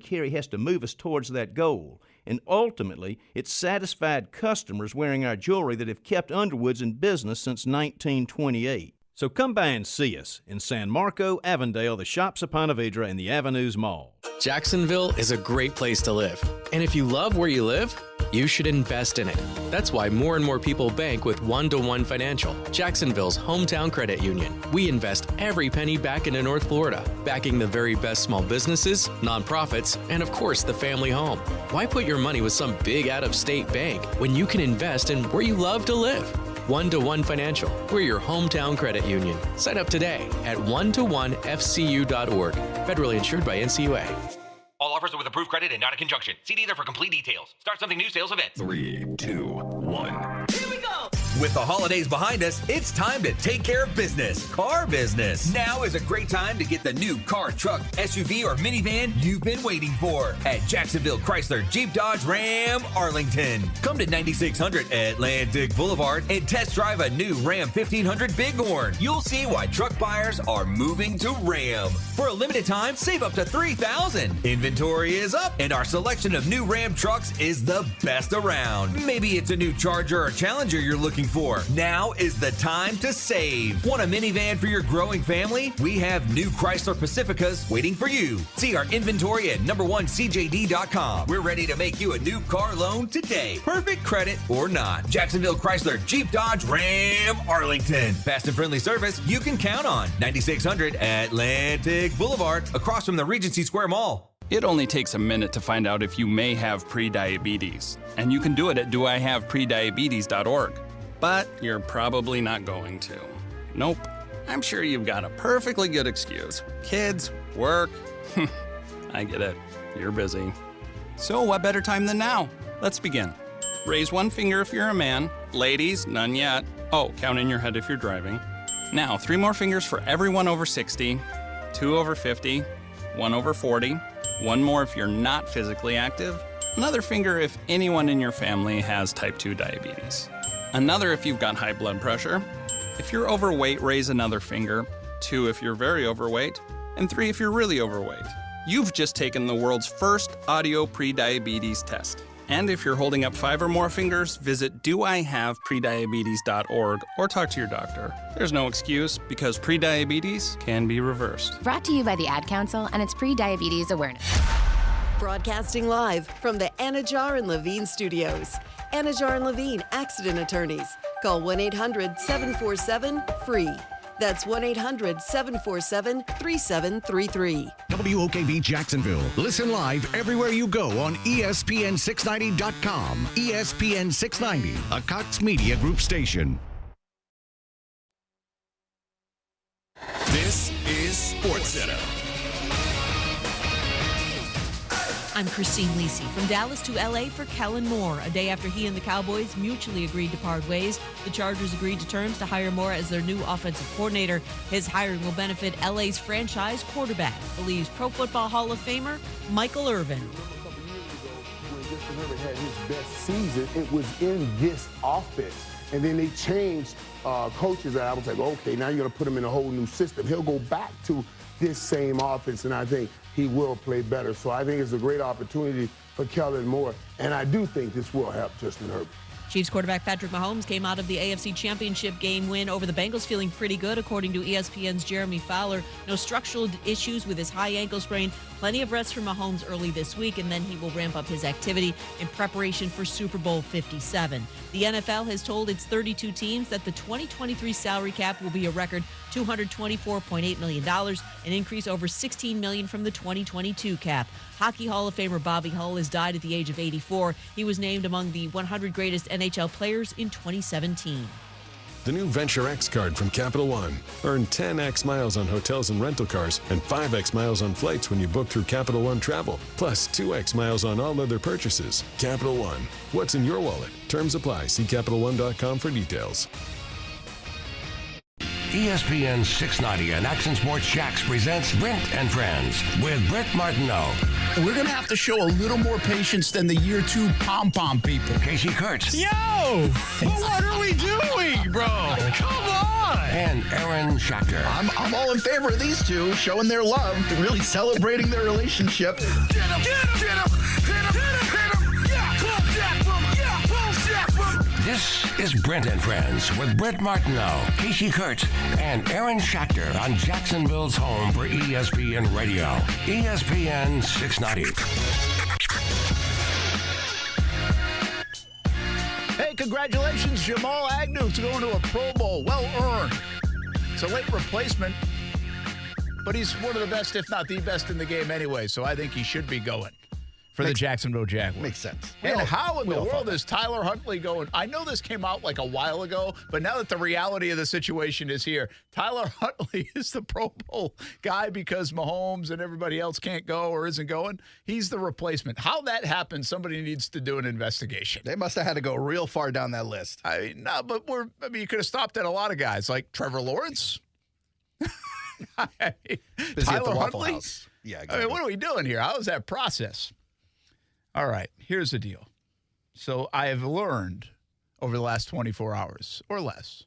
carry has to move us towards that goal. And ultimately, it's satisfied customers wearing our jewelry that have kept Underwoods in business since 1928. So come by and see us in San Marco, Avondale, the Shops of Ponte Vedra, and the Avenues Mall. Jacksonville is a great place to live. And if you love where you live, you should invest in it. That's why more and more people bank with One-to-One Financial, Jacksonville's hometown credit union. We invest every penny back into North Florida, backing the very best small businesses, nonprofits, and of course the family home. Why put your money with some big out-of-state bank when you can invest in where you love to live? One-to-One Financial. We're your hometown credit union. Sign up today at one-to-one-fcu.org. Federally insured by NCUA. All offers are with approved credit and not a conjunction. See dealer for complete details. Start something new sales event. 3, 2, 1. Here we go! With the holidays behind us, it's time to take care of business. Car business. Now is a great time to get the new car, truck, SUV, or minivan you've been waiting for at Jacksonville Chrysler Jeep Dodge Ram Arlington. Come to 9600 Atlantic Boulevard and test drive a new Ram 1500 Bighorn. You'll see why truck buyers are moving to Ram. For a limited time, save up to $3,000. Inventory is up, and our selection of new Ram trucks is the best around. Maybe it's a new Charger or Challenger you're looking for. Now is the time to save. Want a minivan for your growing family? We have new Chrysler Pacificas waiting for you. See our inventory at number1cjd.com. We're ready to make you a new car loan today. Perfect credit or not. Jacksonville Chrysler Jeep Dodge Ram Arlington. Fast and friendly service you can count on. 9600 Atlantic Boulevard, across from the Regency Square Mall. It only takes a minute to find out if you may have prediabetes. And you can do it at doihaveprediabetes.org. But you're probably not going to. Nope. I'm sure you've got a perfectly good excuse. Kids, work. I get it. You're busy. So what better time than now? Let's begin. Raise one finger if you're a man. Ladies, none yet. Oh, count in your head if you're driving. Now, 3 more fingers for everyone over 60, 2 over 50, 1 over 40, 1 more if you're not physically active, another finger if anyone in your family has type 2 diabetes. Another if you've got high blood pressure. If you're overweight, raise another finger. 2 if you're very overweight. And 3 if you're really overweight. You've just taken the world's first audio prediabetes test. And if you're holding up 5 or more fingers, visit doihaveprediabetes.org or talk to your doctor. There's no excuse because prediabetes can be reversed. Brought to you by the Ad Council and its pre-diabetes awareness. Broadcasting live from the Anajar and Levine studios. Anajar and Levine Accident Attorneys. Call 1-800-747-FREE. That's 1-800-747-3733. WOKV Jacksonville. Listen live everywhere you go on ESPN690.com. ESPN 690, a Cox Media Group station. This is SportsCenter. I'm Christine Lisi from Dallas to L.A. for Kellen Moore. A day after he and the Cowboys mutually agreed to part ways, the Chargers agreed to terms to hire Moore as their new offensive coordinator. His hiring will benefit L.A.'s franchise quarterback, believes Pro Football Hall of Famer Michael Irvin. When Justin Herbert had his best season, it was in this offense. And then they changed coaches, and I was like, okay, now you're going to put him in a whole new system. He'll go back to this same offense, and I think he will play better. So I think it's a great opportunity for Kellen Moore, and I do think this will help Justin Herbert. Chiefs quarterback Patrick Mahomes came out of the AFC Championship game win over the Bengals feeling pretty good, according to ESPN's Jeremy Fowler. No structural issues with his high ankle sprain. Plenty of rest for Mahomes early this week, and then he will ramp up his activity in preparation for Super Bowl 57. The NFL has told its 32 teams that the 2023 salary cap will be a record $224.8 million, an increase over $16 million from the 2022 cap. Hockey Hall of Famer Bobby Hull has died at the age of 84. He was named among the 100 greatest NHL players in 2017. The new Venture X card from Capital One. Earn 10x miles on hotels and rental cars and 5x miles on flights when you book through Capital One Travel, plus 2x miles on all other purchases. Capital One. What's in your wallet? Terms apply. See CapitalOne.com for details. ESPN 690 and Action Sports Jax presents Brent and Friends with Brent Martineau. We're going to have to show a little more patience than the year 2 pom-pom people. Kasey Kurtz. Yo! Well, what are we doing, bro? Come on! And Aaron Schachter. I'm all in favor of these two showing their love, really celebrating their relationship. Get him! Get him! Get him! Hit him! Hit him! Hit him! Yeah! Boom! Jack! Boom! Yeah! Boom! Jack! Boom! This is Brent and Friends with Brent Martineau, Kasey Kurtz, and Aaron Schachter on Jacksonville's home for ESPN Radio. ESPN 690. Hey, congratulations, Jamal Agnew to going to a Pro Bowl. Well earned. It's a late replacement, but he's one of the best, if not the best in the game anyway, so I think he should be going for the Jacksonville Jaguars. Makes sense. And how in the world is Tyler Huntley going? I know this came out like a while ago, but now that the reality of the situation is here, Tyler Huntley is the Pro Bowl guy because Mahomes and everybody else can't go or isn't going. He's the replacement. How that happened, somebody needs to do an investigation. They must have had to go real far down that list. I mean, no, but you could have stopped at a lot of guys like Trevor Lawrence. Tyler Huntley. Yeah, exactly. I mean, what are we doing here? How is that process? All right, here's the deal. So I have learned over the last 24 hours or less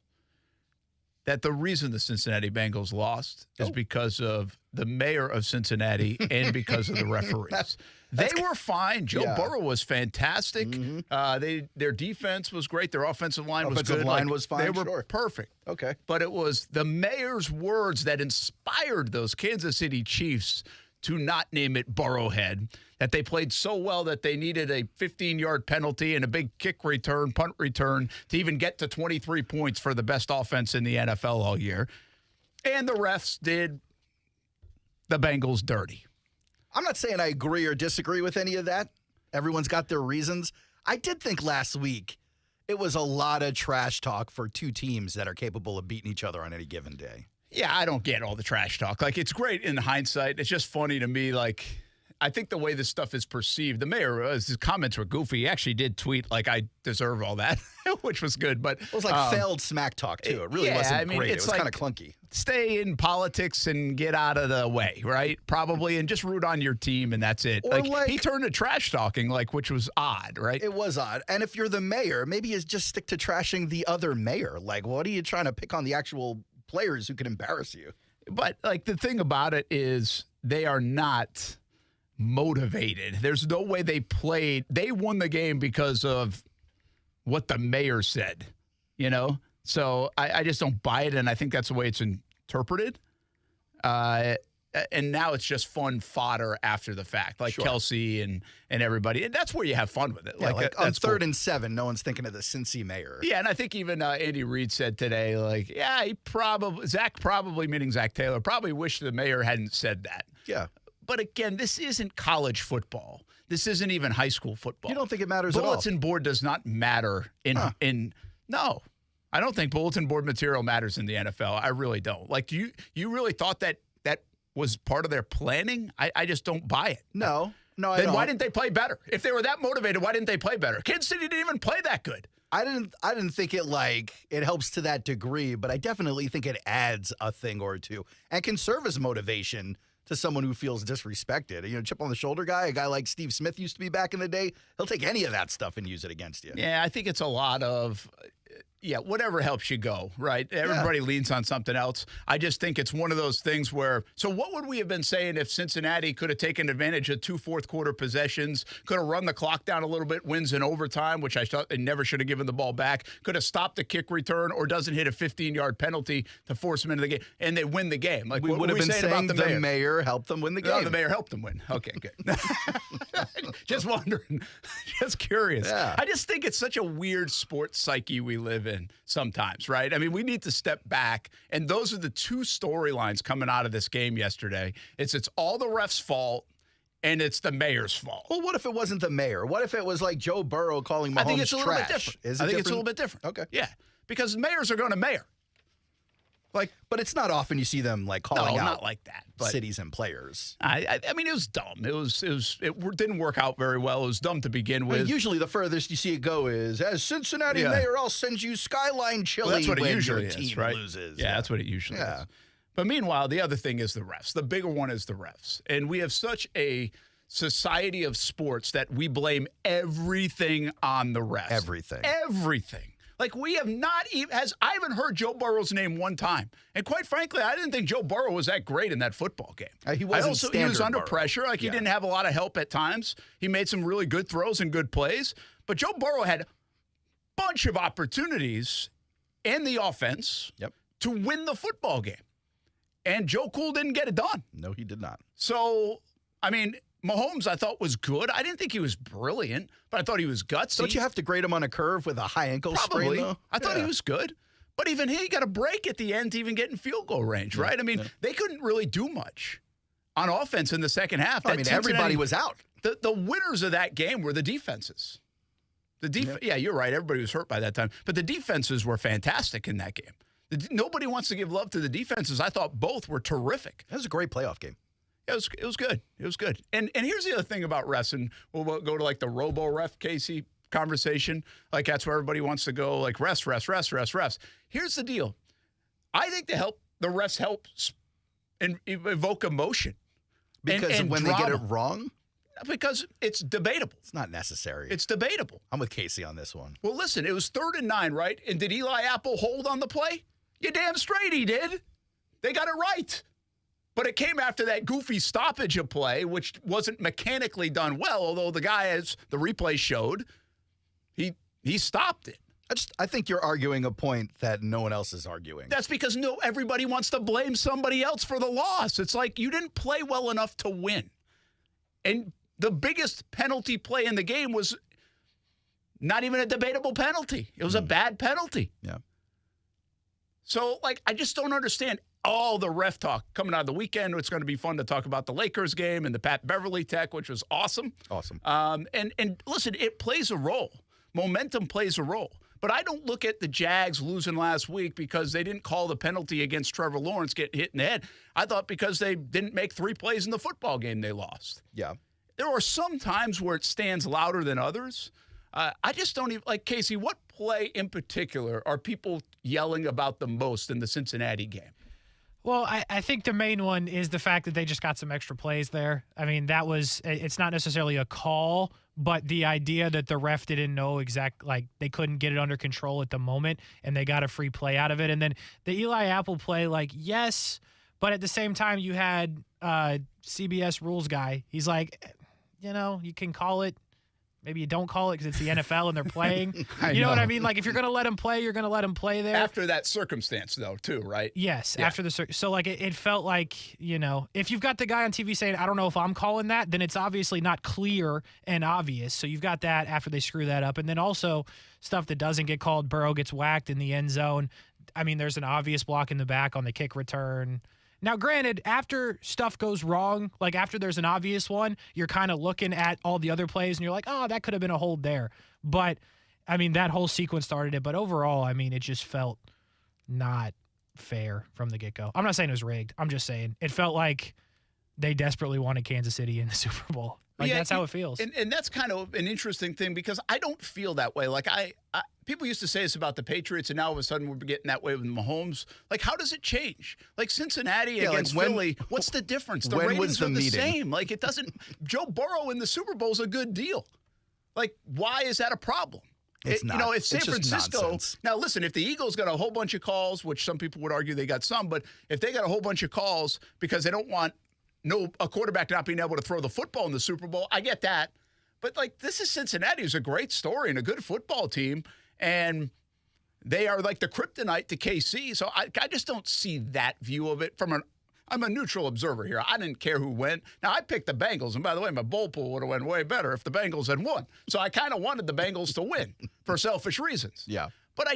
that the reason the Cincinnati Bengals lost is because of the mayor of Cincinnati and because of the referees. They were fine. Joe Burrow was fantastic. Mm-hmm. Their defense was great. Their offensive line was good. Offensive line was fine. They were perfect. Okay. But it was the mayor's words that inspired those Kansas City Chiefs to not name it Burrowhead, that they played so well that they needed a 15-yard penalty and a big kick return, punt return to even get to 23 points for the best offense in the NFL all year. And the refs did the Bengals dirty. I'm not saying I agree or disagree with any of that. Everyone's got their reasons. I did think last week it was a lot of trash talk for two teams that are capable of beating each other on any given day. Yeah, I don't get all the trash talk. Like, it's great in hindsight. It's just funny to me. Like, I think the way this stuff is perceived, the mayor, his comments were goofy. He actually did tweet, like, I deserve all that, which was good. But it was like failed smack talk, too. It really wasn't great. It was like, kind of clunky. Stay in politics and get out of the way, right? Probably, and just root on your team, and that's it. Like, he turned to trash talking, which was odd, right? It was odd. And if you're the mayor, maybe you just stick to trashing the other mayor. Like, what are you trying to pick on the actual players who can embarrass you? But, the thing about it is they are not motivated. There's no way they played. They won the game because of what the mayor said, So I just don't buy it, and I think that's the way it's interpreted. And now it's just fun fodder after the fact, like Kelsey and everybody. And that's where you have fun with it. Yeah, like on 3rd and 7, no one's thinking of the Cincy mayor. Yeah, and I think even Andy Reid said today, Zach probably, meaning Zach Taylor, probably wished the mayor hadn't said that. Yeah. But again, this isn't college football. This isn't even high school football. You don't think it matters at all? Bulletin board does not matter no. I don't think bulletin board material matters in the NFL. I really don't. Like, you really thought that was part of their planning? I just don't buy it. No, I then don't. Why didn't they play better? If they were that motivated, why didn't they play better? Kansas City didn't even play that good. I didn't think it helps to that degree, but I definitely think it adds a thing or two and can serve as motivation to someone who feels disrespected. Chip on the shoulder guy, a guy like Steve Smith used to be back in the day, he'll take any of that stuff and use it against you. Yeah, I think it's a lot of whatever helps you go, right? Everybody leans on something else. I just think it's one of those things where, so what would we have been saying if Cincinnati could have taken advantage of 2 fourth-quarter possessions, could have run the clock down a little bit, wins in overtime, which I thought they never should have given the ball back, could have stopped the kick return or doesn't hit a 15-yard penalty to force them into the game, and they win the game. Like, we would have been saying about the mayor helped them win the game. No, the mayor helped them win. Okay, good. Just wondering. Just curious. Yeah. I just think it's such a weird sports psyche we live in sometimes, right? I mean, we need to step back, and those are the two storylines coming out of this game yesterday. It's all the refs' fault, and it's the mayor's fault. Well, what if it wasn't the mayor? What if it was like Joe Burrow calling Mahomes trash? I think it's a little bit different. Is it I think different? It's a little bit different. Okay. Yeah, because mayors are going to mayor. But it's not often you see them calling out not like that. But cities and players. I mean, it was dumb. It didn't work out very well. It was dumb to begin with. Usually the furthest you see it go is, as Cincinnati mayor, I'll send you Skyline Chili that's what when it usually your is, team right? loses. Yeah, that's what it usually is. But meanwhile, the other thing is the refs. The bigger one is the refs. And we have such a society of sports that we blame everything on the refs. Everything. We have not even, I haven't heard Joe Burrow's name one time. And quite frankly, I didn't think Joe Burrow was that great in that football game. He wasn't he was under Burrow. pressure. He didn't have a lot of help at times. He made some really good throws and good plays. But Joe Burrow had a bunch of opportunities in the offense to win the football game. And Joe Cool didn't get it done. No, he did not. So, I mean, Mahomes, I thought, was good. I didn't think he was brilliant, but I thought he was gutsy. Don't you have to grade him on a curve with a high ankle sprain, though? I thought he was good. But even he got a break at the end to even get in field goal range, right? I mean, they couldn't really do much on offense in the second half. Everybody was out. The winners of that game were the defenses. Yeah, you're right. Everybody was hurt by that time. But the defenses were fantastic in that game. Nobody wants to give love to the defenses. I thought both were terrific. That was a great playoff game. It was good. It was good. And here's the other thing about refs, and we'll go to the robo-ref, Kasey, conversation. That's where everybody wants to go, refs. Here's the deal. I think the refs help and evoke emotion. Because and when drama. they get it wrong? Because it's debatable. It's not necessary. It's debatable. I'm with Kasey on this one. Well, listen, it was 3rd and 9, right? And did Eli Apple hold on the play? You're damn straight he did. They got it right. But it came after that goofy stoppage of play, which wasn't mechanically done well, although the guy, as the replay showed, he stopped it. I think you're arguing a point that no one else is arguing. That's because everybody wants to blame somebody else for the loss. It's like you didn't play well enough to win. And the biggest penalty play in the game was not even a debatable penalty. It was a bad penalty. Yeah. So, I just don't understand all the ref talk coming out of the weekend. It's going to be fun to talk about the Lakers game and the Pat Beverly tech, which was awesome. Awesome. And listen, it plays a role. Momentum plays a role. But I don't look at the Jags losing last week because they didn't call the penalty against Trevor Lawrence getting hit in the head. I thought because they didn't make 3 plays in the football game, they lost. Yeah. There are some times where it stands louder than others. I just don't even, Kasey, what play in particular are people yelling about the most in the Cincinnati game? Well, I think the main one is the fact that they just got some extra plays there. I mean, it's not necessarily a call, but the idea that the ref didn't know they couldn't get it under control at the moment, and they got a free play out of it. And then the Eli Apple play, yes, but at the same time, you had CBS rules guy. He's like, you can call it. Maybe you don't call it because it's the NFL and they're playing. You know what I mean? If you're going to let him play, you're going to let him play there. After that circumstance, though, too, right? Yes, yeah. After the so it felt like, if you've got the guy on TV saying, I don't know if I'm calling that, then it's obviously not clear and obvious. So you've got that after they screw that up. And then also stuff that doesn't get called. Burrow gets whacked in the end zone. I mean, there's an obvious block in the back on the kick return. Now, granted, after stuff goes wrong, after there's an obvious one, you're kind of looking at all the other plays and you're like, oh, that could have been a hold there. But, I mean, that whole sequence started it. But overall, I mean, it just felt not fair from the get-go. I'm not saying it was rigged. I'm just saying it felt like they desperately wanted Kansas City in the Super Bowl. That's how it feels. And that's kind of an interesting thing because I don't feel that way. People used to say this about the Patriots, and now all of a sudden we're getting that way with Mahomes. How does it change? Cincinnati against Philly, what's the difference? The ratings are the same. It doesn't. Joe Burrow in the Super Bowl is a good deal. Why is that a problem? It's not. If San Francisco. Now, listen, if the Eagles got a whole bunch of calls, which some people would argue they got some, but if they got a whole bunch of calls because they don't want a quarterback not being able to throw the football in the Super Bowl, I get that. But, this is Cincinnati. It's a great story and a good football team. And they are the kryptonite to KC. So I just don't see that view of it I'm a neutral observer here. I didn't care who went. Now, I picked the Bengals. And by the way, my bowl pool would have went way better if the Bengals had won. So I kind of wanted the Bengals to win for selfish reasons. Yeah. But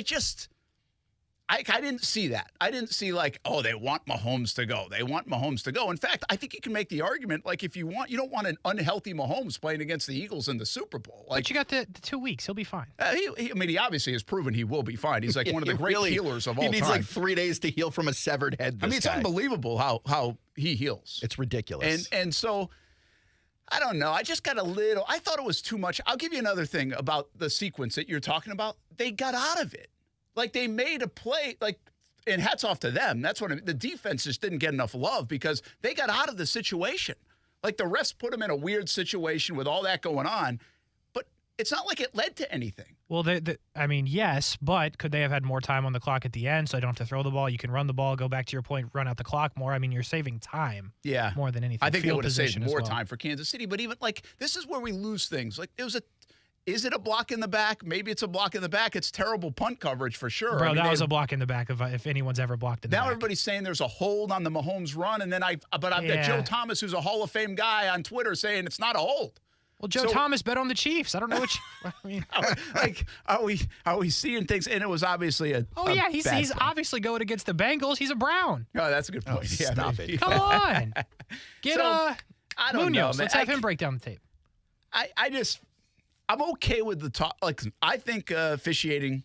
I didn't see that. I didn't see like, oh, they want Mahomes to go. They want Mahomes to go. In fact, I think you can make the argument, like, if you don't want an unhealthy Mahomes playing against the Eagles in the Super Bowl. Like, but you got the 2 weeks. He'll be fine. He obviously has proven he will be fine. He's like one of the great healers of all time. He needs like 3 days to heal from a severed head. It's unbelievable how he heals. It's ridiculous. And so, I don't know. I just got I thought it was too much. I'll give you another thing about the sequence that you're talking about. They got out of it. Like, they made a play, and hats off to them. That's what the defense just didn't get enough love because they got out of the situation. Like, the refs put them in a weird situation with all that going on, but it's not like it led to anything. Well, yes, but could they have had more time on the clock at the end so I don't have to throw the ball? You can run the ball, go back to your point, run out the clock more. I mean, you're saving time more than anything. I think they would have saved more time for Kansas City, but even, this is where we lose things. Like, is it a block in the back? Maybe it's a block in the back. It's terrible punt coverage for sure. Bro, that was a block in the back if anyone's ever blocked in the back. Now everybody's saying there's a hold on the Mahomes run, and then I've got Joe Thomas, who's a Hall of Fame guy, on Twitter saying it's not a hold. Well, Joe Thomas bet on the Chiefs. I don't know what I mean. Are we seeing things? And it was obviously he's obviously going against the Bengals. He's a Brown. Oh, that's a good point. Stop it. Come on. Get I don't Munoz. know. Let's have him break down the tape. I'm okay with the talk. I think officiating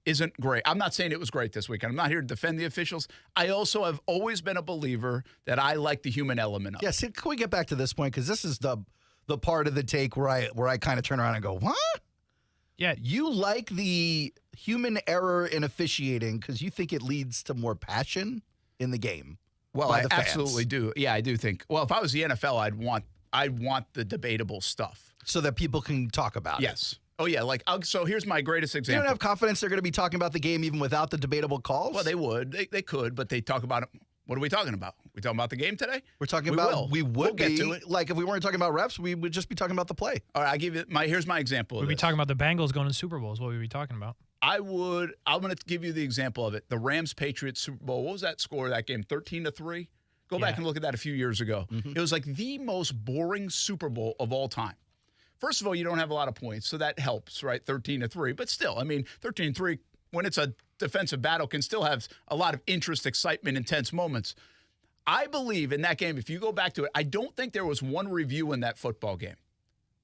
isn't great. I'm not saying it was great this weekend. I'm not here to defend the officials. I also have always been a believer that I like the human element of it. Yes, can we get back to this point? Because this is the part of the take where I kind of turn around and go, what? Yeah. You like the human error in officiating because you think it leads to more passion in the game. Well, I absolutely do. Yeah, I do think. Well, if I was the NFL, I'd want the debatable stuff. So that people can talk about it. Yes. Oh, yeah. So here's my greatest example. You don't have confidence they're going to be talking about the game even without the debatable calls? Well, they would. They could, but they talk about it. What are we talking about? We talking about the game today? We're talking about. We'll get to it. Like, if we weren't talking about refs, we would just be talking about the play. All right, here's my example. We'd be talking about the Bengals going to the Super Bowl is what we'd be talking about. I'm going to give you the example of it. The Rams-Patriots Super Bowl. What was that score of that game? 13-3? Go back and look at that a few years ago. Mm-hmm. It was like the most boring Super Bowl of all time. First of all, you don't have a lot of points, so that helps, right? 13-3. But still, 13-3, when it's a defensive battle, can still have a lot of interest, excitement, intense moments. I believe in that game, if you go back to it, I don't think there was one review in that football game.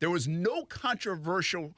There was no controversial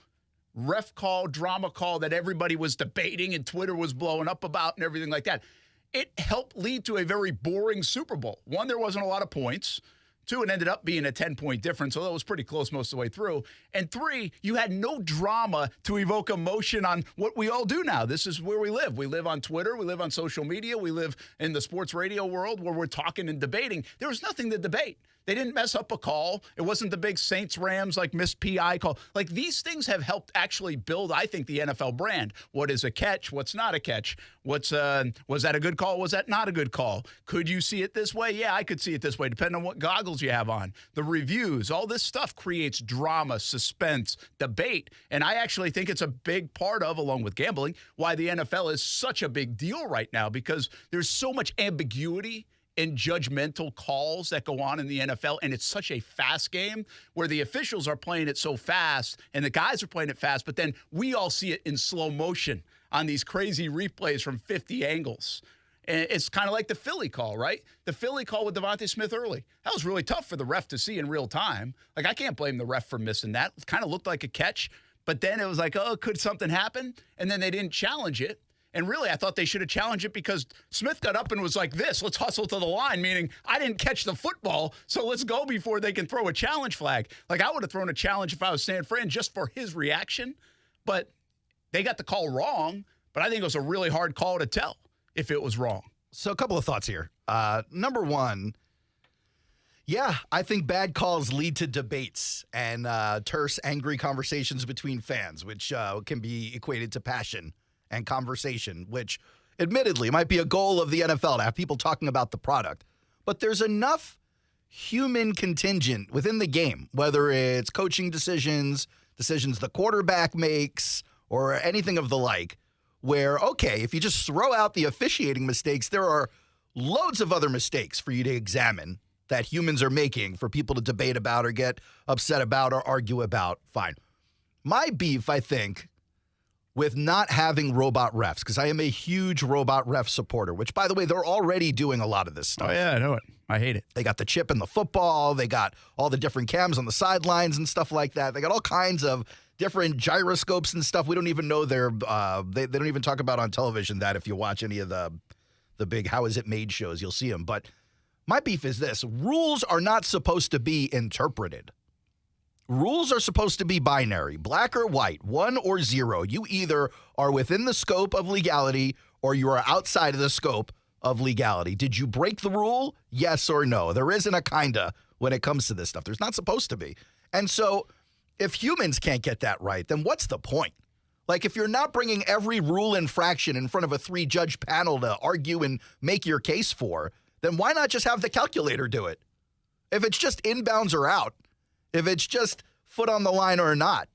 ref call, drama call that everybody was debating and Twitter was blowing up about and everything like that. It helped lead to a very boring Super Bowl. One, there wasn't a lot of points. Two, it ended up being a 10-point difference, although it was pretty close most of the way through. And three, you had no drama to evoke emotion on what we all do now. This is where we live. We live on Twitter. We live on social media. We live in the sports radio world where we're talking and debating. There was nothing to debate. They didn't mess up a call. It wasn't the big Saints-Rams, missed PI call. These things have helped actually build, I think, the NFL brand. What is a catch? What's not a catch? Was that a good call? Was that not a good call? Could you see it this way? Yeah, I could see it this way, depending on what goggles you have on. The reviews, all this stuff creates drama, suspense, debate. And I actually think it's a big part of, along with gambling, why the NFL is such a big deal right now, because there's so much ambiguity and judgmental calls that go on in the NFL, and it's such a fast game where the officials are playing it so fast and the guys are playing it fast, but then we all see it in slow motion on these crazy replays from 50 angles. And it's kind of like the Philly call, right? The Philly call with Devontae Smith early. That was really tough for the ref to see in real time. I can't blame the ref for missing that. It kind of looked like a catch, but then it was like, oh, could something happen? And then they didn't challenge it. And really, I thought they should have challenged it because Smith got up and was like this, let's hustle to the line, meaning I didn't catch the football, so let's go before they can throw a challenge flag. I would have thrown a challenge if I was San Fran just for his reaction, but they got the call wrong, but I think it was a really hard call to tell if it was wrong. So a couple of thoughts here. Number one, yeah, I think bad calls lead to debates and terse, angry conversations between fans, which can be equated to passion and conversation, which admittedly might be a goal of the NFL to have people talking about the product. But there's enough human contingent within the game, whether it's coaching decisions the quarterback makes, or anything of the like, where, okay, if you just throw out the officiating mistakes, there are loads of other mistakes for you to examine that humans are making for people to debate about or get upset about or argue about. Fine. My beef, I think, with not having robot refs, because I am a huge robot ref supporter, which, by the way, they're already doing a lot of this stuff. Oh, yeah, I know it. I hate it. They got the chip in the football. They got all the different cams on the sidelines and stuff like that. They got all kinds of different gyroscopes and stuff. We don't even know they don't even talk about on television that if you watch any of the big How Is It Made shows, you'll see them. But my beef is this. Rules are not supposed to be interpreted. Rules are supposed to be binary, black or white, 1 or 0. You either are within the scope of legality or you are outside of the scope of legality. Did you break the rule? Yes or no? There isn't a kinda when it comes to this stuff. There's not supposed to be. And so if humans can't get that right, then what's the point? Like, if you're not bringing every rule infraction in front of a 3-judge panel to argue and make your case for, then why not just have the calculator do it? If it's just inbounds or out, if it's just foot on the line or not,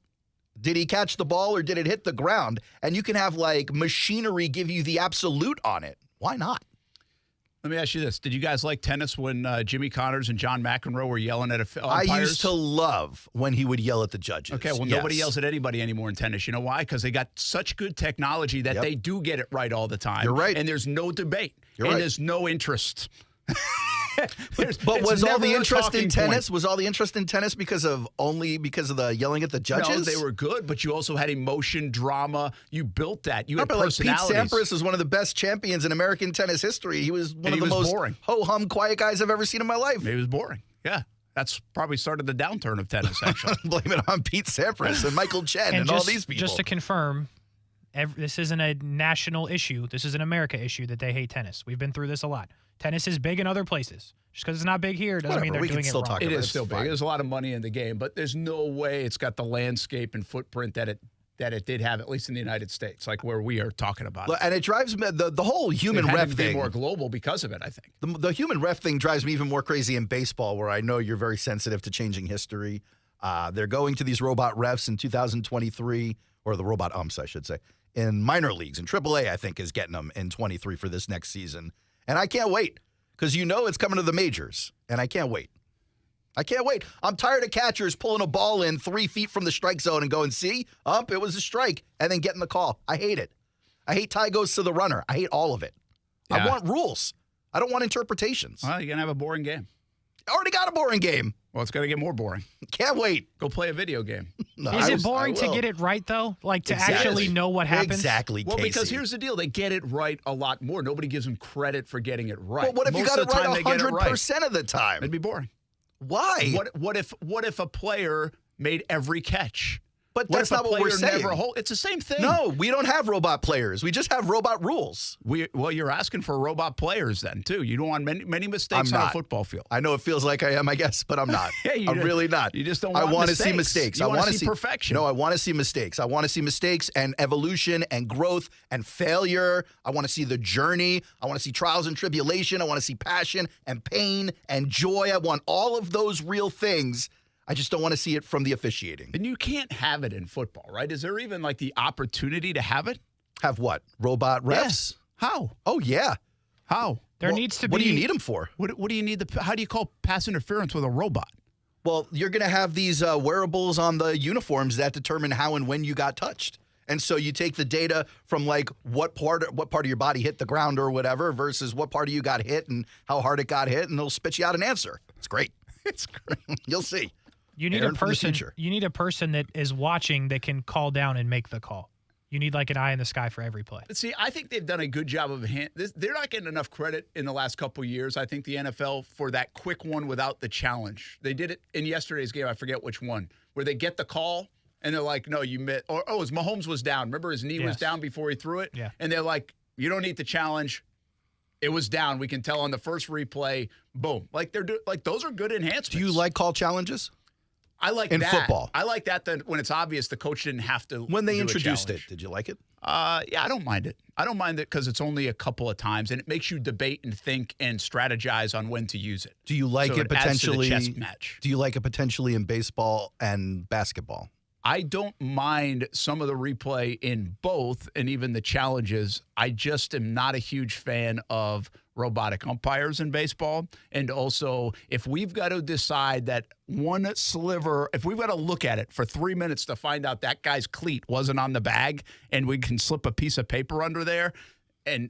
did he catch the ball or did it hit the ground? And you can have, like, machinery give you the absolute on it. Why not? Let me ask you this. Did you guys like tennis when Jimmy Connors and John McEnroe were yelling at umpires? I used to love when he would yell at the judges. Okay, well, nobody yells at anybody anymore in tennis. You know why? Because they got such good technology that they do get it right all the time. You're right. And there's no debate. There's no interest. But was all the interest in tennis? Was all the interest in tennis because of the yelling at the judges? No, they were good, but you also had emotion, drama. You built that. You had personalities. Pete Sampras is one of the best champions in American tennis history. He was one of the most ho-hum quiet guys I've ever seen in my life. He was boring. Yeah. That's probably started the downturn of tennis, actually. Blame it on Pete Sampras and Michael Chen and all these people. Just to confirm, this isn't a national issue. This is an America issue that they hate tennis. We've been through this a lot. Tennis is big in other places. Just because it's not big here doesn't mean they're doing it wrong. It is still big. There's a lot of money in the game, but there's no way it's got the landscape and footprint that it did have, at least in the United States, like where we are talking about. And it drives me, the whole human ref thing. Be more global because of it, I think. The human ref thing drives me even more crazy in baseball, where I know you're very sensitive to changing history. They're going to these robot refs in 2023, or the robot umps, I should say, in minor leagues. And AAA, I think, is getting them in 23 for this next season. And I can't wait, because it's coming to the majors, and I can't wait. I can't wait. I'm tired of catchers pulling a ball in 3 feet from the strike zone and going, see, it was a strike, and then getting the call. I hate it. I hate tie goes to the runner. I hate all of it. Yeah. I want rules. I don't want interpretations. Well, you're going to have a boring game. I already got a boring game. Well, it's going to get more boring. Can't wait. Go play a video game. No, Is it boring to get it right, though? Like, to actually know what happens? Exactly, Well, Kasey. Because here's the deal. They get it right a lot more. Nobody gives them credit for getting it right. But what if you got it right 100% of the time? It'd be boring. Why? What if a player made every catch? But that's not what we're saying. It's the same thing. No, we don't have robot players. We just have robot rules. Well, you're asking for robot players then, too. You don't want many mistakes on a football field. I know it feels like I am, I guess, but I'm not. I'm really not. You just don't want I want to see mistakes. I want to see perfection. No, I want to see mistakes. I want to see mistakes and evolution and growth and failure. I want to see the journey. I want to see trials and tribulation. I want to see passion and pain and joy. I want all of those real things. I just don't want to see it from the officiating. And you can't have it in football, right? Is there even like the opportunity to have it? Have what? Robot refs? Yeah. How? Oh, yeah. How? There needs to be. What do you need them for? What do you need? How do you call pass interference with a robot? Well, you're going to have these wearables on the uniforms that determine how and when you got touched. And so you take the data from like what part of your body hit the ground or whatever versus what part of you got hit and how hard it got hit, and it'll spit you out an answer. It's great. It's great. You'll see. You need a person. You need a person that is watching that can call down and make the call. You need like an eye in the sky for every play. See, I think they've done a good job of they're not getting enough credit in the last couple of years. I think the NFL for that quick one without the challenge. They did it in yesterday's game. I forget which one, where they get the call and they're like, "No, you missed." Or his Mahomes was down. Remember, his knee was down before he threw it. Yeah. And they're like, "You don't need the challenge. It was down. We can tell on the first replay." Boom. Like those are good enhancements. Do you like call challenges? I like in that. football. I like that when it's obvious the coach didn't have to. When they introduced it, did you like it? Yeah, I don't mind it. I don't mind it because it's only a couple of times, and it makes you debate and think and strategize on when to use it. Do you like it potentially? Adds to the chess match. Do you like it potentially in baseball and basketball? I don't mind some of the replay in both and even the challenges. I just am not a huge fan of robotic umpires in baseball. And also, if we've got to decide that one sliver, if we've got to look at it for 3 minutes to find out that guy's cleat wasn't on the bag and we can slip a piece of paper under there and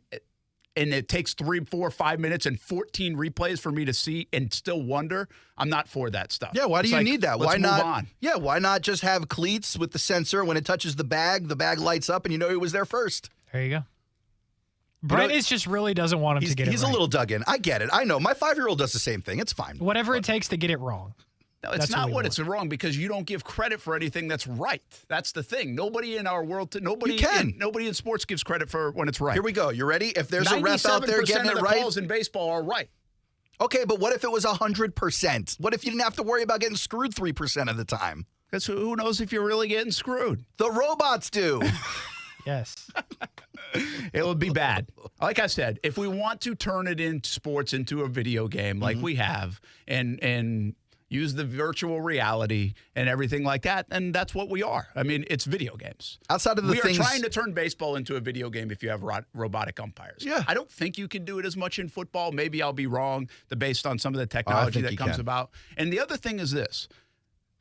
it takes 3, 4, 5 minutes and 14 replays for me to see and still wonder, I'm not for that stuff. Yeah, why do you need that? Let's why move not? on. Yeah, why not just have cleats with the sensor when it touches the bag lights up and you know he was there first. There you go. Brent just really doesn't want him to get it right. He's a little dug in. I get it. I know. My 5-year-old does the same thing. It's fine. Whatever it takes to get it wrong. No, it's not what it's wrong because you don't give credit for anything that's right. That's the thing. Nobody in our world, nobody in sports gives credit for when it's right. Here we go. You ready? If there's a ref out there getting it right, 97% of the calls in baseball are right. Okay, but what if it was 100%? What if you didn't have to worry about getting screwed 3% of the time? Because who knows if you're really getting screwed? The robots do. Yes. It would be bad. Like I said, if we want to turn it in sports into a video game like we have and use the virtual reality and everything like that, and that's what we are. I mean, it's video games. Outside of the things... We are trying to turn baseball into a video game if you have robotic umpires. Yeah. I don't think you can do it as much in football. Maybe I'll be wrong based on some of the technology that comes about. And the other thing is this.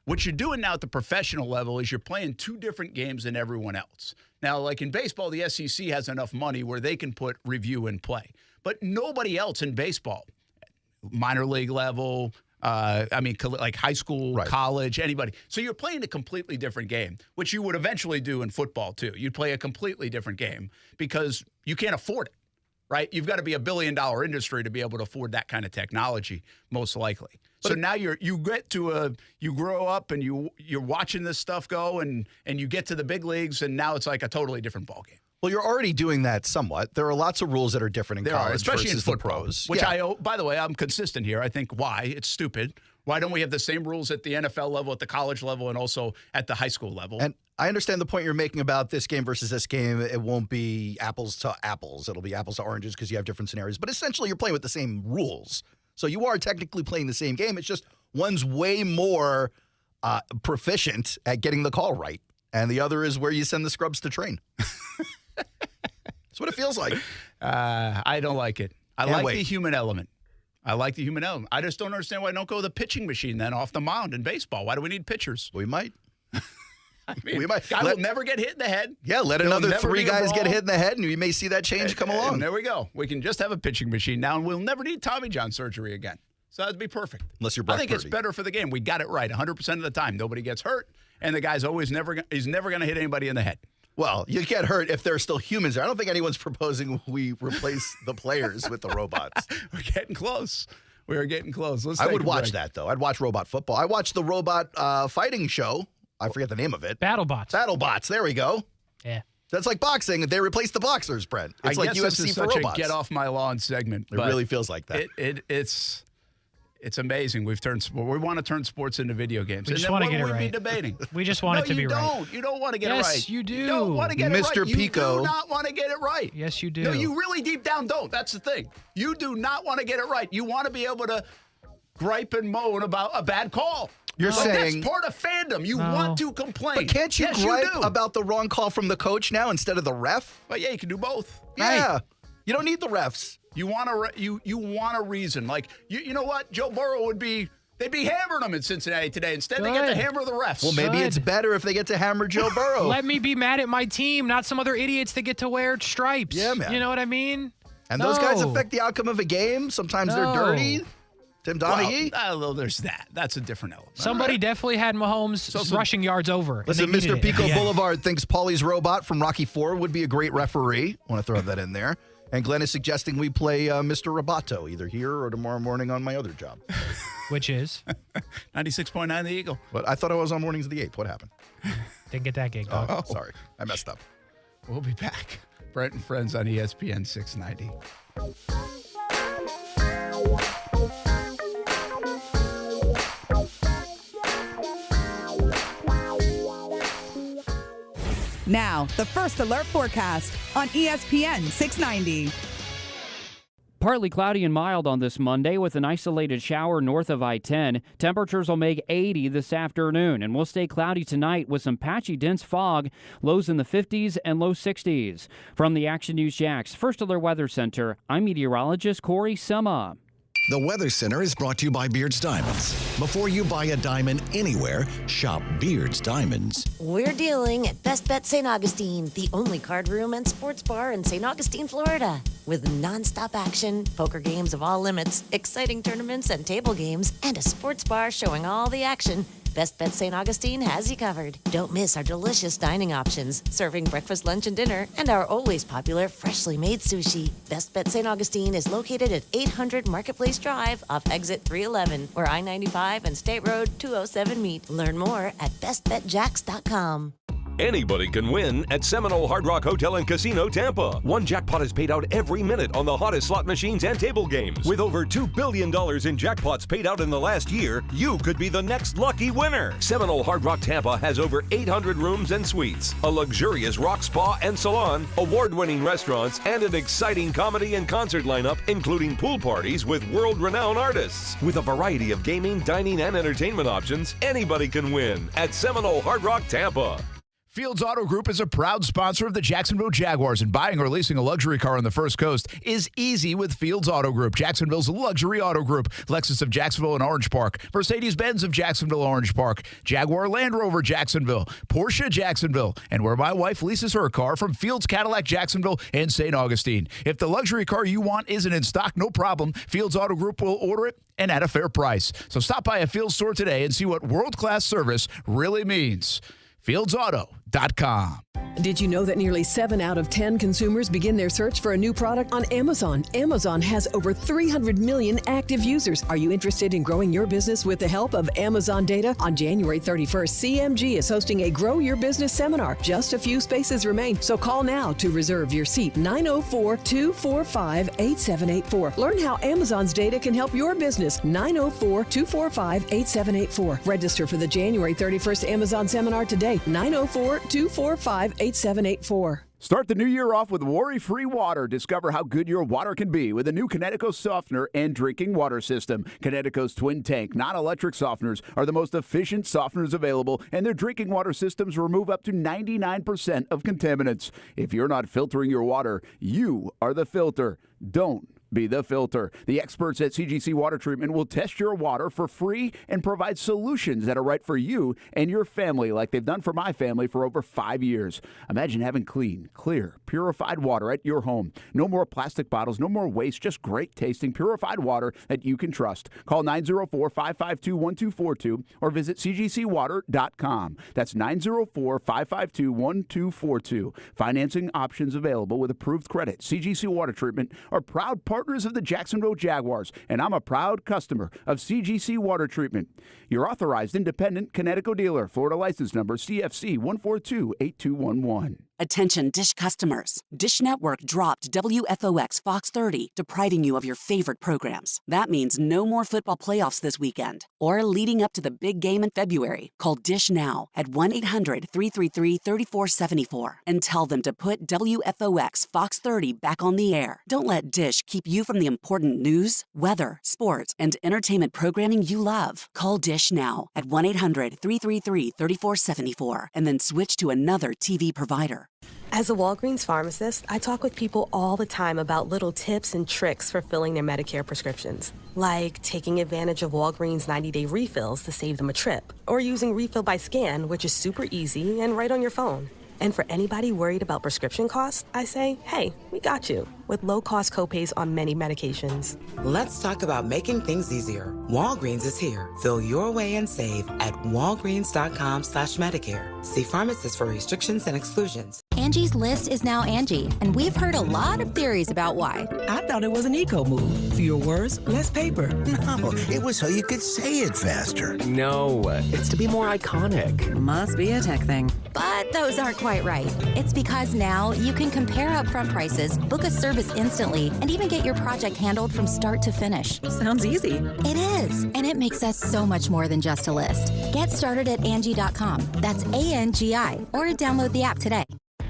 What you're doing now at the professional level is you're playing 2 different games than everyone else. Now, like in baseball, the SEC has enough money where they can put review in play. But nobody else in baseball, minor league level, like high school, college, anybody. So you're playing a completely different game, which you would eventually do in football too. You'd play a completely different game because you can't afford it, right? You've got to be $1 billion industry to be able to afford that kind of technology, most likely. So now you grow up and you're watching this stuff go and you get to the big leagues and now it's like a totally different ballgame. Well, you're already doing that somewhat. There are lots of rules that are different in college, especially in football, pros. Which by the way, I'm consistent here. I think why? It's stupid. Why don't we have the same rules at the NFL level, at the college level, and also at the high school level? And I understand the point you're making about this game versus this game. It won't be apples to apples. It'll be apples to oranges because you have different scenarios. But essentially, you're playing with the same rules. So you are technically playing the same game. It's just one's way more proficient at getting the call right, and the other is where you send the scrubs to train. That's what it feels like. I don't like it. I like the human element. I just don't understand why I don't go the pitching machine then off the mound in baseball. Why do we need pitchers? We might. We might. Guy will never get hit in the head. Yeah, let another 3 guys get hit in the head, and you may see that change come along. And there we go. We can just have a pitching machine now, and we'll never need Tommy John surgery again. So that'd be perfect. Unless you're Brock I think Purdy. It's better for the game. We got it right 100% of the time. Nobody gets hurt, and the guy's always he's never going to hit anybody in the head. Well, you get hurt if there's still humans there. I don't think anyone's proposing we replace the players with the robots. We're getting close. We are getting close. I would watch that, though. I'd watch robot football. I watched the robot fighting show. I forget the name of it. BattleBots. BattleBots. There we go. Yeah. That's like boxing. They replaced the boxers, Brent. It's like UFC this is for such robots. a get off my lawn segment. It really feels like that. It's amazing. We want to turn sports into video games. We just want to get it right. What would we be debating? We just want it to be right. You don't want to get it right. Yes, you do. You don't want to get it right. Mr. Pico. You do not want to get it right. Yes, you do. No, you really deep down don't. That's the thing. You do not want to get it right. You want to be able to gripe and moan about a bad call. You're saying that's part of fandom. You want to complain. But can't you gripe about the wrong call from the coach now instead of the ref? Well, yeah, you can do both. Yeah. Right. You don't need the refs. You want a reason. Like, you know what? Joe Burrow they'd be hammering them in Cincinnati today. Instead, they get to hammer the refs. Well, maybe it's better if they get to hammer Joe Burrow. Let me be mad at my team, not some other idiots that get to wear stripes. Yeah, man. You know what I mean? And those guys affect the outcome of a game. Sometimes they're dirty. Tim Donaghy? Well, there's that. That's a different element. Somebody definitely had Mahomes rushing yards over. Listen, Mr. Pico Boulevard thinks Paulie's robot from Rocky IV would be a great referee. I want to throw that in there. And Glenn is suggesting we play Mr. Roboto either here or tomorrow morning on my other job. Which is? 96.9 The Eagle. But I thought I was on Mornings of the 8th. What happened? Didn't get that gig, dog. Oh, sorry. I messed up. We'll be back. Brent and Friends on ESPN 690. Now, the First Alert forecast on ESPN 690. Partly cloudy and mild on this Monday with an isolated shower north of I-10. Temperatures will make 80 this afternoon, and will stay cloudy tonight with some patchy dense fog, lows in the 50s and low 60s. From the Action News Jax First Alert Weather Center, I'm meteorologist Corey Sema. The Weather Center is brought to you by Beard's Diamonds. Before you buy a diamond anywhere, shop Beard's Diamonds. We're dealing at Best Bet St. Augustine, the only card room and sports bar in St. Augustine, Florida. With nonstop action, poker games of all limits, exciting tournaments and table games, and a sports bar showing all the action, Best Bet St. Augustine has you covered. Don't miss our delicious dining options, serving breakfast, lunch, and dinner, and our always popular freshly made sushi. Best Bet St. Augustine is located at 800 Marketplace Drive off exit 311, where I-95 and State Road 207 meet. Learn more at bestbetjax.com. Anybody can win at Seminole Hard Rock Hotel and Casino Tampa. One jackpot is paid out every minute on the hottest slot machines and table games. With over $2 billion in jackpots paid out in the last year, you could be the next lucky winner. Seminole Hard Rock Tampa has over 800 rooms and suites, a luxurious rock spa and salon, award-winning restaurants, and an exciting comedy and concert lineup, including pool parties with world-renowned artists. With a variety of gaming, dining, and entertainment options, anybody can win at Seminole Hard Rock Tampa. Fields Auto Group is a proud sponsor of the Jacksonville Jaguars, and buying or leasing a luxury car on the First Coast is easy with Fields Auto Group, Jacksonville's luxury auto group. Lexus of Jacksonville and Orange Park, Mercedes-Benz of Jacksonville, Orange Park, Jaguar Land Rover Jacksonville, Porsche Jacksonville, and where my wife leases her car from Fields Cadillac Jacksonville and St. Augustine. If the luxury car you want isn't in stock, no problem. Fields Auto Group will order it and at a fair price. So stop by a Fields store today and see what world-class service really means. FieldsAuto.com. Did you know that nearly 7 out of 10 consumers begin their search for a new product on Amazon? Amazon has over 300 million active users. Are you interested in growing your business with the help of Amazon data? On January 31st, CMG is hosting a Grow Your Business seminar. Just a few spaces remain, so call now to reserve your seat. 904-245-8784. Learn how Amazon's data can help your business. 904-245-8784. Register for the January 31st Amazon seminar today. 904-245-8784. Start the new year off with worry-free water. Discover how good your water can be with a new Connecticut softener and drinking water system. Connecticut's twin tank, non-electric softeners are the most efficient softeners available, and their drinking water systems remove up to 99% of contaminants. If you're not filtering your water, you are the filter. Don't be the filter. The experts at CGC Water Treatment will test your water for free and provide solutions that are right for you and your family, like they've done for my family for over 5 years. Imagine having clean, clear, purified water at your home. No more plastic bottles, no more waste, just great tasting, purified water that you can trust. Call 904-552-1242 or visit cgcwater.com. That's 904-552-1242. Financing options available with approved credit. CGC Water Treatment are proud partners of the Jacksonville Jaguars, and I'm a proud customer of CGC Water Treatment. Your authorized independent Connecticut dealer. Florida license number CFC 1428211. Attention Dish customers. Dish Network dropped WFOX Fox 30, depriving you of your favorite programs. That means no more football playoffs this weekend or leading up to the big game in February. Call Dish now at 1-800-333-3474 and tell them to put WFOX Fox 30 back on the air. Don't let Dish keep you from the important news, weather, sports, and entertainment programming you love. Call Dish now at 1-800-333-3474 and then switch to another TV provider. As a Walgreens pharmacist, I talk with people all the time about little tips and tricks for filling their Medicare prescriptions, like taking advantage of Walgreens 90-day refills to save them a trip, or using Refill by Scan, which is super easy and right on your phone. And for anybody worried about prescription costs, I say, hey, we got you, with low-cost copays on many medications. Let's talk about making things easier. Walgreens is here. Fill your way and save at walgreens.com/Medicare. See pharmacists for restrictions and exclusions. Angie's List is now Angie, and we've heard a lot of theories about why. I thought it was an eco move. Fewer words, less paper. No, it was so you could say it faster. No, it's to be more iconic. Must be a tech thing. But those aren't quite right. It's because now you can compare upfront prices, book a service instantly, and even get your project handled from start to finish. Sounds easy. It is, and it makes us so much more than just a list. Get started at Angie.com. That's ANGI, or download the app today.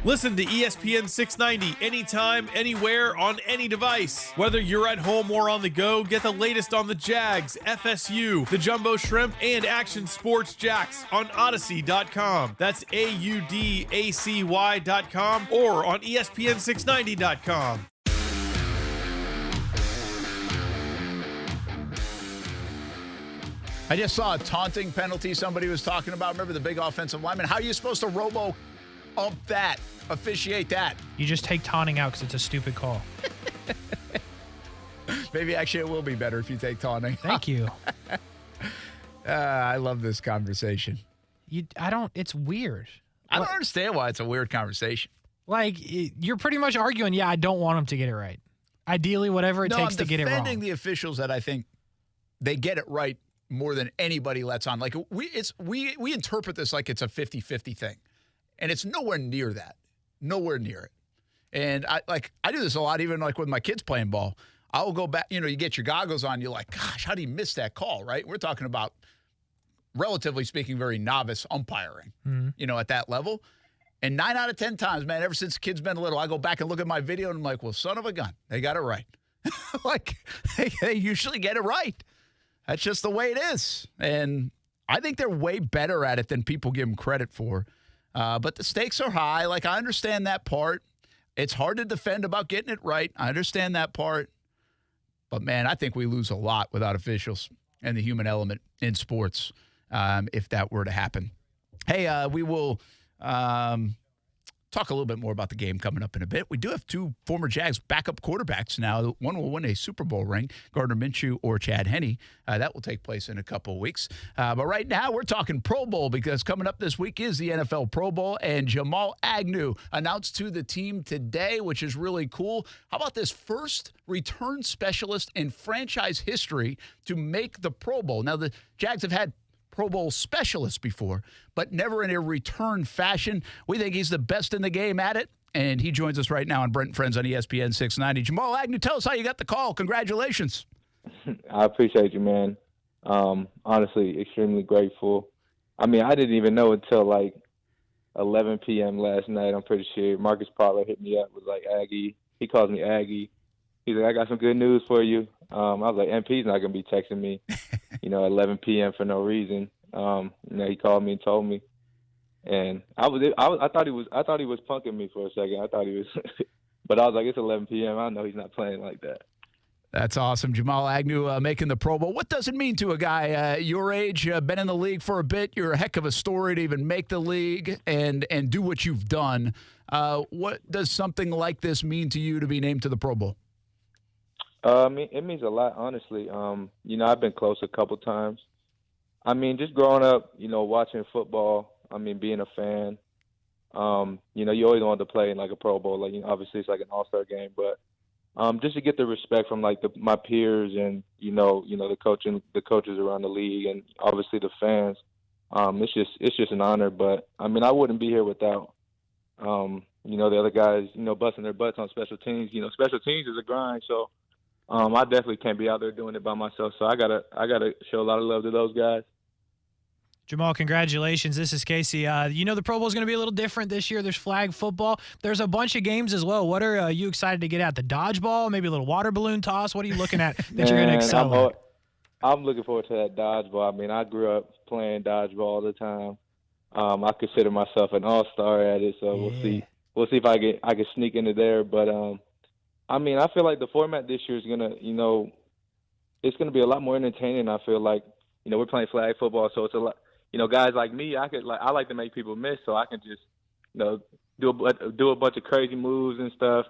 Listen to ESPN 690 anytime, anywhere, on any device. Whether you're at home or on the go, get the latest on the Jags, FSU, the Jumbo Shrimp, and Action Sports Jacks on Odyssey.com. That's AUDACY.com or on ESPN690.com. I just saw a taunting penalty somebody was talking about. Remember the big offensive lineman? How are you supposed to robo-ump that, officiate that? You just take taunting out because it's a stupid call. Maybe actually it will be better if you take taunting. Thank you. I love this conversation. It's weird. I don't understand why it's a weird conversation. Like, you're pretty much arguing, I don't want them to get it right. Ideally, whatever it takes to get it wrong. I'm defending the officials that I think they get it right more than anybody lets on. Like, we interpret this like it's a 50-50 thing. And it's nowhere near that. Nowhere near it. And I do this a lot, even like with my kids playing ball. I will go back, you get your goggles on, you're like, gosh, how do you miss that call, right? We're talking about, relatively speaking, very novice umpiring, at that level. And 9 out of 10 times, man, ever since the kid's been little, I go back and look at my video and I'm like, well, son of a gun, they got it right. Like, they usually get it right. That's just the way it is. And I think they're way better at it than people give them credit for. But the stakes are high. Like, I understand that part. It's hard to defend about getting it right. I understand that part. But, man, I think we lose a lot without officials and the human element in sports if that were to happen. Hey, we will talk a little bit more about the game coming up in a bit. We do have two former Jags backup quarterbacks now. One will win a Super Bowl ring, Gardner Minshew or Chad Henne. That will take place in a couple of weeks. But right now we're talking Pro Bowl because coming up this week is the NFL Pro Bowl, and Jamal Agnew announced to the team today, which is really cool. How about this first return specialist in franchise history to make the Pro Bowl? Now, the Jags have had Pro Bowl specialists before, but never in a return fashion. We think he's the best in the game at it, and he joins us right now on Brent Friends on ESPN 690. Jamal Agnew, tell us how you got the call. Congratulations. I appreciate you, man. Honestly, extremely grateful. I mean, I didn't even know until like 11 p.m. last night. I'm pretty sure Marcus Pollard hit me up, was like, Aggie. He calls me Aggie. He's like, I got some good news for you. I was like, MP's not going to be texting me, at 11 p.m. for no reason. He called me and told me. And I thought he was punking me for a second. I thought he was, but I was like, it's 11 p.m. I know he's not playing like that. That's awesome. Jamal Agnew making the Pro Bowl. What does it mean to a guy your age, been in the league for a bit? You're a heck of a story to even make the league and do what you've done. What does something like this mean to you to be named to the Pro Bowl? It means a lot, honestly. I've been close a couple times. I mean, just growing up, watching football, being a fan, you always wanted to play in like a Pro Bowl. Like, obviously it's like an all-star game, but just to get the respect from like my peers and, the coaches around the league and obviously the fans, it's just an honor. But I wouldn't be here without, the other guys, busting their butts on special teams. Special teams is a grind, so I definitely can't be out there doing it by myself. So I gotta show a lot of love to those guys. Jamal, congratulations. This is Kasey. The Pro Bowl is going to be a little different this year. There's flag football. There's a bunch of games as well. What are you excited to get at? The dodgeball, maybe a little water balloon toss? What are you looking at that you're going to excel at? I'm looking forward to that dodgeball. I grew up playing dodgeball all the time. I consider myself an all-star at it, so we'll see. We'll see if I can sneak into there. But I feel like the format this year is gonna, it's gonna be a lot more entertaining. I feel like, we're playing flag football, so it's a lot. Guys like me, I like to make people miss, so I can just, do a bunch of crazy moves and stuff.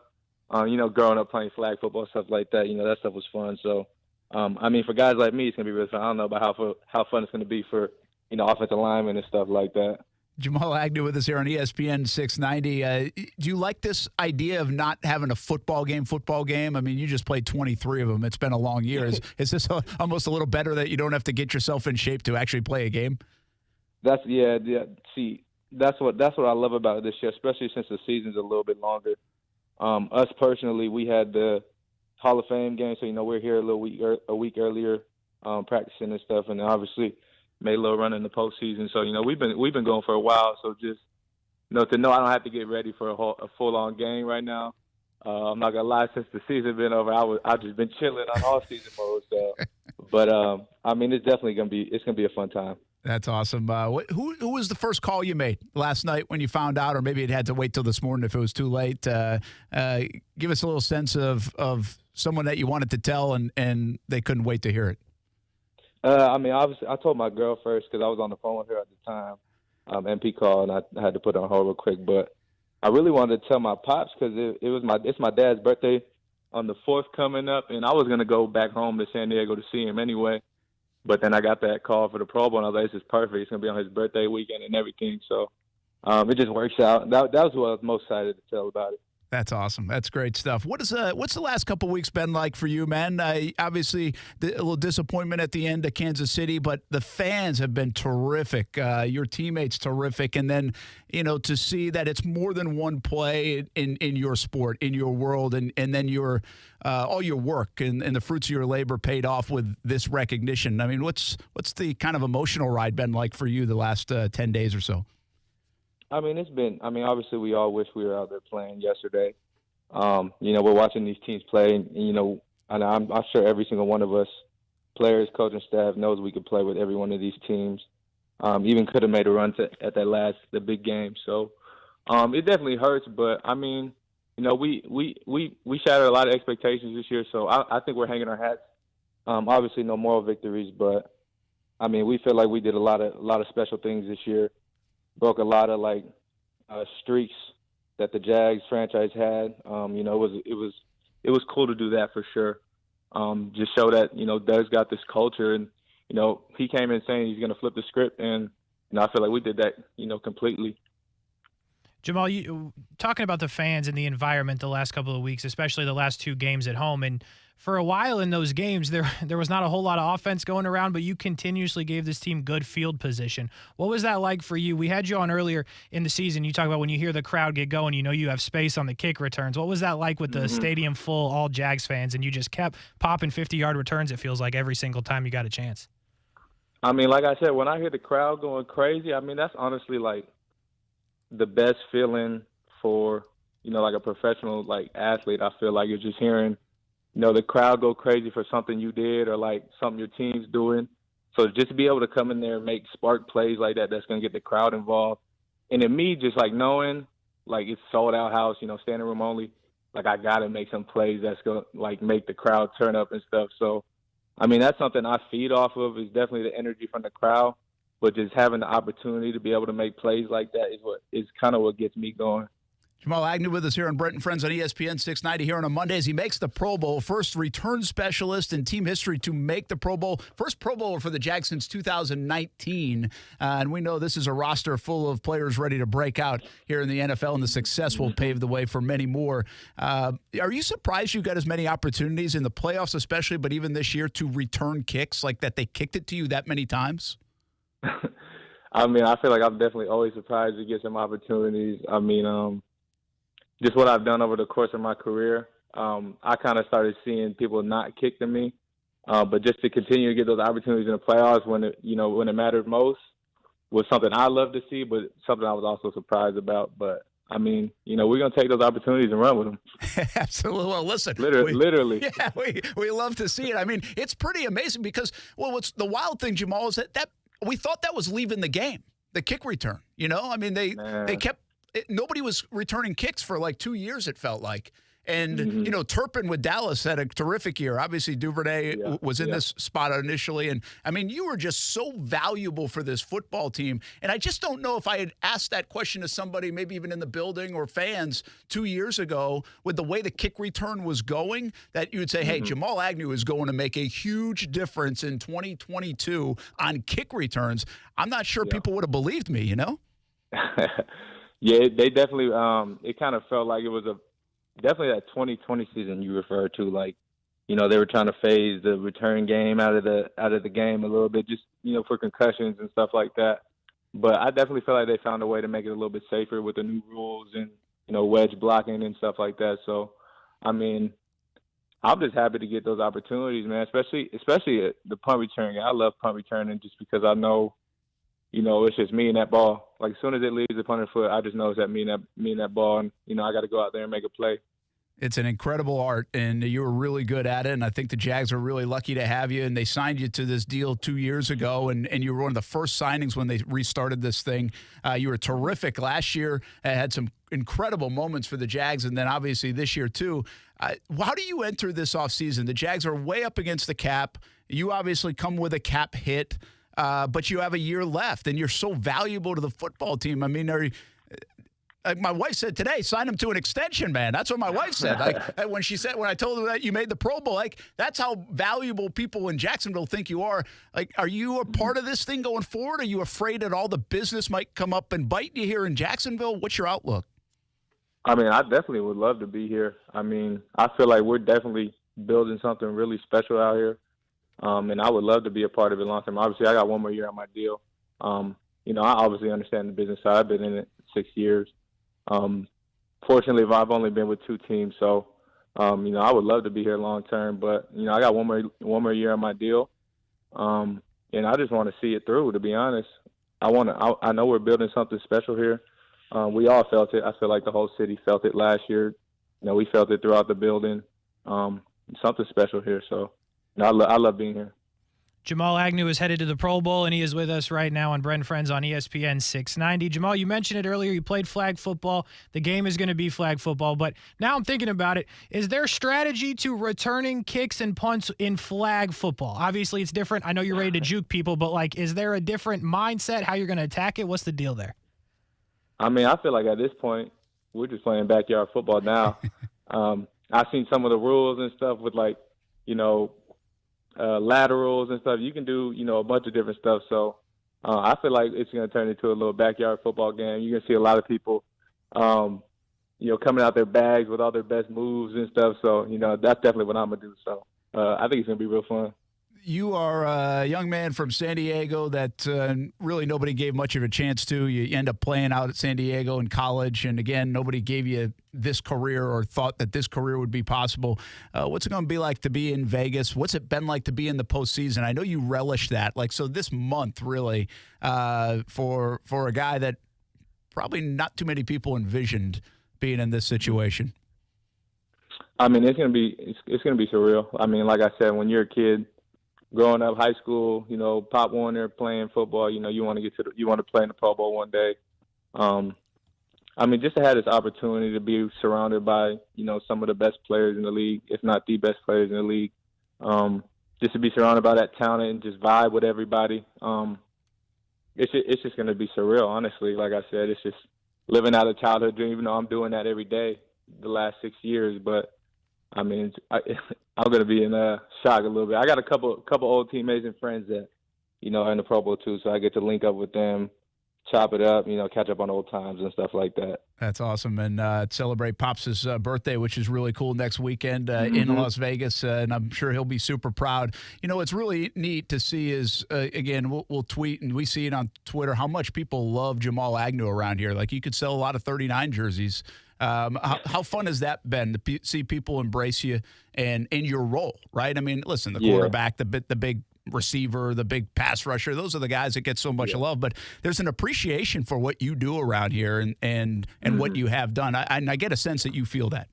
Growing up playing flag football, stuff like that, that stuff was fun. So, for guys like me, it's gonna be really fun. I don't know about how fun it's gonna be for, offensive linemen and stuff like that. Jamal Agnew with us here on ESPN 690. Do you like this idea of not having a football game? You just played 23 of them. It's been a long year. Is this almost a little better that you don't have to get yourself in shape to actually play a game? Yeah. See, that's what I love about this year, especially since the season's a little bit longer. Us personally, we had the Hall of Fame game, so we're here a week earlier, practicing and stuff, and obviously made a little run in the postseason. So we've been going for a while. So just to know I don't have to get ready for a full-on game right now. I'm not gonna lie, since the season been over, I've just been chilling on all-season mode. So, but I mean, it's definitely gonna be a fun time. That's awesome. Who was the first call you made last night when you found out, or maybe it had to wait till this morning if it was too late? Give us a little sense of someone that you wanted to tell and they couldn't wait to hear it. I mean, obviously, I told my girl first because I was on the phone with her at the time. MP called, and I had to put her on hold real quick. But I really wanted to tell my pops because it's my dad's birthday on the 4th coming up, and I was going to go back home to San Diego to see him anyway. But then I got that call for the Pro Bowl, and I was like, this is perfect. It's going to be on his birthday weekend and everything. So it just works out. That was what I was most excited to tell about it. That's awesome. That's great stuff. What's the last couple of weeks been like for you, man? Obviously, a little disappointment at the end of Kansas City, but the fans have been terrific. Your teammates terrific, and then to see that it's more than one play in your sport, in your world, and then your all your work and the fruits of your labor paid off with this recognition. I mean, what's the kind of emotional ride been like for you the last 10 days or so? I mean, obviously we all wish we were out there playing yesterday. We're watching these teams play, and I'm sure every single one of us, players, coaching staff, knows we could play with every one of these teams. Even could have made a run at the big game. So it definitely hurts, but I mean, we shattered a lot of expectations this year, so I think we're hanging our hats. Obviously, no moral victories, but I mean, we feel like we did a lot of special things this year. Broke a lot of streaks that the Jags franchise had. It was cool to do that for sure. Just show that Doug's got this culture, and he came in saying he's going to flip the script, and I feel like we did that completely. Jamal, you talking about the fans and the environment the last couple of weeks, especially the last 2 games at home, and for a while in those games, there was not a whole lot of offense going around, but you continuously gave this team good field position. What was that like for you? We had you on earlier in the season. You talk about when you hear the crowd get going, you have space on the kick returns. What was that like with the stadium full, all Jags fans, and you just kept popping 50-yard returns, it feels like, every single time you got a chance? I mean, like I said, when I hear the crowd going crazy, I mean, that's honestly the best feeling for, like a professional athlete. I feel like you're just hearing the crowd go crazy for something you did or something your team's doing. So just to be able to come in there and make spark plays like that, that's going to get the crowd involved. And in me, just knowing it's sold out house, standing room only, I got to make some plays that's going to make the crowd turn up and stuff. So, I mean, that's something I feed off of, is definitely the energy from the crowd, but just having the opportunity to be able to make plays like that is kind of what gets me going. Jamal Agnew with us here on Brent Friends on ESPN 690 here on a Monday as he makes the Pro Bowl. First return specialist in team history to make the Pro Bowl. First Pro Bowler for the Jags since 2019. And we know this is a roster full of players ready to break out here in the NFL, and the success will pave the way for many more. Are you surprised you got as many opportunities in the playoffs especially, but even this year, to return kicks like that? They kicked it to you that many times? I mean, I feel like I'm definitely always surprised to get some opportunities. I mean, just what I've done over the course of my career, I kind of started seeing people not kick to me. But just to continue to get those opportunities in the playoffs when it mattered most was something I love to see, but something I was also surprised about. But I mean, we're going to take those opportunities and run with them. Absolutely. Well, listen. Literally. Yeah, we love to see it. I mean, it's pretty amazing because, what's the wild thing, Jamal, is that we thought that was leaving the game, the kick return. I mean, they kept nobody was returning kicks for 2 years, it felt like. And, Turpin with Dallas had a terrific year. Obviously, Duvernay was in this spot initially. And, I mean, you were just so valuable for this football team. And I just don't know if I had asked that question to somebody, maybe even in the building or fans 2 years ago, with the way the kick return was going, that you would say, hey, Jamal Agnew is going to make a huge difference in 2022 on kick returns. I'm not sure people would have believed me, Yeah, they definitely. It kind of felt like it was definitely that 2020 season you referred to. They were trying to phase the return game out of the game a little bit, just for concussions and stuff like that. But I definitely feel like they found a way to make it a little bit safer with the new rules and wedge blocking and stuff like that. So, I mean, I'm just happy to get those opportunities, man. Especially the punt return. I love punt returning just because I know it's just me and that ball. Like, as soon as it leaves the punter's foot, I just know it's that me and that ball, and, I got to go out there and make a play. It's an incredible art, and you were really good at it, and I think the Jags are really lucky to have you, and they signed you to this deal 2 years ago, and you were one of the first signings when they restarted this thing. You were terrific last year, had some incredible moments for the Jags, and then obviously this year too. How do you enter this offseason? The Jags are way up against the cap. You obviously come with a cap hit, but you have a year left, and you're so valuable to the football team. I mean, like my wife said today, sign him to an extension, man. That's what my wife said. Like when I told her that you made the Pro Bowl, like that's how valuable people in Jacksonville think you are. Like, are you a part of this thing going forward? Are you afraid that all the business might come up and bite you here in Jacksonville? What's your outlook? I mean, I definitely would love to be here. I mean, I feel like we're definitely building something really special out here. And I would love to be a part of it long term. Obviously, I got 1 more year on my deal. I obviously understand the business side. I've been in it 6 years. Fortunately, I've only been with 2 teams, so I would love to be here long term. But I got 1 more year on my deal, and I just want to see it through. To be honest, I know we're building something special here. We all felt it. I feel like the whole city felt it last year. We felt it throughout the building. Something special here. So I love being here. Jamal Agnew is headed to the Pro Bowl, and he is with us right now on Brent Friends on ESPN 690. Jamal, you mentioned it earlier. You played flag football. The game is going to be flag football. But now I'm thinking about it. Is there strategy to returning kicks and punts in flag football? Obviously, it's different. I know you're ready to juke people, but, is there a different mindset, how you're going to attack it? What's the deal there? I mean, I feel like at this point, we're just playing backyard football now. I've seen some of the rules and stuff with, laterals and stuff. You can do, a bunch of different stuff. So I feel like it's going to turn into a little backyard football game. You're going to see a lot of people, coming out their bags with all their best moves and stuff. So, that's definitely what I'm going to do. So I think it's going to be real fun. You are a young man from San Diego that really nobody gave much of a chance to. You end up playing out at San Diego in college, and again, nobody gave you this career or thought that this career would be possible. What's it going to be like to be in Vegas? What's it been like to be in the postseason? I know you relish that. So this month, really, for a guy that probably not too many people envisioned being in this situation. I mean, it's going to be surreal. I mean, like I said, when you're a kid, growing up, high school, Pop Warner, playing football, you want to play in the Pro Bowl one day. I mean, just to have this opportunity to be surrounded by, some of the best players in the league, if not the best players in the league. Just to be surrounded by that talent and just vibe with everybody. It's just going to be surreal, honestly. Like I said, it's just living out a childhood dream, even though I'm doing that every day the last 6 years. But I mean, I'm going to be in shock a little bit. I got a couple old teammates and friends that, are in the Pro Bowl too, so I get to link up with them, chop it up, catch up on old times and stuff like that. That's awesome. And celebrate Pops' birthday, which is really cool, next weekend in Las Vegas, and I'm sure he'll be super proud. What's really neat to see is, again, we'll tweet, and we see it on Twitter, how much people love Jamal Agnew around here. You could sell a lot of 39 jerseys. How fun has that been to see people embrace you and in your role, right? I mean, listen, the quarterback, the big receiver, the big pass rusher, those are the guys that get so much love, but there's an appreciation for what you do around here and what you have done. I get a sense that you feel that.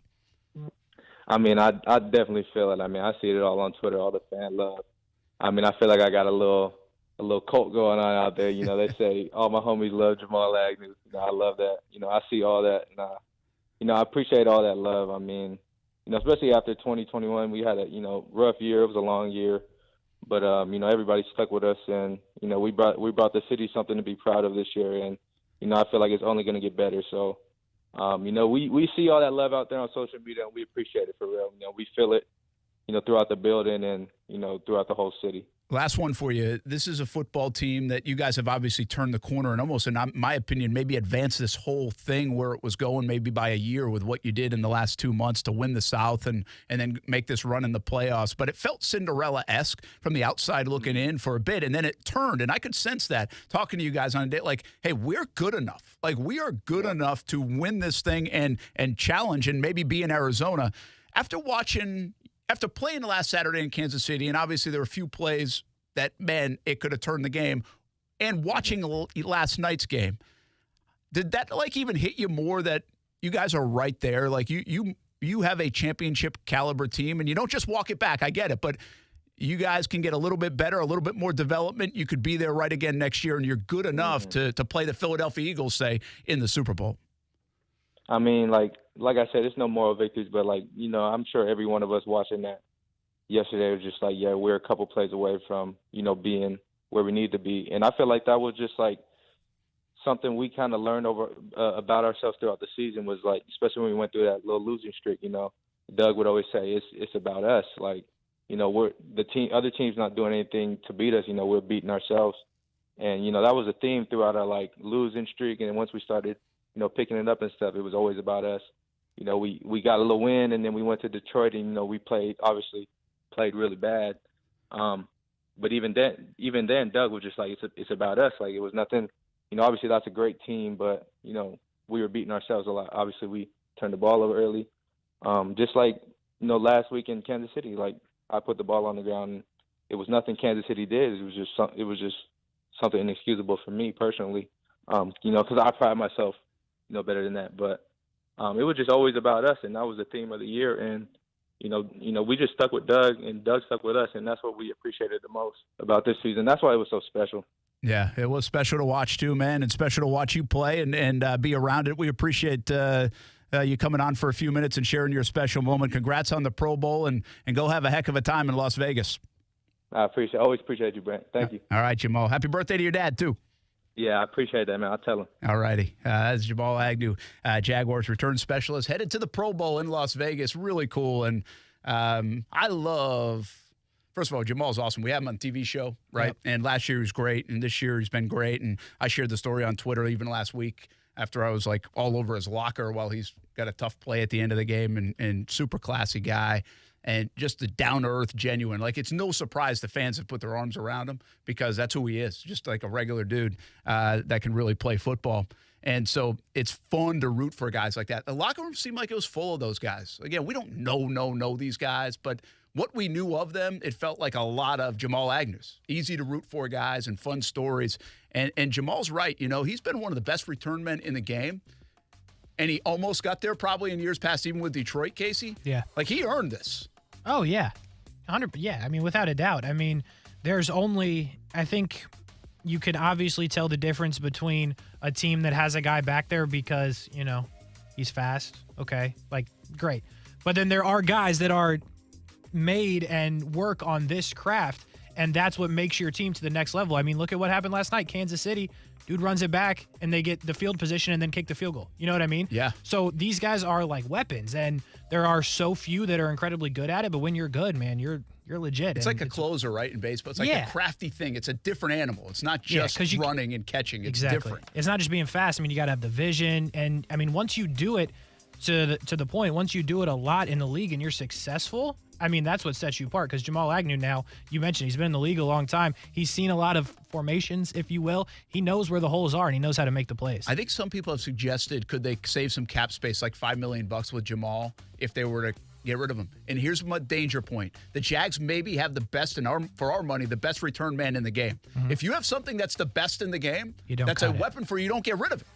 I mean, I definitely feel it. I mean, I see it all on Twitter, all the fan love. I mean, I feel like I got a little cult going on out there. They say all my homies love Jamal Agnew. I love that. I see all that, and I appreciate all that love. I mean, especially after 2021, we had a rough year. It was a long year. But everybody stuck with us, and we brought the city something to be proud of this year, and I feel like it's only going to get better. So, we see all that love out there on social media, and we appreciate it for real. We feel it, throughout the building and throughout the whole city. Last one for you. This is a football team that you guys have obviously turned the corner and almost, in my opinion, maybe advanced this whole thing where it was going maybe by a year with what you did in the last 2 months to win the South and then make this run in the playoffs. But it felt Cinderella-esque from the outside looking in for a bit, and then it turned. And I could sense that talking to you guys on a day hey, we're good enough. We are good enough to win this thing and challenge and maybe be in Arizona. After playing last Saturday in Kansas City, and obviously there were a few plays that, man, it could have turned the game. and watching last night's game, did that even hit you more that you guys are right there? Like you have a championship caliber team, and you don't just walk it back. I get it, but you guys can get a little bit better, a little bit more development. You could be there right again next year, and you're good enough to play the Philadelphia Eagles, say, in the Super Bowl. I mean, like I said, it's no moral victories, but I'm sure every one of us watching that yesterday was just like, yeah, we're a couple plays away from, being where we need to be. And I feel like that was just like something we kind of learned about ourselves throughout the season was like, especially when we went through that little losing streak, Doug would always say it's about us. Like, we're the team, other teams not doing anything to beat us, we're beating ourselves. And, that was a theme throughout our losing streak. And then once we started, picking it up and stuff, it was always about us. We got a little win, and then we went to Detroit, and, we played really bad. But even then, Doug was just like, it's about us. Like, it was nothing, obviously that's a great team, but, we were beating ourselves a lot. Obviously we turned the ball over early. Just like, last week in Kansas City, like I put the ball on the ground, and it was nothing Kansas City did. It was just something inexcusable for me personally. Cause I pride myself, better than that, but, it was just always about us, and that was the theme of the year. And, we just stuck with Doug, and Doug stuck with us, and that's what we appreciated the most about this season. That's why it was so special. Yeah, it was special to watch too, man, and special to watch you play and be around it. We appreciate you coming on for a few minutes and sharing your special moment. Congrats on the Pro Bowl, and go have a heck of a time in Las Vegas. I always appreciate you, Brent. Thank you. All right, Jamal. Happy birthday to your dad, too. Yeah, I appreciate that, man. I'll tell him. All righty. That's Jamal Agnew, Jaguars return specialist, headed to the Pro Bowl in Las Vegas. Really cool. And I love, first of all, Jamal's awesome. We have him on the TV show, right? Yep. And last year he was great, and this year he's been great. And I shared the story on Twitter even last week after I was all over his locker while he's got a tough play at the end of the game, and super classy guy. And just the down-to-earth, genuine. It's no surprise the fans have put their arms around him because that's who he is, just like a regular dude that can really play football. And so it's fun to root for guys like that. The locker room seemed like it was full of those guys. Again, we don't know these guys, but what we knew of them, it felt like a lot of Jamal Agnews. Easy to root for guys and fun stories. And Jamal's right. He's been one of the best return men in the game. And he almost got there probably in years past, even with Detroit, Kasey. Yeah. He earned this. Oh, yeah. 100%. Yeah, I mean, without a doubt. I mean, there's only, I think you can obviously tell the difference between a team that has a guy back there because, he's fast. Okay. Great. But then there are guys that are made and work on this craft, and that's what makes your team to the next level. I mean, look at what happened last night. Kansas City, dude runs it back, and they get the field position and then kick the field goal. You know what I mean? Yeah. So these guys are like weapons, and there are so few that are incredibly good at it, but when you're good, man, you're legit. It's like a closer, right, in baseball. It's like a crafty thing. It's a different animal. It's not just running and catching. It's different. It's not just being fast. I mean, you got to have the vision, and, I mean, once you do it to the point, once you do it a lot in the league and you're successful, I mean, that's what sets you apart. Because Jamal Agnew now, you mentioned he's been in the league a long time. He's seen a lot of formations, if you will. He knows where the holes are, and he knows how to make the plays. I think some people have suggested, could they save some cap space, like $5 million with Jamal, if they were to get rid of him? And here's my danger point. The Jags maybe have the best, for our money, the best return man in the game. Mm-hmm. If you have something that's the best in the game, that's a weapon for you. Don't get rid of it.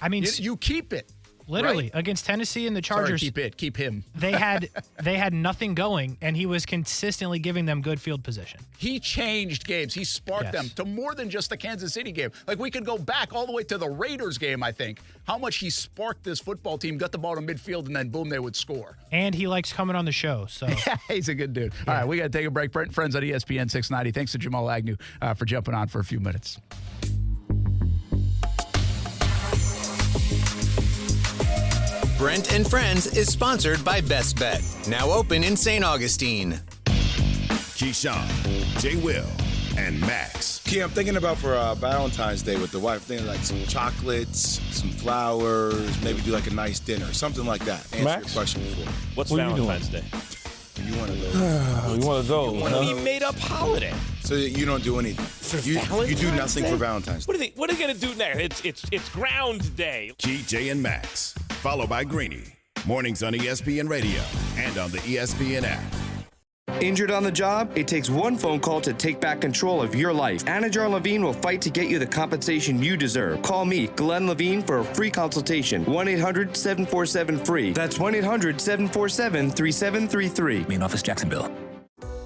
I mean, you keep it. Literally, right? Against Tennessee and the Chargers. Sorry, keep him. They had nothing going, and he was consistently giving them good field position. He changed games. He sparked them to more than just the Kansas City game. We could go back all the way to the Raiders game, I think. How much he sparked this football team, got the ball to midfield, and then boom, they would score. And he likes coming on the show. So yeah, he's a good dude. Yeah. All right, we got to take a break. Brent Friends on ESPN 690. Thanks to Jamal Agnew for jumping on for a few minutes. Brent and Friends is sponsored by Best Bet, now open in St. Augustine. Keyshawn, J. Will, and Max. Key, I'm thinking about for Valentine's Day with the wife, thinking like some chocolates, some flowers, maybe do like a nice dinner, something like that. Answer Max? your question before. What's Valentine's Day? You want to go? We want to go. We made up holiday. So you don't do anything. You do nothing for Valentine's Day. What are they going to do next? It's Ground Day. Key, Jay, and Max. Followed by Greeny. Mornings on ESPN Radio and on the ESPN app. Injured on the job? It takes one phone call to take back control of your life. Anajar Levine will fight to get you the compensation you deserve. Call me, Glenn Levine, for a free consultation. 1-800-747-FREE. That's 1-800-747-3733. Main office, Jacksonville.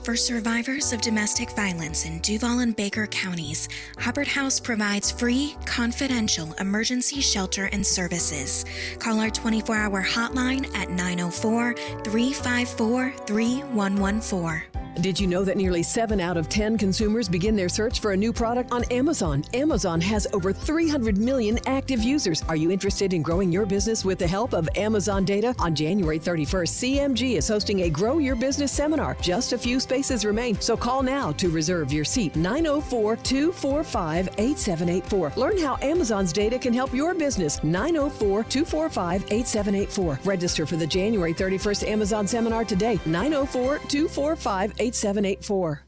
For survivors of domestic violence in Duval and Baker counties, Hubbard House provides free, confidential emergency shelter and services. Call our 24-hour hotline at 904-354-3114. Did you know that nearly 7 out of 10 consumers begin their search for a new product on Amazon? Amazon has over 300 million active users. Are you interested in growing your business with the help of Amazon data? On January 31st, CMG is hosting a Grow Your Business seminar. Just a few spaces remain, so call now to reserve your seat. 904-245-8784. Learn how Amazon's data can help your business. 904-245-8784. Register for the January 31st Amazon seminar today. 904-245-8784.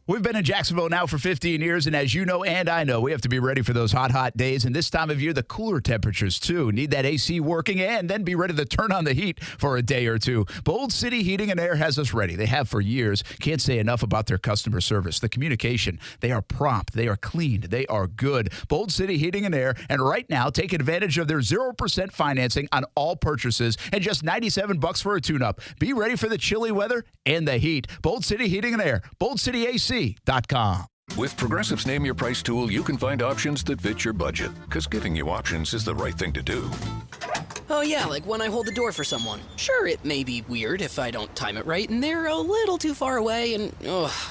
We've been in Jacksonville now for 15 years, and as you know and I know, we have to be ready for those hot days. And this time of year, the cooler temperatures, too. Need that AC working and then be ready to turn on the heat for a day or two. Bold City Heating and Air has us ready. They have for years. Can't say enough about their customer service. The communication, they are prompt, they are clean, they are good. Bold City Heating and Air, and right now, take advantage of their 0% financing on all purchases and just $97 for a tune-up. Be ready for the chilly weather and the heat. Bold City Heating and Air. BoldCityAC.com. With Progressive's Name Your Price tool, you can find options that fit your budget, because giving you options is the right thing to do. Oh yeah, like when I hold the door for someone. Sure, it may be weird if I don't time it right and they're a little too far away and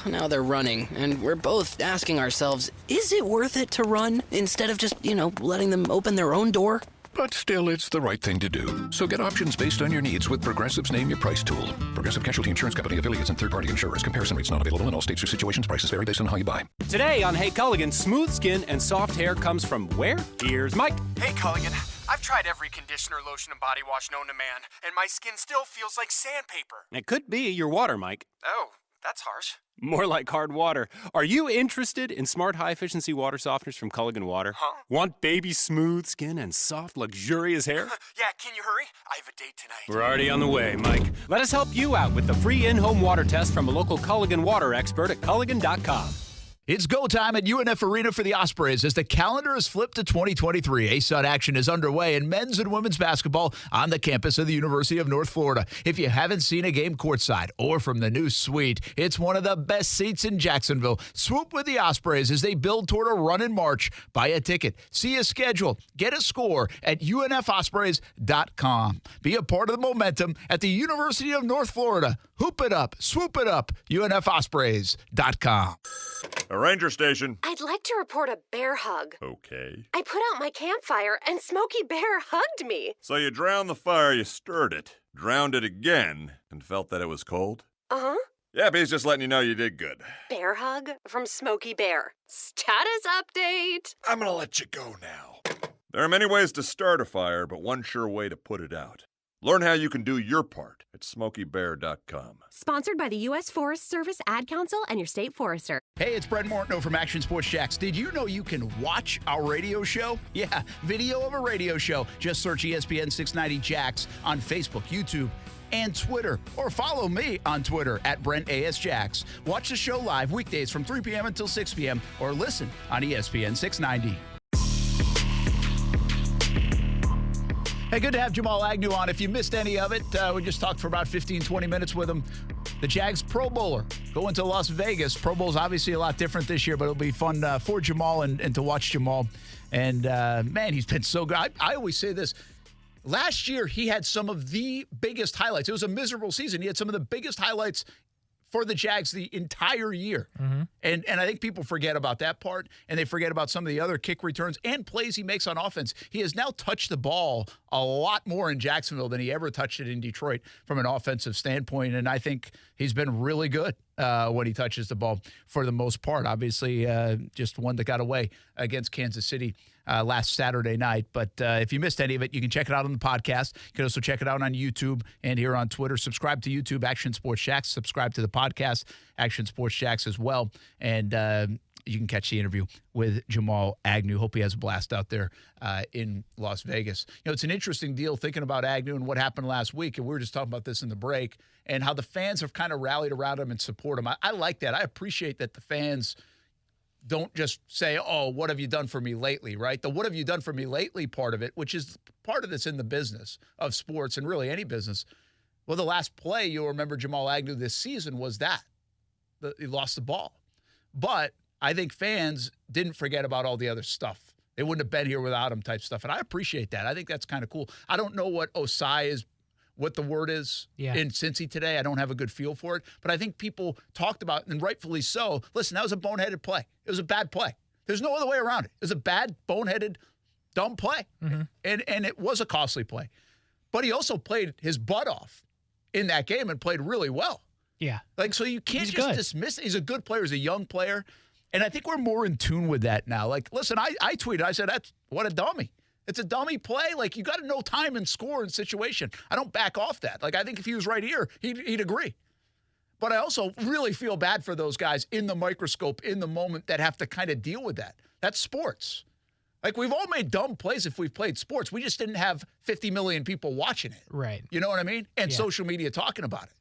now they're running. And we're both asking ourselves, is it worth it to run instead of just, letting them open their own door? But still, it's the right thing to do. So get options based on your needs with Progressive's Name Your Price tool. Progressive Casualty Insurance Company, affiliates, and third-party insurers. Comparison rates not available in all states or situations. Prices vary based on how you buy. Today on Hey Culligan, smooth skin and soft hair comes from where? Here's Mike. Hey Culligan, I've tried every conditioner, lotion, and body wash known to man, and my skin still feels like sandpaper. It could be your water, Mike. Oh, that's harsh. More like hard water. Are you interested in smart, high-efficiency water softeners from Culligan Water? Huh? Want baby smooth skin and soft, luxurious hair? Yeah, can you hurry? I have a date tonight. We're already on the way, Mike. Let us help you out with the free in-home water test from a local Culligan water expert at Culligan.com. It's go time at UNF Arena for the Ospreys as the calendar is flipped to 2023. ASUN action is underway in men's and women's basketball on the campus of the University of North Florida. If you haven't seen a game courtside or from the new suite, it's one of the best seats in Jacksonville. Swoop with the Ospreys as they build toward a run in March. Buy a ticket, see a schedule, get a score at UNFospreys.com. Be a part of the momentum at the University of North Florida. Hoop it up, swoop it up, UNFospreys.com. Ranger Station. I'd like to report a bear hug. Okay. I put out my campfire and Smokey Bear hugged me. So you drowned the fire, you stirred it, drowned it again, and felt that it was cold? Uh-huh. Yeah, he's just letting you know you did good. Bear hug from Smokey Bear. Status update. I'm gonna let you go now. There are many ways to start a fire, but one sure way to put it out. Learn how you can do your part at SmokeyBear.com. Sponsored by the U.S. Forest Service, Ad Council, and your state forester. Hey, it's Brent Mortno from Action Sports Jacks. Did you know you can watch our radio show? Yeah, video of a radio show. Just search ESPN 690 Jacks on Facebook, YouTube, and Twitter. Or follow me on Twitter at Brent A.S. Jacks. Watch the show live weekdays from 3 p.m. until 6 p.m. or listen on ESPN 690. Hey, good to have Jamal Agnew on. If you missed any of it, we just talked for about 15, 20 minutes with him. The Jags Pro Bowler going to Las Vegas. Pro Bowl's obviously a lot different this year, but it'll be fun for Jamal and to watch Jamal. And, man, he's been so good. I always say this. Last year, he had some of the biggest highlights. It was a miserable season. He had some of the biggest highlights for the Jags the entire year. Mm-hmm. And I think people forget about that part, and they forget about some of the other kick returns and plays he makes on offense. He has now touched the ball a lot more in Jacksonville than he ever touched it in Detroit from an offensive standpoint, and I think he's been really good when he touches the ball for the most part. Obviously, just one that got away against Kansas City last Saturday night. But if you missed any of it, you can check it out on the podcast. You can also check it out on YouTube and here on Twitter. Subscribe to YouTube, Action Sports Jacks. Subscribe to the podcast, Action Sports Jacks as well. And you can catch the interview with Jamal Agnew. Hope he has a blast out there in Las Vegas. It's an interesting deal thinking about Agnew and what happened last week, and we were just talking about this in the break, and how the fans have kind of rallied around him and support him. I like that. I appreciate that the fans don't just say, oh, what have you done for me lately, right? The what have you done for me lately part of it, which is part of this in the business of sports and really any business. Well, the last play you'll remember Jamal Agnew this season was that. He lost the ball. But I think fans didn't forget about all the other stuff. They wouldn't have been here without him type stuff. And I appreciate that. I think that's kind of cool. I don't know what Osai is, what the word is in Cincy today. I don't have a good feel for it. But I think people talked about, and rightfully so, listen, that was a boneheaded play. It was a bad play. There's no other way around it. It was a bad, boneheaded, dumb play. Mm-hmm. And it was a costly play. But he also played his butt off in that game and played really well. Yeah. So you can't dismiss it. He's a good player. He's a young player. And I think we're more in tune with that now. Listen, I tweeted. I said, what a dummy. It's a dummy play. You got to know time and score and situation. I don't back off that. I think if he was right here, he'd agree. But I also really feel bad for those guys in the microscope, in the moment, that have to kind of deal with that. That's sports. We've all made dumb plays if we've played sports. We just didn't have 50 million people watching it. Right. You know what I mean? And social media talking about it.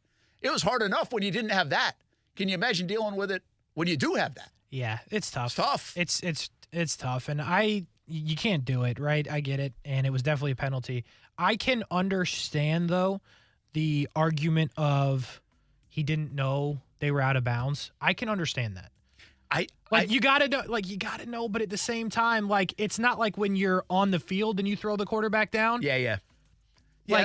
It was hard enough when you didn't have that. Can you imagine dealing with it when you do have that? Yeah, it's tough. It's tough. It's tough. And you can't do it, right? I get it. And it was definitely a penalty. I can understand, though, the argument of he didn't know they were out of bounds. I can understand that. You gotta know, but at the same time, it's not like when you're on the field and you throw the quarterback down. Yeah.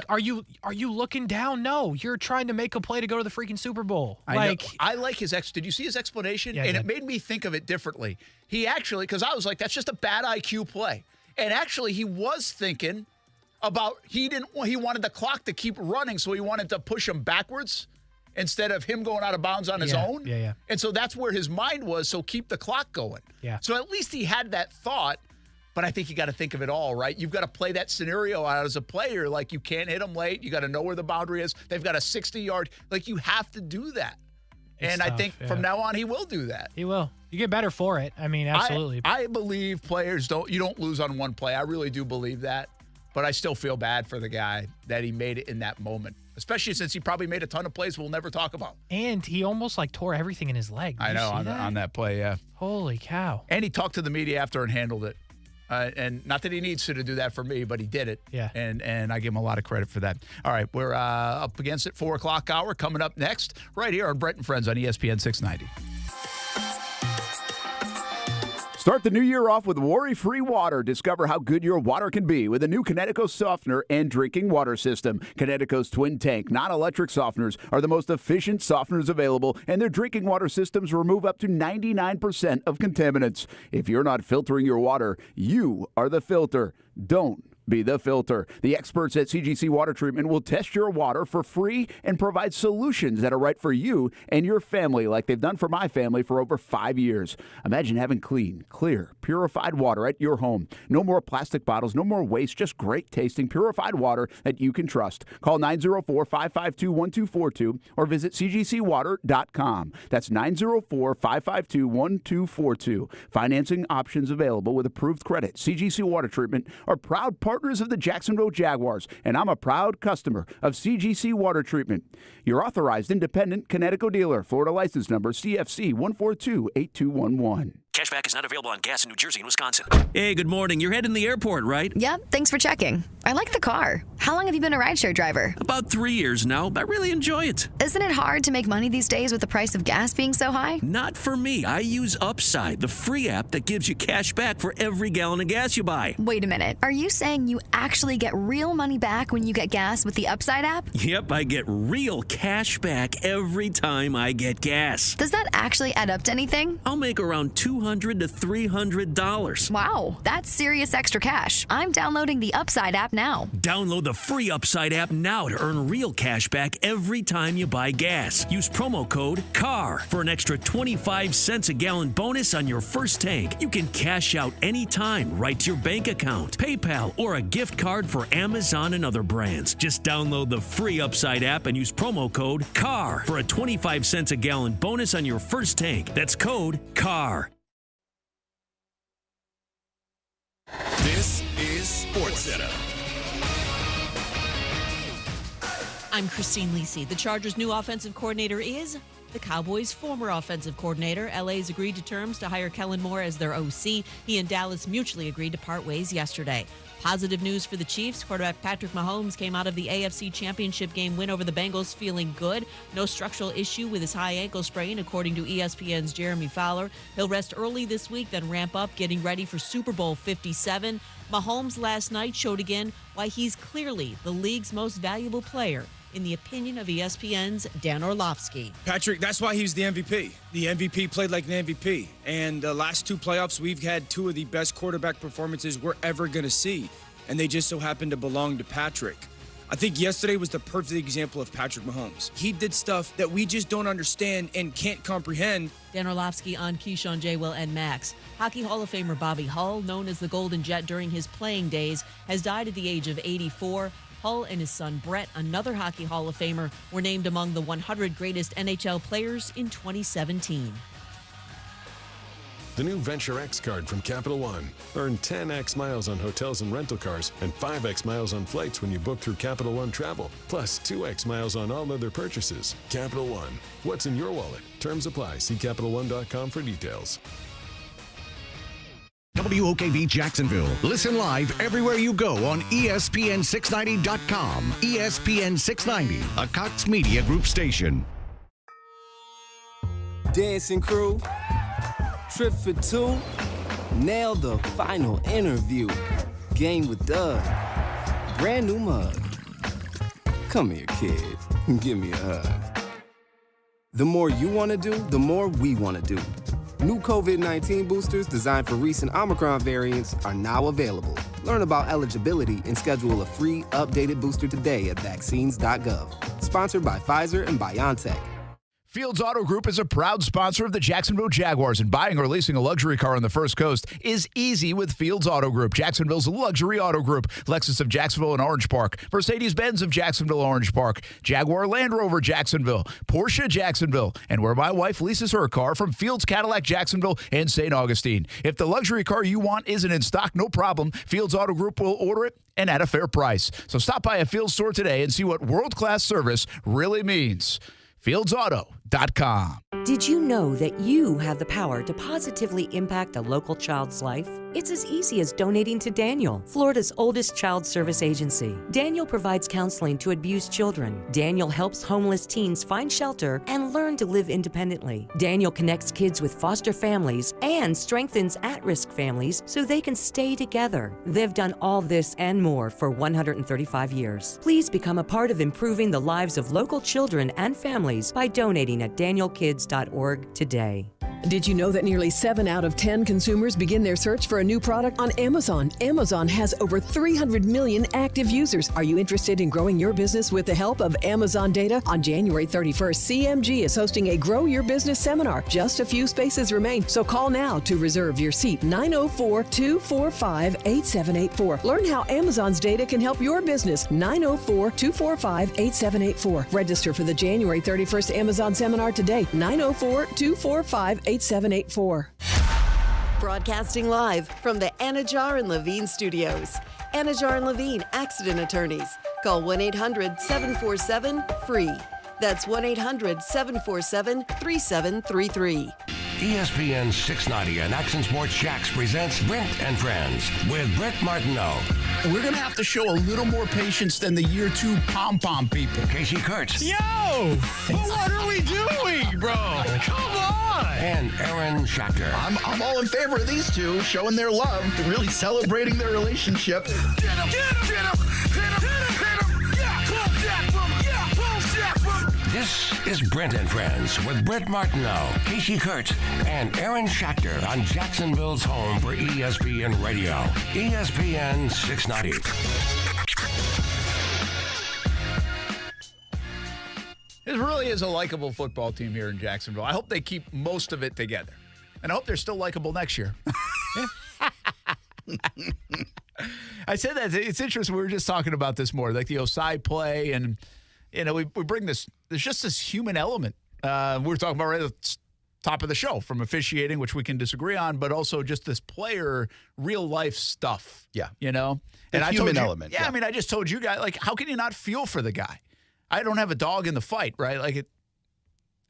Are you looking down? No, you're trying to make a play to go to the freaking Super Bowl. I like his did you see his explanation? Yeah, and it made me think of it differently. He actually, because I was like, that's just a bad IQ play. And actually, he was thinking about he wanted the clock to keep running, so he wanted to push him backwards instead of him going out of bounds on his own. Yeah. And so that's where his mind was, so keep the clock going. Yeah. So at least he had that thought, but I think you got to think of it all, right? You've got to play that scenario out as a player. You can't hit them late. You got to know where the boundary is. They've got a 60-yard. You have to do that. It's tough, I think from now on he will do that. He will. You get better for it. I mean, absolutely. I believe players you don't lose on one play. I really do believe that. But I still feel bad for the guy that he made it in that moment, especially since he probably made a ton of plays we'll never talk about. And he almost tore everything in his leg. I know on that play, yeah. Holy cow. And he talked to the media after and handled it. And not that he needs to do that for me, but he did it. Yeah. And I give him a lot of credit for that. All right, we're up against it, 4 o'clock hour coming up next, right here on Brent Friends on ESPN 690. Start the new year off with worry-free water. Discover how good your water can be with a new Connecticut softener and drinking water system. Connecticut's twin tank non-electric softeners are the most efficient softeners available, and their drinking water systems remove up to 99% of contaminants. If you're not filtering your water, you are the filter. Don't be the filter. The experts at CGC Water Treatment will test your water for free and provide solutions that are right for you and your family, like they've done for my family for over 5 years. Imagine having clean, clear, purified water at your home. No more plastic bottles, no more waste, just great tasting, purified water that you can trust. Call 904-552-1242 or visit cgcwater.com. That's 904-552-1242. Financing options available with approved credit. CGC Water Treatment are proud partners of the Jacksonville Jaguars, and I'm a proud customer of CGC Water Treatment. Your authorized independent Connecticut dealer. Florida license number CFC 1428211. Cashback is not available on gas in New Jersey and Wisconsin. Hey, good morning. You're heading to the airport, right? Yep, thanks for checking. I like the car. How long have you been a rideshare driver? About 3 years now. I really enjoy it. Isn't it hard to make money these days with the price of gas being so high? Not for me. I use Upside, the free app that gives you cash back for every gallon of gas you buy. Wait a minute. Are you saying you actually get real money back when you get gas with the Upside app? Yep, I get real cash back every time I get gas. Does that actually add up to anything? I'll make around $200 to $300. Wow, that's serious extra cash. I'm downloading the Upside app now. Download the free Upside app now to earn real cash back every time you buy gas. Use promo code CAR for an extra 25 cents a gallon bonus on your first tank. You can cash out anytime right to your bank account, PayPal, or a gift card for Amazon and other brands. Just download the free Upside app and use promo code CAR for a 25 cents a gallon bonus on your first tank. That's code CAR. This is SportsCenter. I'm Christine Lisi. The Chargers' new offensive coordinator is the Cowboys' former offensive coordinator. LA's agreed to terms to hire Kellen Moore as their OC. He and Dallas mutually agreed to part ways yesterday. Positive news for the Chiefs. Quarterback Patrick Mahomes came out of the AFC Championship game win over the Bengals feeling good. No structural issue with his high ankle sprain, according to ESPN's Jeremy Fowler. He'll rest early this week, then ramp up, getting ready for Super Bowl 57. Mahomes last night showed again why he's clearly the league's most valuable player, in the opinion of ESPN's Dan Orlovsky. Patrick, that's why he's the MVP. The MVP played like an MVP. And the last two playoffs, we've had two of the best quarterback performances we're ever going to see. And they just so happen to belong to Patrick. I think yesterday was the perfect example of Patrick Mahomes. He did stuff that we just don't understand and can't comprehend. Dan Orlovsky on Keyshawn, J. Will, and Max. Hockey Hall of Famer Bobby Hull, known as the Golden Jet during his playing days, has died at the age of 84. Hull and his son Brett, another Hockey Hall of Famer, were named among the 100 greatest NHL players in 2017. The new Venture X card from Capital One. Earn 10x miles on hotels and rental cars and 5x miles on flights when you book through Capital One Travel, plus 2x miles on all other purchases. Capital One. What's in your wallet? Terms apply. See CapitalOne.com for details. WOKV Jacksonville. Listen live everywhere you go on ESPN690.com. ESPN 690, a Cox Media Group station. Dancing crew, trip for two, nail the final interview. Game with Doug, brand new mug. Come here, kid, give me a hug. The more you want to do, the more we want to do. New COVID-19 boosters designed for recent Omicron variants are now available. Learn about eligibility and schedule a free, updated booster today at vaccines.gov. Sponsored by Pfizer and BioNTech. Fields Auto Group is a proud sponsor of the Jacksonville Jaguars, and buying or leasing a luxury car on the First Coast is easy with Fields Auto Group, Jacksonville's luxury auto group. Lexus of Jacksonville and Orange Park, Mercedes-Benz of Jacksonville, Orange Park, Jaguar Land Rover Jacksonville, Porsche Jacksonville, and where my wife leases her car from Fields Cadillac Jacksonville and St. Augustine. If the luxury car you want isn't in stock, no problem. Fields Auto Group will order it and at a fair price. So stop by a Fields store today and see what world-class service really means. FieldsAuto.com. Did you know that you have the power to positively impact a local child's life? It's as easy as donating to Daniel, Florida's oldest child service agency. Daniel provides counseling to abused children. Daniel helps homeless teens find shelter and learn to live independently. Daniel connects kids with foster families and strengthens at-risk families so they can stay together. They've done all this and more for 135 years. Please become a part of improving the lives of local children and families by donating at danielkids.org today. Did you know that nearly 7 out of 10 consumers begin their search for a new product on Amazon? Amazon has over 300 million active users. Are you interested in growing your business with the help of Amazon data? On January 31st, CMG is hosting a Grow Your Business seminar. Just a few spaces remain, so call now to reserve your seat. 904-245-8784. Learn how Amazon's data can help your business. 904-245-8784. Register for the January 31st Amazon seminar today. 904-245-8784. Broadcasting live from the Anajar and Levine studios. Anajar and Levine Accident Attorneys. Call 1-800-747-FREE. That's 1-800-747-3733. ESPN 690 and Action Sports Shacks presents Brent and Friends with Brent Martineau. We're going to have to show a little more patience than the year 2 pom-pom people. Casey Kurtz. Yo! Well, what are we doing, bro? Come on! And Aaron Schachter. I'm all in favor of these two showing their love, really celebrating their relationship. Get him! Get him! Hit him! Hit him! Yeah! Boom! Jack! Boom! Yeah! Boom! Jack! Boom! This is Brent and Friends with Brent Martineau, Casey Kurtz, and Aaron Schachter on Jacksonville's home for ESPN Radio. ESPN 690. It really is a likable football team here in Jacksonville. I hope they keep most of it together. And I hope they're still likable next year. I said that. It's interesting. We were just talking about this more, like the Osai play. And, you know, we bring this, there's just this human element. We were talking about top of the show, from officiating, which we can disagree on, but also just this player, real life stuff. Yeah. You know? The And human I told you, element. Yeah, I mean, I just told you guys, like, how can you not feel for the guy? I don't have a dog in the fight, right? Like,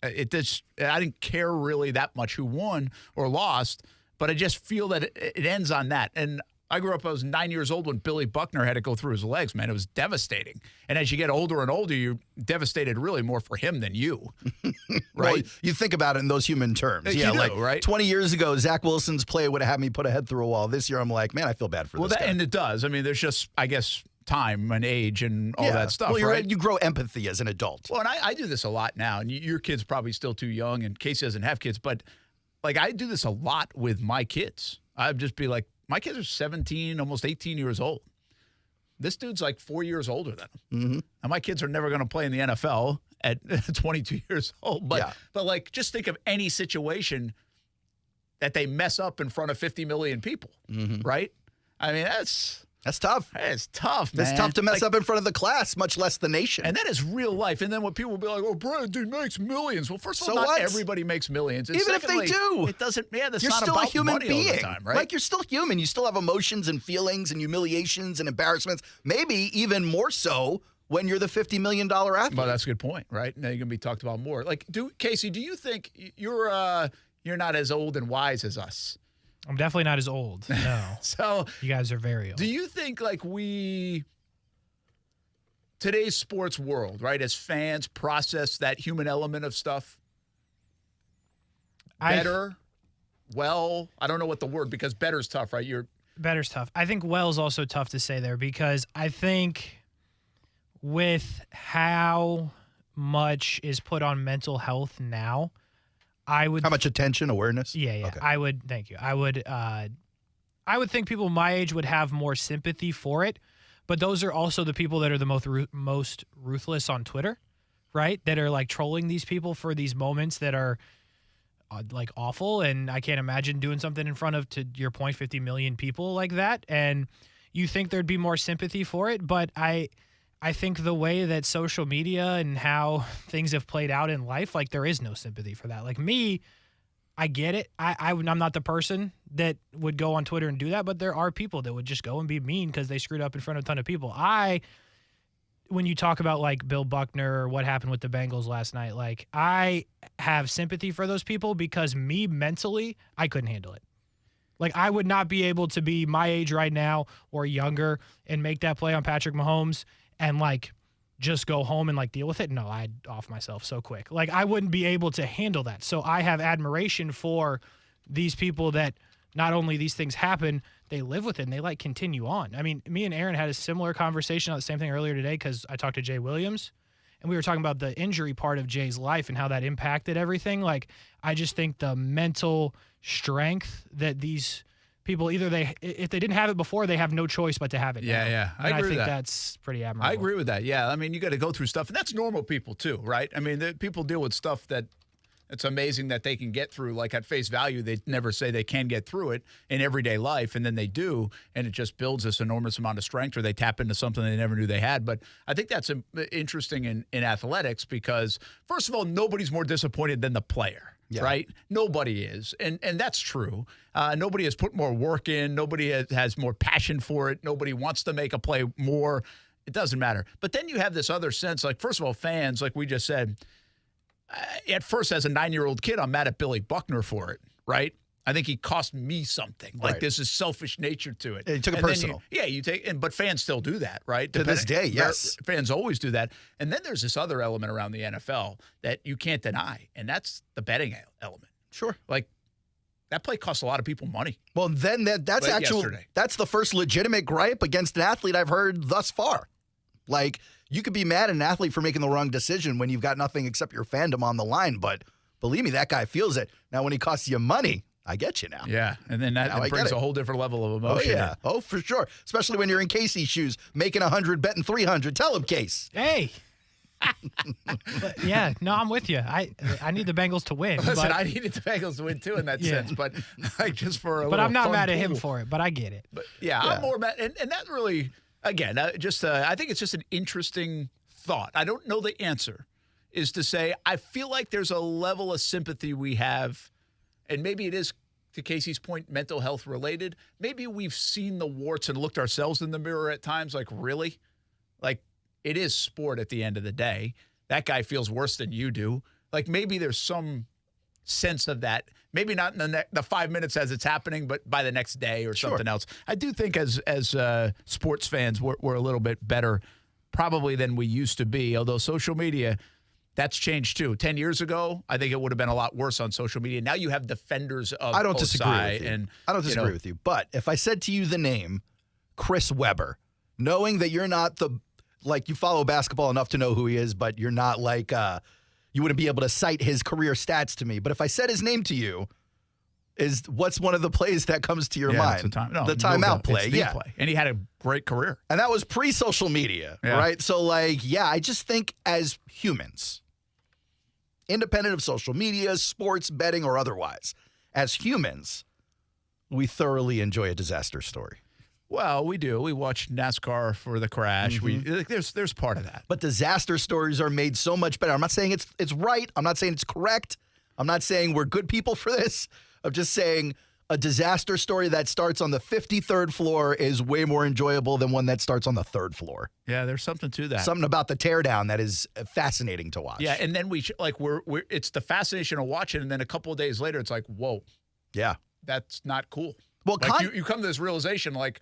I didn't care really that much who won or lost, but I just feel that it ends on that. And I grew up, I was 9 years old when Billy Buckner had to go through his legs, man. It was devastating. And as you get older and older, you're devastated really more for him than you, right? Well, you think about it in those human terms. You Yeah, do, like right? 20 years ago, Zach Wilson's play would have had me put a head through a wall. This year, I'm like, man, I feel bad for this guy. And it does. I mean, there's just, I guess, time and age and all that stuff, well, right? You grow empathy as an adult. Well, and I do this a lot now, and your kid's probably still too young, and Kasey doesn't have kids, but, like, I do this a lot with my kids. I'd just be like, my kids are 17, almost 18 years old. This dude's like 4 years older than him. Mm-hmm. And my kids are never going to play in the NFL at 22 years old. But, like, just think of any situation that they mess up in front of 50 million people, right? I mean, that's tough. It's tough, man. It's tough to mess up in front of the class, much less the nation. And that is real life. And then when people will be like, oh, Brent, dude makes millions. Well, first of all, So not what? everybody makes millions. And Even secondly, if they do, it doesn't, that's you're not still about a human money being. all the time, right? Like, you're still human. You still have emotions and feelings and humiliations and embarrassments, maybe even more so when you're the $50 million athlete. Well, that's a good point, right? Now you're going to be talked about more. Like, Kasey, do you think you're not as old and wise as us? I'm definitely not as old. No. So you guys are very old. Do you think, like, today's sports world, right, as fans process that human element of stuff better? Well, I don't know what the word, because better's tough, right? Better's tough. I think well's also tough to say there, because I think with how much is put on mental health now, how much attention, awareness? Yeah. Okay. I would. Thank you. I would think people my age would have more sympathy for it, but those are also the people that are the most ruthless on Twitter, right? That are like trolling these people for these moments that are like awful, and I can't imagine doing something in front of, to your point, 50 million people like that. And you think there'd be more sympathy for it, but I think the way that social media and how things have played out in life, like, there is no sympathy for that. Like, me, I get it. I'm not the person that would go on Twitter and do that, but there are people that would just go and be mean because they screwed up in front of a ton of people. When you talk about, like, Bill Buckner or what happened with the Bengals last night, like, I have sympathy for those people, because me, mentally, I couldn't handle it. Like, I would not be able to be my age right now or younger and make that play on Patrick Mahomes and, like, just go home and, like, deal with it. No, I'd off myself so quick. Like, I wouldn't be able to handle that. So I have admiration for these people that not only these things happen, they live with it and they, like, continue on. I mean, me and Aaron had a similar conversation on the same thing earlier today, because I talked to Jay Williams, and we were talking about the injury part of Jay's life and how that impacted everything. Like, I just think the mental strength that these people, if they didn't have it before, they have no choice but to have it now. Yeah. I agree with think that. that's pretty admirable. I agree with that. Yeah. I mean, you got to go through stuff, and that's normal people too, right? I mean, people deal with stuff that it's amazing that they can get through. Like, at face value, they never say they can get through it in everyday life, and then they do, and it just builds this enormous amount of strength, or they tap into something they never knew they had. But I think that's interesting in athletics, because, first of all, nobody's more disappointed than the player. Yeah. Right? Nobody is. And that's true. Nobody has put more work in. Nobody has more passion for it. Nobody wants to make a play more. It doesn't matter. But then you have this other sense, like, first of all, fans, like we just said, at first, as a 9-year-old kid, I'm mad at Billy Buckner for it, right? I think he cost me something. Like, there's a selfish nature to it. Yeah, you took it personal. But fans still do that, right? To this day, yes. Fans always do that. And then there's this other element around the NFL that you can't deny, and that's the betting element. Sure. Like, that play costs a lot of people money. Well, then that's that's the first legitimate gripe against an athlete I've heard thus far. Like, you could be mad at an athlete for making the wrong decision when you've got nothing except your fandom on the line, but believe me, that guy feels it. Now, when he costs you money, I get you now. Yeah, and then that brings a whole different level of emotion. Oh, yeah. Oh, for sure. Especially when you're in Kasey's shoes, making 100, betting 300. Tell him, Case. Hey. Yeah, no, I'm with you. I need the Bengals to win. Listen, I needed the Bengals to win, too, in that sense. But, like, just for a But little I'm not fun mad at him pool. for it, but I get it. But, I'm more mad. And that really, again, I think it's just an interesting thought. I don't know the answer, is to say, I feel like there's a level of sympathy we have and maybe it is, to Kasey's point, mental health related. Maybe we've seen the warts and looked ourselves in the mirror at times like, really? Like, it is sport at the end of the day. That guy feels worse than you do. Like, maybe there's some sense of that. Maybe not in the 5 minutes as it's happening, but by the next day or something else. I do think as sports fans, we're a little bit better probably than we used to be, although social media, that's changed too. 10 years ago, I think it would have been a lot worse on social media. Now you have defenders of I don't disagree with you. And, I don't disagree with you. But if I said to you the name Chris Webber, knowing that you're not you follow basketball enough to know who he is, but you're not like you wouldn't be able to cite his career stats to me. But if I said his name to you, what's one of the plays that comes to your mind? The timeout play. Play. And he had a great career. And that was pre-social media, right? So, I just think as humans, independent of social media, sports, betting, or otherwise, as humans, we thoroughly enjoy a disaster story. Well, we do. We watch NASCAR for the crash. There's part of that. But disaster stories are made so much better. I'm not saying it's right. I'm not saying it's correct. I'm not saying we're good people for this. I'm just saying a disaster story that starts on the 53rd floor is way more enjoyable than one that starts on the 3rd floor. Yeah, there's something to that. Something about the teardown that is fascinating to watch. Yeah, and then it's the fascination of watching, and then a couple of days later, it's like, whoa. Yeah. That's not cool. Well, you come to this realization, like,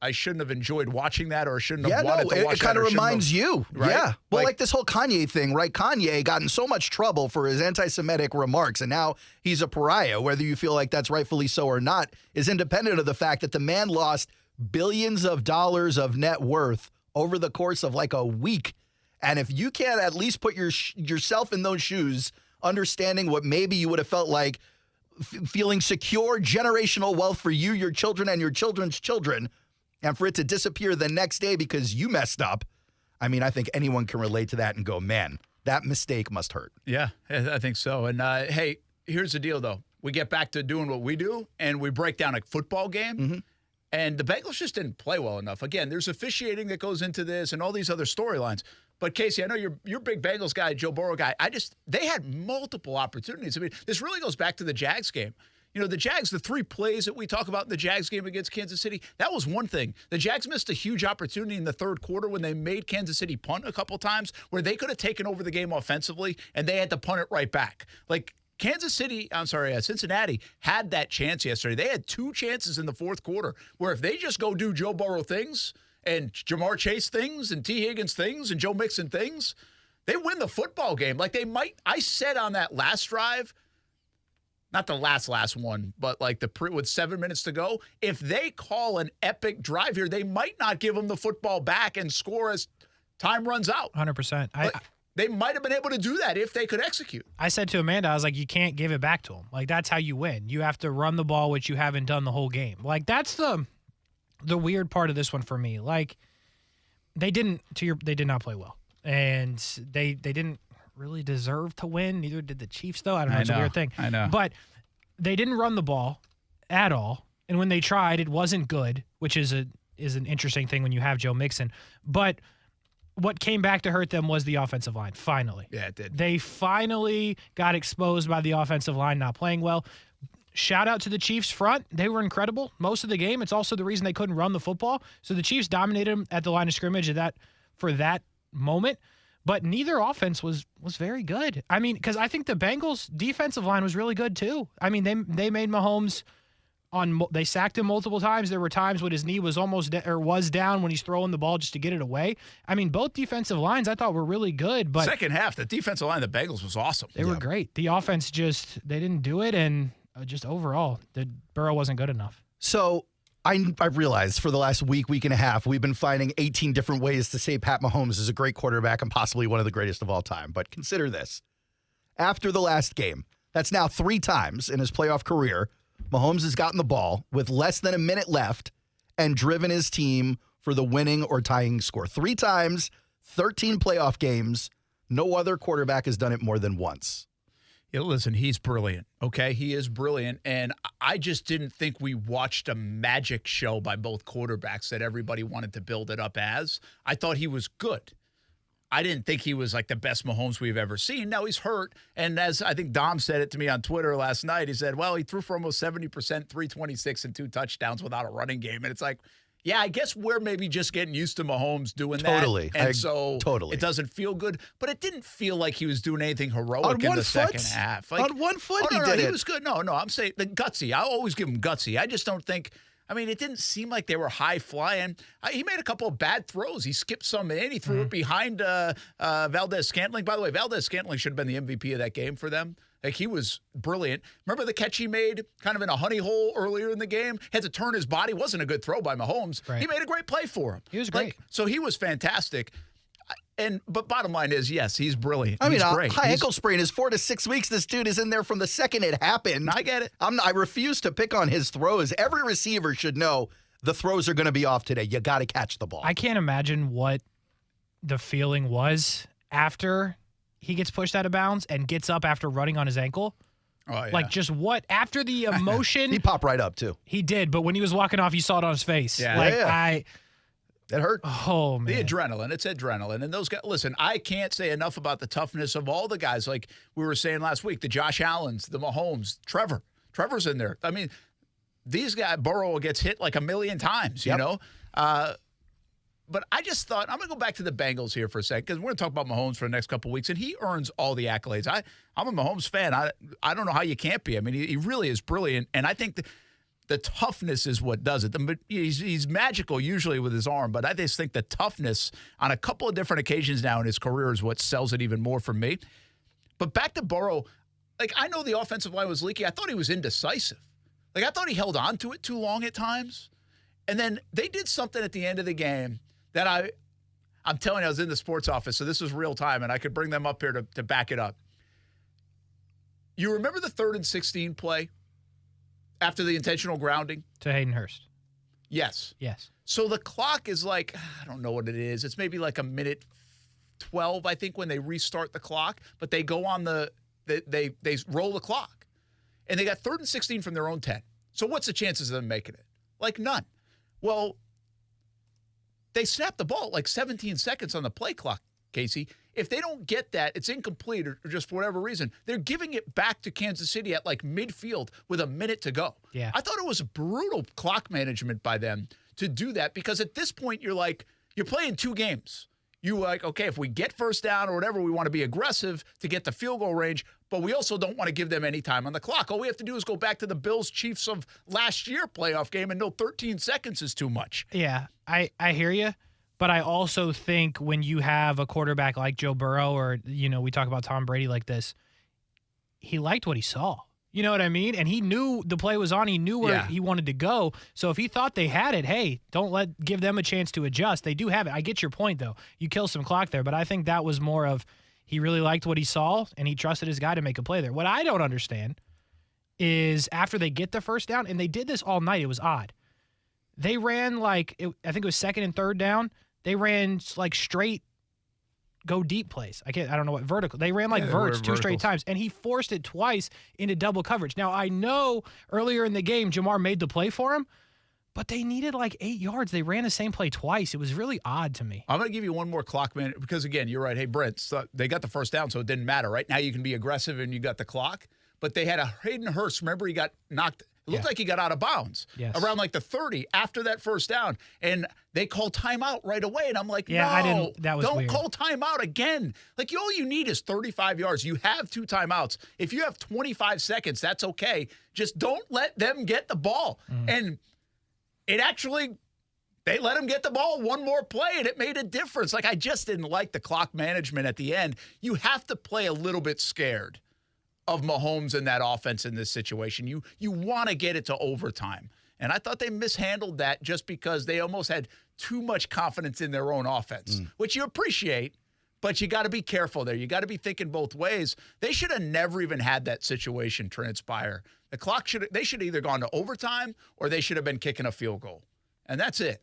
I shouldn't have enjoyed watching that, or shouldn't have wanted to watch it kind of reminds you. Right? Yeah. Well, like this whole Kanye thing, right? Kanye got in so much trouble for his anti-Semitic remarks, and now he's a pariah. Whether you feel like that's rightfully so or not is independent of the fact that the man lost billions of dollars of net worth over the course of like a week. And if you can't at least put yourself in those shoes, understanding what maybe you would have felt like feeling secure generational wealth for you, your children, and your children's children, and for it to disappear the next day because you messed up, I mean, I think anyone can relate to that and go, man, that mistake must hurt. Yeah, I think so. And, hey, here's the deal, though. We get back to doing what we do, and we break down a football game, and the Bengals just didn't play well enough. Again, there's officiating that goes into this and all these other storylines. But, Kasey, I know you're a big Bengals guy, Joe Burrow guy. They had multiple opportunities. I mean, this really goes back to the Jags game. You know, the Jags, the 3 plays that we talk about in the Jags game against Kansas City, that was one thing. The Jags missed a huge opportunity in the 3rd quarter when they made Kansas City punt a couple times where they could have taken over the game offensively, and they had to punt it right back. Like, Cincinnati had that chance yesterday. They had 2 chances in the 4th quarter where if they just go do Joe Burrow things and Jamar Chase things and T. Higgins things and Joe Mixon things, they win the football game. Like, they might. I said on that last drive, not the last one, but like with 7 minutes to go, if they call an epic drive here, they might not give them the football back and score as time runs out. 100%. They might have been able to do that if they could execute. I said to Amanda, I was like, you can't give it back to them. Like, that's how you win. You have to run the ball, which you haven't done the whole game. Like, that's the weird part of this one for me. Like, they did not play well. And they didn't really deserve to win. Neither did the Chiefs, though. I don't know. It's a weird thing. I know. But they didn't run the ball at all. And when they tried, it wasn't good, which is an interesting thing when you have Joe Mixon. But what came back to hurt them was the offensive line, finally. Yeah, it did. They finally got exposed by the offensive line not playing well. Shout out to the Chiefs front. They were incredible most of the game. It's also the reason they couldn't run the football. So the Chiefs dominated them at the line of scrimmage for that moment. But neither offense was very good. I mean, because I think the Bengals' defensive line was really good too. I mean, they made Mahomes they sacked him multiple times. There were times when his knee was was down when he's throwing the ball just to get it away. I mean, both defensive lines I thought were really good. But second half, the defensive line of the Bengals was awesome. They were great. The offense they didn't do it, and just overall, the Burrow wasn't good enough. So I've realized for the last week and a half, we've been finding 18 different ways to say Pat Mahomes is a great quarterback and possibly one of the greatest of all time. But consider this. After the last game, that's now 3 times in his playoff career, Mahomes has gotten the ball with less than a minute left and driven his team for the winning or tying score. 3 times, 13 playoff games. No other quarterback has done it more than once. Yeah, listen, he's brilliant, okay? He is brilliant, and I just didn't think we watched a magic show by both quarterbacks that everybody wanted to build it up as. I thought he was good. I didn't think he was like the best Mahomes we've ever seen. Now he's hurt. And as I think Dom said it to me on Twitter last night, he said, well, he threw for almost 70%, 326 and 2 touchdowns without a running game. And it's like, yeah, I guess we're maybe just getting used to Mahomes doing Totally. that. And so totally. it doesn't feel good. But it didn't feel like he was doing anything heroic in the second half. Like, on 1 foot he did it. He was good. No, I'm saying the gutsy. I always give him gutsy. I just don't think – I mean, it didn't seem like they were high flying. He made a couple of bad throws. He skipped some in. He threw it behind Valdez-Scantling. By the way, Valdez-Scantling should have been the MVP of that game for them. Like, he was brilliant. Remember the catch he made kind of in a honey hole earlier in the game? Had to turn his body. Wasn't a good throw by Mahomes. Right. He made a great play for him. He was great. So he was fantastic. But bottom line is, yes, he's brilliant. I mean, he's a great. high ankle sprain is 4 to 6 weeks. This dude is in there from the second it happened. I get it. I refuse to pick on his throws. Every receiver should know the throws are going to be off today. You got to catch the ball. I can't imagine what the feeling was after he gets pushed out of bounds and gets up after running on his ankle. Oh, yeah. Like, just what? After the emotion. He popped right up, too. He did, but when he was walking off, you saw it on his face. Yeah. Like, It hurt. Oh, man. The adrenaline. It's adrenaline. And those guys, listen, I can't say enough about the toughness of all the guys. Like we were saying last week, the Josh Allens, the Mahomes, Trevor. Trevor's in there. I mean, these guys, Burrow gets hit like a million times, you know? But I just thought, I'm going to go back to the Bengals here for a second because we're going to talk about Mahomes for the next couple of weeks, and he earns all the accolades. I'm a Mahomes fan. I don't know how you can't be. I mean, he really is brilliant, and I think the toughness is what does it. He's magical usually with his arm, but I just think the toughness on a couple of different occasions now in his career is what sells it even more for me. But back to Burrow, like I know the offensive line was leaky. I thought he was indecisive. Like I thought he held on to it too long at times. And then they did something at the end of the game that I'm telling you, I was in the sports office, so this was real time, and I could bring them up here to back it up. You remember the 3rd and 16 play? After the intentional grounding? To Hayden Hurst. Yes. Yes. So the clock is like, I don't know what it is. It's maybe like a minute 12, I think, when they restart the clock. But they go on they roll the clock. And they got 3rd and 16 from their own 10. So what's the chances of them making it? Like none. Well, they snapped the ball at like 17 seconds on the play clock, Kasey. If they don't get that, it's incomplete or just for whatever reason, they're giving it back to Kansas City at like midfield with a minute to go. Yeah. I thought it was brutal clock management by them to do that because at this point you're playing 2 games. You like, okay, if we get first down or whatever, we want to be aggressive to get the field goal range, but we also don't want to give them any time on the clock. All we have to do is go back to the Bills-Chiefs of last year playoff game and know 13 seconds is too much. Yeah, I hear you. But I also think when you have a quarterback like Joe Burrow or, we talk about Tom Brady like this, he liked what he saw. You know what I mean? And he knew the play was on. He knew where he wanted to go. So if he thought they had it, hey, give them a chance to adjust. They do have it. I get your point, though. You kill some clock there. But I think that was more of he really liked what he saw, and he trusted his guy to make a play there. What I don't understand is after they get the first down, and they did this all night. It was odd. They ran I think it was 2nd and 3rd down. They ran like straight go deep plays. I don't know what vertical. They ran like verts 2 straight times, and he forced it twice into double coverage. Now, I know earlier in the game, Jamar made the play for him, but they needed like 8 yards. They ran the same play twice. It was really odd to me. I'm going to give you one more clock minute because, again, you're right. Hey, Brent, so they got the first down, so it didn't matter. Right now you can be aggressive and you got the clock, but they had a Hayden Hurst. Remember, he got knocked. It looked like he got out of bounds around like the 30 after that first down, and they called timeout right away. And I'm like, no, don't weird. Call timeout again. Like, all you need is 35 yards. You have 2 timeouts. If you have 25 seconds, that's okay. Just don't let them get the ball. And it actually, they let him get the ball one more play, and it made a difference. Like, I just didn't like the clock management at the end. You have to play a little bit scared of Mahomes and that offense in this situation. You want to get it to overtime. And I thought they mishandled that just because they almost had too much confidence in their own offense, which you appreciate, but you got to be careful there. You got to be thinking both ways. They should have never even had that situation transpire. The clock they should have either gone to overtime or they should have been kicking a field goal. And that's it.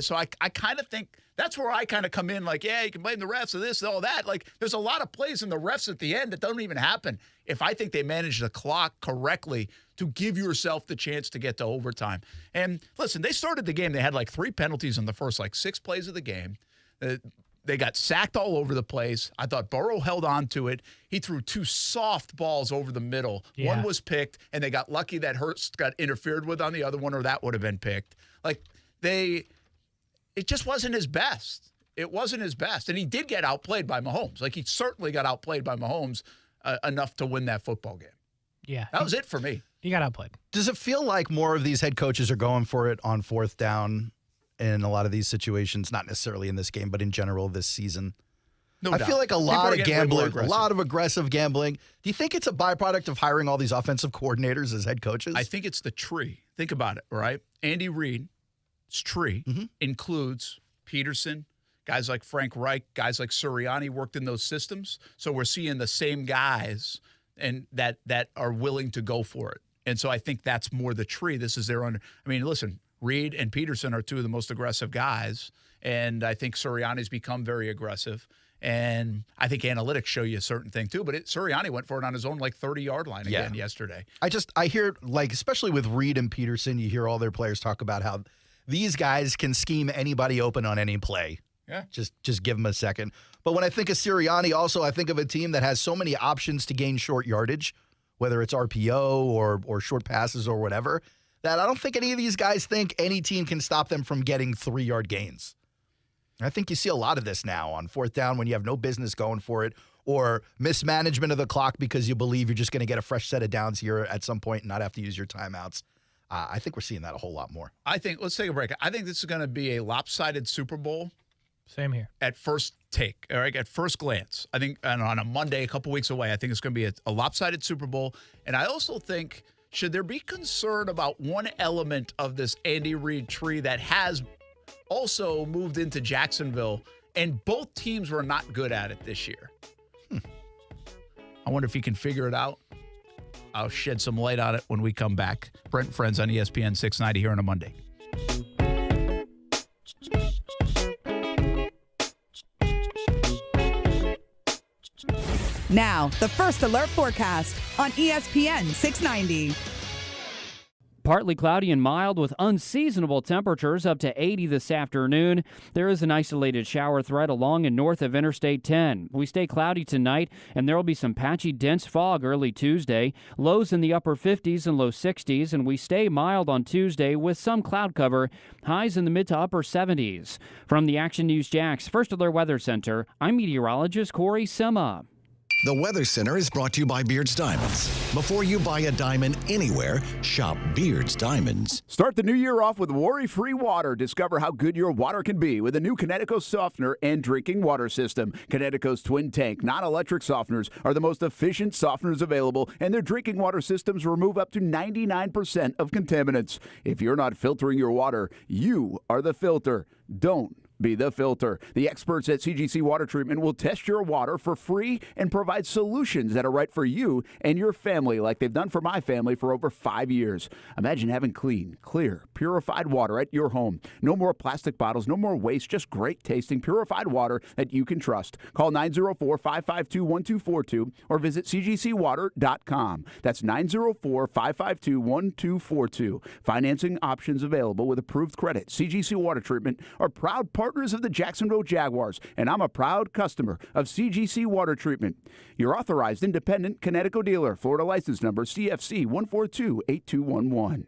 So I kind of think that's where I kind of come in like, yeah, you can blame the refs or this and all that. Like, there's a lot of plays in the refs at the end that don't even happen if I think they manage the clock correctly to give yourself the chance to get to overtime. And listen, they started the game. They had like 3 penalties in the first 6 plays of the game. They got sacked all over the place. I thought Burrow held on to it. He threw 2 soft balls over the middle. Yeah. One was picked, and they got lucky that Hurst got interfered with on the other one, or that would have been picked. It just wasn't his best. It wasn't his best. And he did get outplayed by Mahomes. He certainly got outplayed by Mahomes enough to win that football game. Yeah. That was it for me. He got outplayed. Does it feel like more of these head coaches are going for it on 4th down in a lot of these situations? Not necessarily in this game, but in general this season. No I doubt. feel like a lot of gambling, a lot of aggressive gambling. Do you think it's a byproduct of hiring all these offensive coordinators as head coaches? I think it's the tree. Think about it, right? Andy Reid's tree includes Peterson, guys like Frank Reich, guys like Sirianni worked in those systems. So we're seeing the same guys and that are willing to go for it. And so I think that's more the tree. This is their own. I mean, listen, Reid and Peterson are 2 of the most aggressive guys. And I think Sirianni's become very aggressive. And I think analytics show you a certain thing too. But Sirianni went for it on his own 30-yard line again yesterday. I hear, especially with Reid and Peterson, you hear all their players talk about how these guys can scheme anybody open on any play. Yeah. Just give them a second. But when I think of Sirianni, also I think of a team that has so many options to gain short yardage, whether it's RPO or short passes or whatever, that I don't think any of these guys think any team can stop them from getting 3-yard gains. I think you see a lot of this now on 4th down when you have no business going for it, or mismanagement of the clock because you believe you're just going to get a fresh set of downs here at some point and not have to use your timeouts. I think we're seeing that a whole lot more. Let's take a break. I think this is going to be a lopsided Super Bowl. Same here. At first take, all right, at first glance. I think on a Monday, a couple weeks away, I think it's going to be a lopsided Super Bowl. And I also think, should there be concern about one element of this Andy Reid tree that has also moved into Jacksonville, and both teams were not good at it this year? I wonder if he can figure it out. I'll shed some light on it when we come back. Brent Friends on ESPN 690 here on a Monday. Now, the First Alert forecast on ESPN 690. Partly cloudy and mild with unseasonable temperatures up to 80 this afternoon. There is an isolated shower threat along and north of Interstate 10. We stay cloudy tonight, and there will be some patchy, dense fog early Tuesday. Lows in the upper 50s and low 60s, and we stay mild on Tuesday with some cloud cover. Highs in the mid to upper 70s. From the Action News Jax First Alert Weather Center, I'm meteorologist Corey Sima. The Weather Center is brought to you by Beard's Diamonds. Before you buy a diamond anywhere, shop Beard's Diamonds. Start the new year off with worry-free water. Discover how good your water can be with a new Connecticut softener and drinking water system. Connecticut's twin tank, non-electric softeners are the most efficient softeners available, and their drinking water systems remove up to 99% of contaminants. If you're not filtering your water, you are the filter. Don't be the filter. The experts at CGC Water Treatment will test your water for free and provide solutions that are right for you and your family, like they've done for my family for over 5 years. Imagine having clean, clear, purified water at your home. No more plastic bottles, no more waste, just great tasting, purified water that you can trust. Call 904-552-1242 or visit cgcwater.com. That's 904-552-1242. Financing options available with approved credit. CGC Water Treatment are proud partners of the Jacksonville Jaguars, and I'm a proud customer of CGC Water Treatment. Your authorized independent Connecticut dealer. Florida license number CFC 1428211.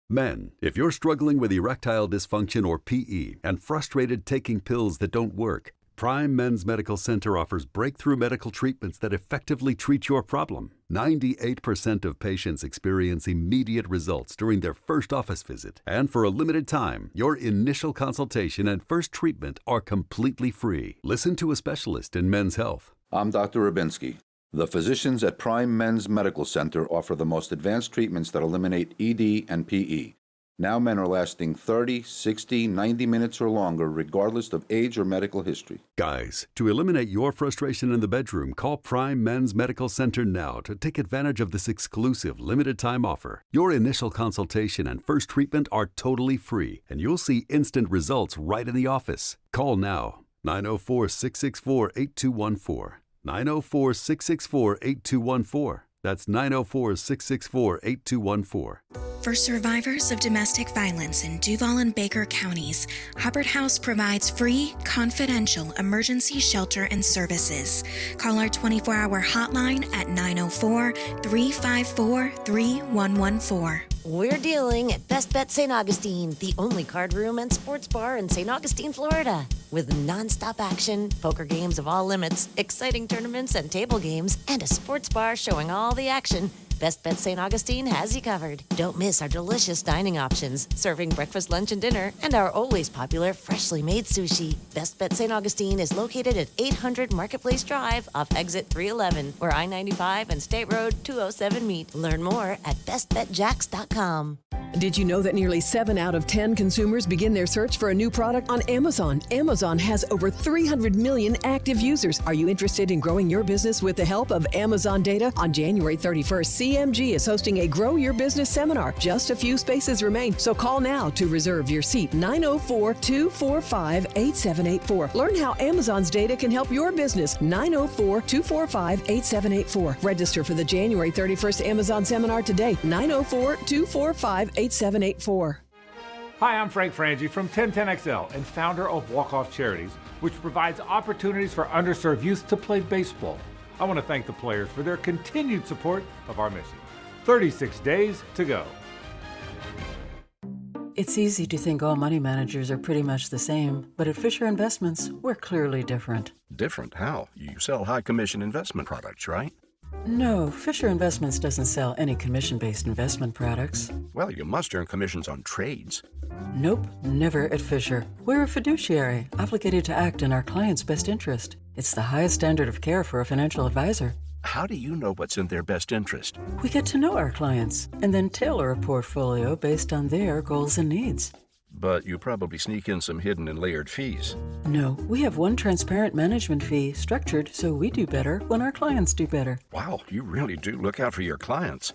Men, if you're struggling with erectile dysfunction or PE and frustrated taking pills that don't work, Prime Men's Medical Center offers breakthrough medical treatments that effectively treat your problem. 98% of patients experience immediate results during their first office visit. And for a limited time, your initial consultation and first treatment are completely free. Listen to a specialist in men's health. I'm Dr. Rubinsky. The physicians at Prime Men's Medical Center offer the most advanced treatments that eliminate ED and PE. Now men are lasting 30, 60, 90 minutes or longer, regardless of age or medical history. Guys, to eliminate your frustration in the bedroom, call Prime Men's Medical Center now to take advantage of this exclusive limited-time offer. Your initial consultation and first treatment are totally free, and you'll see instant results right in the office. Call now, 904-664-8214. 904-664-8214. That's 904-664-8214. For survivors of domestic violence in Duval and Baker counties, Hubbard House provides free, confidential emergency shelter and services. Call our 24-hour hotline at 904-354-3114. We're dealing at Best Bet St. Augustine, the only card room and sports bar in St. Augustine, Florida. With nonstop action, poker games of all limits, exciting tournaments and table games, and a sports bar showing all the action, Best Bet St. Augustine has you covered. Don't miss our delicious dining options, serving breakfast, lunch, and dinner, and our always popular freshly made sushi. Best Bet St. Augustine is located at 800 Marketplace Drive off exit 311, where I-95 and State Road 207 meet. Learn more at bestbetjacks.com. Did you know that nearly 7 out of 10 consumers begin their search for a new product on Amazon? Amazon has over 300 million active users. Are you interested in growing your business with the help of Amazon data? On January 31st, CMG is hosting a Grow Your Business seminar. Just a few spaces remain, so call now to reserve your seat. 904-245-8784. Learn how Amazon's data can help your business. 904-245-8784. Register for the January 31st Amazon seminar today. 904-245-8784. Hi, I'm Frank Frangie from 1010XL and founder of Walk Off Charities, which provides opportunities for underserved youth to play baseball. I want to thank the players for their continued support of our mission. 36 days to go. It's easy to think all money managers are pretty much the same, but at Fisher Investments, we're clearly different. Different? How? You sell high commission investment products, right? No, Fisher Investments doesn't sell any commission-based investment products. Well, you must earn commissions on trades. Nope, never at Fisher. We're a fiduciary, obligated to act in our client's best interest. It's the highest standard of care for a financial advisor. How do you know what's in their best interest? We get to know our clients and then tailor a portfolio based on their goals and needs. But you probably sneak in some hidden and layered fees. No, we have one transparent management fee structured so we do better when our clients do better. Wow, you really do look out for your clients.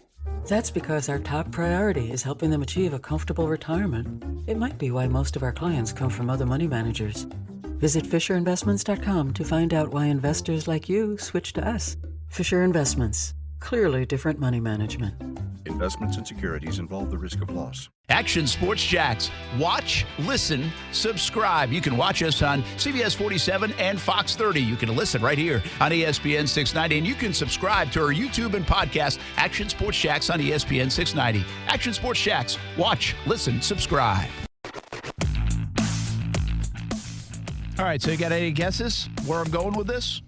That's because our top priority is helping them achieve a comfortable retirement. It might be why most of our clients come from other money managers. Visit FisherInvestments.com to find out why investors like you switch to us. Fisher Investments. Clearly different money management. Investments and securities involve the risk of loss. Action Sports Jacks. Watch, listen, subscribe. You can watch us on CBS 47 and Fox 30. You can listen right here on ESPN 690. And you can subscribe to our YouTube and podcast, Action Sports Jacks on ESPN 690. Action Sports Jacks. Watch, listen, subscribe. All right, so you got any guesses where I'm going with this?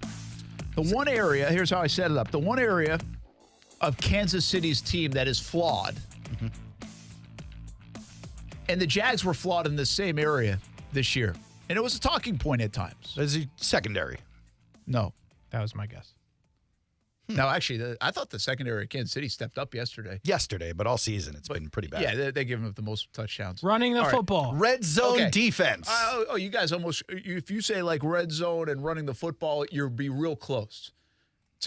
The one area, here's how I set it up. The one area of Kansas City's team that is flawed. Mm-hmm. And the Jags were flawed in the same area this year. And it was a talking point at times. Is he secondary? No. That was my guess. No, actually, I thought the secondary of Kansas City stepped up yesterday. But all season it's been pretty bad. Yeah, they give him the most touchdowns. Running the football. Red zone defense. You guys almost, if you say like red zone and running the football, you'll be real close.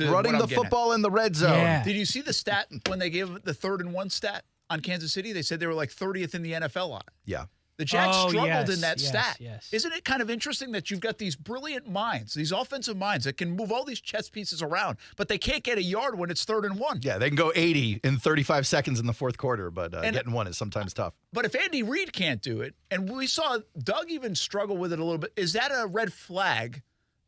Running the football in the red zone. Yeah. Did you see the stat when they gave the 3rd and 1 stat on Kansas City? They said they were like 30th in the NFL on it. Yeah. The Jags struggled in that yes, stat. Yes. Isn't it kind of interesting that you've got these brilliant minds, these offensive minds that can move all these chess pieces around, but they can't get a yard when it's 3rd and 1? Yeah, they can go 80 in 35 seconds in the fourth quarter, but getting one is sometimes tough. But if Andy Reid can't do it, and we saw Doug even struggle with it a little bit, is that a red flag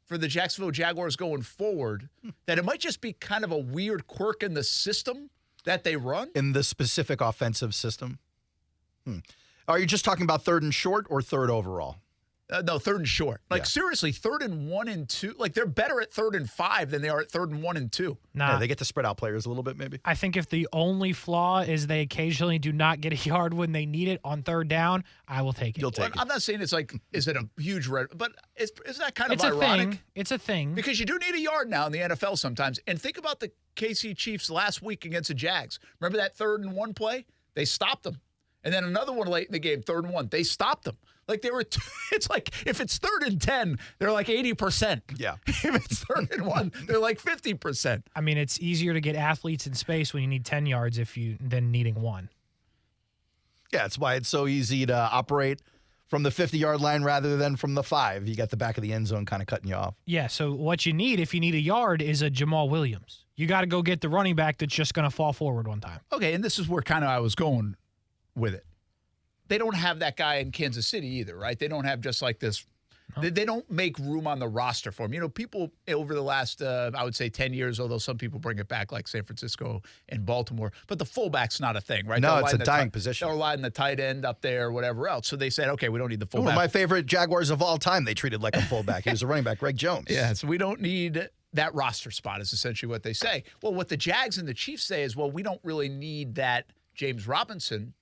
for the Jacksonville Jaguars going forward, that it might just be kind of a weird quirk in the system that they run? In the specific offensive system? Are you just talking about 3rd and short or 3rd overall? No, 3rd and short. Seriously, 3rd and 1 and 2. Like, they're better at 3rd and 5 than they are at 3rd and 1 and 2. Yeah, they get to spread out players a little bit, maybe. I think if the only flaw is they occasionally do not get a yard when they need it on 3rd down, I will take it. You'll take it. I'm not saying it's like, is it a huge red, but is that kind of it's ironic? A thing. It's a thing. Because you do need a yard now in the NFL sometimes. And think about the KC Chiefs last week against the Jags. Remember that 3rd and 1 play? They stopped them. And then another one late in the game, 3rd and 1. They stopped them. Like they were, it's like if it's 3rd and 10, they're like 80%. Yeah. If it's 3rd and 1, they're like 50%. I mean, it's easier to get athletes in space when you need 10 yards than needing 1. Yeah, that's why it's so easy to operate from the 50-yard line rather than from the 5. You got the back of the end zone kind of cutting you off. Yeah, so what you need if you need a yard is a Jamal Williams. you got to go get the running back that's just going to fall forward one time. Okay, and this is where kind of I was going with it. They don't have that guy in Kansas City either, right? They don't have just like this. No. They don't make room on the roster for him. You know, people over the last, I would say 10 years, although some people bring it back like San Francisco and Baltimore, but the fullback's not a thing, right? No, it's a dying position. They're lining the tight end up there or whatever else. So they said, okay, we don't need the fullback. One of my favorite Jaguars of all time, they treated like a fullback. He was a running back, Greg Jones. Yeah, so we don't need that roster spot is essentially what they say. Well, what the Jags and the Chiefs say is, well, we don't really need that James Robinson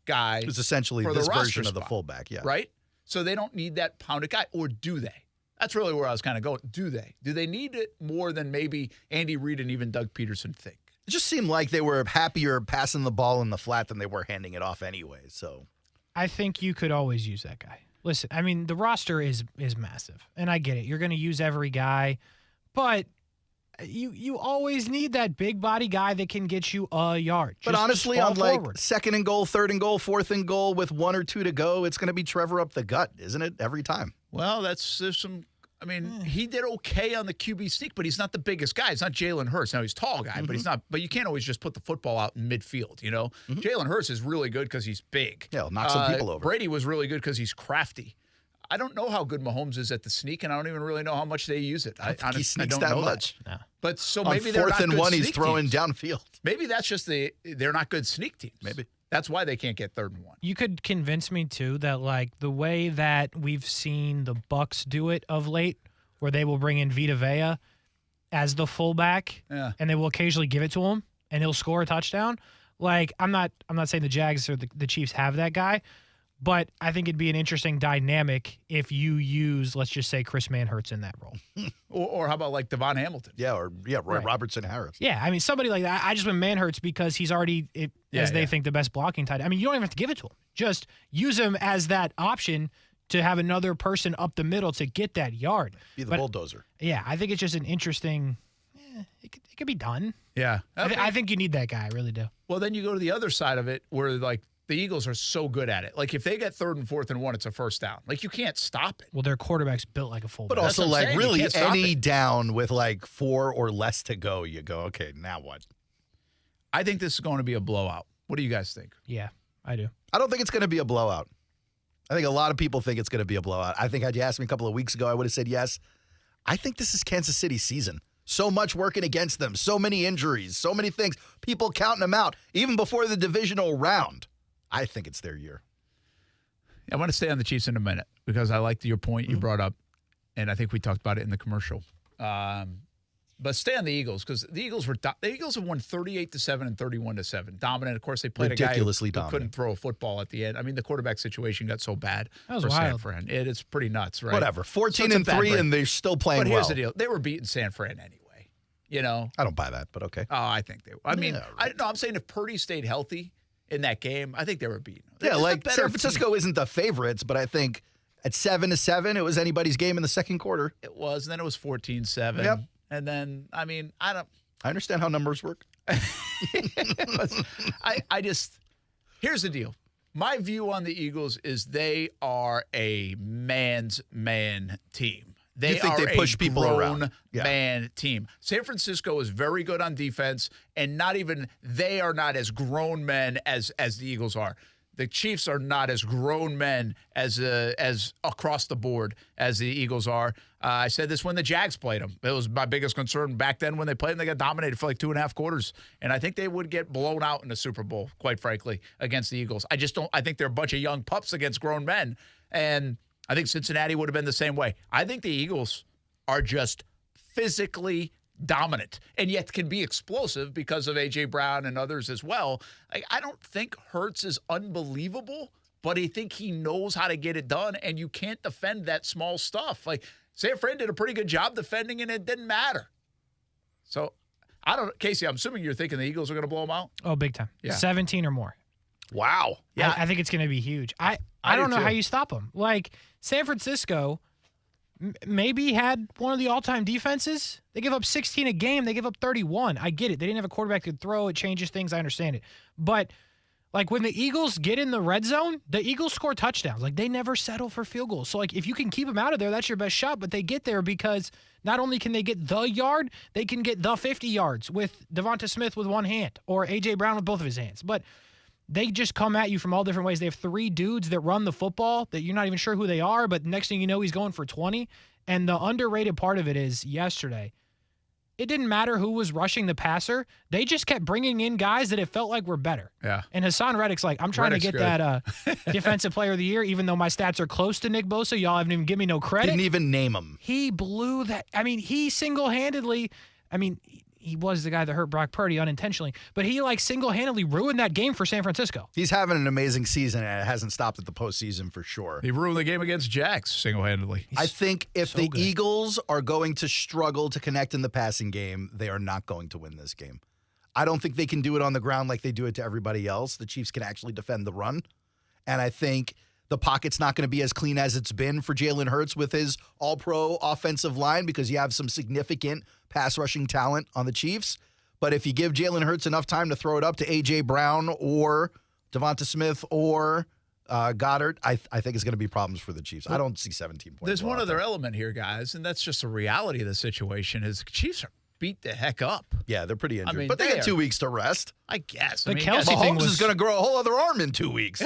guy. Who's essentially this version of the fullback, yeah. Right? So they don't need that pounded guy, or do they? That's really where I was kind of going. Do they? Do they need it more than maybe Andy Reid and even Doug Peterson think? It just seemed like they were happier passing the ball in the flat than they were handing it off anyway. So I think you could always use that guy. Listen, I mean, the roster is massive, and I get it. You're going to use every guy, but you always need that big body guy that can get you a yard. But honestly, on like 2nd and goal, 3rd and goal, 4th and goal with 1 or 2 to go, it's going to be Trevor up the gut, isn't it? Every time. Well, there's some. I mean, he did okay on the QB sneak, but he's not the biggest guy. It's not Jalen Hurts. Now he's a tall guy, but he's not. But you can't always just put the football out in midfield. You know, Jalen Hurts is really good because he's big. Yeah, he'll knock some people over. Brady was really good because he's crafty. I don't know how good Mahomes is at the sneak, and I don't even really know how much they use it. I he sneaks don't that know much. That. No. But so on maybe they're not 4th and good 1, he's sneak throwing teams. downfield. Maybe that's just they're not good sneak teams. Maybe. That's why they can't get 3rd and 1. You could convince me, too, that like the way that we've seen the Bucs do it of late, where they will bring in Vita Vea as the fullback, and they will occasionally give it to him, and he'll score a touchdown. Like, I'm not saying the Jags or the Chiefs have that guy, but I think it'd be an interesting dynamic if you use, let's just say, Chris Manhertz in that role. or how about like Devon Hamilton? Yeah, or Roy Robertson Harris. Yeah, I mean, somebody like that. I just went Manhertz because he's already, they think, the best blocking tight end. I mean, you don't even have to give it to him. Just use him as that option to have another person up the middle to get that yard. Be the bulldozer. Yeah, I think it's just an interesting, it could be done. Yeah. Okay. I think you need that guy. I really do. Well, then you go to the other side of it where like the Eagles are so good at it. Like if they get 3rd and 4th and 1, it's a first down. Like you can't stop it. Well, their quarterback's built like a fullback. But also like really any down with like 4 or less to go, you go, okay, now what? I think this is going to be a blowout. What do you guys think? Yeah, I do. I don't think it's going to be a blowout. I think a lot of people think it's going to be a blowout. I think had you asked me a couple of weeks ago, I would have said yes. I think this is Kansas City's season. So much working against them, so many injuries, so many things, people counting them out, even before the divisional round. I think it's their year. I want to stay on the Chiefs in a minute because I liked your point you brought up, and I think we talked about it in the commercial. But stay on the Eagles because the Eagles have won 38-7 and 31-7. Dominant. Of course, they played ridiculously a guy who couldn't throw a football at the end. I mean, the quarterback situation got so bad for San wild. Fran. It's pretty nuts, right? Whatever. 14-3, and they're still playing well. But here's the deal: they were beating San Fran anyway. You know, I don't buy that, but okay. Oh, I think they. I mean, I'm saying if Purdy stayed healthy in that game, I think they were beaten. Yeah, like San Francisco isn't the favorites, but I think at 7-7, it was anybody's game in the second quarter. It was, and then it was 14-7. Yep. And then, I mean, I understand how numbers work. Here's the deal. My view on the Eagles is they are a man's man team. They think are they push a people around. man team. San Francisco is very good on defense, and they are not as grown men as the Eagles are. The Chiefs are not as grown men as across the board as the Eagles are. I said this when the Jags played them. It was my biggest concern back then when they played them. They got dominated for like 2.5 quarters, and I think they would get blown out in the Super Bowl, quite frankly, against the Eagles. I think they're a bunch of young pups against grown men, and I think Cincinnati would have been the same way. I think the Eagles are just physically dominant and yet can be explosive because of A.J. Brown and others as well. I don't think Hurts is unbelievable, but I think he knows how to get it done, and you can't defend that small stuff. Like, San Fran did a pretty good job defending, and it didn't matter. So, Kasey, I'm assuming you're thinking the Eagles are going to blow them out? Oh, big time. Yeah. 17 or more. Wow. Yeah. I think it's going to be huge. I don't know how you stop them. Like, San Francisco maybe had one of the all-time defenses. They give up 16 a game. They give up 31. I get it. They didn't have a quarterback to throw. It changes things. I understand it. But Like, when the Eagles get in the red zone, the Eagles score touchdowns. Like, they never settle for field goals. So, like, if you can keep them out of there, that's your best shot. But they get there because not only can they get the yard, they can get the 50 yards with Devonta Smith with one hand or A.J. Brown with both of his hands. But they just come at you from all different ways. They have 3 dudes that run the football that you're not even sure who they are, but next thing you know, he's going for 20. And the underrated part of it is yesterday, it didn't matter who was rushing the passer. They just kept bringing in guys that it felt like were better. Yeah. And Hassan Reddick's like, I'm trying to get that Defensive Player of the Year, even though my stats are close to Nick Bosa. Y'all haven't even given me no credit. Didn't even name him. He blew that. I mean, he single-handedly, he was the guy that hurt Brock Purdy unintentionally, but he single-handedly ruined that game for San Francisco. He's having an amazing season, and it hasn't stopped at the postseason for sure. He ruined the game against Jags single-handedly. I think if the Eagles are going to struggle to connect in the passing game, they are not going to win this game. I don't think they can do it on the ground like they do it to everybody else. The Chiefs can actually defend the run, and I think the pocket's not going to be as clean as it's been for Jalen Hurts with his all-pro offensive line because you have some significant pass rushing talent on the Chiefs. But if you give Jalen Hurts enough time to throw it up to A.J. Brown or Devonta Smith or Goddard, I think it's going to be problems for the Chiefs. I don't see 17 points. There's one other element here, guys, and that's just the reality of the situation is the Chiefs are beat the heck up. Yeah, they're pretty injured. But they get 2 weeks to rest. I guess. The Kelce thing Mahomes is going to grow a whole other arm in 2 weeks.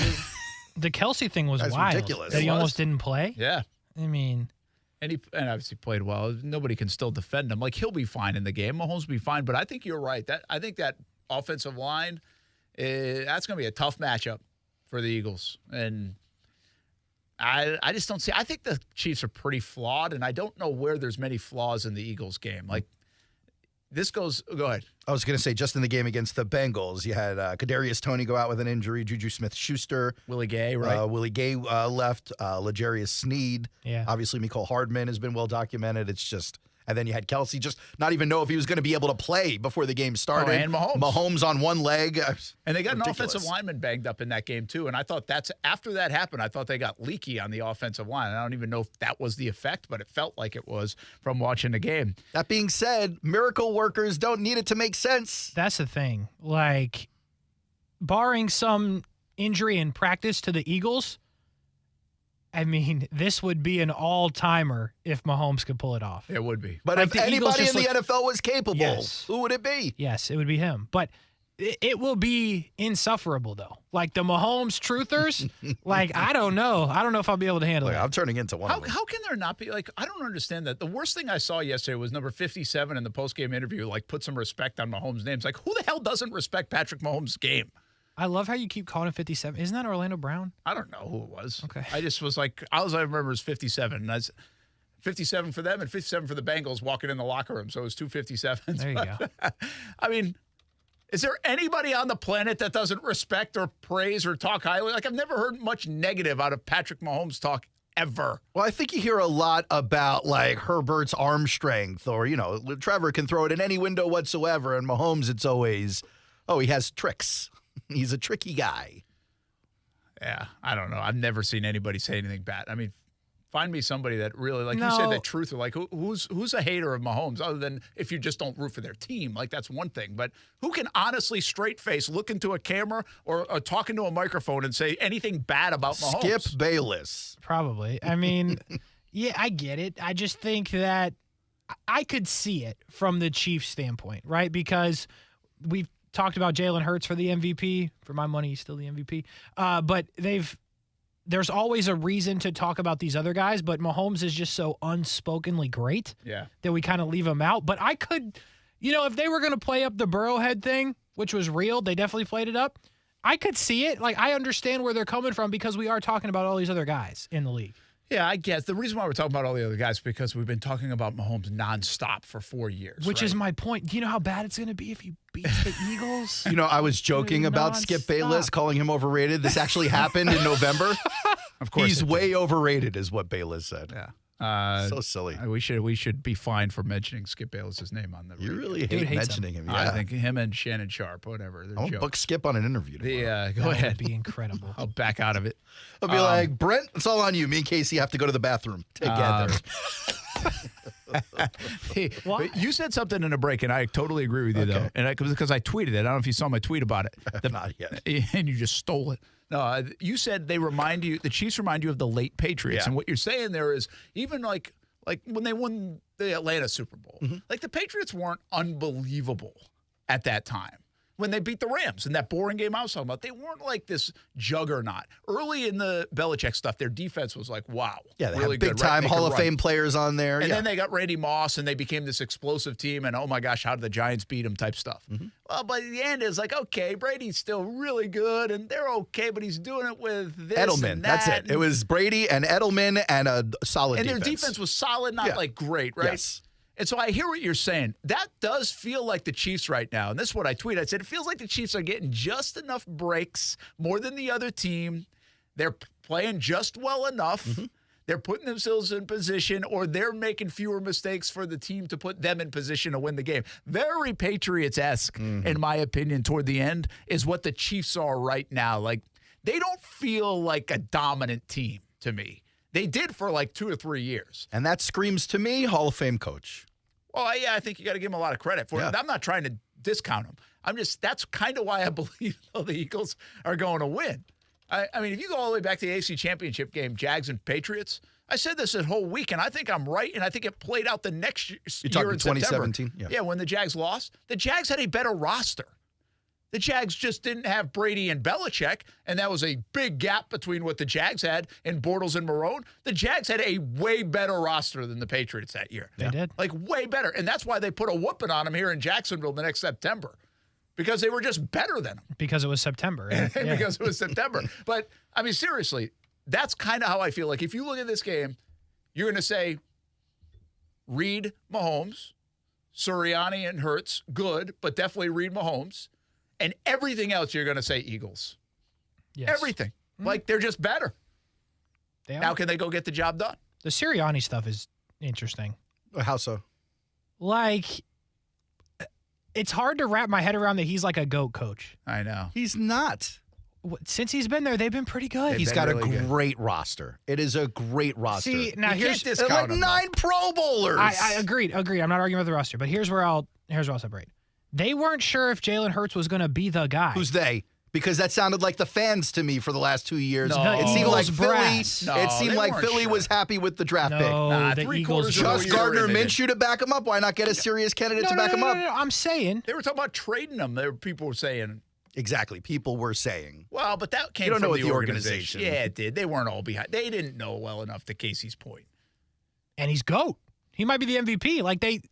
The Kelce thing was That's wild. ridiculous. That he It was. almost didn't play. Yeah. I mean, And he obviously played well. Nobody can still defend him. Like, he'll be fine in the game. Mahomes will be fine. But I think you're right. I think that offensive line, that's going to be a tough matchup for the Eagles. And I just don't see. I think the Chiefs are pretty flawed, and I don't know where there's many flaws in the Eagles game. Like, this goes – go ahead. I was going to say, just in the game against the Bengals, you had Kadarius Toney go out with an injury, Juju Smith-Schuster. Willie Gay, right? Willie Gay left, L'Jarius Sneed. Yeah. Obviously, Mecole Hardman has been well documented. It's just – and then you had Kelce just not even know if he was going to be able to play before the game started. Oh, and Mahomes. Mahomes on one leg. And they got Ridiculous. an offensive lineman banged up in that game, too. And I thought after that happened, I thought they got leaky on the offensive line. I don't even know if that was the effect, but it felt like it was from watching the game. That being said, miracle workers don't need it to make sense. that's the thing. Like, barring some injury in practice to the Eagles, I mean, this would be an all-timer if Mahomes could pull it off. It would be. But Like, if the Eagles anybody in just the NFL was capable, Yes. who would it be? Yes, it would be him. But it will be insufferable, though. Like, the Mahomes truthers, I don't know. I don't know if I'll be able to handle it. I'm turning into one of them. How can there not be, I don't understand that. The worst thing I saw yesterday was number 57 in the postgame interview, put some respect on Mahomes' names. Like, who the hell doesn't respect Patrick Mahomes' game? I love how you keep calling him 57. Isn't that Orlando Brown? I don't know who it was. Okay. I just was like, all I remember is 57. And that's 57 for them and 57 for the Bengals walking in the locker room. So it was 2 57s. There you go. I mean, is there anybody on the planet that doesn't respect or praise or talk highly? I've never heard much negative out of Patrick Mahomes talk ever. Well, I think you hear a lot about Herbert's arm strength or, Trevor can throw it in any window whatsoever. And Mahomes, it's always, he has tricks. He's a tricky guy. Yeah, I don't know. I've never seen anybody say anything bad. I mean, find me somebody that really, you said, that truth. Who's a hater of Mahomes other than if you just don't root for their team? That's one thing. But who can honestly, straight face, look into a camera or talk into a microphone and say anything bad about Mahomes? Skip Bayless. Probably. I mean, yeah, I get it. I just think that I could see it from the Chiefs' standpoint, right? Because we've talked about Jalen Hurts for the MVP. For my money, he's still the MVP. But there's always a reason to talk about these other guys, but Mahomes is just so unspokenly great that we kind of leave him out. But I could, if they were going to play up the Burrowhead thing, which was real, they definitely played it up. I could see it. I understand where they're coming from because we are talking about all these other guys in the league. Yeah, I guess. The reason why we're talking about all the other guys is because we've been talking about Mahomes nonstop for 4 years. Which is my point. Do you know how bad it's going to be if you beat the Eagles? I was joking about Skip Bayless, calling him overrated. This actually happened in November. Of course. He's way overrated is what Bayless said. Yeah. So silly. We should be fined for mentioning Skip Bayless's name on the radio. You really hate mentioning him. Yeah. I think him and Shannon Sharp, whatever. I won't book Skip on an interview tomorrow. Go ahead. That would be incredible. I'll back out of it. I'll be like, Brent, it's all on you. Me and Kasey have to go to the bathroom together. Why? You said something in a break, and I totally agree with you, though. And because I tweeted it. I don't know if you saw my tweet about it. Not yet. And you just stole it. No, you said the Chiefs remind you of the late Patriots. Yeah. And what you're saying there is even like when they won the Atlanta Super Bowl, like the Patriots weren't unbelievable at that time. When they beat the Rams in that boring game I was talking about, they weren't like this juggernaut. Early in the Belichick stuff, their defense was like, wow. Yeah, they really have big-time good, right? Hall of Fame players on there. And then they got Randy Moss, and they became this explosive team, and oh my gosh, how did the Giants beat them type stuff. Well, but at the end, it's like, okay, Brady's still really good, and they're okay, but he's doing it with this Edelman, and that. that's it. It was Brady and Edelman and a solid defense. And their defense was solid, not like great, right? Yes. And so I hear what you're saying. That does feel like the Chiefs right now. And this is what I tweeted. I said, it feels like the Chiefs are getting just enough breaks, more than the other team. They're playing just well enough. They're putting themselves in position, or they're making fewer mistakes for the team to put them in position to win the game. Very Patriots-esque, in my opinion, toward the end, is what the Chiefs are right now. Like, they don't feel like a dominant team to me. They did for like 2 or 3 years. And that screams to me Hall of Fame coach. Well, yeah, I think you got to give him a lot of credit for it. I'm not trying to discount him. That's kind of why I believe the Eagles are going to win. I mean, if you go all the way back to the AFC Championship game, Jags and Patriots, I said this whole week, and I think I'm right, and I think it played out the next year You're talking in 2017? September. Yeah, when the Jags lost. The Jags had a better roster. The Jags just didn't have Brady and Belichick, and that was a big gap between what the Jags had and Bortles and Marone. The Jags had a way better roster than the Patriots that year. They did. Like, way better. And that's why they put a whooping on them here in Jacksonville the next September, because they were just better than them. Because it was September. Because it was September. But, I mean, seriously, that's kind of how I feel. Like, if you look at this game, you're going to say Reed, Mahomes, Sirianni, and Hurts, good, but definitely Reed, Mahomes. And everything else, you're going to say Eagles. Yes. Everything. Like, they're just better. Now can they go get the job done? The Sirianni stuff is interesting. How so? Like, it's hard to wrap my head around that he's like a GOAT coach. I know. He's not. Since he's been there, they've been pretty good. He's got really a great roster. It is a great roster. See, now you here's can't discount like 9 Pro Bowlers. I agreed. I'm not arguing with the roster, but here's where I'll separate. They weren't sure if Jalen Hurts was going to be the guy. Who's they? Because that sounded like the fans to me for the last 2 years. No, it seemed like brass. Philly. It seemed like Philly was happy with the draft pick. The Eagles. Just Gardner Minshew to back him up. Why not get a serious candidate to back him up? No, I'm saying they were talking about trading them. People were saying exactly. People were saying. Well, but that came from the organization. Yeah, it did. They weren't all behind. They didn't know well enough. To Kasey's point, and he's GOAT. He might be the MVP.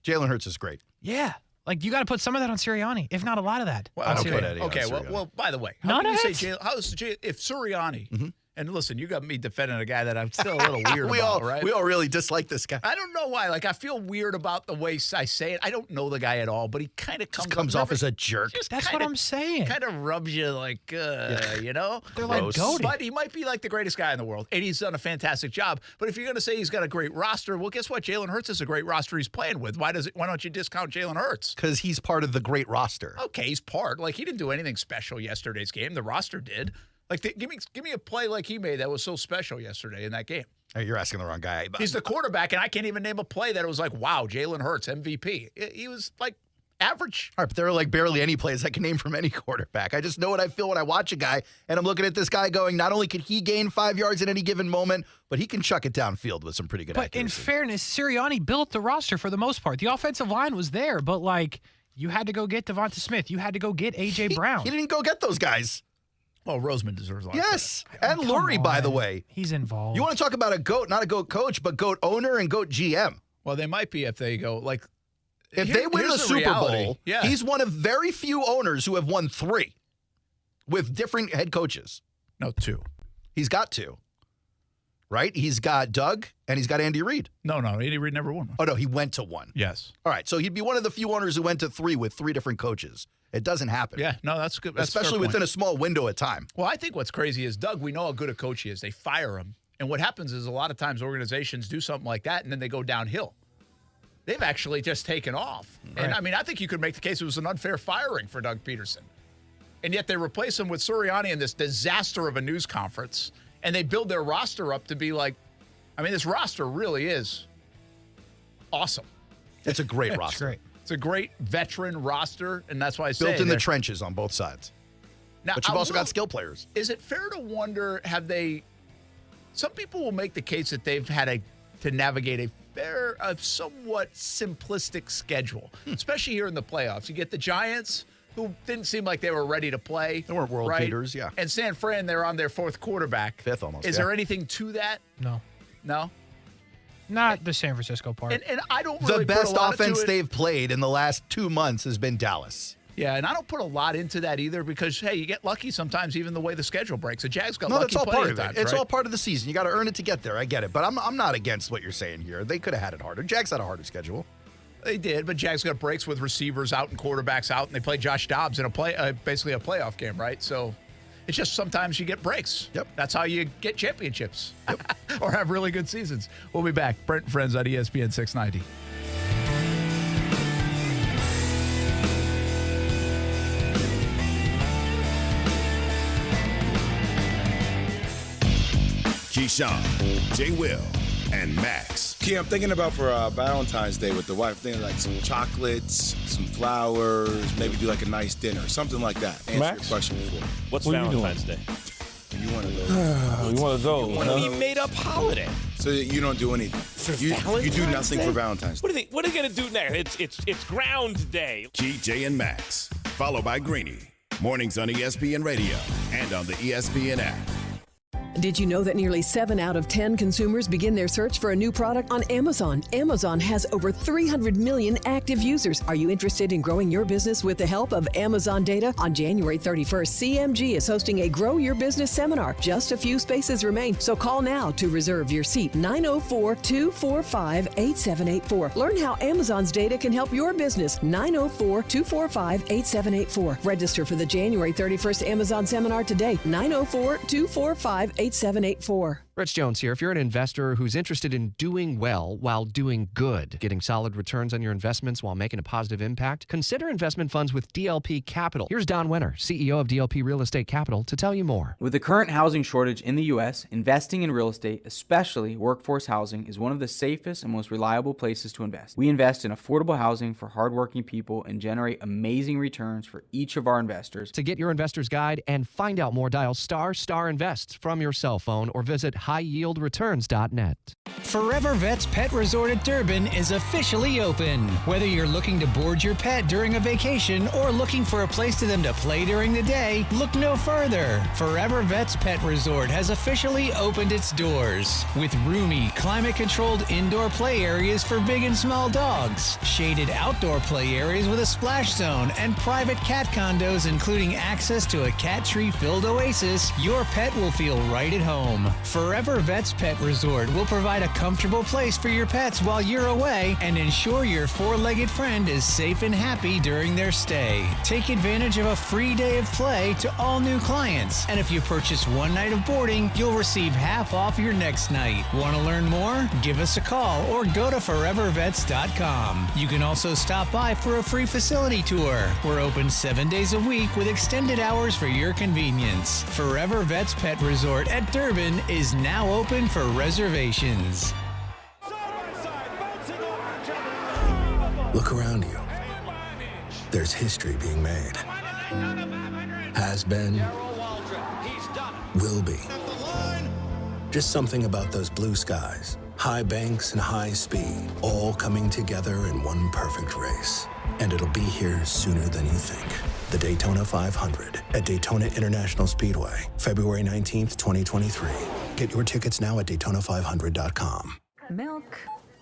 Jalen Hurts is great. Yeah. Like, you got to put some of that on Sirianni, if not a lot of that. Well, I don't put any on Sirianni. Well, by the way, if Sirianni, and listen, you got me defending a guy that I'm still a little weird about, right? We all really dislike this guy. I don't know why. Like, I feel weird about the way I say it. I don't know the guy at all, but he kind of comes off as a jerk. That's what I'm saying. Kind of rubs you like, you know? They're like goated. But he might be like the greatest guy in the world, and he's done a fantastic job. But if you're going to say he's got a great roster, well, guess what? Jalen Hurts is a great roster he's playing with. Why don't you discount Jalen Hurts? Because he's part of the great roster. Okay, he's part. Like, he didn't do anything special yesterday's game. The roster did. Like, give me a play like he made that was so special yesterday in that game. Hey, you're asking the wrong guy. He's the quarterback, and I can't even name a play that was like, wow, Jalen Hurts, MVP. He was like average. All right, but there are like barely any plays I can name from any quarterback. I just know what I feel when I watch a guy, and I'm looking at this guy going, not only can he gain 5 yards at any given moment, but he can chuck it downfield with some pretty good accuracy. But in fairness, Sirianni built the roster for the most part. The offensive line was there, but like, you had to go get Devonta Smith. You had to go get A.J. Brown. He didn't go get those guys. Well, Roseman deserves a lot Yes, of credit. and Lurie, by the way. He's involved. You want to talk about a GOAT, not a GOAT coach, but GOAT owner and GOAT GM. Well, they might be if they go, like... If they win the Super Bowl, he's one of very few owners who have won 3 with different head coaches. No, 2. He's got 2. Right? He's got Doug, and he's got Andy Reid. No, Andy Reid never won one. Oh, no, he went to 1. Yes. All right, so he'd be one of the few owners who went to 3 with 3 different coaches. It doesn't happen. Yeah, no, that's good. That's especially within a small window of time. Well, I think what's crazy is Doug, we know how good a coach he is. They fire him. And what happens is a lot of times organizations do something like that, and then they go downhill. They've actually just taken off. Right. And, I mean, I think you could make the case it was an unfair firing for Doug Peterson. And yet they replace him with Sirianni in this disaster of a news conference, and they build their roster up to be like, I mean, this roster really is awesome. It's a great roster. Great. It's a great veteran roster, and that's why I say built in the trenches on both sides. Now, But you've also got skill players. Is it fair to wonder, some people will make the case that they've had to navigate a somewhat simplistic schedule, especially here in the playoffs. You get the Giants, who didn't seem like they were ready to play. They weren't world beaters, yeah. And San Fran, they're on their fourth quarterback. Fifth almost, Is there anything to that? No. No? Not the San Francisco part. And I don't really The put a best lot offense into it. they've played in the last 2 months has been Dallas. Yeah, and I don't put a lot into that either because, hey, you get lucky sometimes even the way the schedule breaks. The Jags got lucky that's all plenty part of of it. times, It's right? all part of the season. You got to earn it to get there. I get it. But I'm not against what you're saying here. They could have had it harder. Jags had a harder schedule. They did, but Jags got breaks with receivers out and quarterbacks out, and they played Josh Dobbs in basically a playoff game, right? So it's just sometimes you get breaks. Yep. That's how you get championships or have really good seasons. We'll be back. Brent Friends on ESPN 690. Keyshawn, J. Will, and Max. Key, I'm thinking about for Valentine's Day with the wife, thinking like some chocolates, some flowers, maybe do like a nice dinner, something like that. Answer Max? your question before. What's Valentine's Day? You one of those. You one of those. You one of We those. made up holiday. So you don't do anything. You do nothing for Valentine's Day. What are they gonna do next? It's Ground Day. Key, J, and Max. Followed by Greeny. Mornings on ESPN Radio and on the ESPN app. Did you know that nearly 7 out of 10 consumers begin their search for a new product on Amazon? Amazon has over 300 million active users. Are you interested in growing your business with the help of Amazon data? On January 31st, CMG is hosting a Grow Your Business seminar. Just a few spaces remain, so call now to reserve your seat. 904-245-8784. Learn how Amazon's data can help your business. 904-245-8784. Register for the January 31st Amazon seminar today. 904-245-8784. Rich Jones here. If you're an investor who's interested in doing well while doing good, getting solid returns on your investments while making a positive impact, consider investment funds with DLP Capital. Here's Don Wenner, CEO of DLP Real Estate Capital, to tell you more. With the current housing shortage in the U.S., investing in real estate, especially workforce housing, is one of the safest and most reliable places to invest. We invest in affordable housing for hardworking people and generate amazing returns for each of our investors. To get your investor's guide and find out more, dial ** invest from your cell phone or visit highyieldreturns.net. Forever Vets Pet Resort at Durban is officially open. Whether you're looking to board your pet during a vacation or looking for a place for them to play during the day, look no further. Forever Vets Pet Resort has officially opened its doors with roomy, climate-controlled indoor play areas for big and small dogs, shaded outdoor play areas with a splash zone, and private cat condos including access to a cat tree-filled oasis. Your pet will feel right at home. Forever Vets Pet Resort will provide a comfortable place for your pets while you're away and ensure your four-legged friend is safe and happy during their stay. Take advantage of a free day of play to all new clients. And if you purchase one night of boarding, you'll receive half off your next night. Want to learn more? Give us a call or go to forevervets.com. You can also stop by for a free facility tour. We're open 7 days a week with extended hours for your convenience. Forever Vets Pet Resort at Durban is now open for reservations. Look around you. There's history being made. Has been. Will be. Just something about those blue skies, high banks and high speed, all coming together in one perfect race. And it'll be here sooner than you think. The Daytona 500 at Daytona International Speedway, February 19th, 2023. Get your tickets now at Daytona500.com. Milk,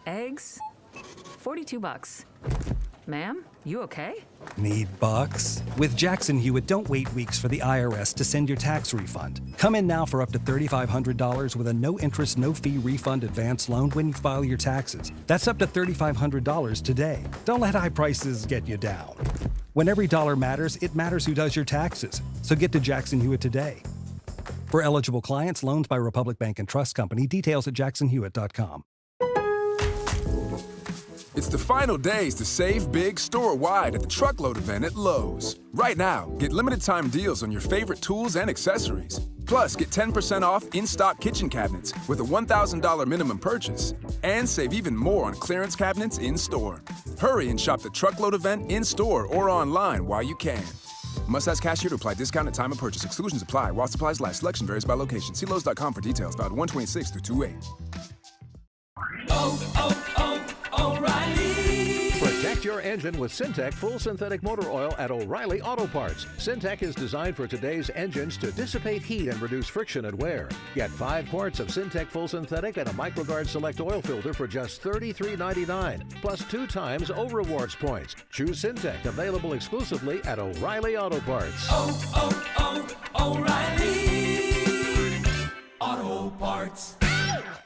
eggs, $42. Ma'am, you okay? Need bucks? With Jackson Hewitt, don't wait weeks for the IRS to send your tax refund. Come in now for up to $3,500 with a no-interest, no-fee refund advance loan when you file your taxes. That's up to $3,500 today. Don't let high prices get you down. When every dollar matters, it matters who does your taxes. So get to Jackson Hewitt today. For eligible clients, loans by Republic Bank and Trust Company. Details at jacksonhewitt.com. It's the final days to save big store-wide at the Truckload event at Lowe's. Right now, get limited-time deals on your favorite tools and accessories. Plus, get 10% off in-stock kitchen cabinets with a $1,000 minimum purchase. And save even more on clearance cabinets in-store. Hurry and shop the Truckload event in-store or online while you can. Must ask cashier to apply discount at time of purchase. Exclusions apply while supplies last. Selection varies by location. See Lowe's.com for details. Valid 126 through 28. O'Reilly. Protect your engine with Syntec Full Synthetic Motor Oil at O'Reilly Auto Parts. Syntec is designed for today's engines to dissipate heat and reduce friction and wear. Get 5 quarts of Syntec Full Synthetic and a MicroGuard Select Oil Filter for just $33.99, plus 2 times O Rewards points. Choose Syntec, available exclusively at O'Reilly Auto Parts. O'Reilly Auto Parts.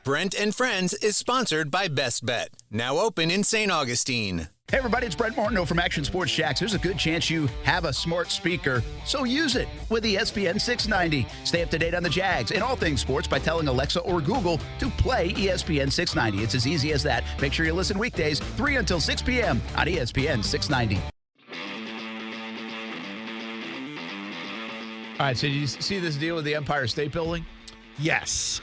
Brent and Friends is sponsored by Best Bet, now open in St. Augustine. Hey everybody, it's Brent Martineau from Action Sports Jacks. There's a good chance you have a smart speaker, so use it with the ESPN 690. Stay up to date on the Jags and all things sports by telling Alexa or Google to play ESPN 690. It's as easy as that. Make sure you listen weekdays 3 until 6 p.m. on ESPN 690. All right, so did you see this deal with the Empire State Building? Yes.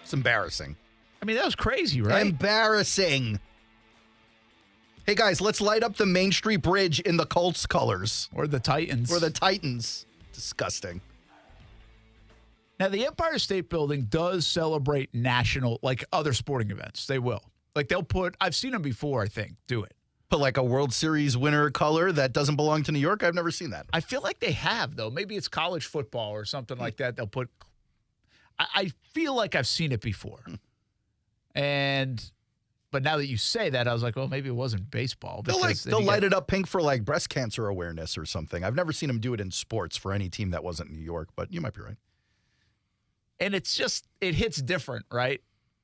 It's embarrassing. I mean, that was crazy, right? Embarrassing. Hey, guys, let's light up the Main Street Bridge in the Colts colors. Or the Titans. Disgusting. Now, the Empire State Building does celebrate national, like other sporting events. They will. Like, they'll put, I've seen them before, I think, do it. Put like a World Series winner color that doesn't belong to New York? I've never seen that. I feel like they have, though. Maybe it's college football or something like that. They'll put, I feel like I've seen it before. But now that you say that, I was like, well, maybe it wasn't baseball. They'll light it up pink for like breast cancer awareness or something. I've never seen them do it in sports for any team that wasn't New York, but you might be right. And it's just, it hits different, right?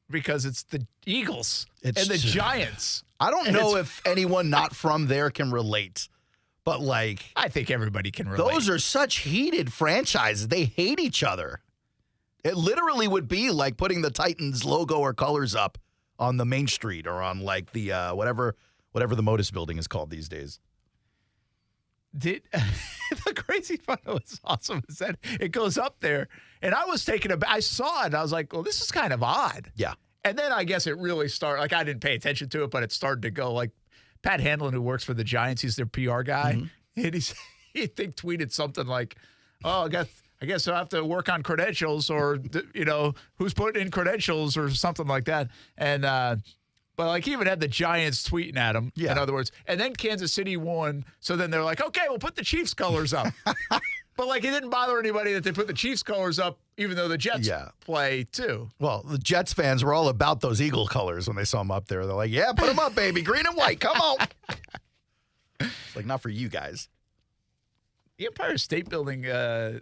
Because it's the Eagles and the Giants. I don't know if anyone not from there can relate, but like. I think everybody can relate. Those are such heated franchises. They hate each other. It literally would be like putting the Titans logo or colors up on the Main Street or on like the whatever the Modus building is called these days. The crazy part of what's awesome is that it goes up there, and I was taken aback. I saw it, and I was like, well, this is kind of odd. Yeah. And then I guess it really started, like I didn't pay attention to it, but it started to go. Like Pat Hanlon, who works for the Giants, he's their PR guy, and he tweeted something like, oh, I guess I'll have to work on credentials or, who's putting in credentials or something like that. And, but like he even had the Giants tweeting at him, in other words. And then Kansas City won. So then they're like, okay, we'll put the Chiefs colors up. But like it didn't bother anybody that they put the Chiefs colors up, even though the Jets play too. Well, the Jets fans were all about those Eagle colors when they saw them up there. They're like, yeah, put them up, baby. Green and white. Come on. It's like, not for you guys. The Empire State Building,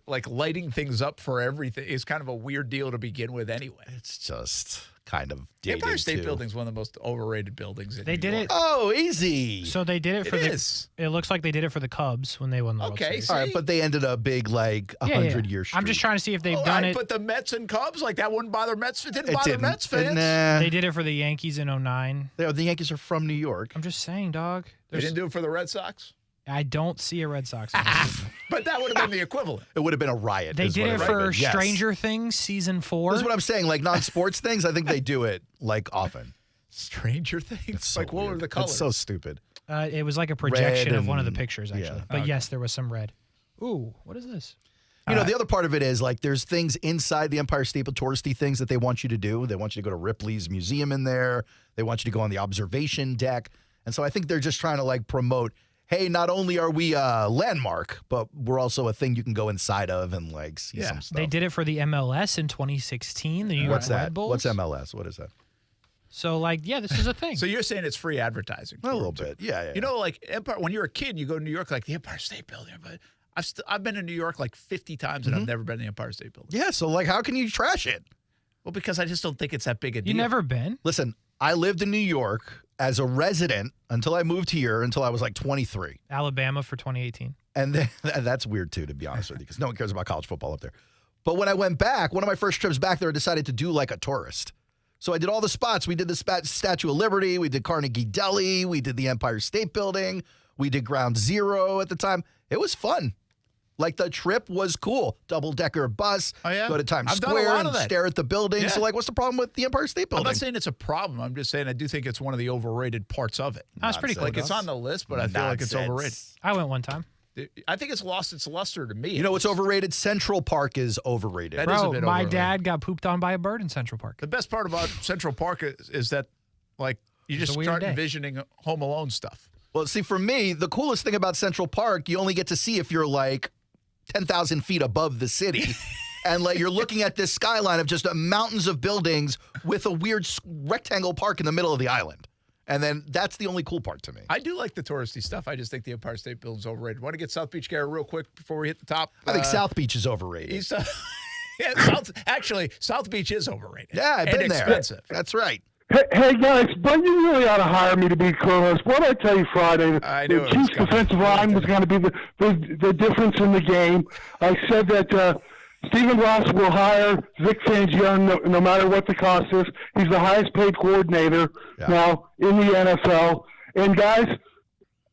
like lighting things up for everything, is kind of a weird deal to begin with anyway. It's just kind of dated. The Empire State Building is one of the most overrated buildings in They did New York. it. Oh, easy. So they did it for It looks like they did it for the Cubs when they won the World Series. All right, but they ended a big, like, 100-year streak. I'm just trying to see if they've done it. But the Mets and Cubs, like that wouldn't bother Mets. It didn't bother Mets fans. They did it for the Yankees in 2009. The Yankees are from New York. I'm just saying, dog. They didn't do it for the Red Sox? I don't see a Red Sox. But that would have been the equivalent. It would have been a riot. They did it for Stranger Things season 4. That's what I'm saying. Like non-sports things, I think they do it like often. Stranger Things? So like what were the colors? It's so stupid. It was like a projection of one of the pictures, actually. But okay. yes, there was some red. Ooh, what is this? The other part of it is like there's things inside the Empire State Building, touristy things that they want you to do. They want you to go to Ripley's Museum in there. They want you to go on the observation deck. And so I think they're just trying to like promote, hey, not only are we a landmark, but we're also a thing you can go inside of and like see some stuff. They did it for the MLS in 2016. The New York Red Bulls. What's MLS? What is that? So like, this is a thing. So you're saying it's free advertising? A little bit, yeah. You know, like Empire. When you're a kid, you go to New York, like the Empire State Building. But I've been to New York like 50 times, and I've never been to the Empire State Building. Yeah, so like, how can you trash it? Well, because I just don't think it's that big a deal. You never been? Listen, I lived in New York as a resident until I moved here until I was like 23. Alabama for 2018. And then, that's weird too, to be honest with you, because no one cares about college football up there. But when I went back, one of my first trips back there, I decided to do like a tourist. So I did all the spots. We did the Statue of Liberty. We did Carnegie Deli. We did the Empire State Building. We did Ground Zero at the time. It was fun. Like, the trip was cool. Double-decker bus, go to Times I've done a Square lot and of that. stare at the building. Yeah. So, like, what's the problem with the Empire State Building? I'm not saying it's a problem. I'm just saying I do think it's one of the overrated parts of it. That's pretty cool. Like, it's on the list, but I feel like it's overrated. I went one time. I think it's lost its luster to me. You know what's overrated? Central Park is overrated. That is a Bro, bit my overrated. dad got pooped on by a bird in Central Park. The best part about Central Park is that, like, you It's just a weird start day. envisioning Home Alone stuff. Well, see, for me, the coolest thing about Central Park, you only get to see if you're, like, 10,000 feet above the city. And, like, you're looking at this skyline of just mountains of buildings with a weird rectangle park in the middle of the island. And then that's the only cool part to me. I do like the touristy stuff. I just think the Empire State Building's overrated. Want to get South Beach Gary real quick before we hit the top? I think South Beach is overrated. South Beach is overrated. Yeah, I've been there. Expensive. That's right. Hey guys, but you really ought to hire me to be co-host. What did I tell you Friday? knew The it was Chiefs' defensive line was going to be the difference in the game. I said that Stephen Ross will hire Vic Fangio no matter what the cost is. He's the highest paid coordinator now in the NFL. And guys,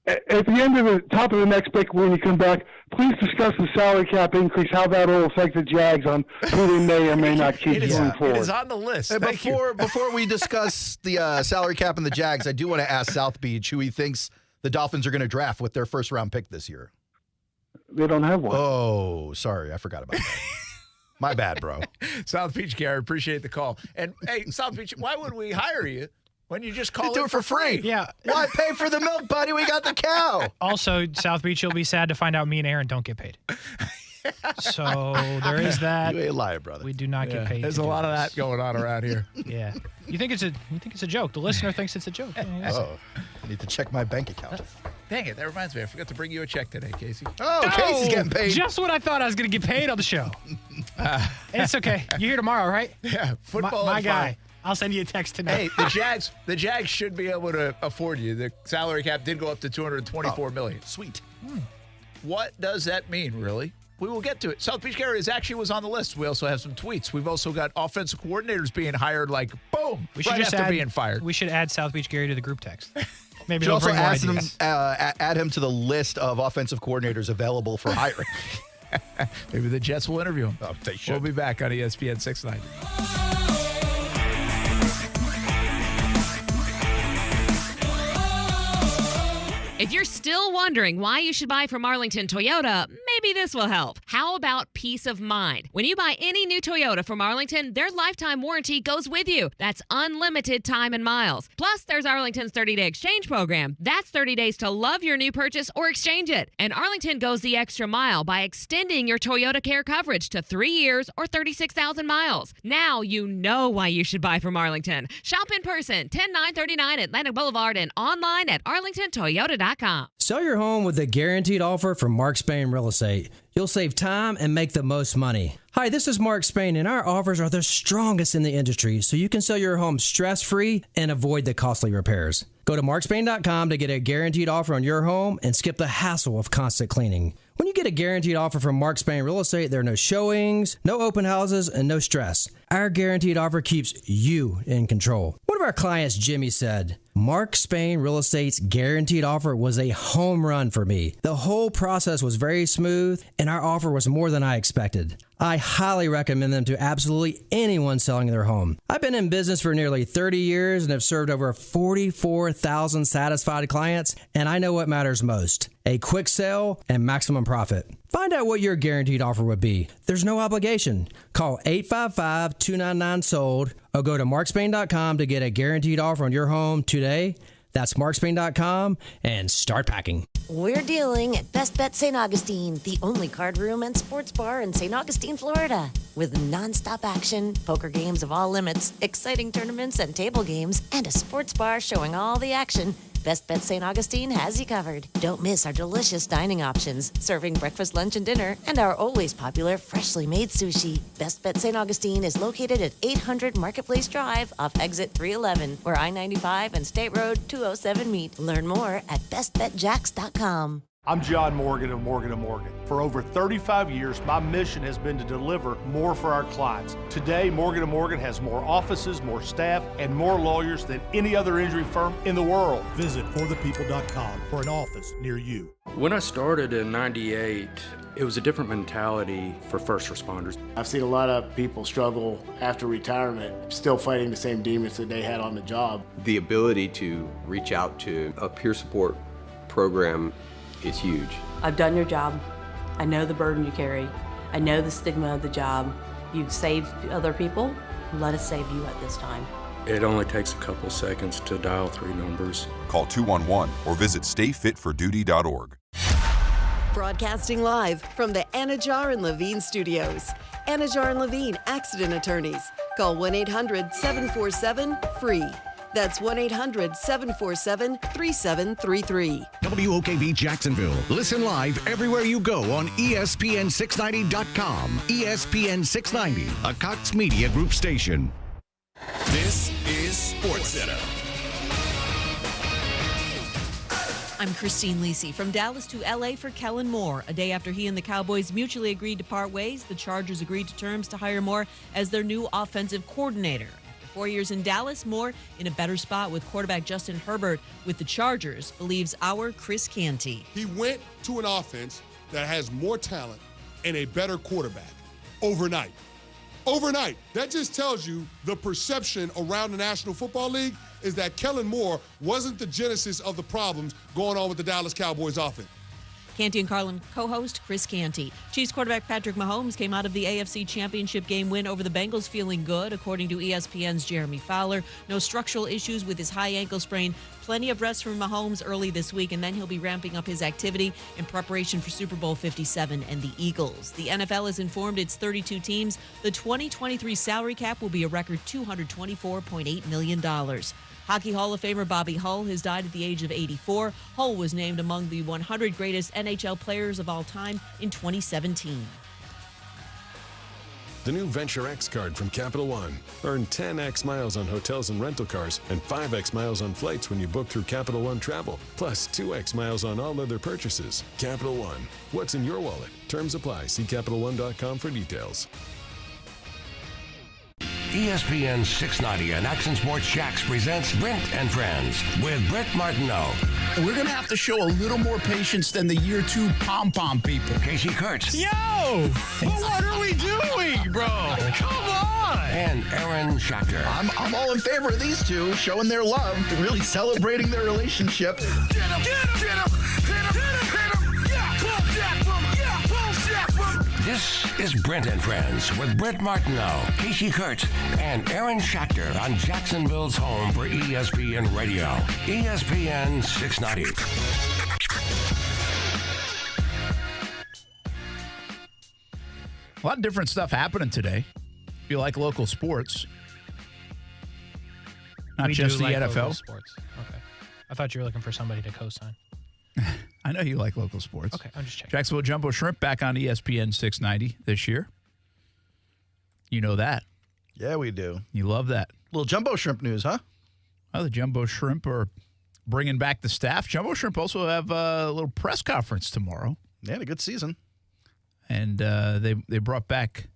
at the end of the top of the next break when you come back, please discuss the salary cap increase, how that will affect the Jags on who they may or may not keep going forward. It is on the list. Hey, Thank you. before we discuss the salary cap and the Jags, I do want to ask South Beach who he thinks the Dolphins are going to draft with their first-round pick this year. They don't have one. Oh, sorry. I forgot about that. My bad, bro. South Beach Gary, appreciate the call. And, hey, South Beach, why would we hire you when you just call do it for free? Yeah. Why pay for the milk, buddy? We got the cow. Also, South Beach, you'll be sad to find out me and Aaron don't get paid. So there is that. You ain't lying, brother. We do not get paid. There's to a do lot of this. that going on around here. Yeah. You think it's a joke. The listener thinks it's a joke. Oh, I need to check my bank account. Dang it, that reminds me. I forgot to bring you a check today, Kasey. Oh, Casey's getting paid. Just when I thought I was going to get paid on the show. It's okay. You're here tomorrow, right? Yeah, football My and guy. fun. I'll send you a text tonight. Hey, the Jags should be able to afford you. The salary cap did go up to $224 million. Sweet. What does that mean, really? We will get to it. South Beach Gary actually was on the list. We also have some tweets. We've also got offensive coordinators being hired like, boom, We should right just after add, being fired. We should add South Beach Gary to the group text. Maybe Should he'll also bring more add ideas. add him to the list of offensive coordinators available for hiring. Maybe the Jets will interview him. Oh, they should. We'll be back on ESPN 690. If you're still wondering why you should buy from Arlington Toyota, maybe this will help. How about peace of mind? When you buy any new Toyota from Arlington, their lifetime warranty goes with you. That's unlimited time and miles. Plus, there's Arlington's 30-day exchange program. That's 30 days to love your new purchase or exchange it. And Arlington goes the extra mile by extending your Toyota Care coverage to 3 years or 36,000 miles. Now you know why you should buy from Arlington. Shop in person, 10939 Atlantic Boulevard, and online at arlingtontoyota.com. Sell your home with a guaranteed offer from Mark Spain Real Estate. You'll save time and make the most money. Hi, this is Mark Spain, and our offers are the strongest in the industry, so you can sell your home stress-free and avoid the costly repairs. Go to markspain.com to get a guaranteed offer on your home and skip the hassle of constant cleaning. When you get a guaranteed offer from Mark Spain Real Estate, there are no showings, no open houses, and no stress. Our guaranteed offer keeps you in control. One of our clients, Jimmy, said, Mark Spain Real Estate's guaranteed offer was a home run for me. The whole process was very smooth, and our offer was more than I expected. I highly recommend them to absolutely anyone selling their home. I've been in business for nearly 30 years and have served over 44,000 satisfied clients, and I know what matters most: a quick sale and maximum profit. Find out what your guaranteed offer would be. There's no obligation. Call 855-299-SOLD or go to markspain.com to get a guaranteed offer on your home today. That's markspain.com and start packing. We're dealing at Best Bet St. Augustine, the only card room and sports bar in St. Augustine, Florida. With nonstop action, poker games of all limits, exciting tournaments and table games, and a sports bar showing all the action, Best Bet St. Augustine has you covered. Don't miss our delicious dining options, serving breakfast, lunch, and dinner, and our always popular freshly made sushi. Best Bet St. Augustine is located at 800 Marketplace Drive off exit 311, where I-95 and State Road 207 meet. Learn more at bestbetjacks.com. I'm John Morgan of Morgan & Morgan. For over 35 years, my mission has been to deliver more for our clients. Today, Morgan & Morgan has more offices, more staff, and more lawyers than any other injury firm in the world. Visit forthepeople.com for an office near you. When I started in '98, it was a different mentality for first responders. I've seen a lot of people struggle after retirement, still fighting the same demons that they had on the job. The ability to reach out to a peer support program is huge. I've done your job. I know the burden you carry. I know the stigma of the job. You've saved other people. Let us save you at this time. It only takes a couple seconds to dial 3 numbers. Call 211 or visit stayfitforduty.org. Broadcasting live from the Anajar and Levine studios. Anajar and Levine Accident Attorneys. Call 1-800-747-FREE. That's 1-800-747-3733. WOKV Jacksonville. Listen live everywhere you go on ESPN690.com. ESPN 690, a Cox Media Group station. This is SportsCenter. I'm Christine Lisi from Dallas to L.A. for Kellen Moore. A day after he and the Cowboys mutually agreed to part ways, the Chargers agreed to terms to hire Moore as their new offensive coordinator. 4 years in Dallas, Moore in a better spot with quarterback Justin Herbert with the Chargers, believes our Chris Canty. He went to an offense that has more talent and a better quarterback overnight. Overnight. That just tells you the perception around the National Football League is that Kellen Moore wasn't the genesis of the problems going on with the Dallas Cowboys offense. Canty and Carlin co-host Chris Canty. Chiefs quarterback Patrick Mahomes came out of the AFC Championship game win over the Bengals feeling good, according to ESPN's Jeremy Fowler. No structural issues with his high ankle sprain. Plenty of rest from Mahomes early this week, and then he'll be ramping up his activity in preparation for Super Bowl 57 and the Eagles. The NFL has informed its 32 teams the 2023 salary cap will be a record $224.8 million. Hockey Hall of Famer Bobby Hull has died at the age of 84. Hull was named among the 100 greatest NHL players of all time in 2017. The new Venture X card from Capital One. Earn 10x miles on hotels and rental cars and 5x miles on flights when you book through Capital One Travel, plus 2x miles on all other purchases. Capital One. What's in your wallet? Terms apply. See CapitalOne.com for details. ESPN 690 and Action Sports Shacks presents Brent and Friends with Brent Martineau. We're going to have to show a little more patience than the year 2 pom-pom people. Kasey Kurtz. Yo! But what are we doing, bro? Come on! And Aaron Schachter. I'm all in favor of these two showing their love, really celebrating their relationship. Get him! Get him! Get him! Hit him! Hit him! Hit him! Yeah! Pull Jack from! Yeah! Pull Jack from! This is Brent and Friends with Brent Martineau, Kasey Kurtz, and Aaron Schachter on Jacksonville's home for ESPN Radio. ESPN 690. A lot of different stuff happening today. If you like local sports, not just the NFL. Sports. Okay. I thought you were looking for somebody to co-sign. I know you like local sports. Okay, I'm just checking. Jacksonville Jumbo Shrimp back on ESPN 690 this year. You know that. Yeah, we do. You love that. Little Jumbo Shrimp news, huh? Well, the Jumbo Shrimp are bringing back the staff. Jumbo Shrimp also have a little press conference tomorrow. They had a good season. And they brought back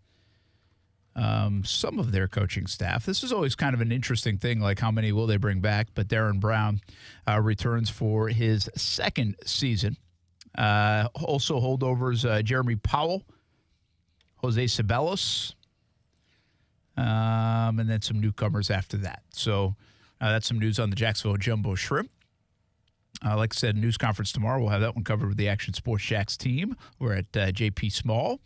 some of their coaching staff. This is always kind of an interesting thing, like how many will they bring back? But Darren Brown returns for his second season. Also holdovers Jeremy Powell, Jose Ceballos, and then some newcomers after that. So that's some news on the Jacksonville Jumbo Shrimp. Like I said, news conference tomorrow. We'll have that one covered with the Action Sports Shacks team. We're at JP Small.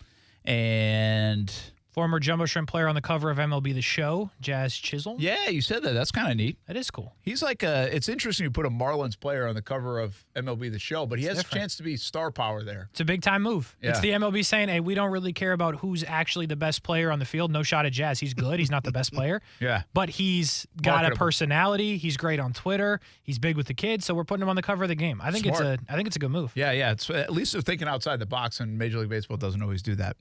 And former Jumbo Shrimp player on the cover of MLB The Show, Jazz Chisholm. Yeah, you said that. That's kind of neat. That is cool. He's like it's interesting you put a Marlins player on the cover of MLB The Show, but he has a chance to be star power there. It's a big-time move. Yeah. It's the MLB saying, hey, we don't really care about who's actually the best player on the field. No shot at Jazz. He's good. He's not the best player. Yeah. But he's got a personality. He's great on Twitter. He's big with the kids, so we're putting him on the cover of the game. I think it's a good move. Yeah. It's at least they're thinking outside the box, and Major League Baseball doesn't always do that.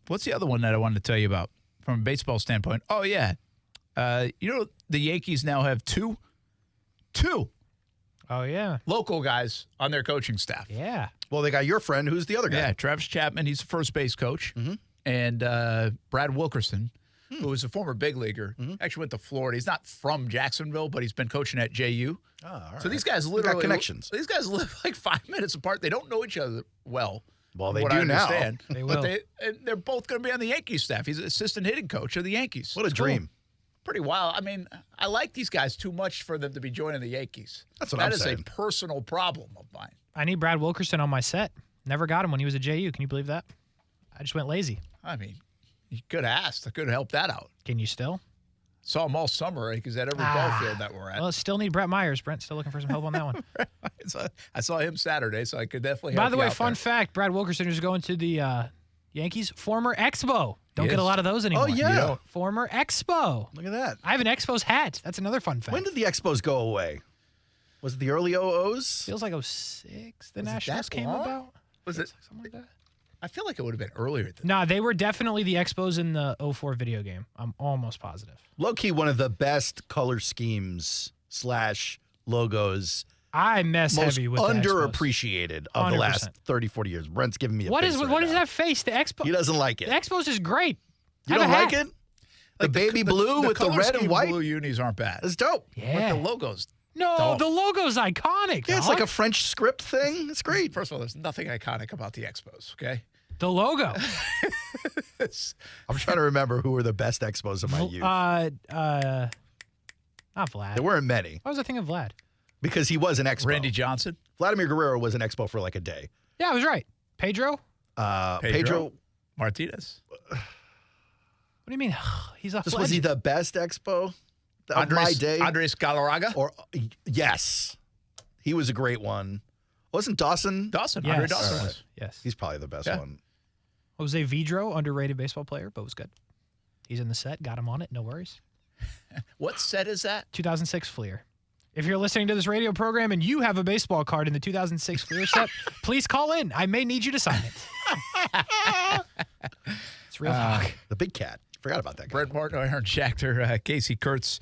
What's the other one that I wanted to tell you about from a baseball standpoint? Oh, yeah. You know, the Yankees now have two Oh, yeah. Local guys on their coaching staff. Yeah. Well, they got your friend, who's the other guy. Yeah, Travis Chapman. He's the first base coach. And Brad Wilkerson, who was a former big leaguer, actually went to Florida. He's not from Jacksonville, but he's been coaching at JU. Oh, all right. So these guys They literally got connections. These guys live like 5 minutes apart. They don't know each other well. Well, they what do I now. understand. They But will. they're both going to be on the Yankees staff. He's an assistant hitting coach of the Yankees. What a dream. Pretty wild. I mean, I like these guys too much for them to be joining the Yankees. That's what I'm saying. That is a personal problem of mine. I need Brad Wilkerson on my set. Never got him when he was at JU. Can you believe that? I just went lazy. I mean, you could have asked. I could have helped that out. Can you still? Saw him all summer because at every ball field that we're at. Well, still need Brett Myers. Brent's still looking for some help on that one. I saw him Saturday, so I could definitely By help the you way, out fun there. fact, Brad Wilkerson is going to the Yankees former Expo. Don't He get a is. lot of those anymore. Oh, yeah. You don't. Former Expo. Look at that. I have an Expos hat. That's another fun fact. When did the Expos go away? Was it the early 00s? Feels like 06 the Was it Nationals that came long? about. Was it? Something like that. I feel like it would have been earlier than Nah, they were definitely the Expos in the 04 video game. I'm almost positive. Low-key one of the best color schemes / logos. I mess Most heavy with the Expos. underappreciated of the last 100%. 30, 40 years. Brent's giving me a What face is right what is now. that face? The Expo. He doesn't like The it. Expos is great. You I have don't a like hat. it? The baby blue with the color red and scheme white? blue unis aren't bad. It's dope. Yeah. But the logos. No, Dumb. the logo's iconic. Yeah, it's dog. like a French script thing. It's great. First of all, there's nothing iconic about the Expos, okay? The logo. I'm trying to remember who were the best Expos of my youth. Not Vlad. There weren't many Why was I thinking of Vlad? because he was an Expo. Randy Johnson. Vladimir Guerrero was an Expo for like a day. Yeah, I was right. Pedro? Pedro. Martinez. What do you mean? He's a Was he legend. the best Expo of my day? Andres Galarraga. Or yes, he was a great one. Wasn't Dawson? Dawson. Yes. Andre Dawson All right. was. Yes. He's probably the best Yeah. one. Jose Vidro, underrated baseball player, but was good. He's in the set. Got him on it. No worries. What set is that? 2006 Fleer. If you're listening to this radio program and you have a baseball card in the 2006 Fleer set, please call in. I may need you to sign it. It's real talk. The big cat. Forgot about that guy. Brent Martin, Aaron Schachter, Kasey Kurtz.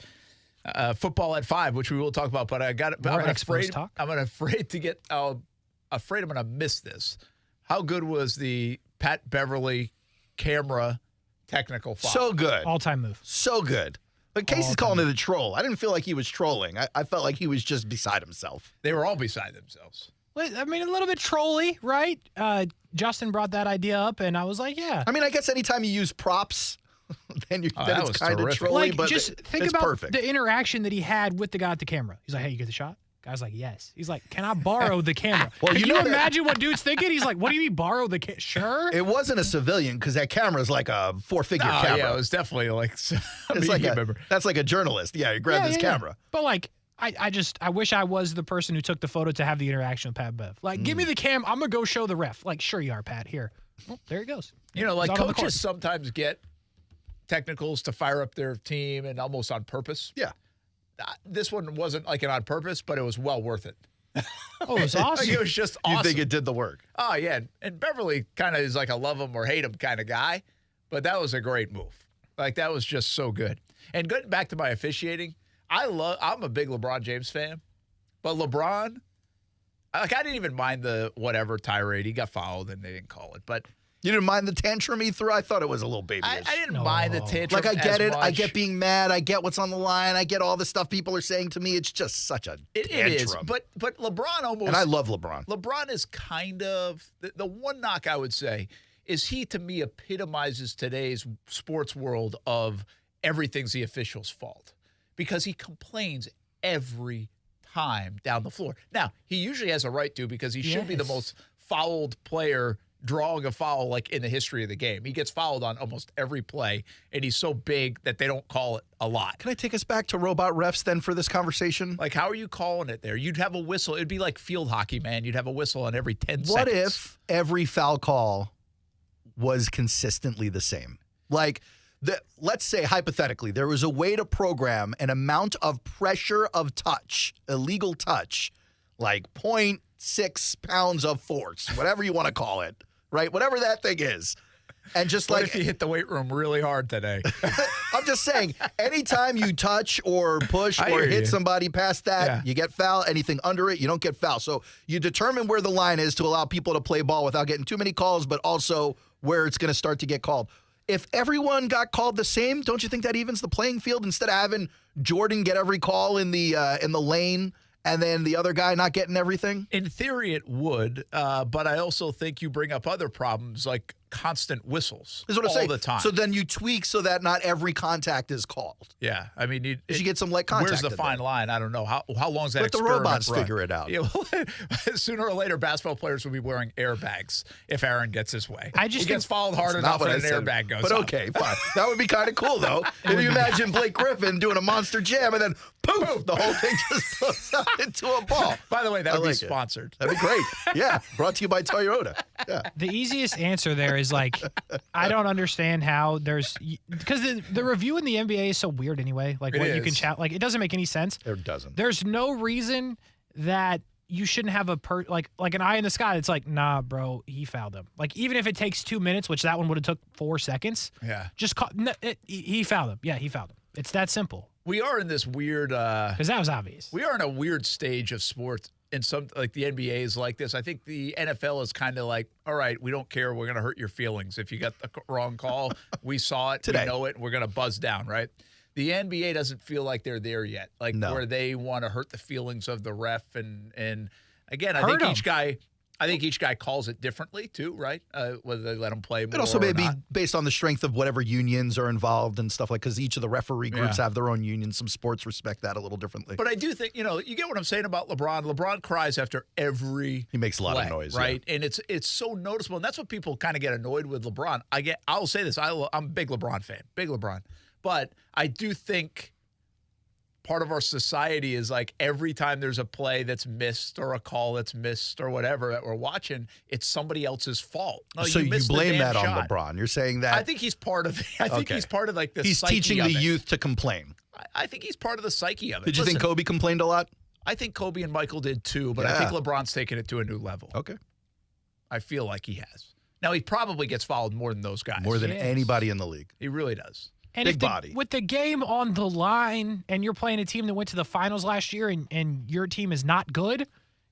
Football at 5, which we will talk about, but I got it. More I'm Expos afraid. talk? I'm afraid to get. Afraid I'm going to miss this. How good was the Pat Beverly camera technical foul? So good. All-time move. So good. But Casey's calling it a troll. I didn't feel like he was trolling. I felt like he was just beside himself. They were all beside themselves. I mean, a little bit trolly, right? Justin brought that idea up, and I was like, yeah. I mean, I guess anytime you use props, then that it's was kind of terrific. trolly, Like, but just think it's about perfect. the interaction that he had with the guy at the camera. He's like, hey, you get the shot? Guy's like, yes. He's like, can I borrow the camera? Well, Can you you know that- imagine what dude's thinking? He's like, what do you mean borrow the camera? Sure. It wasn't a civilian because that camera's like a 4-figure Oh, camera. yeah, it was definitely like. It's like that's like a journalist. Yeah, he grabbed his camera. But like, I wish I was the person who took the photo to have the interaction with Pat Bev. Like, give me the cam. I'm going to go show the ref. Like, sure you are, Pat. Here. Well, there he goes. You know, like He's out on the court. coaches sometimes get technicals to fire up their team and almost on purpose. Yeah. This one wasn't like an on purpose, but it was well worth it. Oh, it was awesome. Like, it was just awesome. You think it did the work? Oh, yeah. And Beverly kind of is like a love him or hate him kind of guy, but that was a great move. Like, that was just so good. And getting back to my officiating, I'm a big LeBron James fan, but LeBron, like, I didn't even mind the whatever tirade. He got fouled and they didn't call it, but You didn't mind the tantrum he threw? I thought it was a little babyish. I didn't mind the tantrum. Like, I get as it. I much. get being mad. I get what's on the line. I get all the stuff people are saying to me. It's just such a It tantrum. is, but LeBron almost. And I love LeBron. LeBron is kind of the one knock I would say is he to me epitomizes today's sports world of everything's the official's fault because he complains every time down the floor. Now he usually has a right to because he should be the most fouled player drawing a foul like in the history of the game. He gets fouled on almost every play, and he's so big that they don't call it a lot. Can I take us back to robot refs then for this conversation? Like, how are you calling it there? You'd have a whistle. It'd be like field hockey, man. You'd have a whistle on every 10 seconds. What if every foul call was consistently the same? Like, let's say, hypothetically, there was a way to program an amount of pressure of touch, illegal touch, like 0.6 pounds of force, whatever you want to call it, right? Whatever that thing is. And just what like if you hit the weight room really hard today? I'm just saying, anytime you touch or push or hit somebody past that, you get foul. Anything under it, you don't get foul. So you determine where the line is to allow people to play ball without getting too many calls, but also where it's going to start to get called. If everyone got called the same, don't you think that evens the playing field instead of having Jordan get every call in the lane and then the other guy not getting everything? In theory, it would, but I also think you bring up other problems like constant whistles all the time. So then you tweak so that not every contact is called. Yeah, I mean, you get some light contact. Where's the fine line? I don't know. How long is that? Let the robots figure it out. Yeah, well, sooner or later, basketball players will be wearing airbags if Aaron gets his way. He gets followed hard enough and an airbag goes But up. okay, fine. That would be kind of cool, though. If you imagine Blake Griffin doing a monster jam and then poof, the whole thing just blows up into a ball. By the way, that would be like sponsored. That'd be great. Yeah, brought to you by Toyota. Yeah. The easiest answer there is like, I don't understand how because the review in the NBA is so weird anyway. Like what you can chat, like it doesn't make any sense. It doesn't. There's no reason that you shouldn't have like an eye in the sky. It's like, nah, bro, he fouled him. Like even if it takes 2 minutes, which that one would have took 4 seconds. Yeah. Just he fouled him. Yeah, he fouled him. It's that simple. We are in this weird because that was obvious. We are in a weird stage of sports. And some like the NBA is like this. I think the NFL is kind of like, all right, we don't care. We're going to hurt your feelings. If you got the wrong call, we saw it, Today. we know it, we're going to buzz down, right? The NBA doesn't feel like they're there yet, like where they want to hurt the feelings of the ref. And again, I think each guy calls it differently too, right? Whether they let them play more It also may or be not. based on the strength of whatever unions are involved and stuff like, because each of the referee groups have their own unions. Some sports respect that a little differently. But I do think, you get what I'm saying about LeBron. LeBron cries after every He makes a lot play, of noise, right? And it's so noticeable. And that's what people kind of get annoyed with LeBron. I'll say this. I'm a big LeBron fan, big LeBron. But I do think part of our society is like every time there's a play that's missed or a call that's missed or whatever that we're watching, it's somebody else's fault. No, so you missed the blame damn that shot. on LeBron. You're saying that. I think he's part of it. I think he's part of like the He's psyche teaching of the it. youth to complain. I think he's part of the psyche of it. Did you think Kobe complained a lot? I think Kobe and Michael did too, but I think LeBron's taken it to a new level. Okay. I feel like he has. Now, he probably gets fouled more than those guys. More than anybody in the league. He really does. And Big body. With the game on the line and you're playing a team that went to the finals last year and your team is not good,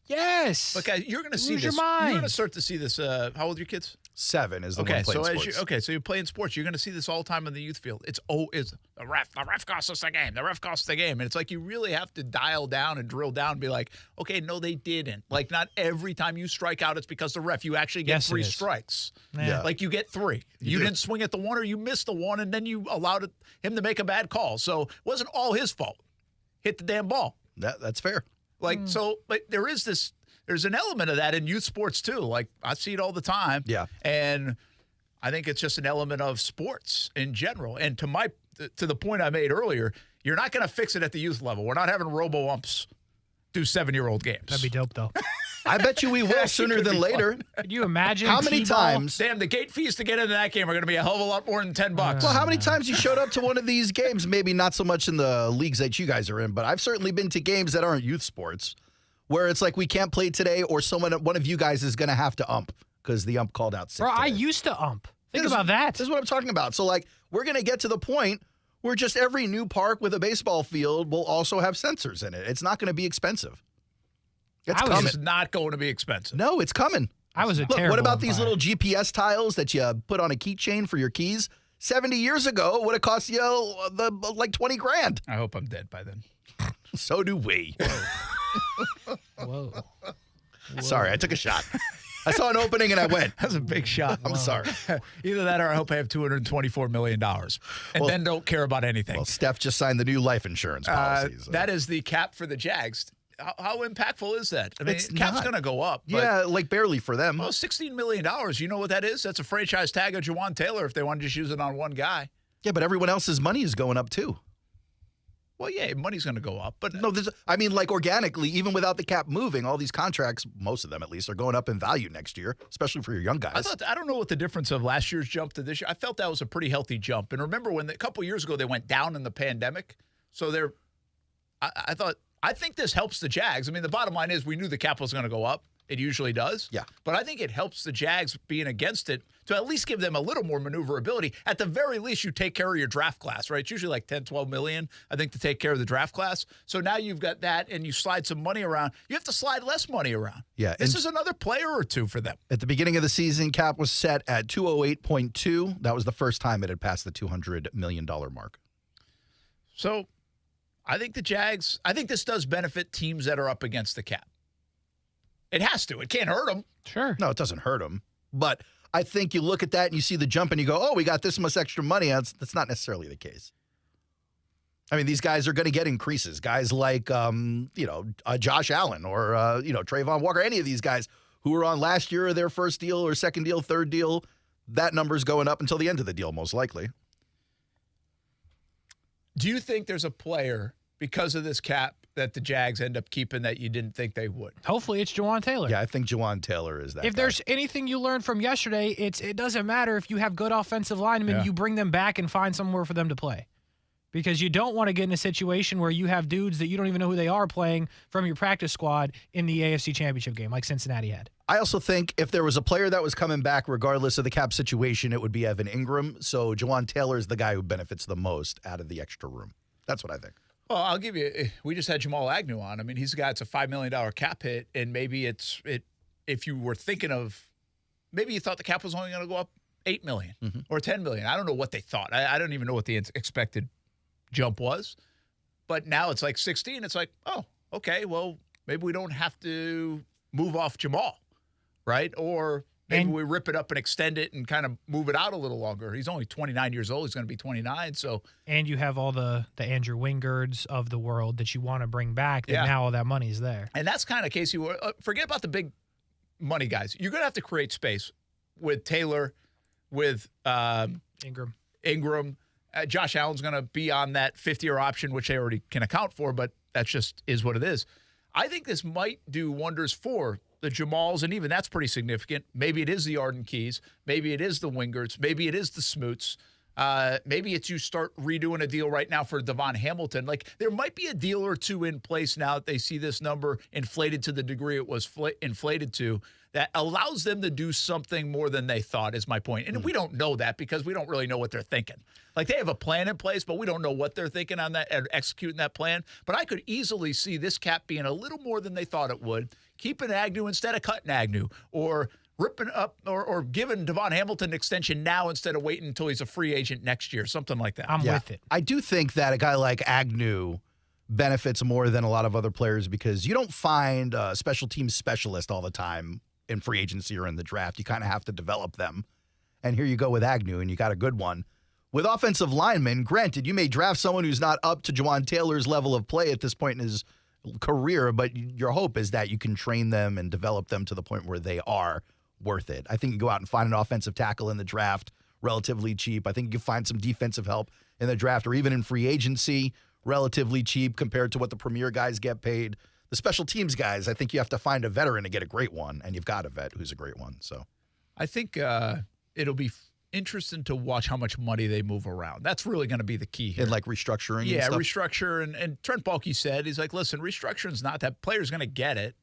yes. Look, you're going to see Lose this. your mind. You're going to start to see this. How old are your kids? 7 is the one playing sports. So you're playing sports. You're going to see this all the time in the youth field. It's the ref cost us the game. The ref cost the game. And it's like you really have to dial down and drill down and be like, okay, no, they didn't. Like not every time you strike out, it's because the ref. You actually get 3 strikes. Yeah. Like you get 3. You didn't swing at the one or you missed the one, and then you allowed him to make a bad call. So it wasn't all his fault. Hit the damn ball. That's fair. So there is this. There's an element of that in youth sports too. Like I see it all the time. Yeah. And I think it's just an element of sports in general. And to the point I made earlier, you're not going to fix it at the youth level. We're not having robo-umps do 7-year-old games. That'd be dope though. I bet you we will sooner than later. Could you imagine how many times? Damn, the gate fees to get into that game are going to be a hell of a lot more than $10. Well, how many times you showed up to one of these games? Maybe not so much in the leagues that you guys are in, but I've certainly been to games that aren't youth sports where it's like we can't play today, or one of you guys is going to have to ump because the ump called out sick. Bro, today. I used to ump. Think about that. This is what I'm talking about. So, like, we're going to get to the point where just every new park with a baseball field will also have sensors in it. It's not going to be expensive. It's coming. It's not going to be expensive. No, it's coming. I was a Look, terrible what about these umpire. little GPS tiles that you put on a keychain for your keys? 70 years ago, it would have cost you like 20 grand. I hope I'm dead by then. So do we. Whoa. Sorry, I took a shot. I saw an opening and I went. That's a big shot. I'm sorry. Either that or I hope I have $224 million and then don't care about anything. Well, Steph just signed the new life insurance policy. So. That is the cap for the Jags. How impactful is that? I mean, cap's going to go up. Yeah, like barely for them. Well, $16 million. You know what that is? That's a franchise tag of Jawan Taylor if they want to just use it on one guy. Yeah, but everyone else's money is going up too. Well, yeah, money's going to go up. But no, I mean, like organically, even without the cap moving, all these contracts, most of them at least, are going up in value next year, especially for your young guys. I don't know what the difference of last year's jump to this year. I felt that was a pretty healthy jump. And remember when a couple years ago they went down in the pandemic? So I think this helps the Jags. I mean, the bottom line is we knew the cap was going to go up. It usually does. Yeah. But I think it helps the Jags being against it to at least give them a little more maneuverability. At the very least, you take care of your draft class, right? It's usually like 10, 12 million, I think, to take care of the draft class. So now you've got that and you slide some money around. You have to slide less money around. Yeah. This is another player or two for them. At the beginning of the season, cap was set at 208.2. That was the first time it had passed the $200 million mark. So I think the Jags, I think this does benefit teams that are up against the cap. It has to. It can't hurt them. Sure. No, it doesn't hurt them. But I think you look at that and you see the jump and you go, oh, we got this much extra money. That's not necessarily the case. I mean, these guys are going to get increases. Guys like, Josh Allen or, Trayvon Walker, any of these guys who were on last year or their first deal or second deal, third deal, that number's going up until the end of the deal, most likely. Do you think there's a player, because of this cap, that the Jags end up keeping that you didn't think they would? Hopefully it's Jawan Taylor. Yeah, I think Jawan Taylor is that If guy. there's anything you learned from yesterday, it doesn't matter if you have good offensive linemen, you bring them back and find somewhere for them to play. Because you don't want to get in a situation where you have dudes that you don't even know who they are playing from your practice squad in the AFC Championship game like Cincinnati had. I also think if there was a player that was coming back regardless of the cap situation, it would be Evan Ingram. So Jawan Taylor is the guy who benefits the most out of the extra room. That's what I think. Well, I'll give you. We just had Jamal Agnew on. I mean, he's a guy that's a $5 million cap hit, and maybe if you were thinking of, maybe you thought the cap was only going to go up $8 million or $10 million. I don't know what they thought. I don't even know what the expected jump was, but now it's like 16. It's like, oh, okay, well, maybe we don't have to move off Jamal, right? Or maybe we rip it up and extend it and kind of move it out a little longer. He's only 29 years old. He's going to be 29. So, and you have all the Andrew Wingards of the world that you want to bring back. That now all that money's there. And that's kind of Kasey. Forget about the big money guys. You're going to have to create space with Taylor, with Ingram. Josh Allen's going to be on that 50-year option, which they already can account for, but that just is what it is. I think this might do wonders for the Jamals, and even that's pretty significant. Maybe it is the Arden Keys. Maybe it is the Wingards. Maybe it is the Smoots. Maybe it's you start redoing a deal right now for Devon Hamilton. Like, there might be a deal or two in place now that they see this number inflated to the degree it was inflated to, that allows them to do something more than they thought, is my point. And we don't know that because we don't really know what they're thinking. Like, they have a plan in place, but we don't know what they're thinking on that and executing that plan. But I could easily see this cap being a little more than they thought it would, keeping Agnew instead of cutting Agnew, or ripping up or giving Devon Hamilton an extension now instead of waiting until he's a free agent next year, something like that. I'm with it. I do think that a guy like Agnew benefits more than a lot of other players because you don't find a special teams specialist all the time in free agency or in the draft. You kind of have to develop them. And here you go with Agnew, and you got a good one. With offensive linemen, granted, you may draft someone who's not up to Jawan Taylor's level of play at this point in his career, but your hope is that you can train them and develop them to the point where they are worth it. I think you go out and find an offensive tackle in the draft relatively cheap. I think you can find some defensive help in the draft or even in free agency relatively cheap compared to what the premier guys get paid. The special teams guys, I think you have to find a veteran to get a great one, and you've got a vet who's a great one. So I think it'll be interesting to watch how much money they move around. That's really going to be the key here. And like restructuring. Yeah, and stuff. restructure. And Trent Baalke said, he's like, listen, restructuring's not that. Player's going to get it.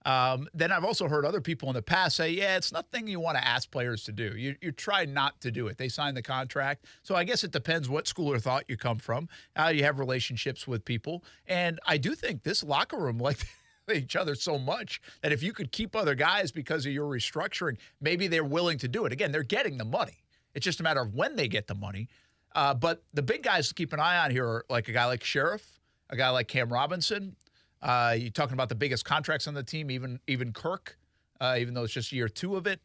Then I've also heard other people in the past say, yeah, it's nothing you want to ask players to do. You try not to do it. They sign the contract. So I guess it depends what school or thought you come from, how you have relationships with people. And I do think this locker room, like each other so much that if you could keep other guys because of your restructuring, maybe they're willing to do it. Again, they're getting the money. It's just a matter of when they get the money. But the big guys to keep an eye on here are like a guy like Sheriff, a guy like Cam Robinson. You're talking about the biggest contracts on the team, even Kirk, even though it's just year 2 of it.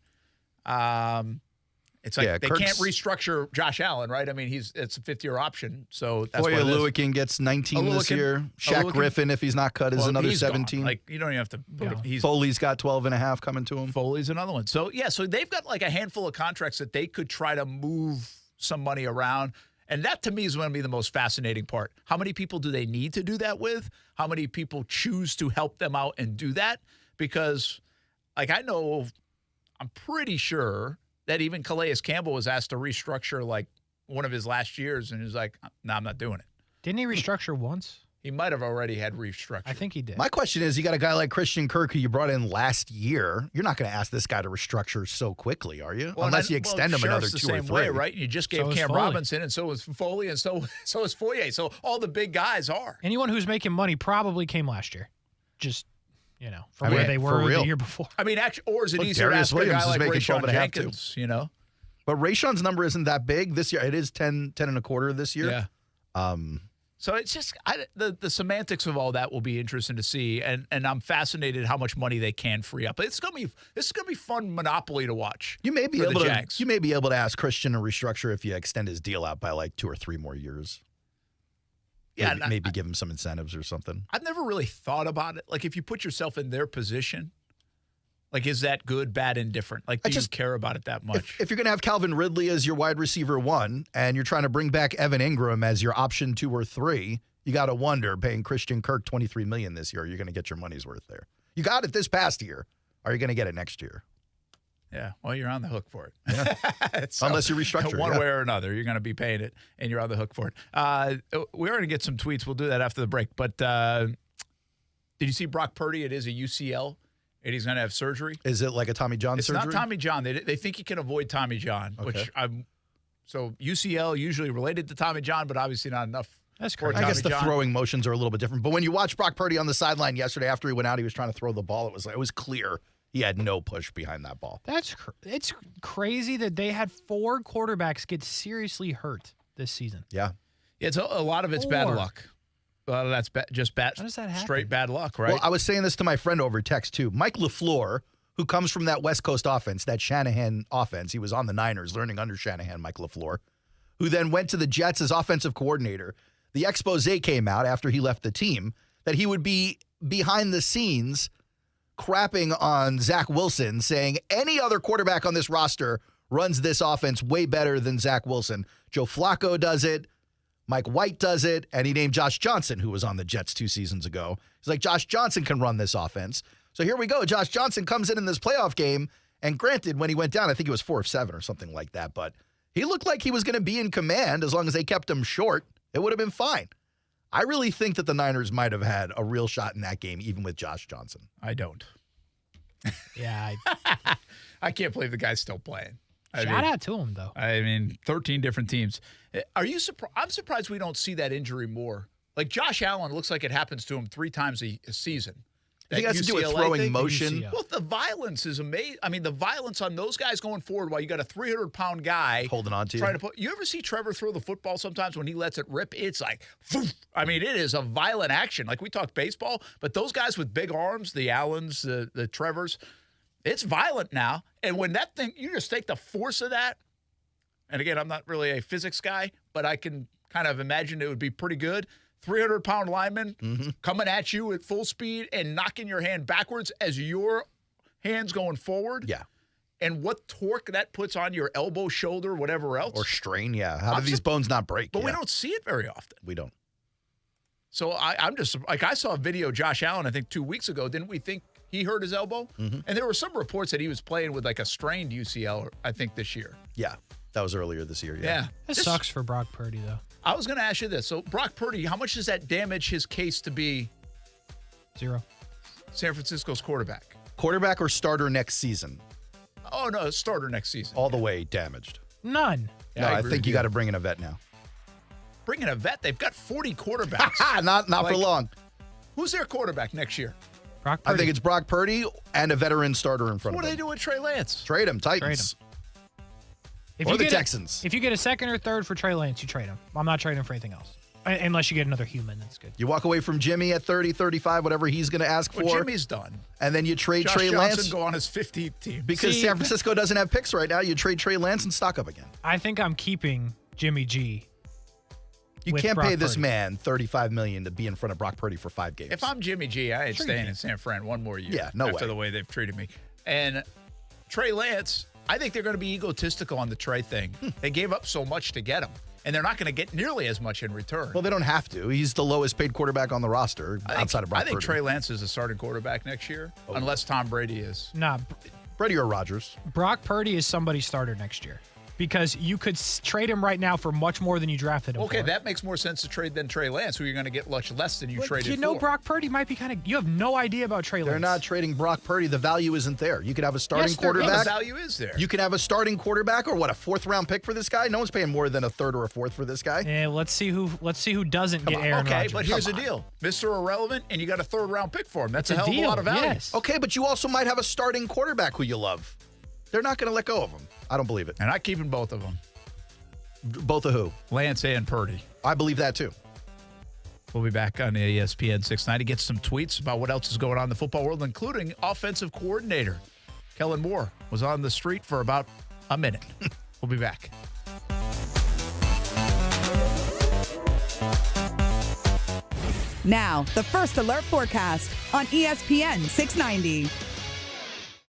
It's like they can't restructure Josh Allen, right? I mean, it's a 5th-year option, so that's Foye Oluokun gets 19 this year. Shaq Griffin, if he's not cut, is another 17. Gone. Like, you don't even have to put it. Foley's got 12.5 coming to him. Foley's another one. So, yeah, so they've got like a handful of contracts that they could try to move some money around. And that, to me, is going to be the most fascinating part. How many people do they need to do that with? How many people choose to help them out and do that? Because, like, I'm pretty sure that even Calais Campbell was asked to restructure, like, one of his last years, and he was like, no, I'm not doing it. Didn't he restructure once? He might have already had restructured. I think he did. My question is, you got a guy like Christian Kirk who you brought in last year. You're not going to ask this guy to restructure so quickly, are you? Well, unless you extend him another 2 or 3. Way, right? You just gave Cam Foley. Robinson, and so was Foley, and so is Foye. So all the big guys are. Anyone who's making money probably came last year. Just, from where they were the year before. I mean, actually, or is it easier to Darius ask Williams a guy like is making Rayshon 12.5 Jenkins, too. But Rayshon's number isn't that big this year. It is 10 and a quarter this year. Yeah. So it's just the semantics of all that will be interesting to see, and I'm fascinated how much money they can free up. This is gonna be fun Monopoly to watch. You may be for able the to. Jags. You may be able to ask Christian to restructure if you extend his deal out by like 2 or 3 more years. Yeah, maybe give him some incentives or something. I've never really thought about it. Like if you put yourself in their position, like is that good, bad, indifferent? Like do you care about it that much? If you're going to have Calvin Ridley as your wide receiver 1 and you're trying to bring back Evan Ingram as your option 2 or 3, you got to wonder, paying Christian Kirk $23 million this year, you're going to get your money's worth there. You got it this past year. Are you going to get it next year? Yeah, well, you're on the hook for it. Yeah. Unless you restructure one way or another, you're going to be paying it, and you're on the hook for it. We're going to get some tweets. We'll do that after the break. But did you see Brock Purdy? It is a UCL, and he's going to have surgery. Is it like a Tommy John surgery? It's not Tommy John. They think he can avoid Tommy John, which so UCL usually related to Tommy John, but obviously not enough. That's correct. I guess the throwing motions are a little bit different. But when you watch Brock Purdy on the sideline yesterday after he went out, he was trying to throw the ball. It was clear he had no push behind that ball. It's crazy that they had 4 quarterbacks get seriously hurt this season. Yeah. It's a lot of it's bad luck. A lot of that's just bad. How does that happen? Straight bad luck, right? Well, I was saying this to my friend over text too. Mike LaFleur, who comes from that West Coast offense, that Shanahan offense. He was on the Niners learning under Shanahan, Mike LaFleur, who then went to the Jets as offensive coordinator. The expose came out after he left the team that he would be behind the scenes crapping on Zach Wilson, saying any other quarterback on this roster runs this offense way better than Zach Wilson. Joe Flacco does it. Mike White does it. And he named Josh Johnson, who was on the Jets 2 seasons ago. He's like, Josh Johnson can run this offense. So here we go. Josh Johnson comes in this playoff game. And granted, when he went down, I think it was 4 of 7 or something like that. But he looked like he was going to be in command as long as they kept him short. It would have been fine. I really think that the Niners might have had a real shot in that game, even with Josh Johnson. I don't. Yeah. I can't believe the guy's still playing. Shout out to him, though. I mean, 13 different teams. Are you surprised? I'm surprised we don't see that injury more. Like Josh Allen, looks like it happens to him 3 times a season. I think it has to do with throwing motion. Well, the violence is amazing. I mean, the violence on those guys going forward while you got a 300-pound guy holding on to you. You ever see Trevor throw the football sometimes when he lets it rip? It's like, I mean, it is a violent action. Like we talk baseball, but those guys with big arms, the Allens, the Trevors, it's violent now. And when that thing, you just take the force of that. And again, I'm not really a physics guy, but I can kind of imagine it would be pretty good. 300-pound lineman coming at you at full speed and knocking your hand backwards as your hand's going forward. Yeah. And what torque that puts on your elbow, shoulder, whatever else. Or strain, yeah. How do these bones not break? But we don't see it very often. We don't. So I'm just, like I saw a video of Josh Allen, I think 2 weeks ago. Didn't we think he hurt his elbow? And there were some reports that he was playing with like a strained UCL, I think, this year. Yeah. That was earlier this year, yeah. This sucks for Brock Purdy, though. I was going to ask you this. So, Brock Purdy, how much does that damage his case to be 0? San Francisco's quarterback? Quarterback or starter next season? Oh, no, starter next season. All the way damaged. None. Yeah, no, I think you got to bring in a vet now. Bring in a vet? They've got 40 quarterbacks. Not for long. Who's their quarterback next year? Brock Purdy. I think it's Brock Purdy and a veteran starter in front of him. What do they do with Trey Lance? Trade him, Titans. Trade him. Or the Texans. If you get a second or third for Trey Lance, you trade him. I'm not trading for anything else. Unless you get another human, that's good. You walk away from Jimmy at 30, 35, whatever he's going to ask for. Jimmy's done. And then you trade Josh Trey Johnson Lance. Go on his 15th team. Because San Francisco doesn't have picks right now. You trade Trey Lance and stock up again. I think I'm keeping Jimmy G. You can't pay this man $35 million to be in front of Brock Purdy for 5 games. If I'm Jimmy G, I ain't staying in San Fran one more year. Yeah, no after way. the way they've treated me. And Trey Lance, I think they're going to be egotistical on the Trey thing. They gave up so much to get him, and they're not going to get nearly as much in return. Well, they don't have to. He's the lowest paid quarterback on the roster outside of Brock Purdy. I think Trey Lance is a starting quarterback next year, unless Tom Brady is. Nah. Brady or Rodgers. Brock Purdy is somebody's starter next year. because you could trade him right now for much more than you drafted him for. Okay, that makes more sense to trade than Trey Lance, who you're going to get much less than you traded for. You know, Brock Purdy might be kind of. You have no idea about Trey Lance. They're not trading Brock Purdy. The value isn't there. You could have a starting quarterback. The value is there. You could have a starting quarterback or what, a 4th-round pick for this guy? No one's paying more than a 3rd or a 4th for this guy. Yeah, let's see who doesn't get Aaron Okay, Rodgers. but here's the deal. Mr. Irrelevant, and you got a 3rd-round pick for him. That's a hell of a lot of value. Yes. Okay, but you also might have a starting quarterback who you love. They're not going to let go of him. I don't believe it. And I'm keeping both of them. Both of who? Lance and Purdy. I believe that too. We'll be back on ESPN 690. Get some tweets about what else is going on in the football world, including offensive coordinator Kellen Moore was on the street for about a minute. We'll be back. Now, the First Alert forecast on ESPN 690.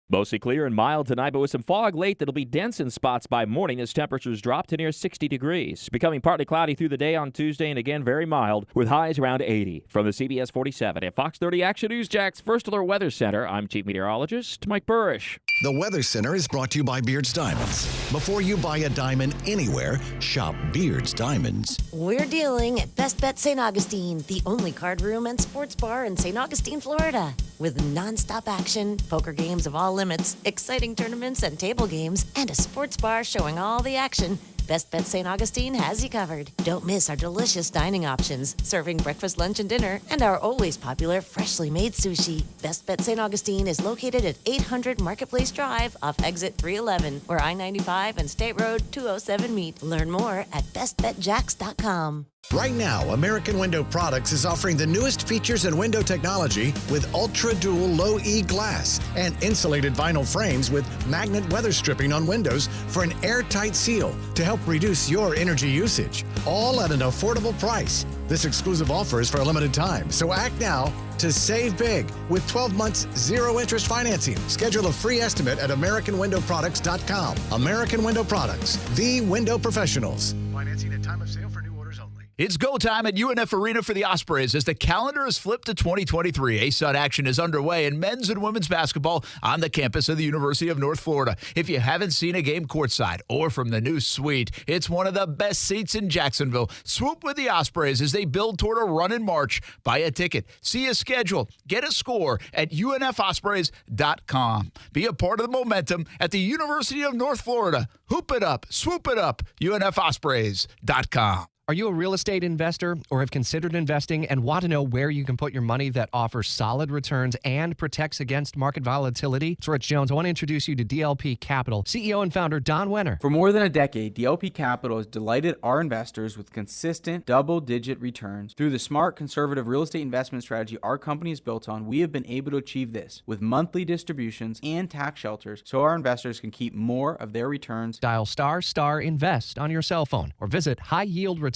Mostly clear and mild tonight, but with some fog late that'll be dense in spots by morning as temperatures drop to near 60 degrees. Becoming partly cloudy through the day on Tuesday and again very mild with highs around 80. From the CBS 47 at Fox 30 Action News Jack's First Alert Weather Center, I'm Chief Meteorologist Mike Burrish. The Weather Center is brought to you by Beard's Diamonds. Before you buy a diamond anywhere, shop Beard's Diamonds. We're dealing at Best Bet St. Augustine, the only card room and sports bar in St. Augustine, Florida. With nonstop action, poker games of all limits, exciting tournaments and table games, and a sports bar showing all the action, Best Bet St. Augustine has you covered. Don't miss our delicious dining options, serving breakfast, lunch, and dinner, and our always popular freshly made sushi. Best Bet St. Augustine is located at 800 Marketplace Drive off exit 311, where I-95 and State Road 207 meet. Learn more at bestbetjacks.com. Right now, American Window Products is offering the newest features in window technology with Ultra Dual Low E glass and insulated vinyl frames with magnet weather stripping on windows for an airtight seal to help reduce your energy usage, all at an affordable price. This exclusive offer is for a limited time, so act now to save big with 12 months zero interest financing. Schedule a free estimate at AmericanWindowProducts.com. American Window Products, the window professionals. Financing at time of sale for new orders only. It's go time at UNF Arena for the Ospreys as the calendar is flipped to 2023. ASUN action is underway in men's and women's basketball on the campus of the University of North Florida. If you haven't seen a game courtside or from the new suite, it's one of the best seats in Jacksonville. Swoop with the Ospreys as they build toward a run in March. Buy a ticket, see a schedule, get a score at UNFOspreys.com. Be a part of the momentum at the University of North Florida. Hoop it up, swoop it up, UNFOspreys.com. Are you a real estate investor or have considered investing and want to know where you can put your money that offers solid returns and protects against market volatility? It's Rich Jones. I want to introduce you to DLP Capital, CEO and founder Don Wenner. For more than a decade, DLP Capital has delighted our investors with consistent double-digit returns. Through the smart, conservative real estate investment strategy our company is built on, we have been able to achieve this with monthly distributions and tax shelters so our investors can keep more of their returns. Dial ** invest on your cell phone or visit highyieldreturns.net.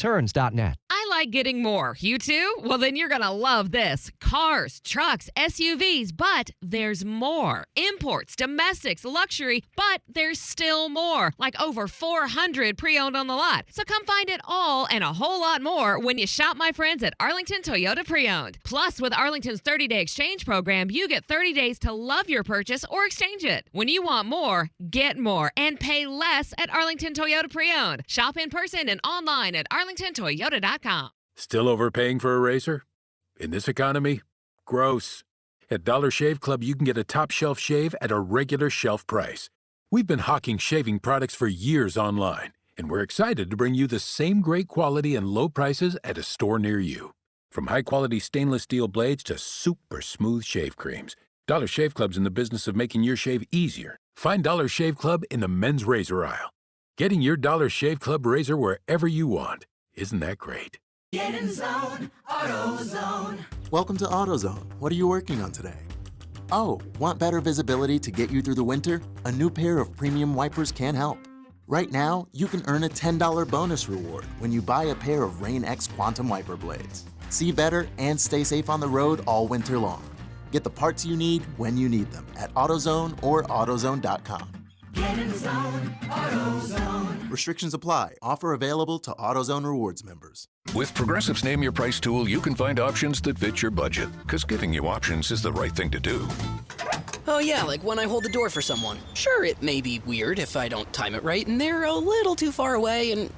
I like getting more. You too? Well, then you're going to love this. Cars, trucks, SUVs, but there's more. Imports, domestics, luxury, but there's still more. Like over 400 pre-owned on the lot. So come find it all and a whole lot more when you shop my friends at Arlington Toyota Pre-Owned. Plus, with Arlington's 30-day exchange program, you get 30 days to love your purchase or exchange it. When you want more, get more and pay less at Arlington Toyota Pre-Owned. Shop in person and online at arlingtontoyota.com. Still overpaying for a razor? In this economy? Gross. At Dollar Shave Club, you can get a top shelf shave at a regular shelf price. We've been hawking shaving products for years online, and we're excited to bring you the same great quality and low prices at a store near you. From high-quality stainless steel blades to super smooth shave creams, Dollar Shave Club's in the business of making your shave easier. Find Dollar Shave Club in the men's razor aisle. Getting your Dollar Shave Club razor wherever you want. Isn't that great? Get in zone, AutoZone. Welcome to AutoZone. What are you working on today? Oh, want better visibility to get you through the winter? A new pair of premium wipers can help. Right now, you can earn a $10 bonus reward when you buy a pair of Rain-X Quantum Wiper blades. See better and stay safe on the road all winter long. Get the parts you need when you need them at AutoZone or AutoZone.com. Get in zone, AutoZone. Restrictions apply. Offer available to AutoZone Rewards members. With Progressive's Name Your Price tool, you can find options that fit your budget, because giving you options is the right thing to do. Oh yeah, like when I hold the door for someone. Sure, it may be weird if I don't time it right, and they're a little too far away, and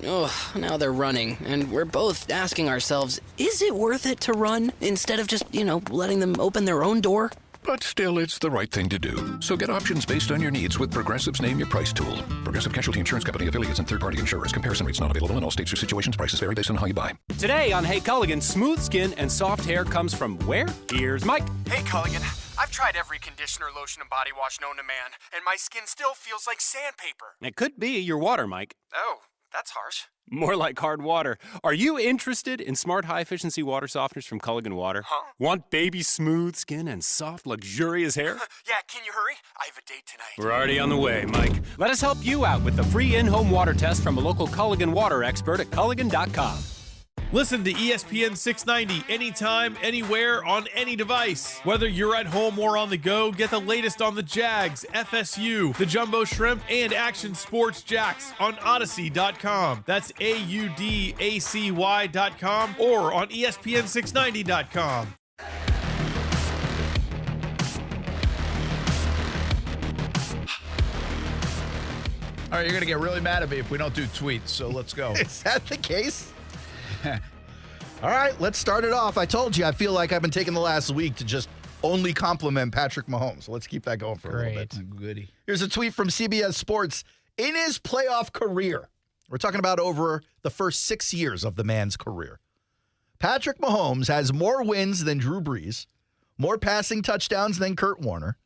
now they're running, and we're both asking ourselves, is it worth it to run instead of just, letting them open their own door? But still, it's the right thing to do. So get options based on your needs with Progressive's Name Your Price tool. Progressive Casualty Insurance Company, affiliates, and third-party insurers. Comparison rates not available in all states or situations. Prices vary based on how you buy. Today on Hey Culligan, smooth skin and soft hair comes from where? Here's Mike. Hey Culligan, I've tried every conditioner, lotion, and body wash known to man, and my skin still feels like sandpaper. It could be your water, Mike. Oh, that's harsh. More like hard water. Are you interested in smart, high-efficiency water softeners from Culligan Water? Huh? Want baby smooth skin and soft, luxurious hair? Yeah, can you hurry? I have a date tonight. We're already on the way, Mike. Let us help you out with the free in-home water test from a local Culligan water expert at Culligan.com. Listen to ESPN 690 anytime, anywhere, on any device. Whether you're at home or on the go, get the latest on the Jags, FSU, the Jumbo Shrimp, and Action Sports Jacks on Odyssey.com. That's AUDACY.com or on ESPN690.com. All right, you're going to get really mad at me if we don't do tweets, so let's go. Is that the case? All right, let's start it off. I told you, I feel like I've been taking the last week to just only compliment Patrick Mahomes. So let's keep that going for a little bit. Goody. Here's a tweet from CBS Sports. In his playoff career, we're talking about over the first 6 years of the man's career, Patrick Mahomes has more wins than Drew Brees, more passing touchdowns than Kurt Warner,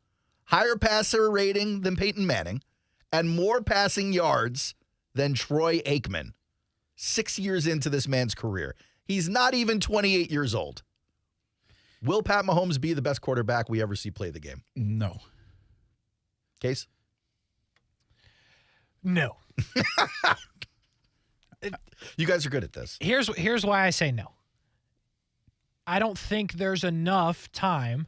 higher passer rating than Peyton Manning, and more passing yards than Troy Aikman. 6 years into this man's career. He's not even 28 years old. Will Pat Mahomes be the best quarterback we ever see play the game? No. Case? No. You guys are good at this. Here's why I say no. I don't think there's enough time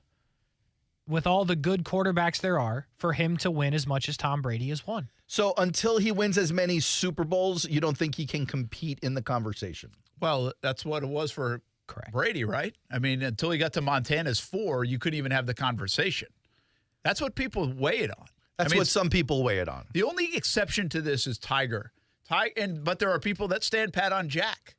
with all the good quarterbacks there are for him to win as much as Tom Brady has won. So until he wins as many Super Bowls, you don't think he can compete in the conversation? Well, that's what it was for Brady, right? I mean, until he got to Montana's 4, you couldn't even have the conversation. That's what people weigh it on. That's what some people weigh it on. The only exception to this is Tiger. But there are people that stand pat on Jack,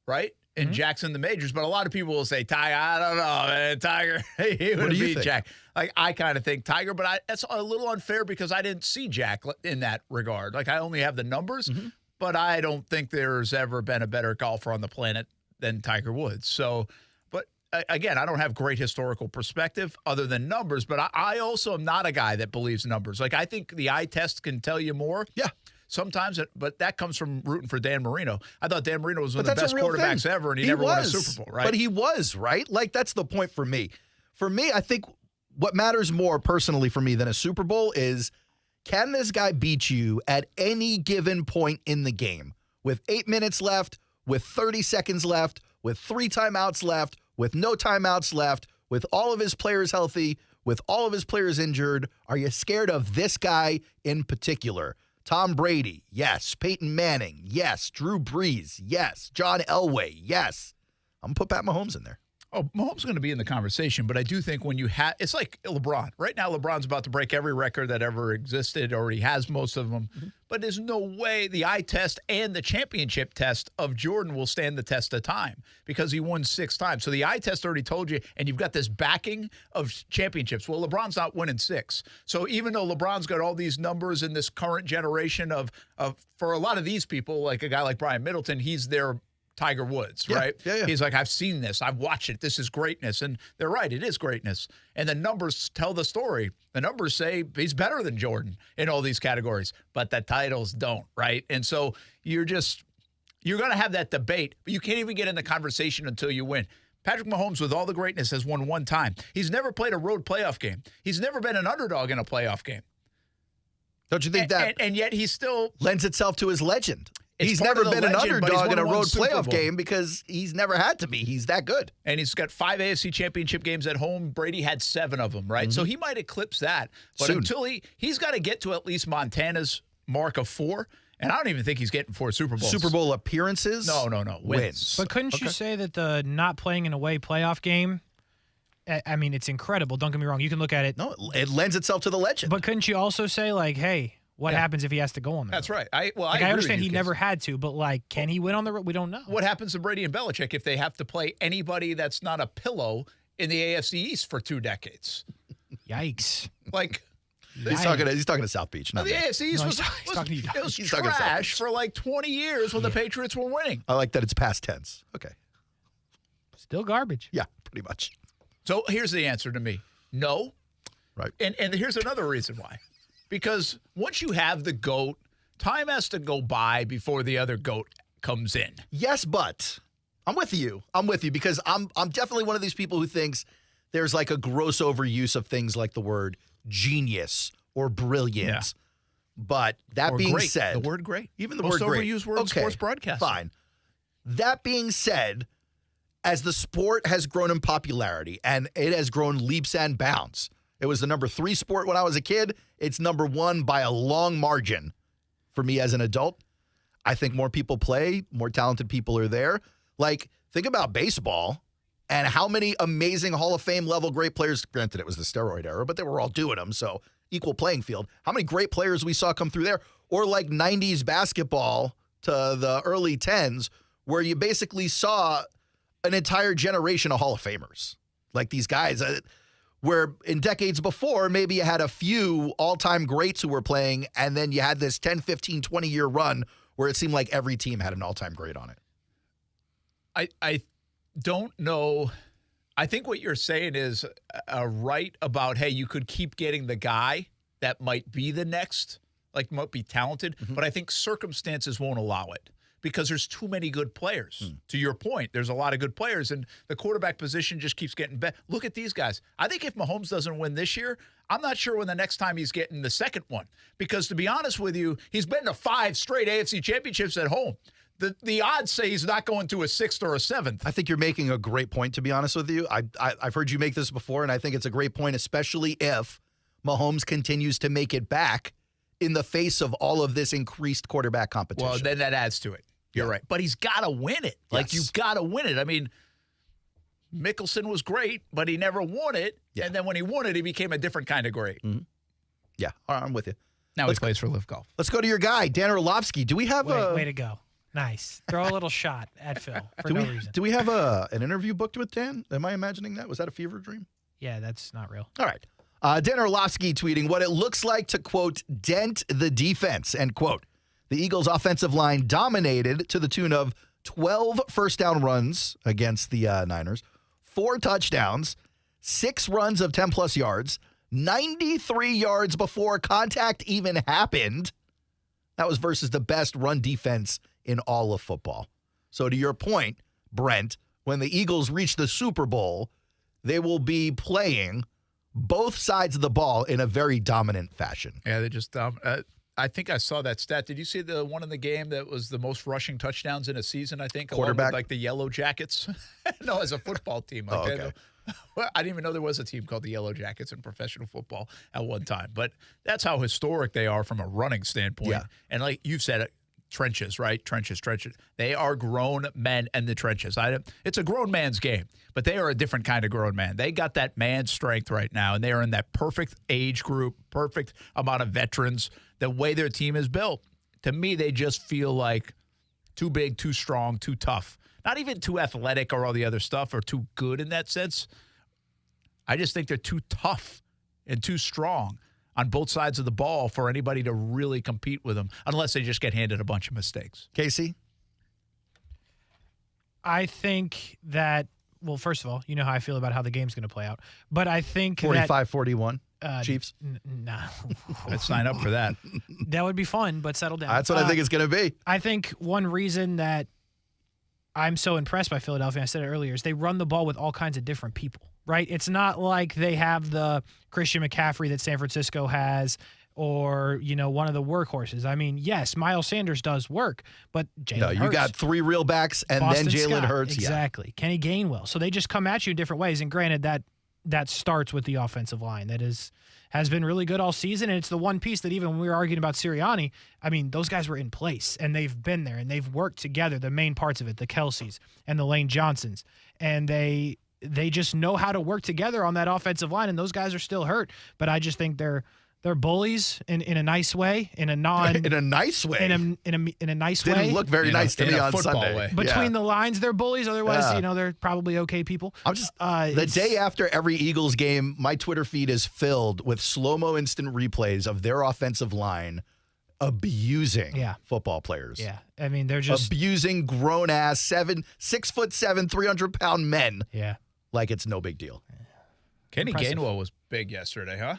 right? And Jack's in the majors, but a lot of people will say, Tiger, I don't know, man, Tiger, he would beat Jack. Like, I kind of think Tiger, but that's a little unfair because I didn't see Jack in that regard. Like, I only have the numbers, but I don't think there's ever been a better golfer on the planet than Tiger Woods. So, but again, I don't have great historical perspective other than numbers, but I also am not a guy that believes numbers. Like, I think the eye test can tell you more. Yeah. Sometimes, but that comes from rooting for Dan Marino. I thought Dan Marino was one of the best quarterbacks ever, and he never won a Super Bowl, right? But he was, right? Like, that's the point for me. For me, I think what matters more personally for me than a Super Bowl is, can this guy beat you at any given point in the game? With 8 minutes left, with 30 seconds left, with 3 timeouts left, with no timeouts left, with all of his players healthy, with all of his players injured? Are you scared of this guy in particular? Tom Brady, yes. Peyton Manning, yes. Drew Brees, yes. John Elway, yes. I'm going to put Pat Mahomes in there. Oh, Mahomes is going to be in the conversation, but I do think when you have, it's like LeBron. Right now, LeBron's about to break every record that ever existed, or he has most of them. But there's no way the eye test and the championship test of Jordan will stand the test of time because he won 6 times. So the eye test already told you, and you've got this backing of championships. Well, LeBron's not winning 6. So even though LeBron's got all these numbers in this current generation of for a lot of these people, like a guy like Brian Middleton, he's their Tiger Woods, right? Yeah. He's like, I've seen this. I've watched it. This is greatness. And they're right. It is greatness. And the numbers tell the story. The numbers say he's better than Jordan in all these categories, but the titles don't, right? And so you're going to have that debate, but you can't even get in the conversation until you win. Patrick Mahomes, with all the greatness, has won 1 time. He's never played a road playoff game. He's never been an underdog in a playoff game. Don't you think that? And yet he still lends itself to his legend. He's part never of the been an legend, but he's underdog in a won road Super playoff Bowl game because he's never had to be. He's that good. And he's got 5 AFC championship games at home. Brady had 7 of them, right? So he might eclipse that. But Soon. until he's got to get to at least Montana's mark of 4. And I don't even think he's getting 4 Super Bowls. Super Bowl appearances? No. Wins. But couldn't you say that the not playing an away playoff game I mean, it's incredible. Don't get me wrong. You can look at it. No, it lends itself to the legend. But couldn't you also say, like, hey, what happens if he has to go on the road? That's right. I understand he never had to, but, like, can he win on the road? We don't know. What happens to Brady and Belichick if they have to play anybody that's not a pillow in the AFC East for 2 decades? Yikes. Like... He's talking to South Beach. The AFC East was trash for like 20 years when the Patriots were winning. I like that it's past tense. Okay. Still garbage. Yeah, pretty much. So here's the answer to me. No. Right. And here's another reason why. Because once you have the GOAT, time has to go by before the other GOAT comes in. Yes, but I'm with you. Because I'm definitely one of these people who thinks there's like a gross overuse of things like the word genius or brilliant. Yeah. But that being great. said, the word great. Even the most word great. overused word in sports broadcasting. Fine. That being said, as the sport has grown in popularity and it has grown leaps and bounds, it was the number 3 sport when I was a kid. It's number 1 by a long margin for me as an adult. I think more people play, more talented people are there. Like, think about baseball. And how many amazing Hall of Fame level great players, granted it was the steroid era, but they were all doing them, so equal playing field. How many great players we saw come through there? Or like 90s basketball to the early 10s, where you basically saw an entire generation of Hall of Famers. Like these guys, where in decades before, maybe you had a few all-time greats who were playing, and then you had this 10, 15, 20-year run where it seemed like every team had an all-time great on it. I don't know. I think what you're saying is right about, hey, you could keep getting the guy that might be the next, like might be talented, but I think circumstances won't allow it because there's too many good players. To your point, there's a lot of good players, and the quarterback position just keeps getting better. Look at these guys. I think if Mahomes doesn't win this year, I'm not sure when the next time he's getting the second one because, to be honest with you, he's been to 5 straight AFC championships at home. The odds say he's not going to a 6th or a 7th. I think you're making a great point, to be honest with you. I've heard you make this before, and I think it's a great point, especially if Mahomes continues to make it back in the face of all of this increased quarterback competition. Well, then that adds to it. You're right. But he's got to win it. Like, you've got to win it. I mean, Mickelson was great, but he never won it. Yeah. And then when he won it, he became a different kind of great. Yeah, all right, I'm with you. Now he plays for Live Golf. Let's go to your guy, Dan Orlovsky. Do we have Way to go. Nice. Throw a little shot at Phil for no reason. Do we have an interview booked with Dan? Am I imagining that? Was that a fever dream? Yeah, that's not real. All right. Dan Orlovsky tweeting what it looks like to, quote, dent the defense, end quote. The Eagles' offensive line dominated to the tune of 12 first down runs against the Niners, 4 touchdowns, 6 runs of 10-plus yards, 93 yards before contact even happened. That was versus the best run defense in all of football. So to your point, Brent, when the Eagles reach the Super Bowl, they will be playing both sides of the ball in a very dominant fashion. Yeah, they just I think I saw that stat. Did you see the one in the game that was the most rushing touchdowns in a season, I think? Quarterback? Along with, like the Yellow Jackets? No, as a football team. Like okay. Well, I didn't even know there was a team called the Yellow Jackets in professional football at one time. But that's how historic they are from a running standpoint. Yeah. And like you've said it, trenches, right? Trenches. They are grown men in the trenches. It's a grown man's game, but they are a different kind of grown man. They got that man strength right now, and they are in that perfect age group, perfect amount of veterans. The way their team is built, to me, they just feel like too big, too strong, too tough. Not even too athletic or all the other stuff or too good in that sense. I just think they're too tough and too strong on both sides of the ball for anybody to really compete with them unless they just get handed a bunch of mistakes. Kasey? I think that, well, first of all, you know how I feel about how the game's going to play out. But I think 45-41 Chiefs? No. Let's sign up for that. That would be fun, but settle down. That's what I think it's going to be. I think one reason that I'm so impressed by Philadelphia, I said it earlier, is they run the ball with all kinds of different people, right? It's not like they have the Christian McCaffrey that San Francisco has or, you know, one of the workhorses. I mean, yes, Miles Sanders does work, but Jalen Hurts. No, you got 3 real backs and Boston then Jalen Scott, Hurts. Exactly. Yeah. Kenny Gainwell. So they just come at you in different ways. And granted, that starts with the offensive line. That has been really good all season, and it's the one piece that even when we were arguing about Sirianni, I mean, those guys were in place, and they've been there, and they've worked together, the main parts of it, the Kelseys and the Lane Johnsons, and they they just know how to work together on that offensive line, and those guys are still hurt. But I just think they're bullies in a nice way, in a nice way. Didn't look very nice to me on Sunday. Way. Between the lines, they're bullies. Otherwise, they're probably okay people. I'm just the day after every Eagles game, my Twitter feed is filled with slow-mo instant replays of their offensive line abusing football players. Yeah, I mean they're just abusing grown-ass 6'7", 300-pound men. Yeah, like it's no big deal. Kenny Gainwell was big yesterday, huh?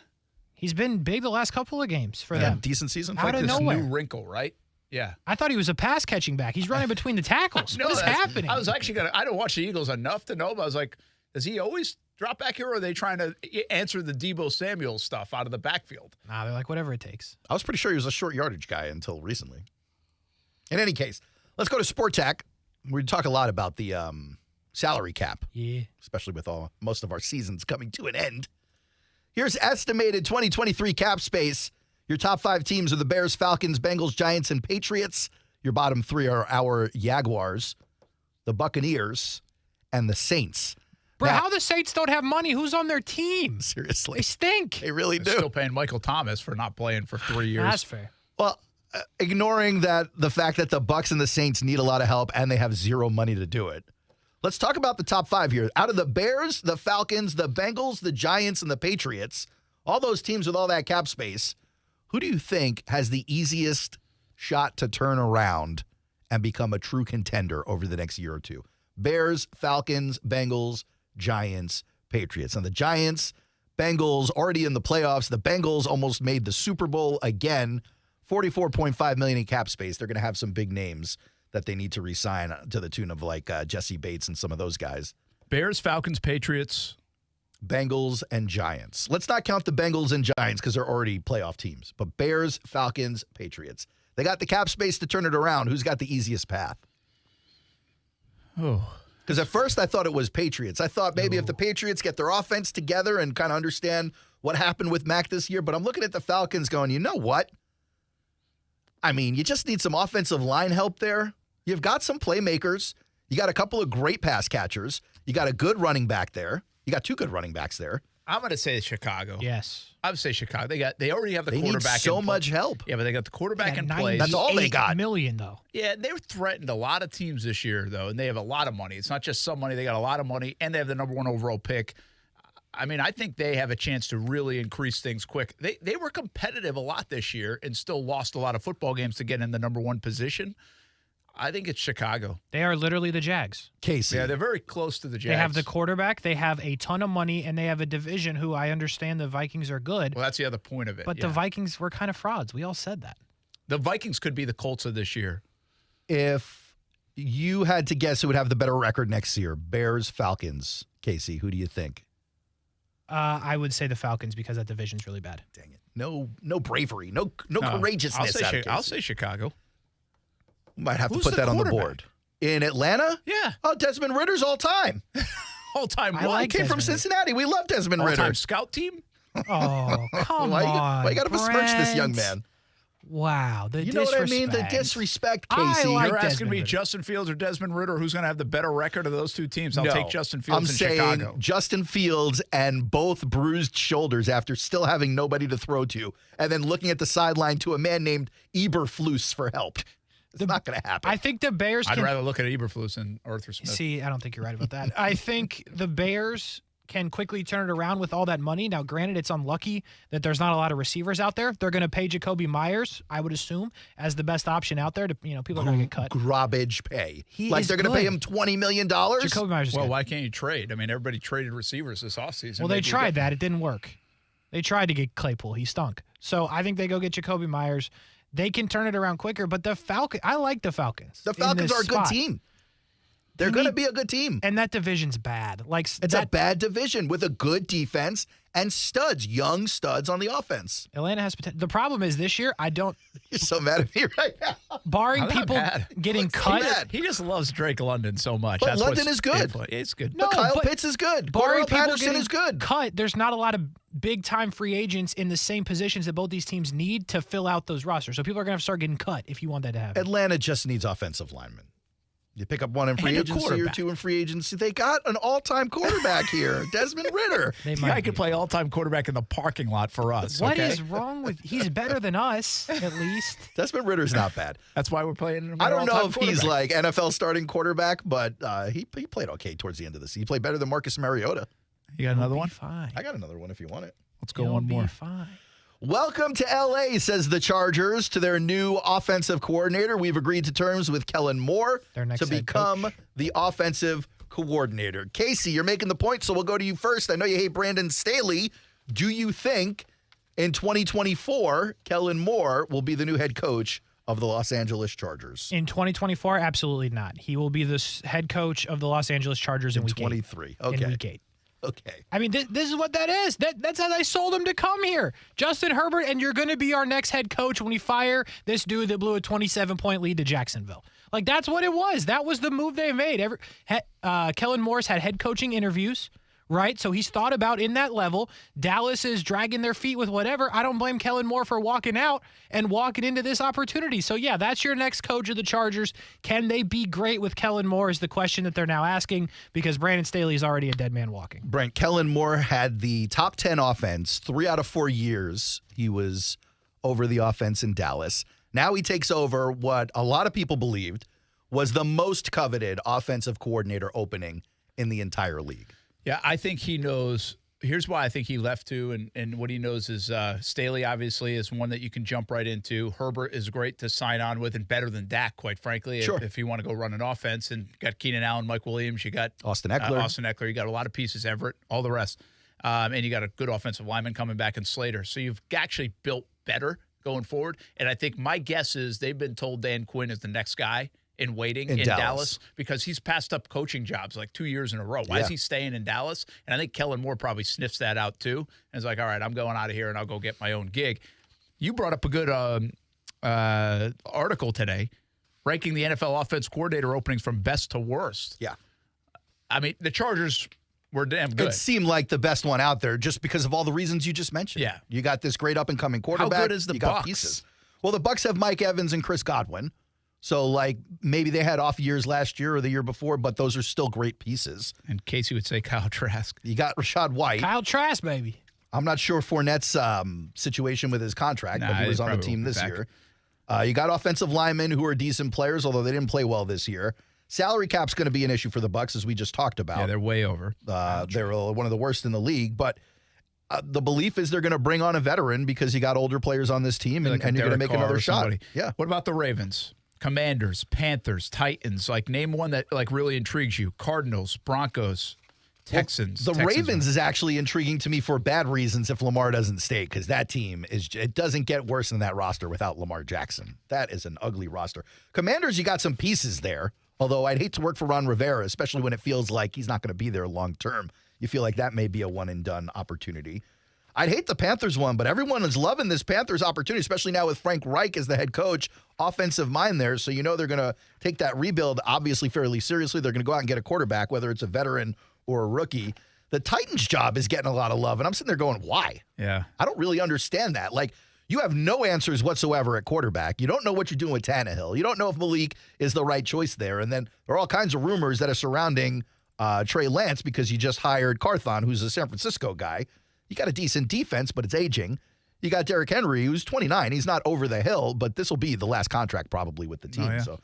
He's been big the last couple of games for them. Decent season. Out of this nowhere. New wrinkle, right? Yeah. I thought he was a pass catching back. He's running between the tackles. What is happening? I was actually I don't watch the Eagles enough to know, but I was like, does he always drop back here, or are they trying to answer the Deebo Samuel stuff out of the backfield? Nah, they're like, whatever it takes. I was pretty sure he was a short yardage guy until recently. In any case, let's go to Sport Tech. We talk a lot about the salary cap. Yeah. Especially with most of our seasons coming to an end. Here's estimated 2023 cap space. Your top 5 teams are the Bears, Falcons, Bengals, Giants, and Patriots. Your bottom 3 are our Jaguars, the Buccaneers, and the Saints. Bro, how the Saints don't have money? Who's on their team? Seriously. They stink. They really do. They're still paying Michael Thomas for not playing for 3 years. That's fair. Well, ignoring the fact that the Bucs and the Saints need a lot of help and they have zero money to do it. Let's talk about the top 5 here. Out of the Bears, the Falcons, the Bengals, the Giants, and the Patriots, all those teams with all that cap space, who do you think has the easiest shot to turn around and become a true contender over the next year or two? Bears, Falcons, Bengals, Giants, Patriots. And the Giants, Bengals already in the playoffs. The Bengals almost made the Super Bowl again. $44.5 million in cap space. They're going to have some big names that they need to re-sign to the tune of like Jesse Bates and some of those guys. Bears, Falcons, Patriots, Bengals, and Giants. Let's not count the Bengals and Giants because they're already playoff teams. But Bears, Falcons, Patriots. They got the cap space to turn it around. Who's got the easiest path? Oh. Because at first I thought it was Patriots. I thought maybe if the Patriots get their offense together and kind of understand what happened with Mac this year. But I'm looking at the Falcons going, you know what? I mean, you just need some offensive line help there. You've got some playmakers. You got a couple of great pass catchers. You got a good running back there. You got 2 good running backs there. I'm going to say Chicago. Yes. I would say Chicago. They already have the quarterback. Need so much help. Yeah, but they got the quarterback in place. That's all they got. $98 million, though. Yeah, they've threatened a lot of teams this year, though, and they have a lot of money. It's not just some money. They got a lot of money, and they have the number 1 overall pick. I mean, I think they have a chance to really increase things quick. They were competitive a lot this year and still lost a lot of football games to get in the number 1 position. I think it's Chicago. They are literally the Jags. Kasey. Yeah, they're very close to the Jags. They have the quarterback. They have a ton of money, and they have a division who I understand the Vikings are good. Well, that's the other point of it. But the Vikings were kind of frauds. We all said that. The Vikings could be the Colts of this year. If you had to guess who would have the better record next year, Bears, Falcons, Kasey, who do you think? I would say the Falcons because that division's really bad. Dang it. No bravery. No courageousness. I'll say Chicago. Might have to put that on the board. In Atlanta? Yeah. Oh, Desmond Ritter's all time. All time. He came from Cincinnati. We love Desmond Ritter. All time scout team? Oh, come on. Why you got to besmirch this young man? Wow, the you know disrespect. what I mean? The disrespect, Kasey. You're asking me Justin Fields or Desmond Ritter, who's going to have the better record of those 2 teams? I'll take Justin Fields in Chicago. I'm saying Justin Fields and both bruised shoulders after still having nobody to throw to, and then looking at the sideline to a man named Eberflus for help. It's not going to happen. I think the Bears I'd rather look at Eberflus than Arthur Smith. See, I don't think you're right about that. I think the Bears can quickly turn it around with all that money. Now, granted, it's unlucky that there's not a lot of receivers out there. They're going to pay Jacoby Myers, I would assume, as the best option out there. People are going to get cut. Garbage pay. They're going to pay him $20 million? Jacoby Myers is good. Why can't you trade? I mean, everybody traded receivers this offseason. Well, they tried that. It didn't work. They tried to get Claypool. He stunk. So I think they go get Jacoby Myers. They can turn it around quicker, but I like the Falcons. The Falcons are a good team. They're going to be a good team. And that division's bad. It's a bad division with a good defense and young studs on the offense. Atlanta has potential. The problem is this year, You're so mad at me right now. Barring people getting cut. He just loves Drake London so much. But London is good. It's good. No, Kyle Pitts is good. Barring people Patterson getting is good. cut, there's not a lot of big-time free agents in the same positions that both these teams need to fill out those rosters. So people are going to start getting cut if you want that to happen. Atlanta just needs offensive linemen. You pick up one in free agency or two in free agency. They got an all-time quarterback here, Desmond Ridder. I could play all-time quarterback in the parking lot for us. What is wrong with? He's better than us, at least. Desmond Ridder's not bad. That's why we're playing him. I don't know if he's like NFL starting quarterback, but he played okay towards the end of the season. He played better than Marcus Mariota. You got another one? Fine. I got another one if you want it. Let's go one more. Fine. Welcome to L.A., says the Chargers, to their new offensive coordinator. We've agreed to terms with Kellen Moore to become the offensive coordinator. Kasey, you're making the point, so we'll go to you first. I know you hate Brandon Staley. Do you think in 2024, Kellen Moore will be the new head coach of the Los Angeles Chargers? In 2024, absolutely not. He will be the head coach of the Los Angeles Chargers in week 23. 8. Okay. In week 8. Okay. I mean, this is what that is. That's how they sold him to come here. Justin Herbert, and you're going to be our next head coach when we fire this dude that blew a 27-point lead to Jacksonville. Like, that's what it was. That was the move they made. Kellen Moore's had head coaching interviews, right? So he's thought about in that level. Dallas is dragging their feet with whatever. I don't blame Kellen Moore for walking out and walking into this opportunity. So, yeah, that's your next coach of the Chargers. Can they be great with Kellen Moore is the question that they're now asking, because Brandon Staley is already a dead man walking. Brent, Kellen Moore had the top 10 offense 3 out of 4 years. He was over the offense in Dallas. Now he takes over what a lot of people believed was the most coveted offensive coordinator opening in the entire league. Yeah, I think he knows. Here's why I think he left too, and what he knows is Staley obviously is one that you can jump right into. Herbert is great to sign on with and better than Dak, quite frankly, if you want to go run an offense. And you got Keenan Allen, Mike Williams, you got Austin Eckler. You got a lot of pieces, Everett, all the rest. And you got a good offensive lineman coming back in Slater. So you've actually built better going forward. And I think my guess is they've been told Dan Quinn is the next guy in waiting in Dallas because he's passed up coaching jobs like 2 years in a row. Why is he staying in Dallas? And I think Kellen Moore probably sniffs that out too. And is like, all right, I'm going out of here and I'll go get my own gig. You brought up a good article today, ranking the NFL offense coordinator openings from best to worst. Yeah. I mean, the Chargers were damn good. It seemed like the best one out there just because of all the reasons you just mentioned. Yeah. You got this great up-and-coming quarterback. How good is the you Bucs? got pieces. Well, the Bucs have Mike Evans and Chris Godwin. So, like, maybe they had off years last year or the year before, but those are still great pieces. And Kasey would say Kyle Trask. You got Rashad White. Kyle Trask, baby. I'm not sure Fournette's situation with his contract, but he was on the team this year. You got offensive linemen who are decent players, although they didn't play well this year. Salary cap's going to be an issue for the Bucs, as we just talked about. Yeah, they're way over. They're one of the worst in the league, but the belief is they're going to bring on a veteran because you got older players on this team, and you're going to make another shot. Yeah. What about the Ravens? Commanders, Panthers, Titans. Like, name one that like really intrigues you. Cardinals, Broncos, Texans. Well, the Ravens is actually intriguing to me for bad reasons if Lamar doesn't stay, because that team it doesn't get worse than that roster without Lamar Jackson. That is an ugly roster. Commanders, you got some pieces there, although I'd hate to work for Ron Rivera, especially when it feels like he's not going to be there long term. You feel like that may be a one-and-done opportunity. I'd hate the Panthers one, but everyone is loving this Panthers opportunity, especially now with Frank Reich as the head coach, offensive mind there. So you know they're going to take that rebuild obviously fairly seriously. They're going to go out and get a quarterback, whether it's a veteran or a rookie. The Titans job is getting a lot of love, and I'm sitting there going, why? Yeah. I don't really understand that. Like, you have no answers whatsoever at quarterback. You don't know what you're doing with Tannehill. You don't know if Malik is the right choice there. And then there are all kinds of rumors that are surrounding Trey Lance because you just hired Carthon, who's a San Francisco guy. You got a decent defense, but it's aging. You got Derrick Henry, who's 29. He's not over the hill, but this will be the last contract probably with the team. Oh, yeah. So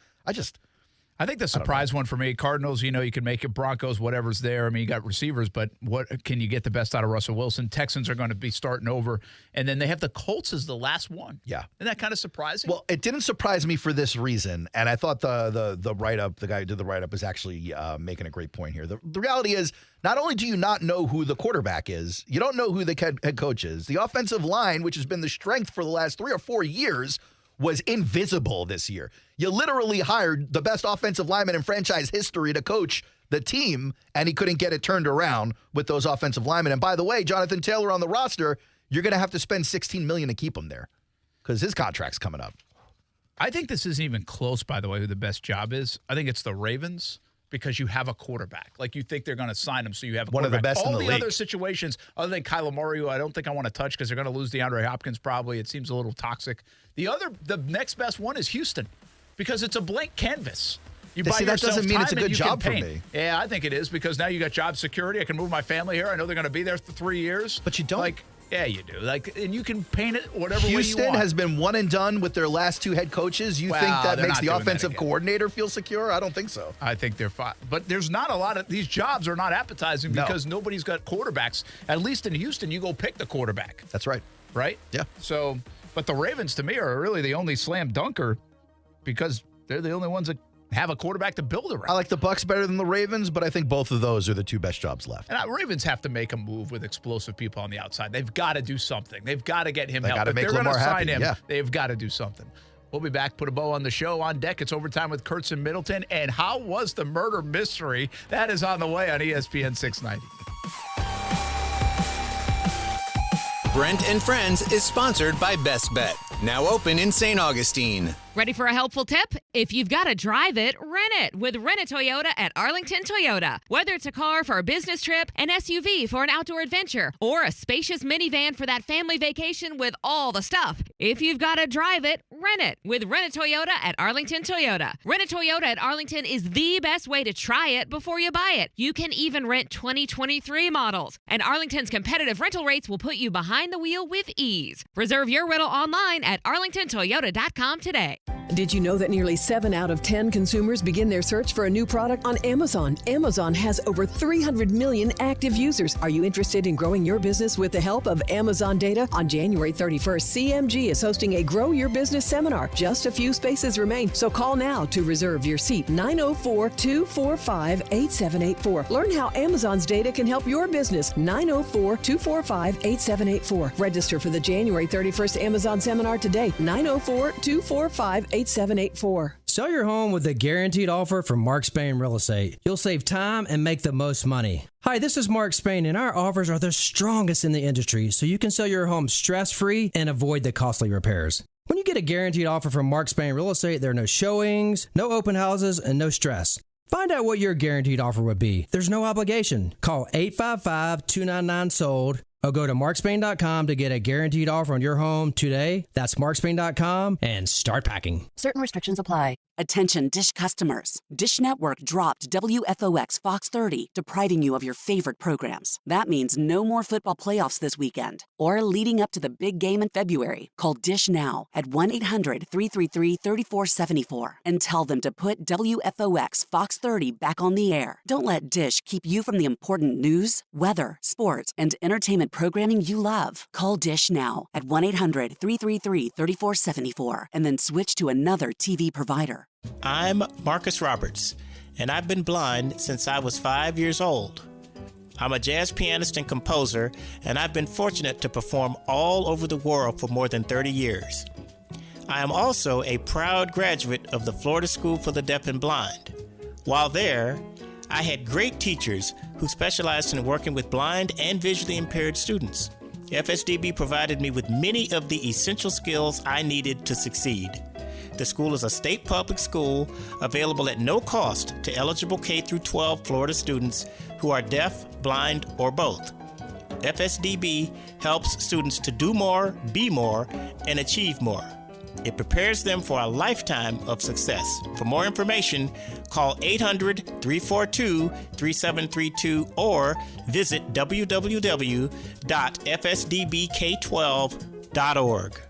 I think the surprise one for me, Cardinals, you can make it. Broncos, whatever's there. I mean, you got receivers, but what can you get the best out of Russell Wilson? Texans are going to be starting over. And then they have the Colts as the last one. Yeah. Isn't that kind of surprising? Well, it didn't surprise me for this reason. And I thought the write-up, the guy who did the write-up is actually making a great point here. The reality is, not only do you not know who the quarterback is, you don't know who the head coach is. The offensive line, which has been the strength for the last 3 or 4 years, was invisible this year. You literally hired the best offensive lineman in franchise history to coach the team, and he couldn't get it turned around with those offensive linemen. And by the way, Jonathan Taylor on the roster, you're going to have to spend $16 million to keep him there because his contract's coming up. I think this isn't even close, by the way, who the best job is. I think it's the Ravens, because you have a quarterback. Like, you think they're going to sign him, so you have a one quarterback. Of the best all in the league. Other situations, other than Kyler Murray, who I don't think I want to touch because they're going to lose DeAndre Hopkins probably. It seems a little toxic. The next best one is Houston, because it's a blank canvas. You buy that yourself doesn't mean time it's a and good you job can for paint. me. Yeah, I think it is because now you got job security. I can move my family here. I know they're going to be there for 3 years. But you don't. Yeah, you do. And you can paint it whatever way you Houston want. has been one and done with their last 2 head coaches. You think that makes the offensive coordinator feel secure? I don't think so. I think they're fine. But there's not a lot of these jobs are not appetizing because nobody's got quarterbacks. At least in Houston, you go pick the quarterback. That's right. Right? Yeah. So, but the Ravens to me are really the only slam dunker because they're the only ones that have a quarterback to build around. I like the Bucs better than the Ravens, but I think both of those are the 2 best jobs left. And Ravens have to make a move with explosive people on the outside. They've got to do something. They've got to get him help. If they're going to sign him, they've got to do something. We'll be back. Put a bow on the show. On deck, it's Overtime with Kurtz and Middleton. And how was the murder mystery? That is on the way on ESPN 690. Brent and Friends is sponsored by Best Bet. Now open in St. Augustine. Ready for a helpful tip? If you've got to drive it, rent it with Rent a Toyota at Arlington Toyota. Whether it's a car for a business trip, an SUV for an outdoor adventure, or a spacious minivan for that family vacation with all the stuff. If you've got to drive it, rent it with Rent a Toyota at Arlington Toyota. Rent a Toyota at Arlington is the best way to try it before you buy it. You can even rent 2023 models. And Arlington's competitive rental rates will put you behind the wheel with ease. Reserve your rental online at arlingtontoyota.com today. Did you know that nearly 7 out of 10 consumers begin their search for a new product on Amazon? Amazon has over 300 million active users. Are you interested in growing your business with the help of Amazon data? On January 31st, CMG is hosting a Grow Your Business seminar. Just a few spaces remain, so call now to reserve your seat. 904-245-8784. Learn how Amazon's data can help your business. 904-245-8784. Register for the January 31st Amazon seminar today. 904-245-8784. Sell your home with a guaranteed offer from Mark Spain Real Estate. You'll save time and make the most money. Hi, this is Mark Spain, and our offers are the strongest in the industry, so you can sell your home stress-free and avoid the costly repairs. When you get a guaranteed offer from Mark Spain Real Estate, there are no showings, no open houses, and no stress. Find out what your guaranteed offer would be. There's no obligation. Call 855-299-SOLD. Or go to markspain.com to get a guaranteed offer on your home today. That's markspain.com and start packing. Certain restrictions apply. Attention Dish customers. Dish Network dropped WFOX Fox 30, depriving you of your favorite programs. That means no more football playoffs this weekend or leading up to the big game in February. Call Dish now at 1-800-333-3474 and tell them to put WFOX Fox 30 back on the air. Don't let Dish keep you from the important news, weather, sports, and entertainment programming you love. Call Dish now at 1-800-333-3474 and then switch to another TV provider. I'm Marcus Roberts, and I've been blind since I was 5 years old. I'm a jazz pianist and composer, and I've been fortunate to perform all over the world for more than 30 years. I am also a proud graduate of the Florida School for the Deaf and Blind. While there, I had great teachers who specialized in working with blind and visually impaired students. FSDB provided me with many of the essential skills I needed to succeed. The school is a state public school available at no cost to eligible K-12 Florida students who are deaf, blind, or both. FSDB helps students to do more, be more, and achieve more. It prepares them for a lifetime of success. For more information, call 800-342-3732 or visit www.fsdbk12.org.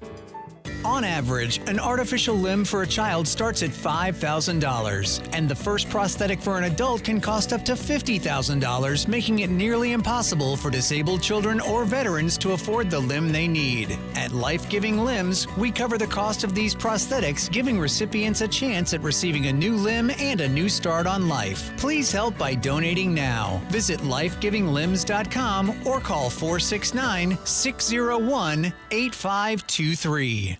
On average, an artificial limb for a child starts at $5,000, and the first prosthetic for an adult can cost up to $50,000, making it nearly impossible for disabled children or veterans to afford the limb they need. At Life Giving Limbs, we cover the cost of these prosthetics, giving recipients a chance at receiving a new limb and a new start on life. Please help by donating now. Visit lifegivinglimbs.com or call 469-601-8523.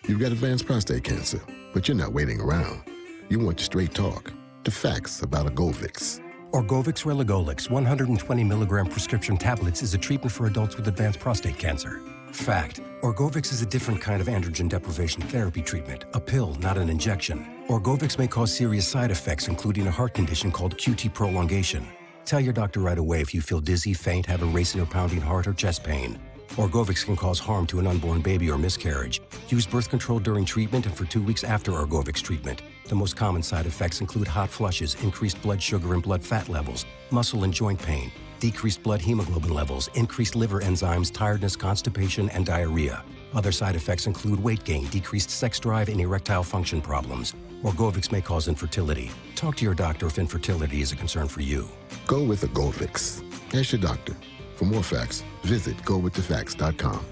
You've got advanced prostate cancer, but you're not waiting around. You want straight talk, the facts about Orgovix. Orgovix Relugolix 120 milligram prescription tablets is a treatment for adults with advanced prostate cancer. Fact, Orgovix is a different kind of androgen deprivation therapy treatment, a pill, not an injection. Orgovix may cause serious side effects, including a heart condition called QT prolongation. Tell your doctor right away if you feel dizzy, faint, have a racing or pounding heart, or chest pain. Orgovix can cause harm to an unborn baby or miscarriage. Use birth control during treatment and for 2 weeks after Orgovix treatment. The most common side effects include hot flushes, increased blood sugar and blood fat levels, muscle and joint pain, decreased blood hemoglobin levels, increased liver enzymes, tiredness, constipation, and diarrhea. Other side effects include weight gain, decreased sex drive, and erectile function problems. Orgovix may cause infertility. Talk to your doctor if infertility is a concern for you. Go with Orgovix. Ask your doctor. For more facts, visit gowiththefacts.com.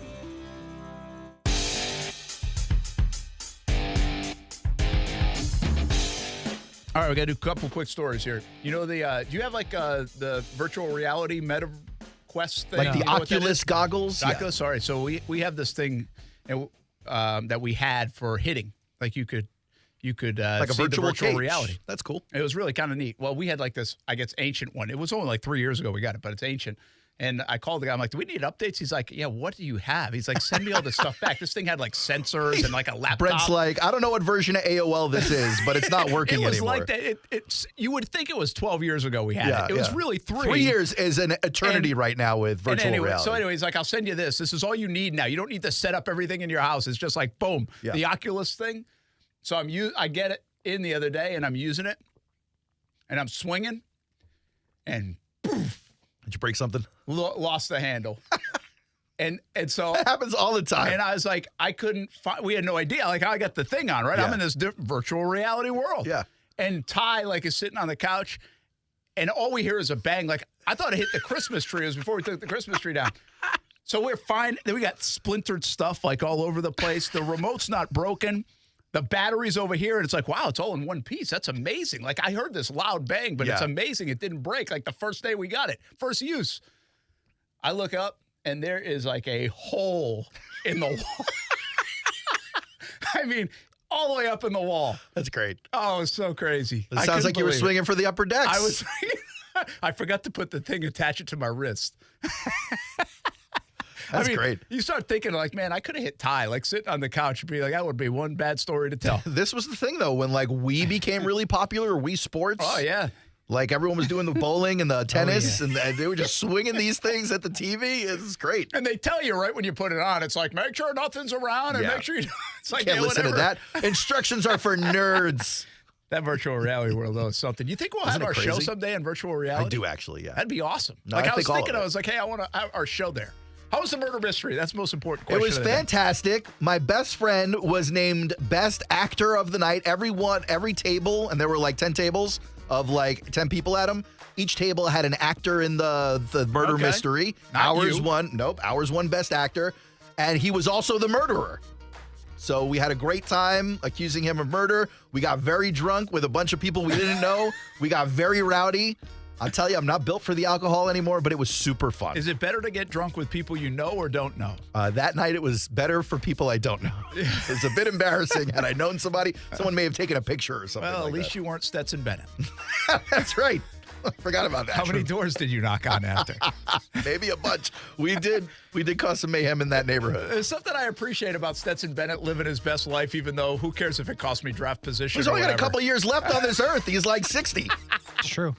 All right, we got to do a couple quick stories here. You know, do you have like the virtual reality meta quest thing? Like the Oculus goggles? Oculus, sorry. So we have this thing that we had for hitting. Like you could like a see virtual the virtual cage. reality. That's cool. It was really kind of neat. Well, we had like this, I guess, ancient one. It was only like 3 years ago we got it, but it's ancient. And I called the guy. I'm like, do we need updates? He's like, yeah, what do you have? He's like, send me all this stuff back. This thing had like sensors and like a laptop. Brent's like, I don't know what version of AOL this is, but it's not working anymore. It was like that. You would think it was 12 years ago we had it. It was really 3. 3 years is an eternity right now with virtual reality. So anyway, he's like, I'll send you this. This is all you need now. You don't need to set up everything in your house. It's just like, boom, the Oculus thing. So I get it in the other day, and I'm using it, and I'm swinging, and poof. Did you break something? Lost the handle. and so that happens all the time. And I was like, I couldn't find, we had no idea. Like, I got the thing on, right? I'm in this virtual reality world. Yeah. And Ty, like, is sitting on the couch, and all we hear is a bang. Like, I thought it hit the Christmas tree. It was before we took the Christmas tree down. So we're fine. Then we got splintered stuff, like, all over the place. The remote's not broken. The battery's over here, and it's like, wow, it's all in one piece. That's amazing. Like, I heard this loud bang, but it's amazing. It didn't break like the first day we got it. First use. I look up, and there is like a hole in the wall. I mean, all the way up in the wall. That's great. Oh, it's so crazy. It sounds like you were swinging for the upper decks. I forgot to put the thing, attach it to my wrist. That's great. You start thinking like, man, I could have hit Ty, like sitting on the couch and be like, that would be one bad story to tell. This was the thing, though, when like Wii became really popular, Wii Sports. Oh, yeah. Like everyone was doing the bowling and the tennis, and they were just swinging these things at the TV. It's great. And they tell you right when you put it on, it's like, make sure nothing's around and make sure you it's like, can't listen to that. Instructions are for nerds. That virtual reality world, though, is something. You think we'll have our show someday in virtual reality? I do, actually, yeah. That'd be awesome. No, like, I was think thinking, I was like, hey, I want to have our show there. How was the murder mystery? That's the most important question. It was fantastic. My best friend was named Best Actor of the Night. Every table, and there were like 10 tables of like 10 people at them. Each table had an actor in the murder mystery. Ours won Best Actor, and he was also the murderer. So we had a great time accusing him of murder. We got very drunk with a bunch of people we didn't know. We got very rowdy. I'll tell you, I'm not built for the alcohol anymore, but it was super fun. Is it better to get drunk with people you know or don't know? That night, it was better for people I don't know. It was a bit embarrassing. Had I known somebody, someone may have taken a picture or something. Well, like at least that. You weren't Stetson Bennett. That's right. I forgot about that. How many doors did you knock on after? Maybe a bunch. We did cause some mayhem in that neighborhood. There's something I appreciate about Stetson Bennett living his best life, even though who cares if it cost me draft position. He's only got a couple years left on this earth. He's like 60. It's true.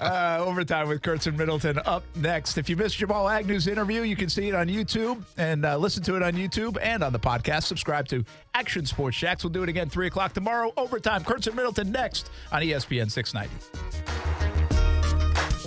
Overtime with Kurtz and Middleton up next. If you missed Jamal Agnew's interview, you can see it on YouTube and listen to it on YouTube and on the podcast. Subscribe to Action Sports Shacks. We'll do it again 3 o'clock tomorrow. Overtime. Kurtz and Middleton next on ESPN 690.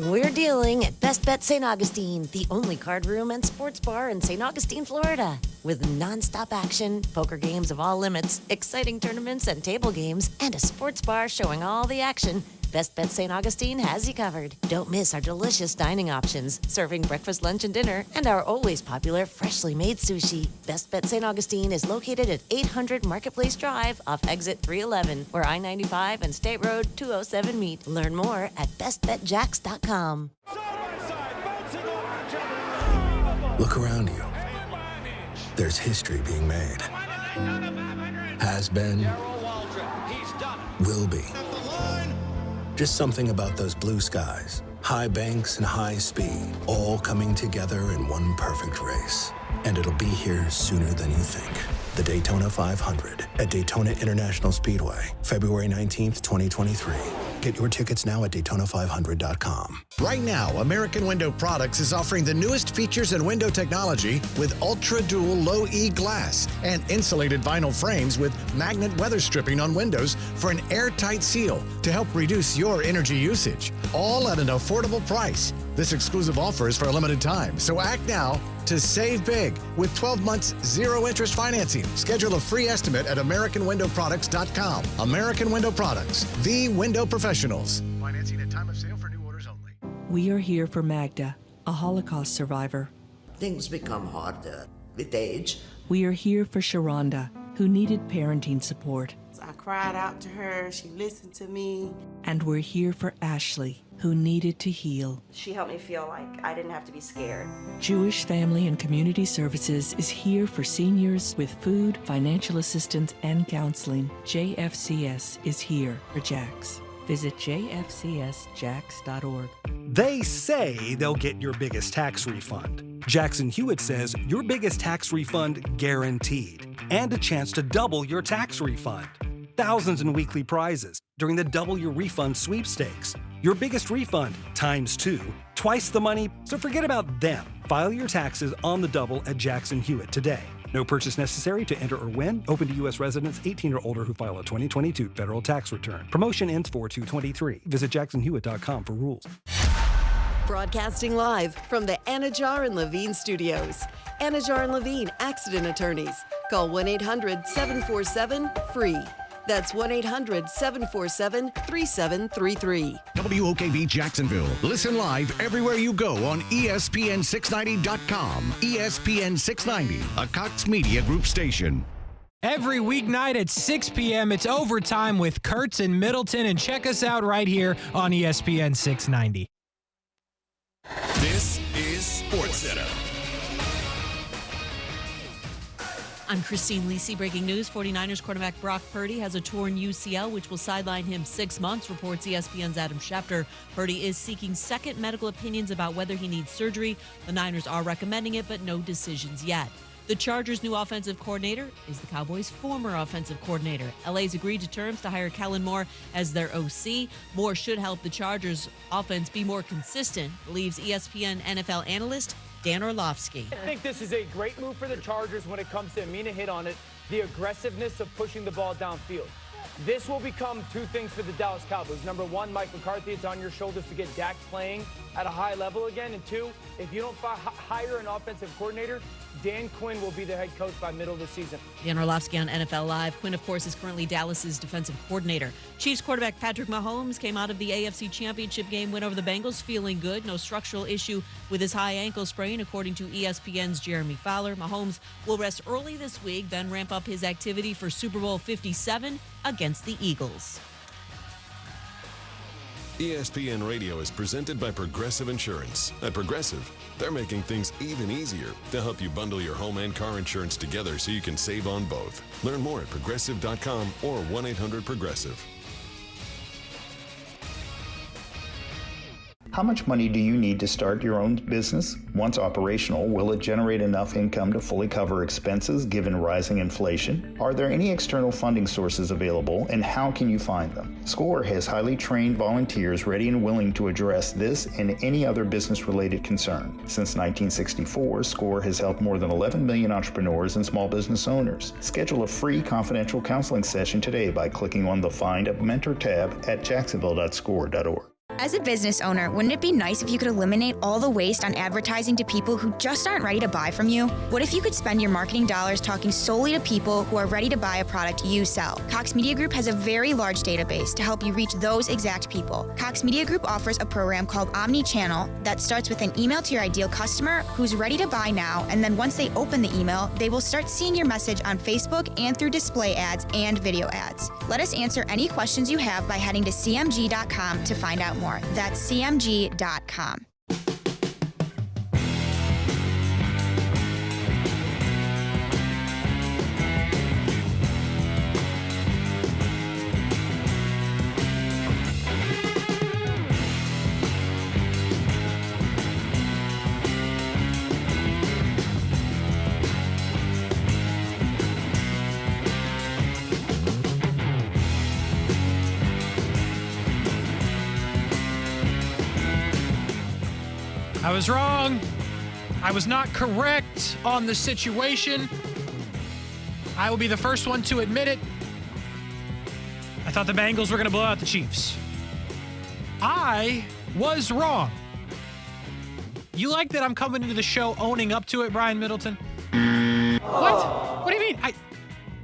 We're dealing at Best Bet St. Augustine, the only card room and sports bar in St. Augustine, Florida. With nonstop action, poker games of all limits, exciting tournaments and table games, and a sports bar showing all the action, Best Bet St. Augustine has you covered. Don't miss our delicious dining options, serving breakfast, lunch, and dinner, and our always popular freshly made sushi. Best Bet St. Augustine is located at 800 Marketplace Drive off exit 311, where I-95 and State Road 207 meet. Learn more at bestbetjacks.com. Look around you. There's history being made. Has been. Will be. Just something about those blue skies, high banks, and high speed, all coming together in one perfect race. And it'll be here sooner than you think. the Daytona 500 at Daytona International Speedway, February 19th, 2023. Get your tickets now at Daytona500.com. Right now, American Window Products is offering the newest features in window technology with Ultra Dual Low E glass and insulated vinyl frames with magnet weather stripping on windows for an airtight seal to help reduce your energy usage, all at an affordable price. This exclusive offer is for a limited time, so act now to save big with 12 months, zero interest financing. Schedule a free estimate at AmericanWindowProducts.com. American Window Products, the window professionals. Financing at time of sale for new orders only. We are here for Magda, a Holocaust survivor. Things become harder with age. We are here for Sharonda, who needed parenting support. I cried out to her, she listened to me. And we're here for Ashley, who needed to heal. She helped me feel like I didn't have to be scared. Jewish Family and Community Services is here for seniors with food, financial assistance, and counseling. JFCS is here for Jax. Visit jfcsjax.org. They say they'll get your biggest tax refund. Jackson Hewitt says your biggest tax refund guaranteed, and a chance to double your tax refund. Thousands in weekly prizes during the Double Your Refund sweepstakes. Your biggest refund times 2, twice the money, so forget about them. File your taxes on the double at Jackson Hewitt today. No purchase necessary to enter or win. Open to U.S. residents 18 or older who file a 2022 federal tax return. Promotion ends 4/2/23. Visit jacksonhewitt.com for rules. Broadcasting live from the Anajar and Levine studios. Anajar and Levine Accident Attorneys. Call 1-800-747-FREE. That's 1-800-747-3733. WOKV Jacksonville. Listen live everywhere you go on ESPN690.com. ESPN 690, a Cox Media Group station. Every weeknight at 6 p.m., it's Overtime with Kurtz and Middleton, and check us out right here on ESPN 690. This is SportsCenter. I'm Christine Lisi. Breaking news, 49ers quarterback Brock Purdy has a torn UCL, which will sideline him 6 months, reports ESPN's Adam Schefter. Purdy is seeking second medical opinions about whether he needs surgery. The Niners are recommending it, but no decisions yet. The Chargers' new offensive coordinator is the Cowboys' former offensive coordinator. LA's agreed to terms to hire Kellen Moore as their OC. Moore should help the Chargers' offense be more consistent, believes ESPN NFL analyst Dan Orlovsky. I think this is a great move for the Chargers when it comes to, Amina hit on it, the aggressiveness of pushing the ball downfield. This will become two things for the Dallas Cowboys. Number one, Mike McCarthy, it's on your shoulders to get Dak playing at a high level again. And two, if you don't hire an offensive coordinator, Dan Quinn will be the head coach by middle of the season. Dan Orlovsky on NFL Live. Quinn, of course, is currently Dallas's defensive coordinator. Chiefs quarterback Patrick Mahomes came out of the AFC Championship game win over the Bengals feeling good. No structural issue with his high ankle sprain, according to ESPN's Jeremy Fowler. Mahomes will rest early this week, then ramp up his activity for Super Bowl 57 against the Eagles. ESPN Radio is presented by Progressive Insurance. At Progressive, they're making things even easier to help you bundle your home and car insurance together so you can save on both. Learn more at Progressive.com or 1-800-PROGRESSIVE. How much money do you need to start your own business? Once operational, will it generate enough income to fully cover expenses given rising inflation? Are there any external funding sources available, and how can you find them? SCORE has highly trained volunteers ready and willing to address this and any other business-related concern. Since 1964, SCORE has helped more than 11 million entrepreneurs and small business owners. Schedule a free confidential counseling session today by clicking on the Find a Mentor tab at jacksonville.score.org. As a business owner, wouldn't it be nice if you could eliminate all the waste on advertising to people who just aren't ready to buy from you? What if you could spend your marketing dollars talking solely to people who are ready to buy a product you sell? Cox Media Group has a very large database to help you reach those exact people. Cox Media Group offers a program called Omni-Channel that starts with an email to your ideal customer who's ready to buy now, and then once they open the email, they will start seeing your message on Facebook and through display ads and video ads. Let us answer any questions you have by heading to cmg.com to find out more. That's cmg.com. I was wrong. I was not correct on the situation. I will be the first one to admit it. I thought the Bengals were going to blow out the Chiefs. I was wrong. You like that I'm coming into the show owning up to it, Brian Middleton? What? What do you mean?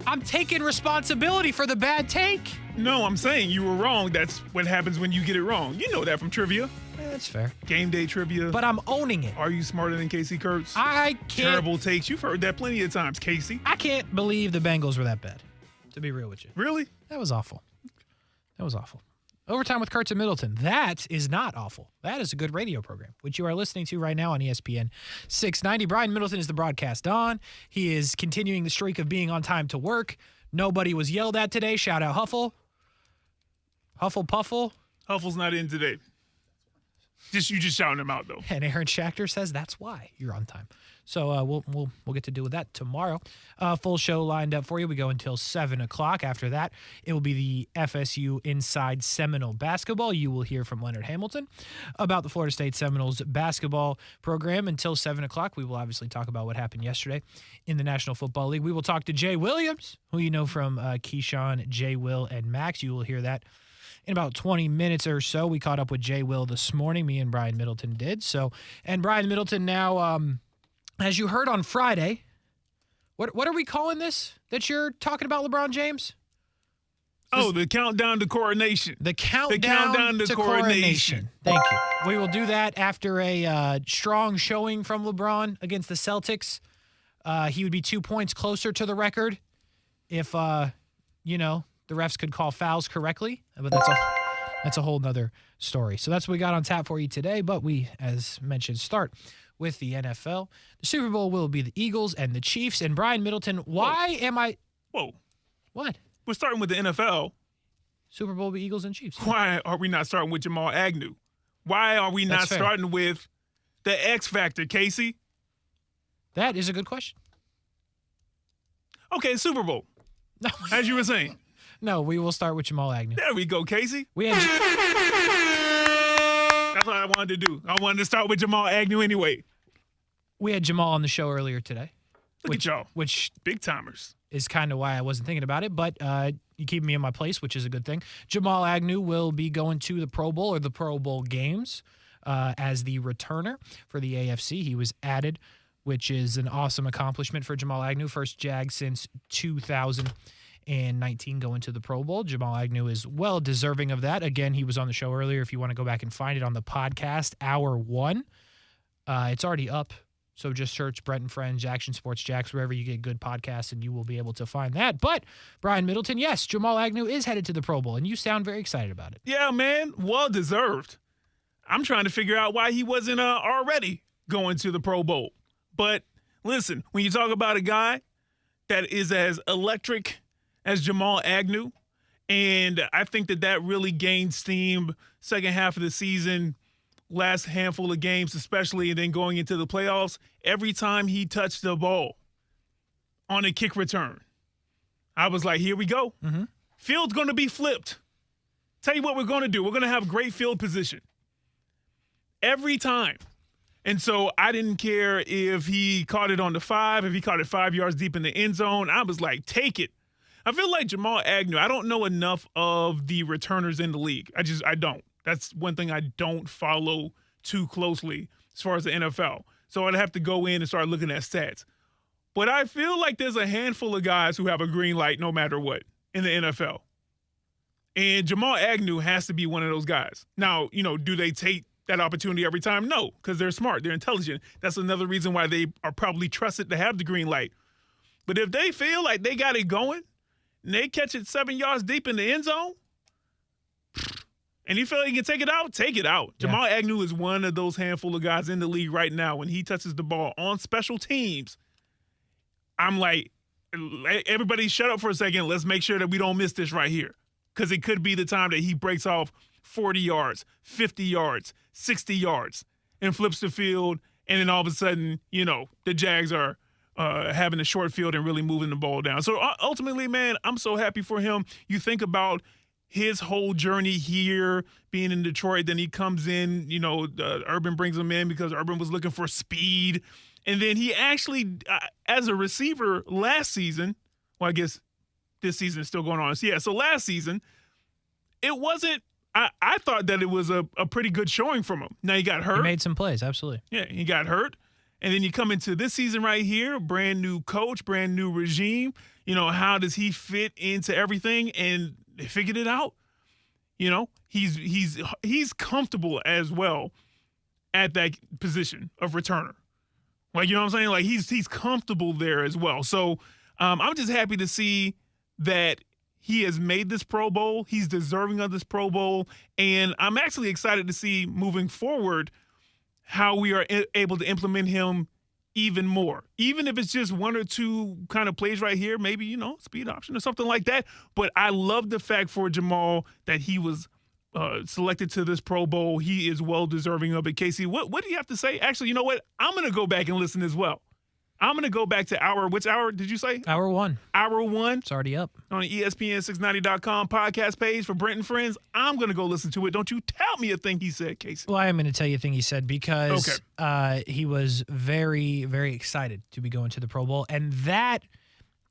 I'm taking responsibility for the bad take. No, I'm saying you were wrong. That's what happens when you get it wrong. You know that from trivia. That's fair. Game day trivia. But I'm owning it. Are you smarter than Kasey Kurtz? I can't. Terrible takes. You've heard that plenty of times, Kasey. I can't believe the Bengals were that bad, to be real with you. Really? That was awful. That was awful. Overtime with Kurtz and Middleton. That is not awful. That is a good radio program, which you are listening to right now on ESPN 690. Brian Middleton is the broadcast on. He is continuing the streak of being on time to work. Nobody was yelled at today. Shout out Huffle. Huffle Puffle. Huffle's not in today. You just shouting him out, though. And Aaron Schachter says that's why you're on time. So we'll get to deal with that tomorrow. Full show lined up for you. We go until 7 o'clock. After that, it will be the FSU Inside Seminole Basketball. You will hear from Leonard Hamilton about the Florida State Seminoles basketball program. Until 7 o'clock, we will obviously talk about what happened yesterday in the National Football League. We will talk to Jay Williams, who you know from Keyshawn, Jay Will, and Max. You will hear that in about 20 minutes or so. We caught up with Jay Will this morning. Me and Brian Middleton did. And Brian Middleton now, as you heard on Friday, what are we calling this that you're talking about, LeBron James? The countdown to coronation. The countdown to coronation. Thank you. We will do that after a strong showing from LeBron against the Celtics. He would be 2 points closer to the record if, the refs could call fouls correctly, but that's a whole nother story. So that's what we got on tap for you today. But we, as mentioned, start with the NFL. The Super Bowl will be the Eagles and the Chiefs. And Brian Middleton, why am I? Whoa! What? We're starting with the NFL. Super Bowl will be Eagles and Chiefs. Why are we not starting with Jamal Agnew? Why are we not starting with the X Factor, Kasey? That is a good question. Okay, Super Bowl. No, as you were saying. No, we will start with Jamal Agnew. There we go, Kasey. That's what I wanted to do. I wanted to start with Jamal Agnew anyway. We had Jamal on the show earlier today. Look at y'all. Which big timers. Is kind of why I wasn't thinking about it, but you keep me in my place, which is a good thing. Jamal Agnew will be going to the Pro Bowl or the Pro Bowl games as the returner for the AFC. He was added, which is an awesome accomplishment for Jamal Agnew. First Jag since 2019 going to the Pro Bowl. Jamal Agnew is well deserving of that. Again, he was on the show earlier. If you want to go back and find it on the podcast, Hour 1. It's already up. So just search Brent Friends, Action Sports Jacks, wherever you get good podcasts, and you will be able to find that. But, Brian Middleton, yes, Jamal Agnew is headed to the Pro Bowl, and you sound very excited about it. Yeah, man, well deserved. I'm trying to figure out why he wasn't already going to the Pro Bowl. But listen, when you talk about a guy that is as electric as Jamal Agnew, and I think that really gained steam second half of the season, last handful of games especially, and then going into the playoffs, every time he touched the ball on a kick return, I was like, here we go. Mm-hmm. Field's going to be flipped. Tell you what we're going to do. We're going to have great field position every time. And so I didn't care if he caught it on the 5, if he caught it 5 yards deep in the end zone. I was like, take it. I feel like Jamal Agnew, I don't know enough of the returners in the league. I don't. That's one thing I don't follow too closely as far as the NFL. So I'd have to go in and start looking at stats. But I feel like there's a handful of guys who have a green light no matter what in the NFL. And Jamal Agnew has to be one of those guys. Now, do they take that opportunity every time? No, because they're smart. They're intelligent. That's another reason why they are probably trusted to have the green light. But if they feel like they got it going and they catch it 7 yards deep in the end zone, and you feel like he can take it out, take it out. Yeah. Jamal Agnew is one of those handful of guys in the league right now. When he touches the ball on special teams, I'm like, everybody shut up for a second. Let's make sure that we don't miss this right here, because it could be the time that he breaks off 40 yards, 50 yards, 60 yards, and flips the field, and then all of a sudden, the Jags are having a short field and really moving the ball down. So ultimately, man, I'm so happy for him. You think about his whole journey here, being in Detroit. Then he comes in, Urban brings him in because Urban was looking for speed. And then he actually, as a receiver last season, well, I guess this season is still going on. So last season, it wasn't, I thought that it was a pretty good showing from him. Now he got hurt. He made some plays, absolutely. Yeah, he got hurt. And then you come into this season right here, brand new coach, brand new regime. How does he fit into everything? And they figured it out. He's comfortable as well at that position of returner. Like, you know what I'm saying? Like, he's comfortable there as well. So I'm just happy to see that he has made this Pro Bowl. He's deserving of this Pro Bowl. And I'm actually excited to see moving forward how we are able to implement him even more. Even if it's just one or two kind of plays right here, maybe, speed option or something like that. But I love the fact for Jamal that he was selected to this Pro Bowl. He is well deserving of it. Kasey, what do you have to say? Actually, you know what? I'm going to go back and listen as well. I'm going to go back to which hour did you say? Hour 1. Hour 1. It's already up. On the ESPN690.com podcast page for Brent Friends. I'm going to go listen to it. Don't you tell me a thing he said, Kasey. Well, I am going to tell you a thing he said because he was very, very excited to be going to the Pro Bowl. And that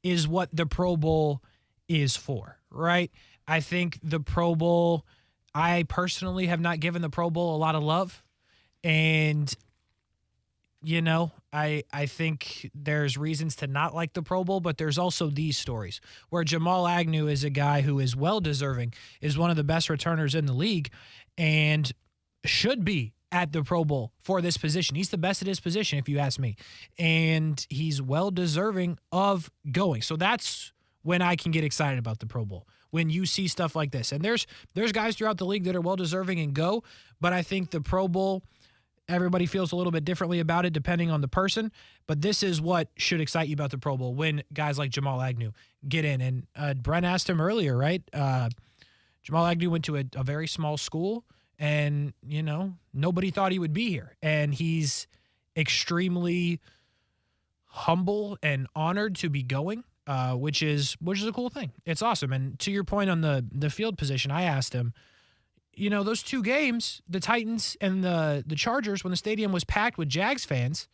is what the Pro Bowl is for, right? I think the Pro Bowl, I personally have not given the Pro Bowl a lot of love. And I think there's reasons to not like the Pro Bowl, but there's also these stories where Jamal Agnew is a guy who is well-deserving, is one of the best returners in the league, and should be at the Pro Bowl for this position. He's the best at his position, if you ask me, and he's well-deserving of going. So that's when I can get excited about the Pro Bowl, when you see stuff like this. And there's guys throughout the league that are well-deserving and go, but I think the Pro Bowl, everybody feels a little bit differently about it depending on the person, but this is what should excite you about the Pro Bowl, when guys like Jamal Agnew get in. And Brent asked him earlier, right? Jamal Agnew went to a very small school, and, nobody thought he would be here. And he's extremely humble and honored to be going, which is a cool thing. It's awesome. And to your point on the field position, I asked him, those two games, the Titans and the Chargers, when the stadium was packed with Jags fans,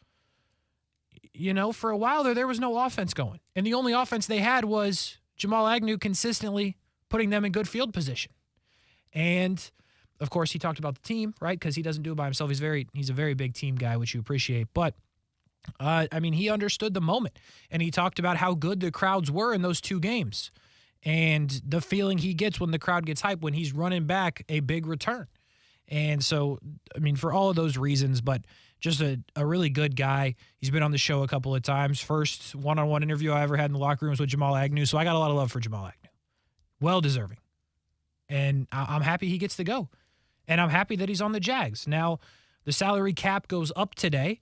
for a while there was no offense going. And the only offense they had was Jamal Agnew consistently putting them in good field position. And, of course, he talked about the team, right? Because he doesn't do it by himself. He's a very big team guy, which you appreciate. But, he understood the moment. And he talked about how good the crowds were in those two games, and the feeling he gets when the crowd gets hyped when he's running back a big return. And so, for all of those reasons, but just a really good guy. He's been on the show a couple of times. First one-on-one interview I ever had in the locker room was with Jamal Agnew, so I got a lot of love for Jamal Agnew. Well-deserving. And I'm happy he gets to go. And I'm happy that he's on the Jags. Now, the salary cap goes up today.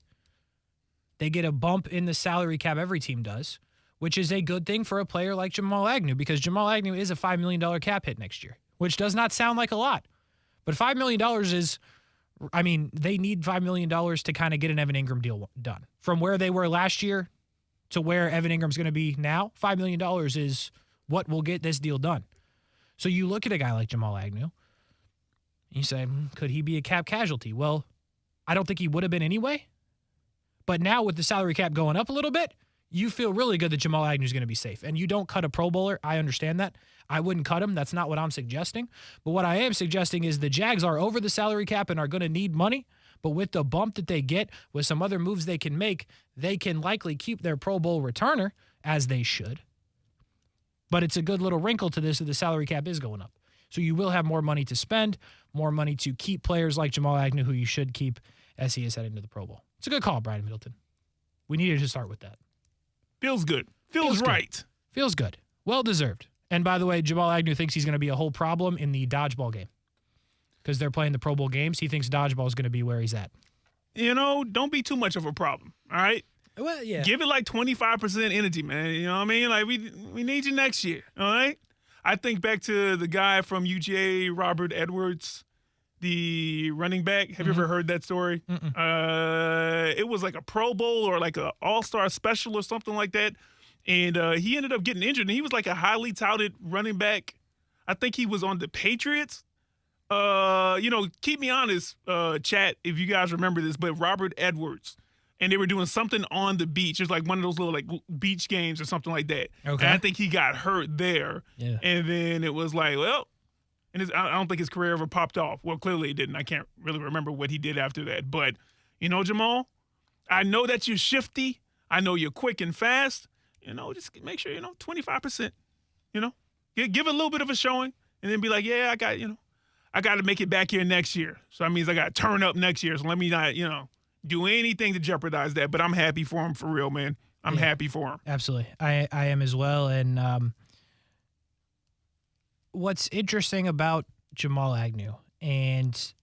They get a bump in the salary cap. Every team does, which is a good thing for a player like Jamal Agnew, because Jamal Agnew is a $5 million cap hit next year, which does not sound like a lot. But $5 million is, they need $5 million to kind of get an Evan Ingram deal done. From where they were last year to where Evan Ingram's going to be now, $5 million is what will get this deal done. So you look at a guy like Jamal Agnew, you say, could he be a cap casualty? Well, I don't think he would have been anyway. But now with the salary cap going up a little bit, you feel really good that Jamal Agnew is going to be safe. And you don't cut a Pro Bowler. I understand that. I wouldn't cut him. That's not what I'm suggesting. But what I am suggesting is the Jags are over the salary cap and are going to need money. But with the bump that they get, with some other moves they can make, they can likely keep their Pro Bowl returner, as they should. But it's a good little wrinkle to this that the salary cap is going up. So you will have more money to spend, more money to keep players like Jamal Agnew, who you should keep as he is heading to the Pro Bowl. It's a good call, Brian Middleton. We needed to start with that. Feels good. Feels right. Good. Feels good. Well-deserved. And by the way, Jamal Agnew thinks he's going to be a whole problem in the dodgeball game, because they're playing the Pro Bowl games. He thinks dodgeball is going to be where he's at. Don't be too much of a problem, all right? Well, yeah. Give it like 25% energy, man. You know what I mean? Like, we need you next year, all right? I think back to the guy from UGA, Robert Edwards, the running back. Have you ever heard that story? It was like a Pro Bowl or like an All-Star special or something like that. And he ended up getting injured. And he was like a highly touted running back. I think he was on the Patriots. Keep me honest, chat, if you guys remember this, but Robert Edwards. And they were doing something on the beach. It's like one of those little like beach games or something like that. Okay. And I think he got hurt there. Yeah. And then it was like, well, and I don't think his career ever popped off. Well, clearly it didn't. I can't really remember what he did after that. But, Jamal, I know that you're shifty. I know you're quick and fast. Just make sure, 25%, give a little bit of a showing and then be like, yeah, I got to make it back here next year. So that means I got to turn up next year. So let me not, do anything to jeopardize that. But I'm happy for him for real, man. I'm happy for him. Absolutely. I am as well. And what's interesting about Jamal Agnew and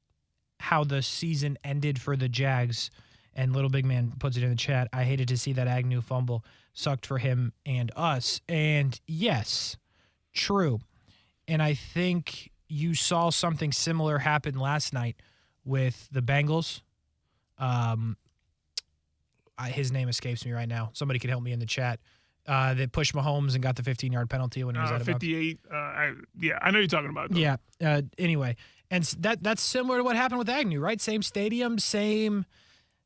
how the season ended for the Jags, and Little Big Man puts it in the chat, I hated to see that Agnew fumble. Sucked for him and us. And yes, true. And I think you saw something similar happen last night with the Bengals. His name escapes me right now. Somebody could help me in the chat. That pushed Mahomes and got the 15-yard penalty when he was out of bounds. 58. I know you're talking about. Though. Yeah. Anyway, and that's similar to what happened with Agnew, right? Same stadium, same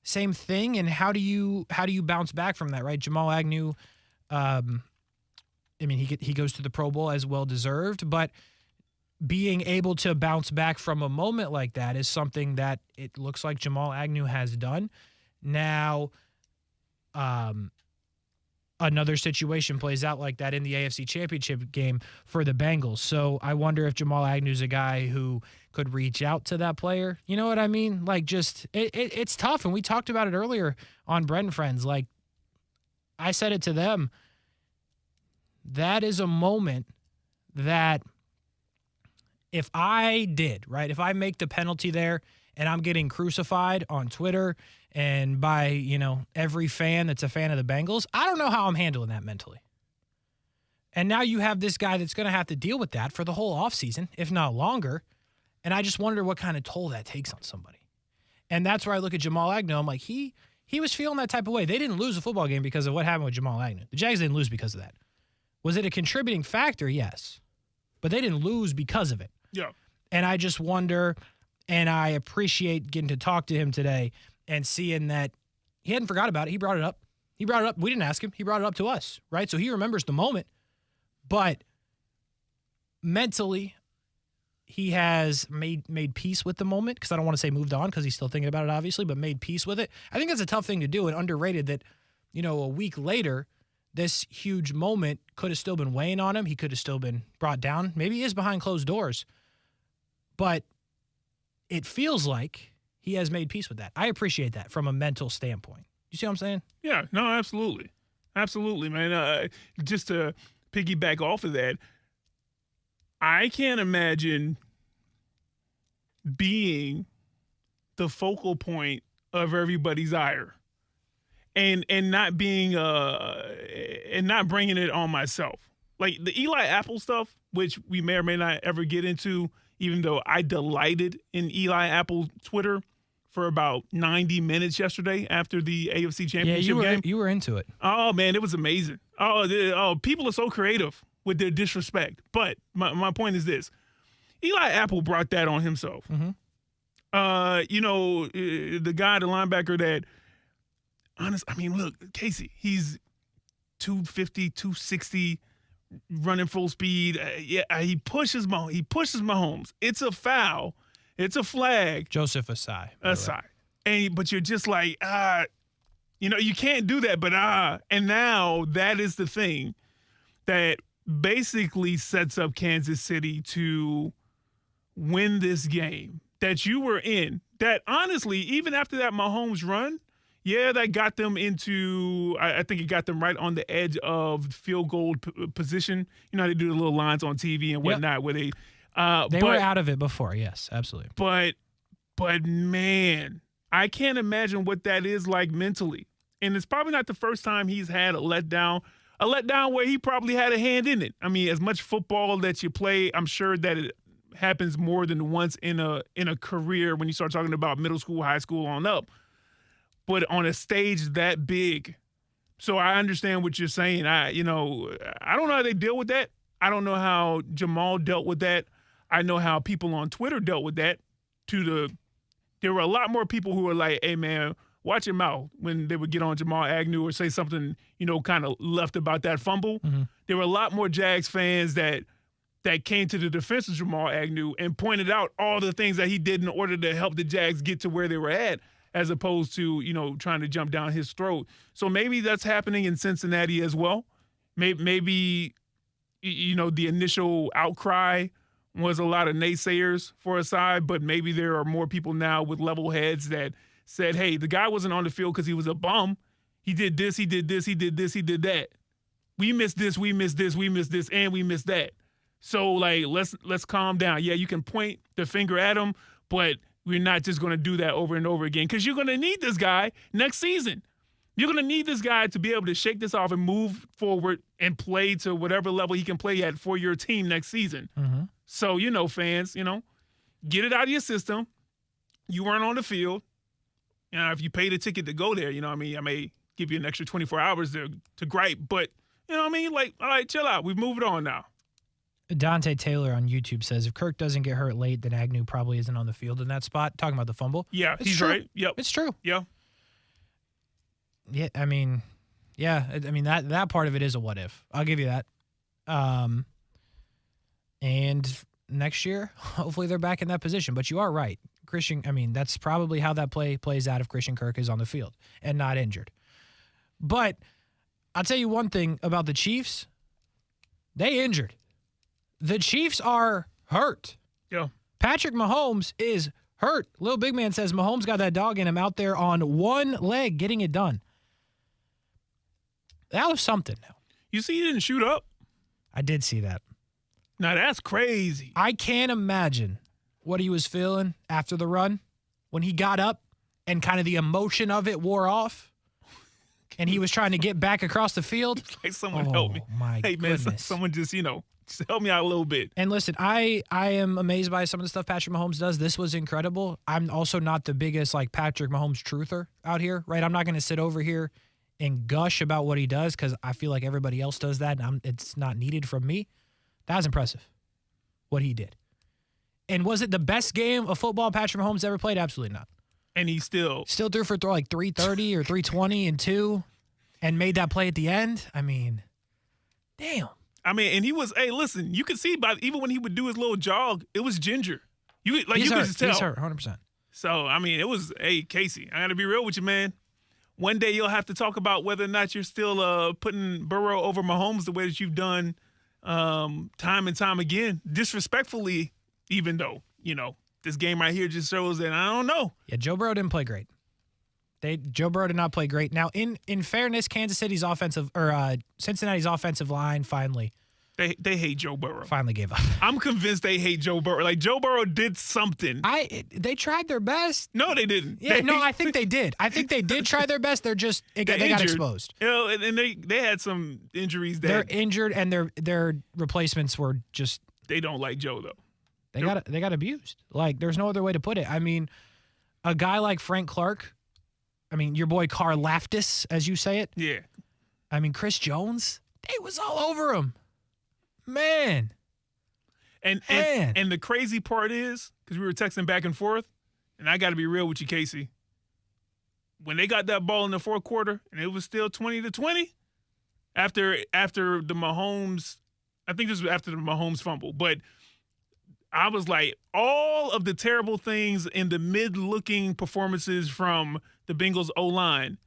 thing. And how do you bounce back from that, right? Jamal Agnew, he goes to the Pro Bowl as well deserved, but being able to bounce back from a moment like that is something that it looks like Jamal Agnew has done. Now, another situation plays out like that in the AFC Championship game for the Bengals. So I wonder if Jamal Agnew's a guy who could reach out to that player. You know what I mean? Like, just it's tough, and we talked about it earlier on Brent Friends. Like, I said it to them. That is a moment that if I make the penalty there and I'm getting crucified on Twitter and by, every fan that's a fan of the Bengals, I don't know how I'm handling that mentally. And now you have this guy that's going to have to deal with that for the whole offseason, if not longer. And I just wonder what kind of toll that takes on somebody. And that's where I look at Jamal Agnew. I'm like, he was feeling that type of way. They didn't lose a football game because of what happened with Jamal Agnew. The Jags didn't lose because of that. Was it a contributing factor? Yes. But they didn't lose because of it. Yeah. And I just wonder, and I appreciate getting to talk to him today and seeing that he hadn't forgot about it. He brought it up. We didn't ask him. He brought it up to us, right? So he remembers the moment. But mentally, he has made peace with the moment, because I don't want to say moved on because he's still thinking about it, obviously, but made peace with it. I think that's a tough thing to do and underrated that, a week later, this huge moment could have still been weighing on him. He could have still been brought down. Maybe he is behind closed doors. But it feels like he has made peace with that. I appreciate that from a mental standpoint. You see what I'm saying? Yeah, no, absolutely. Absolutely, man. Just to piggyback off of that, I can't imagine being the focal point of everybody's ire and not being and not bringing it on myself. Like the Eli Apple stuff, which we may or may not ever get into, even though I delighted in Eli Apple Twitter for about 90 minutes yesterday after the AFC Championship game. You were into it. Oh, man, it was amazing. People are so creative with their disrespect. But my point is this. Eli Apple brought that on himself. Mm-hmm. The guy, the linebacker that, look, Kasey, he's 250, 260, running full speed. He pushes Mahomes. It's a foul. It's a flag. Joseph Asai. But you're just like, you can't do that, but and now that is the thing that basically sets up Kansas City to win this game that you were in. That honestly, even after that Mahomes run, that got them into, I think it got them right on the edge of field goal position. You know how they do the little lines on TV and whatnot where they were out of it before. Yes, absolutely. But man, I can't imagine what that is like mentally. And it's probably not the first time he's had a letdown where he probably had a hand in it. I mean, as much football that you play, I'm sure that it happens more than once in a career when you start talking about middle school, high school on up. But on a stage that big. So I understand what you're saying. I don't know how they deal with that. I don't know how Jamal dealt with that. I know how people on Twitter dealt with that. There were a lot more people who were like, hey, man, watch your mouth when they would get on Jamal Agnew or say something, kind of left about that fumble. Mm-hmm. There were a lot more Jags fans that came to the defense of Jamal Agnew and pointed out all the things that he did in order to help the Jags get to where they were at, as opposed to, trying to jump down his throat. So maybe that's happening in Cincinnati as well. Maybe the initial outcry was a lot of naysayers for a side, but maybe there are more people now with level heads that said, hey, the guy wasn't on the field because he was a bum. He did this, he did this, he did this, he did that. We missed this, we missed this, we missed this, and we missed that. So, let's calm down. Yeah, you can point the finger at him, but we're not just going to do that over and over again, because you're going to need this guy next season. You're going to need this guy to be able to shake this off and move forward and play to whatever level he can play at for your team next season. Mm-hmm. So, fans, get it out of your system. You weren't on the field. If you paid a ticket to go there, I may give you an extra 24 hours to gripe, but, all right, chill out. We've moved on now. Dante Taylor on YouTube says, if Kirk doesn't get hurt late, then Agnew probably isn't on the field in that spot. Talking about the fumble. Yeah, it's he's true. right. Yep. It's true. Yeah. Yeah, that part of it is a what if. I'll give you that. And next year, hopefully they're back in that position. But you are right. That's probably how that play plays out if Christian Kirk is on the field and not injured. But I'll tell you one thing about the Chiefs. They injured. The Chiefs are hurt. Yeah. Patrick Mahomes is hurt. Lil Big Man says Mahomes got that dog in him out there on one leg getting it done. That was something. You see he didn't shoot up? I did see that. Now, that's crazy. I can't imagine what he was feeling after the run when he got up and kind of the emotion of it wore off and he was trying to get back across the field. Like, someone help me. My hey, man, goodness. Someone just help me out a little bit. And listen, I am amazed by some of the stuff Patrick Mahomes does. This was incredible. I'm also not the biggest Patrick Mahomes truther out here, right? I'm not going to sit over here and gush about what he does because I feel like everybody else does that and it's not needed from me. That was impressive, what he did. And was it the best game of football Patrick Mahomes ever played? Absolutely not. And he still threw for 330 or 320 and 2 and made that play at the end. Damn. And he was, hey, listen, you could see even when he would do his little jog, it was ginger. You could just tell. He's hurt, 100%. So, it was, hey, Kasey, I got to be real with you, man. One day you'll have to talk about whether or not you're still putting Burrow over Mahomes the way that you've done time and time again, disrespectfully, even though, this game right here just shows that I don't know. Yeah, Joe Burrow didn't play great. Joe Burrow did not play great. Now, in fairness, Cincinnati's offensive line finally. They hate Joe Burrow. Finally gave up. I'm convinced they hate Joe Burrow. Joe Burrow did something. They tried their best. No, they didn't. Yeah, I think they did. I think they did try their best. They're just they got exposed. And they had some injuries that they're injured, and their replacements were just. They don't like Joe though. They got abused. There's no other way to put it. A guy like Frank Clark. Your boy Carl Laftis, as you say it. Yeah. Chris Jones. They was all over him. Man. And the crazy part is, because we were texting back and forth, and I got to be real with you, Kasey. When they got that ball in the fourth quarter, and it was still 20-20, after the Mahomes, I think this was after the Mahomes fumble, but I was like, all of the terrible things in the mid-looking performances from the Bengals O-line,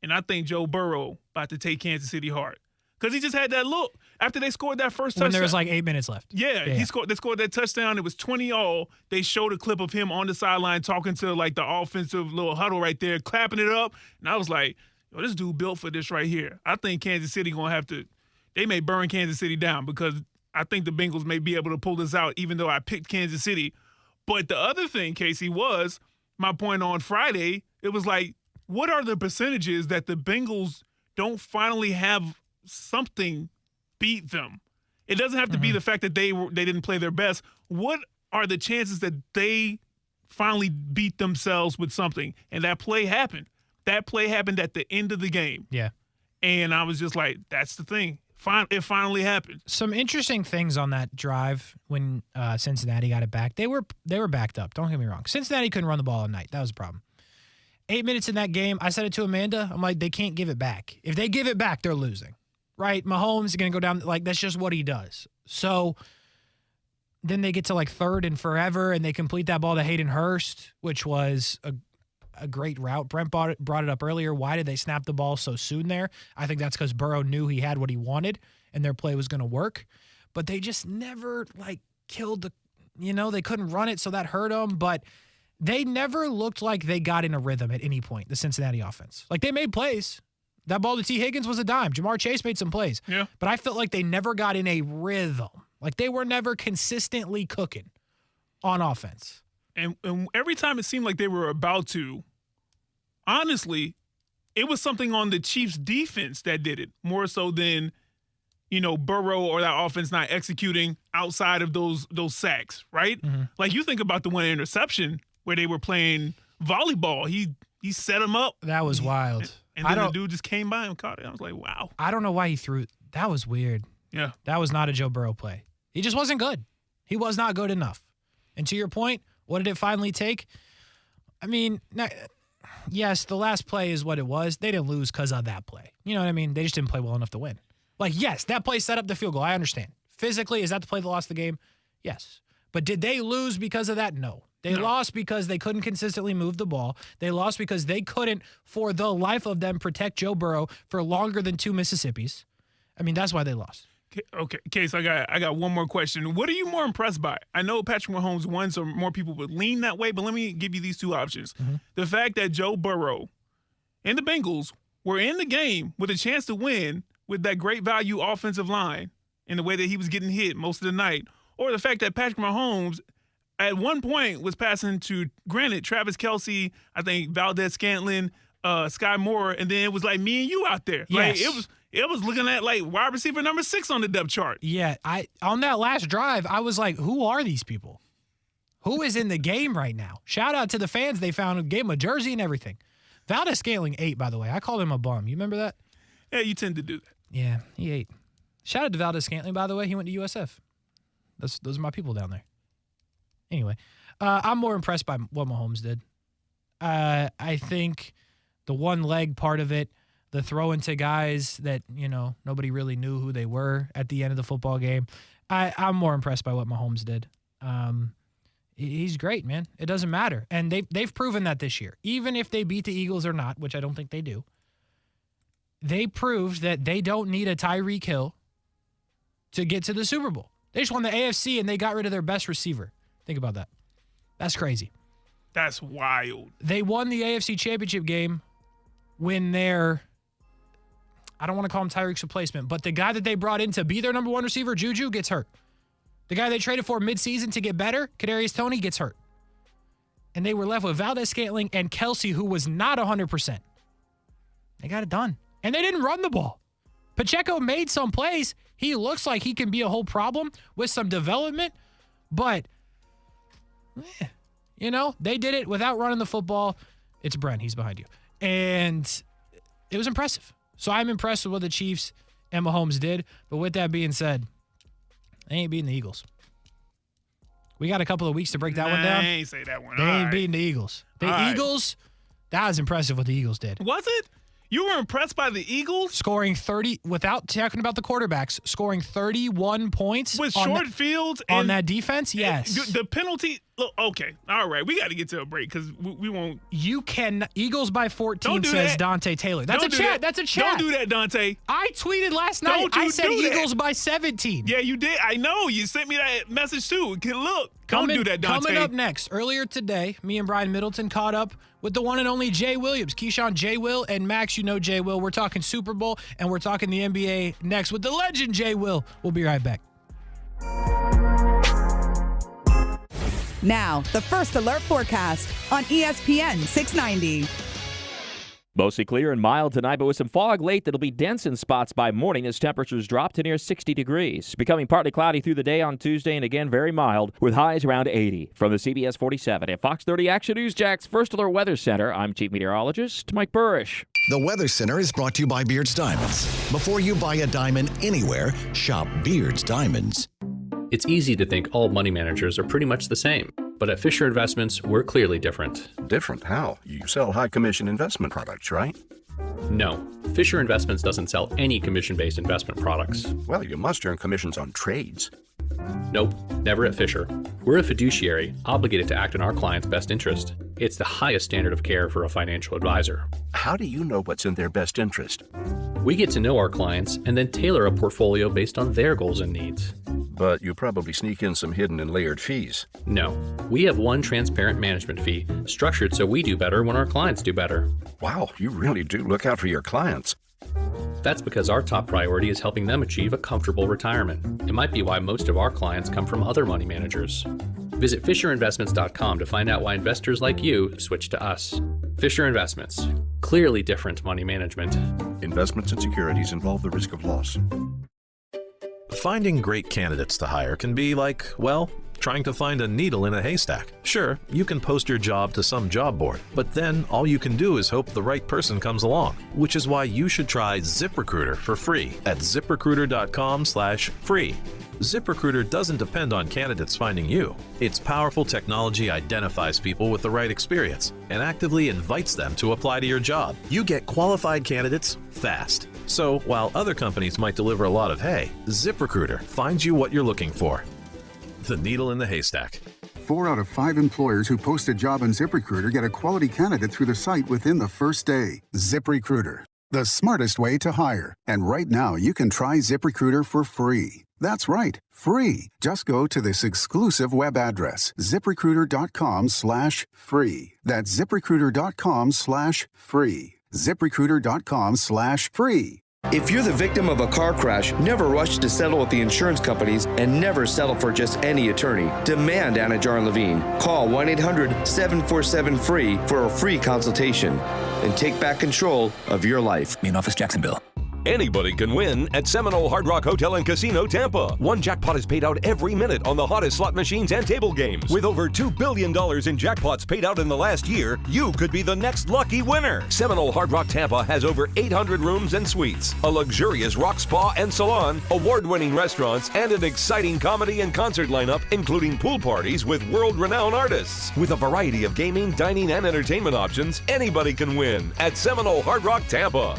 and I think Joe Burrow about to take Kansas City hard. Because he just had that look. After they scored that first touchdown. When there was 8 minutes left. Yeah. They scored that touchdown. It was 20-all. They showed a clip of him on the sideline talking to the offensive little huddle right there, clapping it up. And I was like, yo, this dude built for this right here. I think Kansas City going to have to – they may burn Kansas City down because I think the Bengals may be able to pull this out even though I picked Kansas City. But the other thing, Kasey, was my point on Friday. It was what are the percentages that the Bengals don't finally have something beat them? It doesn't have to be the fact that they didn't play their best. What are the chances that they finally beat themselves with something? And that play happened. That play happened at the end of the game. Yeah. And I was just like, that's the thing. it finally happened. Some interesting things on that drive when Cincinnati got it back. They were backed up. Don't get me wrong. Cincinnati couldn't run the ball all night. That was a problem. 8 minutes in that game, I said it to Amanda. I'm like, they can't give it back. If they give it back, they're losing. Right? Mahomes is going to go down. Like, that's just what he does. So then they get to like third and forever, and they complete that ball to Hayden Hurst, which was a great route. Brent brought it up earlier. Why did they snap the ball so soon there? I think that's because Burrow knew he had what he wanted, and their play was going to work. But they just never, like, killed the, they couldn't run it, so that hurt them. But they never looked like they got in a rhythm at any point, the Cincinnati offense. Like, they made plays. That ball to T. Higgins was a dime. Jamar Chase made some plays. Yeah. But I felt like they never got in a rhythm. Like, they were never consistently cooking on offense. And every time it seemed like they were about to, honestly, it was something on the Chiefs' defense that did it, more so than, Burrow or that offense not executing outside of those sacks, right? Mm-hmm. Like, you think about the one interception where they were playing volleyball. He set him up. That was wild. And then the dude just came by and caught it. I was like, wow. I don't know why he threw it. That was weird. Yeah. That was not a Joe Burrow play. He just wasn't good. He was not good enough. And to your point, what did it finally take? I mean, yes, the last play is what it was. They didn't lose because of that play. You know what I mean? They just didn't play well enough to win. Like, yes, that play set up the field goal. I understand. Physically, is that the play that lost the game? Yes. But did they lose because of that? No. They lost because they couldn't consistently move the ball. They lost because they couldn't, for the life of them, protect Joe Burrow for longer than 2 Mississippis. I mean, that's why they lost. Okay, Case, I got one more question. What are you more impressed by? I know Patrick Mahomes won, so more people would lean that way, but let me give you these two options. Mm-hmm. The fact that Joe Burrow and the Bengals were in the game with a chance to win with that great value offensive line in the way that he was getting hit most of the night, or the fact that Patrick Mahomes at one point was passing to, granted, Travis Kelce, I think Valdez-Scantling, Sky Moore, and then it was like me and you out there. Yes. Like, it was looking at like wide receiver number 6 on the depth chart. Yeah, on that last drive, I was like, who are these people? Who is in the game right now? Shout out to the fans. They found him, gave him a jersey and everything. Valdez-Scantling ate, by the way. I called him a bum. You remember that? Yeah, you tend to do that. Yeah, he ate. Shout out to Valdez-Scantling, by the way. He went to USF. Those are my people down there. Anyway, I'm more impressed by what Mahomes did. I think the one leg part of it, the throw into guys that, nobody really knew who they were at the end of the football game. I'm more impressed by what Mahomes did. He's great, man. It doesn't matter. And they've proven that this year. Even if they beat the Eagles or not, which I don't think they do, they proved that they don't need a Tyreek Hill to get to the Super Bowl. They just won the AFC and they got rid of their best receiver. Think about that. That's crazy. That's wild. They won the AFC Championship game when their, I don't want to call him Tyreek's replacement, but the guy that they brought in to be their number 1 receiver, Juju, gets hurt. The guy they traded for midseason to get better, Kadarius Toney, gets hurt. And they were left with Valdez-Scantling and Kelce, who was not 100%. They got it done. And they didn't run the ball. Pacheco made some plays. He looks like he can be a whole problem with some development, but they did it without running the football. It's Brent. He's behind you. And it was impressive. So I'm impressed with what the Chiefs and Mahomes did. But with that being said, they ain't beating the Eagles. We got a couple of weeks to break that one down. I ain't say that one. They All ain't right. beating the Eagles. The All Eagles, that was impressive what the Eagles did. Was it? You were impressed by the Eagles? Scoring 30, without talking about the quarterbacks, scoring 31 points. With short fields? On that defense? Yes. The penalty, look, okay. All right. We got to get to a break because we won't. You can, Eagles by 14 Don't do says that. Dante Taylor. That's Don't a do chat. that. That's a chat. Don't do that, Dante. I tweeted last night. Don't you I said do that. Eagles by 17. Yeah, you did. I know. You sent me that message too. Look. Don't do that, Dante. Coming up next, earlier today, me and Brian Middleton caught up with the one and only Jay Williams. Keyshawn Jay Will and Max, Jay Will. We're talking Super Bowl, and we're talking the NBA next with the legend Jay Will. We'll be right back. Now, the First Alert forecast on ESPN 690. Mostly clear and mild tonight, but with some fog late that'll be dense in spots by morning as temperatures drop to near 60 degrees. Becoming partly cloudy through the day on Tuesday and again very mild with highs around 80. From the CBS 47 and Fox 30 Action News Jack's First Alert Weather Center, I'm Chief Meteorologist Mike Burrish. The Weather Center is brought to you by Beards Diamonds. Before you buy a diamond anywhere, shop Beards Diamonds. It's easy to think all money managers are pretty much the same. But at Fisher Investments, we're clearly different. Different how? You sell high-commission investment products, right? No, Fisher Investments doesn't sell any commission-based investment products. Well, you must earn commissions on trades. Nope, never at Fisher. We're a fiduciary, obligated to act in our client's best interest. It's the highest standard of care for a financial advisor. How do you know what's in their best interest? We get to know our clients and then tailor a portfolio based on their goals and needs. But you probably sneak in some hidden and layered fees. No, we have one transparent management fee, structured so we do better when our clients do better. Wow, you really do look out for your clients. That's because our top priority is helping them achieve a comfortable retirement. It might be why most of our clients come from other money managers. Visit FisherInvestments.com to find out why investors like you switch to us. Fisher Investments. Clearly different money management. Investments and securities involve the risk of loss. Finding great candidates to hire can be like, well, trying to find a needle in a haystack. Sure, you can post your job to some job board, but then all you can do is hope the right person comes along, which is why you should try ZipRecruiter for free at ZipRecruiter.com/free. ZipRecruiter doesn't depend on candidates finding you. Its powerful technology identifies people with the right experience and actively invites them to apply to your job. You get qualified candidates fast. So while other companies might deliver a lot of hay, ZipRecruiter finds you what you're looking for. The needle in the haystack. 4 out of 5 employers who post a job on ZipRecruiter get a quality candidate through the site within the first day. ZipRecruiter, the smartest way to hire. And right now, you can try ZipRecruiter for free. That's right, free. Just go to this exclusive web address, ZipRecruiter.com/free. That's ZipRecruiter.com/free. ZipRecruiter.com/free. If you're the victim of a car crash, never rush to settle with the insurance companies and never settle for just any attorney. Demand Anna Jar Levine. Call 1-800-747-FREE for a free consultation and take back control of your life. Main office, Jacksonville. Anybody can win at Seminole Hard Rock Hotel and Casino Tampa. One jackpot is paid out every minute on the hottest slot machines and table games. With over $2 billion in jackpots paid out in the last year, you could be the next lucky winner. Seminole Hard Rock Tampa has over 800 rooms and suites, a luxurious rock spa and salon, award-winning restaurants, and an exciting comedy and concert lineup, including pool parties with world-renowned artists. With a variety of gaming, dining, and entertainment options, anybody can win at Seminole Hard Rock Tampa.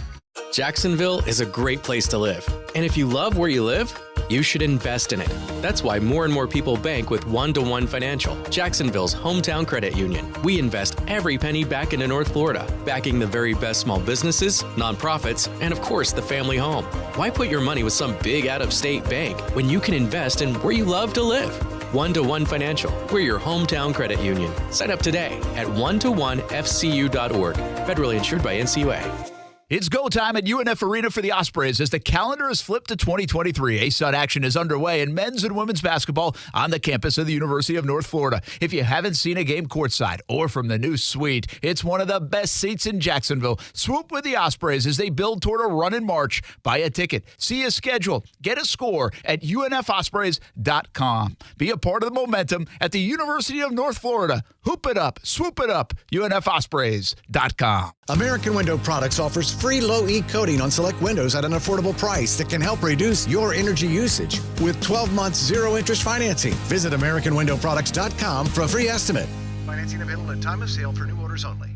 Jacksonville is a great place to live. And if you love where you live, you should invest in it. That's why more and more people bank with One-to-One Financial, Jacksonville's hometown credit union. We invest every penny back into North Florida, backing the very best small businesses, nonprofits, and of course, the family home. Why put your money with some big out-of-state bank when you can invest in where you love to live? One-to-One Financial, we're your hometown credit union. Sign up today at one-to-one-fcu.org. Federally insured by NCUA. It's go time at UNF Arena for the Ospreys as the calendar is flipped to 2023. ASUN action is underway in men's and women's basketball on the campus of the University of North Florida. If you haven't seen a game courtside or from the new suite, it's one of the best seats in Jacksonville. Swoop with the Ospreys as they build toward a run in March. Buy a ticket, see a schedule, get a score at UNFOspreys.com. Be a part of the momentum at the University of North Florida. Hoop it up, swoop it up, UNFOspreys.com. American Window Products offers free low-E coating on select windows at an affordable price that can help reduce your energy usage. With 12 months zero-interest financing, visit AmericanWindowProducts.com for a free estimate. Financing available at time of sale for new orders only.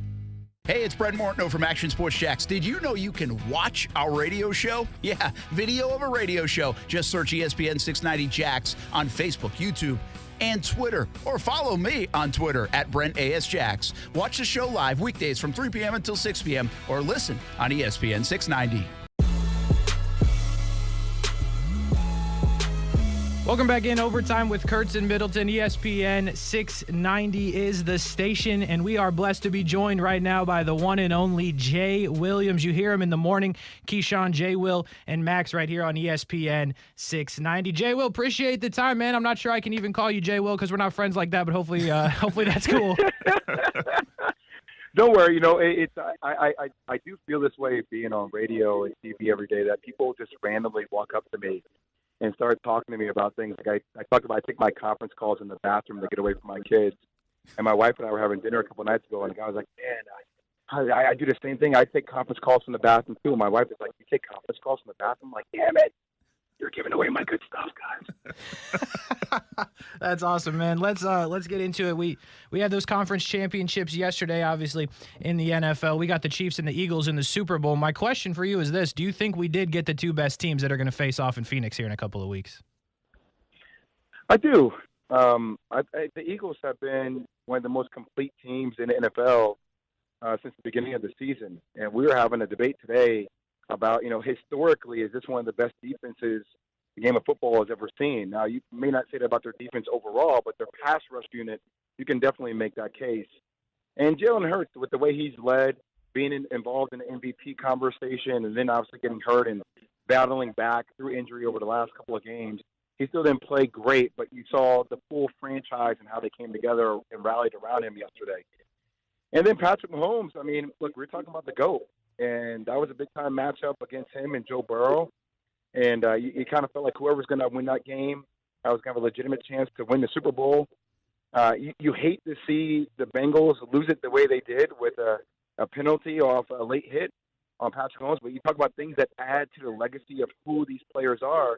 Hey, it's Brent Mortno from Action Sports Jacks. Did you know you can watch our radio show? Yeah, video of a radio show. Just search ESPN 690 Jacks on Facebook, YouTube, and Twitter, or follow me on Twitter at Brent A.S. Jacks. Watch the show live weekdays from 3 p.m. until 6 p.m. or listen on ESPN 690. Welcome back in Overtime with Kurtz and Middleton. ESPN 690 is the station, and we are blessed to be joined right now by the one and only Jay Williams. You hear him in the morning. Keyshawn, Jay Will, and Max right here on ESPN 690. Jay Will, appreciate the time, man. I'm not sure I can even call you Jay Will because we're not friends like that, but hopefully that's cool. Don't worry. You know, I do feel this way being on radio and TV every day, that people just randomly walk up to me and start talking to me about things. Like I take my conference calls in the bathroom to get away from my kids. And my wife and I were having dinner a couple nights ago, and the guy was like, man, I do the same thing. I take conference calls from the bathroom too. My wife is like, "You take conference calls from the bathroom?" I'm like, "Damn it, you're giving away my good stuff, guys." That's awesome, man. Let's get into it. We had those conference championships yesterday, obviously, in the NFL. We got the Chiefs and the Eagles in the Super Bowl. My question for you is this: do you think we did get the two best teams that are going to face off in Phoenix here in a couple of weeks? I do. The Eagles have been one of the most complete teams in the NFL since the beginning of the season. And we were having a debate today about, historically, is this one of the best defenses the game of football has ever seen? Now, you may not say that about their defense overall, but their pass rush unit, you can definitely make that case. And Jalen Hurts, with the way he's led, being involved in the MVP conversation, and then obviously getting hurt and battling back through injury over the last couple of games, he still didn't play great, but you saw the full franchise and how they came together and rallied around him yesterday. And then Patrick Mahomes, I mean, look, we're talking about the GOAT, and that was a big-time matchup against him and Joe Burrow. And you kind of felt like whoever's going to win that game was going to have a legitimate chance to win the Super Bowl. You hate to see the Bengals lose it the way they did with a penalty off a late hit on Patrick Mahomes, but you talk about things that add to the legacy of who these players are.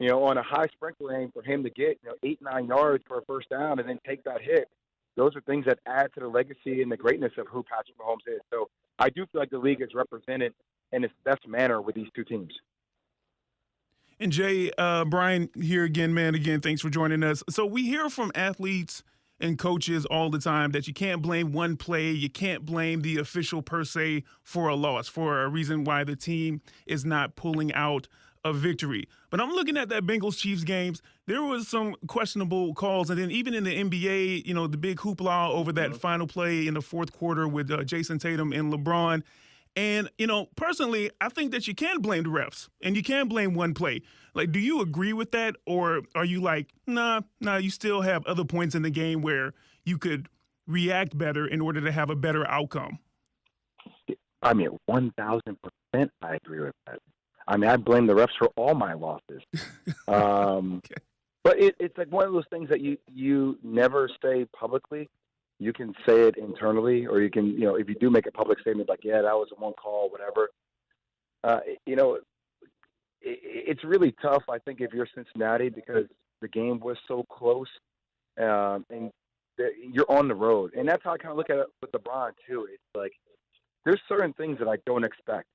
On a high sprinkler aim for him to get 8-9 yards for a first down and then take that hit, those are things that add to the legacy and the greatness of who Patrick Mahomes is. So I do feel like the league is represented in its best manner with these two teams. And Jay, Brian here again, man. Again, thanks for joining us. So we hear from athletes and coaches all the time that you can't blame one play. You can't blame the official per se for a loss, for a reason why the team is not pulling out a victory. But I'm looking at that Bengals-Chiefs games. There was some questionable calls. And then even in the NBA, the big hoopla over that final play in the fourth quarter with Jason Tatum and LeBron. And, personally, I think that you can blame the refs and you can blame one play. Like, do you agree with that? Or are you like, nah, you still have other points in the game where you could react better in order to have a better outcome? I mean, 1,000% I agree with that. I mean, I blame the refs for all my losses. Okay. But it's like one of those things that you never say publicly. You can say it internally, or you can, if you do make a public statement like, yeah, that was a one call, whatever. It's really tough, I think, if you're Cincinnati because the game was so close and you're on the road. And that's how I kind of look at it with LeBron, too. It's like there's certain things that I don't expect.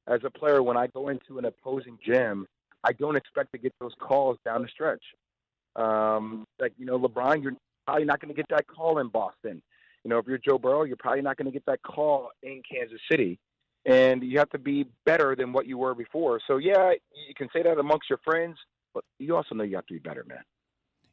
As a player, when I go into an opposing gym, I don't expect to get those calls down the stretch. LeBron, you're probably not going to get that call in Boston. If you're Joe Burrow, you're probably not going to get that call in Kansas City. And you have to be better than what you were before. So, yeah, you can say that amongst your friends, but you also know you have to be better, man.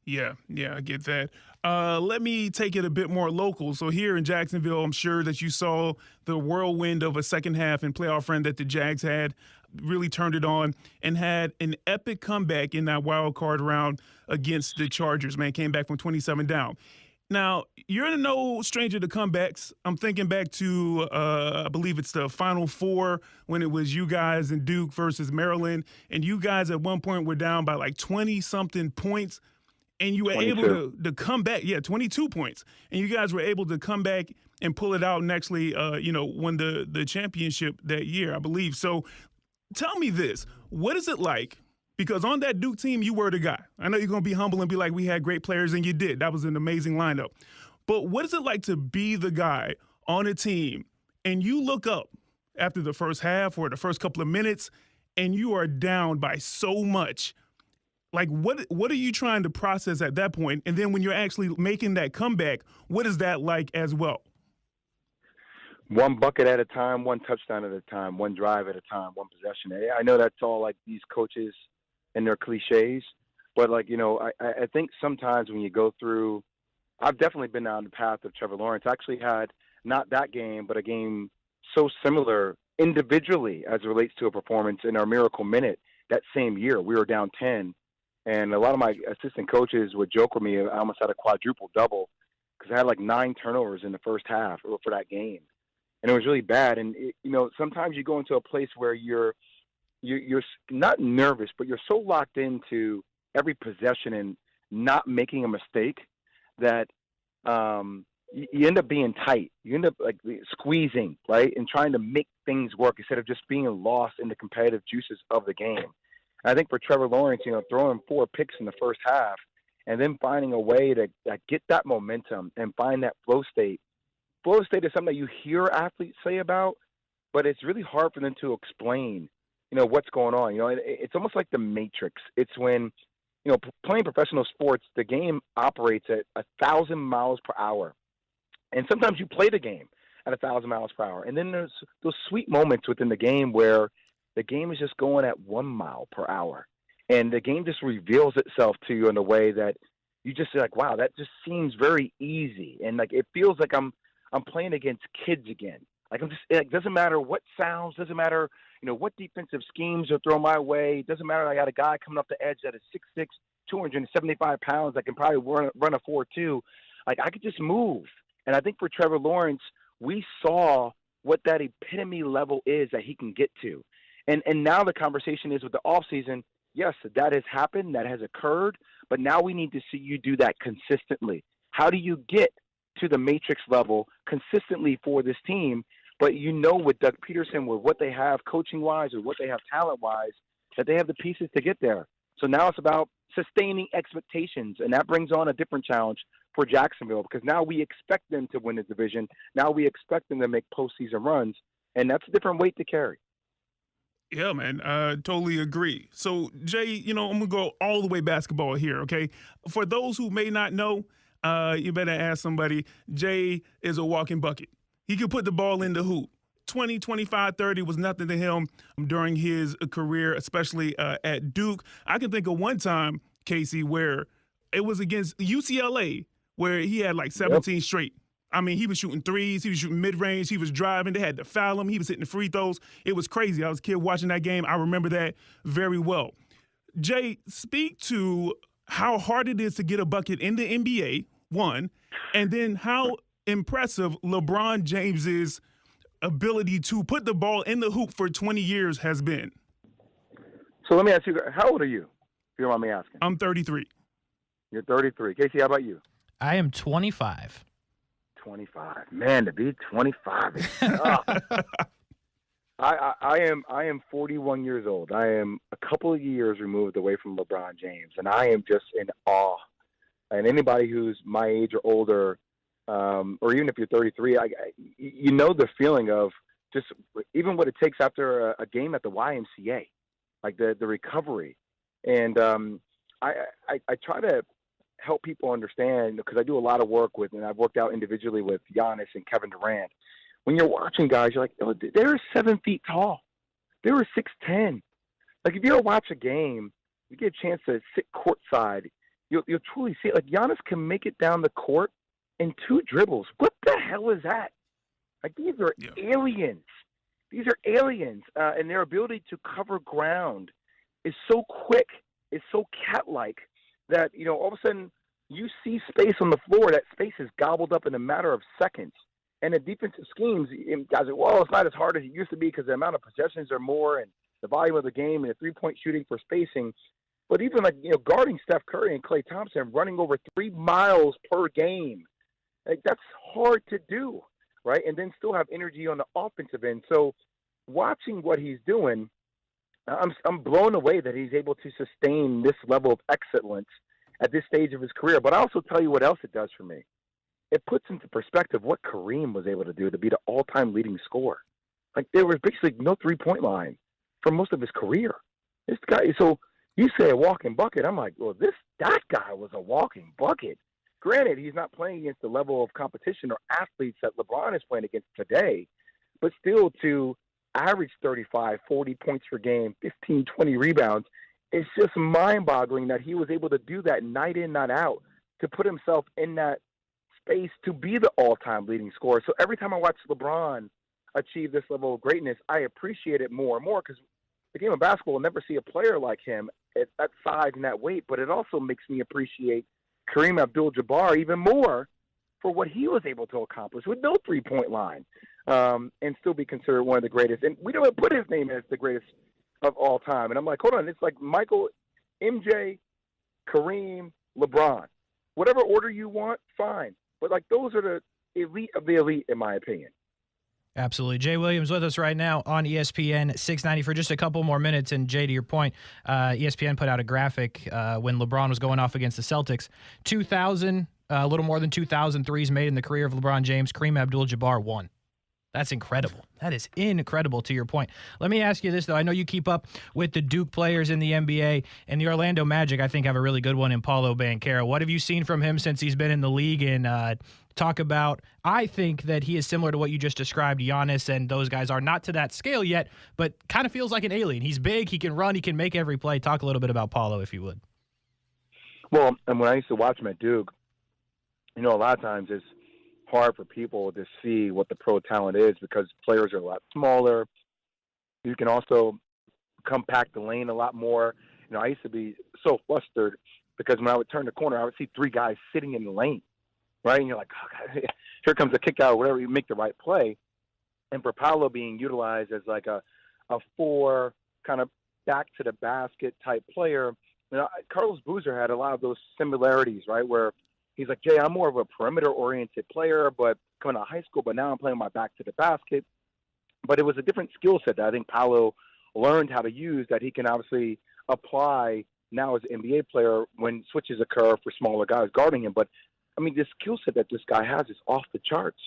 Yeah, I get that. Let me take it a bit more local. So here in Jacksonville, I'm sure that you saw the whirlwind of a second half and playoff run that the Jags had, really turned it on and had an epic comeback in that wild card round against the Chargers, man. Came back from 27 down. Now, you're no stranger to comebacks. I'm thinking back to, I believe it's the Final Four when it was you guys and Duke versus Maryland. And you guys at one point were down by like 20-something points. And you were 22. able to come back. Yeah, 22 points. And you guys were able to come back and pull it out and actually, won the championship that year, I believe. So tell me this. What is it like? Because on that Duke team, you were the guy. I know you're going to be humble and be like, we had great players, and you did. That was an amazing lineup. But what is it like to be the guy on a team and you look up after the first half or the first couple of minutes and you are down by so much? Like, what are you trying to process at that point? And then when you're actually making that comeback, what is that like as well? One bucket at a time, one touchdown at a time, one drive at a time, one possession. I know that's all like these coaches and their cliches, but I think sometimes when you go through, I've definitely been down the path of Trevor Lawrence. I actually had not that game, but a game so similar individually as it relates to a performance in our Miracle Minute that same year. We were down 10. And a lot of my assistant coaches would joke with me. I almost had a quadruple double because I had like 9 turnovers in the first half for that game, and it was really bad. And sometimes you go into a place where you're not nervous, but you're so locked into every possession and not making a mistake that you end up being tight. You end up like squeezing, right, and trying to make things work instead of just being lost in the competitive juices of the game. And I think for Trevor Lawrence, throwing 4 picks in the first half and then finding a way to get that momentum and find that flow state. Flow state is something that you hear athletes say about, but it's really hard for them to explain, what's going on. It's almost like the Matrix. It's when, playing professional sports, the game operates at 1,000 miles per hour. And sometimes you play the game at 1,000 miles per hour. And then there's those sweet moments within the game where the game is just going at 1 mile per hour. And the game just reveals itself to you in a way that you just like, wow, that just seems very easy. And like, it feels like I'm playing against kids again. Like it doesn't matter what sounds, doesn't matter, what defensive schemes are thrown my way. It doesn't matter. I got a guy coming up the edge that is 6'6", 275 pounds that can probably run a 4.2. Like I could just move. And I think for Trevor Lawrence, we saw what that epitome level is that he can get to. And now the conversation is with the offseason, yes, that has happened, that has occurred, but now we need to see you do that consistently. How do you get to the matrix level consistently for this team? But with Doug Peterson, with what they have coaching-wise or what they have talent-wise, that they have the pieces to get there. So now it's about sustaining expectations, and that brings on a different challenge for Jacksonville because now we expect them to win the division. Now we expect them to make postseason runs, and that's a different weight to carry. Yeah, man, totally agree. So, Jay, I'm going to go all the way basketball here, okay? For those who may not know, you better ask somebody. Jay is a walking bucket. He could put the ball in the hoop. 20, 25, 30 was nothing to him during his career, especially at Duke. I can think of one time, Kasey, where it was against UCLA where he had like 17 straight. I mean, he was shooting threes. He was shooting mid-range. He was driving. They had to foul him. He was hitting the free throws. It was crazy. I was a kid watching that game. I remember that very well. Jay, speak to how hard it is to get a bucket in the NBA, one, and then how impressive LeBron James's ability to put the ball in the hoop for 20 years has been. So let me ask you, how old are you, if you don't mind me asking? I'm 33. You're 33. Kasey, how about you? I am 25. 25. Man, to be 25 is tough. I am 41 years old. I am a couple of years removed away from LeBron James, and I am just in awe. And anybody who's my age or older, or even if you're 33, you know the feeling of just even what it takes after a game at the YMCA, like the recovery. And I try to help people understand, because I do a lot of work with, and I've worked out individually with Giannis and Kevin Durant. When you're watching guys, you're like, oh, they're 7 feet tall. They were 6'10". Like if you ever watch a game, you get a chance to sit courtside, you'll truly see it. Like Giannis can make it down the court in 2 dribbles. What the hell is that? Like these are aliens. These are aliens, and their ability to cover ground is so quick, is so cat-like that all of a sudden you see space on the floor. That space is gobbled up in a matter of seconds. And the defensive schemes, guys are, well, it's not as hard as it used to be because the amount of possessions are more and the volume of the game and the three-point shooting for spacing. But even guarding Steph Curry and Klay Thompson running over 3 miles per game, like that's hard to do, right? And then still have energy on the offensive end. So watching what he's doing, I'm blown away that he's able to sustain this level of excellence at this stage of his career. But I also tell you what else it does for me. It puts into perspective what Kareem was able to do to be the all-time leading scorer. Like there was basically no three-point line for most of his career. This guy, so you say a walking bucket, I'm like, well, that guy was a walking bucket. Granted, he's not playing against the level of competition or athletes that LeBron is playing against today, but still to average 35, 40 points per game, 15, 20 rebounds, it's just mind-boggling that he was able to do that night in, night out, to put himself in that space to be the all-time leading scorer. So every time I watch LeBron achieve this level of greatness, I appreciate it more and more because the game of basketball will never see a player like him at that size and that weight, but it also makes me appreciate Kareem Abdul-Jabbar even more for what he was able to accomplish with no three-point line and still be considered one of the greatest. And we don't put his name as the greatest of all time. And I'm like, hold on, it's like Michael, MJ, Kareem, LeBron. Whatever order you want, fine. But like those are elite of the elite, in my opinion. Absolutely. Jay Williams with us right now on ESPN 690 for just a couple more minutes. And Jay, to your point, ESPN put out a graphic when LeBron was going off against the Celtics. 2,000, a little more than 2,000 threes made in the career of LeBron James. Kareem Abdul-Jabbar won. That's incredible. That is incredible, to your point. Let me ask you this, though. I know you keep up with the Duke players in the NBA, and the Orlando Magic, I think, have a really good one in Paulo Banchero. What have you seen from him since he's been in the league? And talk about, I think that he is similar to what you just described. Giannis and those guys are not to that scale yet, but kind of feels like an alien. He's big, he can run, he can make every play. Talk a little bit about Paulo, if you would. Well, and when I used to watch him at Duke, a lot of times it's hard for people to see what the pro talent is because players are a lot smaller. You can also compact the lane a lot more. I used to be so flustered because when I would turn the corner, I would see 3 guys sitting in the lane, right? And you're like, oh, God, here comes a kick out or whatever. You make the right play. And for Paolo being utilized as like a 4 kind of back to the basket type player, Carlos Boozer had a lot of those similarities, right, where he's like, Jay, I'm more of a perimeter-oriented player, but coming out of high school, but now I'm playing my back to the basket. But it was a different skill set that I think Paolo learned how to use that he can obviously apply now as an NBA player when switches occur for smaller guys guarding him. But, the skill set that this guy has is off the charts.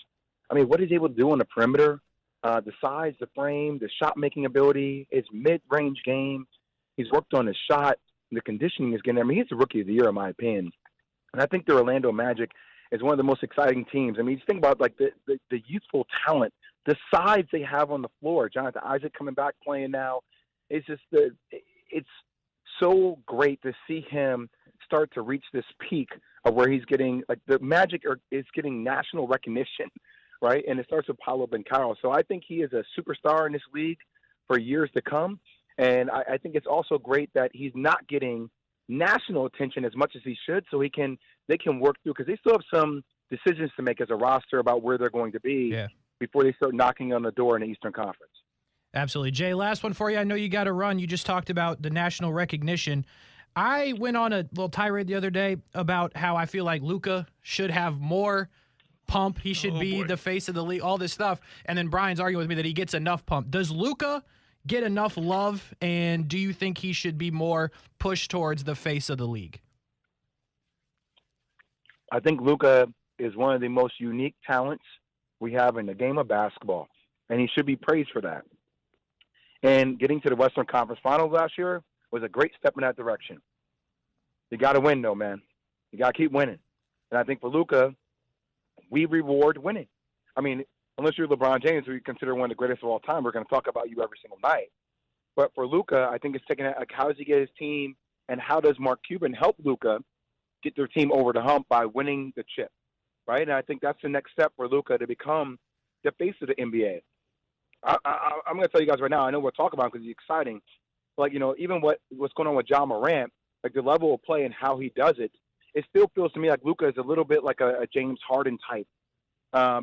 What he's able to do on the perimeter, the size, the frame, the shot-making ability, his mid-range game. He's worked on his shot. The conditioning is getting there. He's the rookie of the year, in my opinion. And I think the Orlando Magic is one of the most exciting teams. Just think about like the youthful talent, the size they have on the floor. Jonathan Isaac coming back playing now. It's just it's so great to see him start to reach this peak of where he's getting like the Magic is getting national recognition, right? And it starts with Paulo Banchero. So I think he is a superstar in this league for years to come. And I think it's also great that he's not getting national attention as much as he should, so they can work through, because they still have some decisions to make as a roster about where they're going to be before they start knocking on the door in the Eastern Conference. Absolutely. Jay, last one for you. I know you got to run. You just talked about the national recognition. I went on a little tirade the other day about how I feel like Luka should have more pump. He should be the face of the league, all this stuff. And then Brian's arguing with me that he gets enough pump. Does Luka get enough love, and do you think he should be more pushed towards the face of the league? I think Luka is one of the most unique talents we have in the game of basketball, and he should be praised for that. And getting to the Western Conference Finals last year was a great step in that direction. You got to win, though, man. You got to keep winning. And I think for Luka, we reward winning. Unless you're LeBron James, who you consider one of the greatest of all time, we're going to talk about you every single night. But for Luka, I think it's taking like, how does he get his team, and how does Mark Cuban help Luka get their team over the hump by winning the chip, right? And I think that's the next step for Luka to become the face of the NBA. I'm going to tell you guys right now, I know we'll talk about it because it's exciting. Like, even what's going on with John Morant, like the level of play and how he does it, it still feels to me like Luka is a little bit like a James Harden type.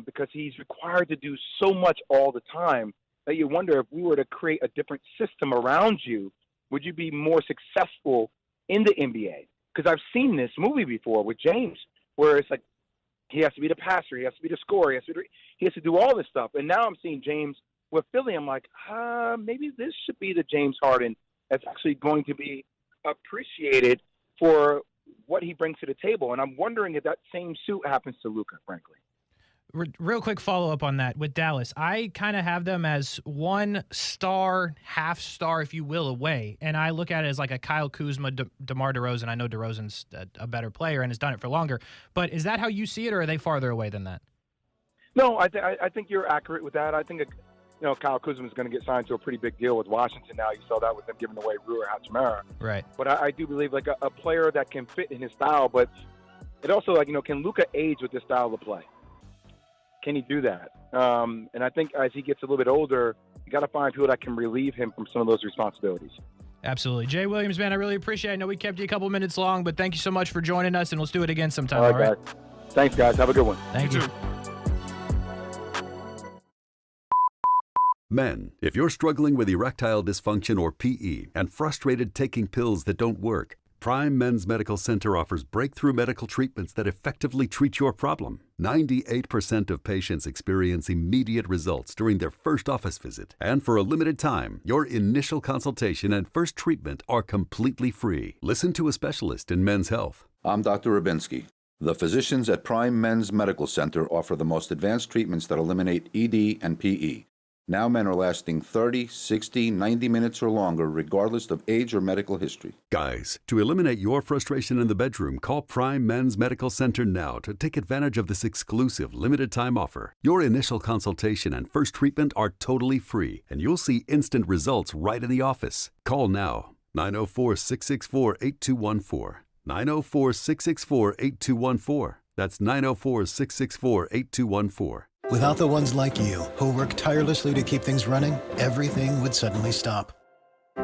Because he's required to do so much all the time that you wonder if we were to create a different system around you, would you be more successful in the NBA? Because I've seen this movie before with James, where it's like he has to be the passer, he has to be the scorer, he has to do all this stuff. And now I'm seeing James with Philly. I'm like, maybe this should be the James Harden that's actually going to be appreciated for what he brings to the table. And I'm wondering if that same suit happens to Luka, frankly. Real quick follow-up on that with Dallas. I kind of have them as 1 star, half star, if you will, away. And I look at it as like a Kyle Kuzma, DeMar DeRozan. I know DeRozan's a better player and has done it for longer. But is that how you see it, or are they farther away than that? No, I think you're accurate with that. I think Kyle Kuzma is going to get signed to a pretty big deal with Washington now. You saw that with them giving away Rui Hachimura. Right. But I do believe like a player that can fit in his style. But it also can Luka age with this style of play? Can he do that? And I think as he gets a little bit older, you got to find people that can relieve him from some of those responsibilities. Absolutely. Jay Williams, man, I really appreciate it. I know we kept you a couple minutes long, but thank you so much for joining us, and let's do it again sometime. All right, guys. Thanks, guys. Have a good one. Thank you. Men, if you're struggling with erectile dysfunction or PE and frustrated taking pills that don't work, Prime Men's Medical Center offers breakthrough medical treatments that effectively treat your problem. 98% of patients experience immediate results during their first office visit. And for a limited time, your initial consultation and first treatment are completely free. Listen to a specialist in men's health. I'm Dr. Rubinsky. The physicians at Prime Men's Medical Center offer the most advanced treatments that eliminate ED and PE. Now men are lasting 30, 60, 90 minutes or longer, regardless of age or medical history. Guys, to eliminate your frustration in the bedroom, call Prime Men's Medical Center now to take advantage of this exclusive limited-time offer. Your initial consultation and first treatment are totally free, and you'll see instant results right in the office. Call now, 904-664-8214. 904-664-8214. That's 904-664-8214. Without the ones like you, who work tirelessly to keep things running, everything would suddenly stop.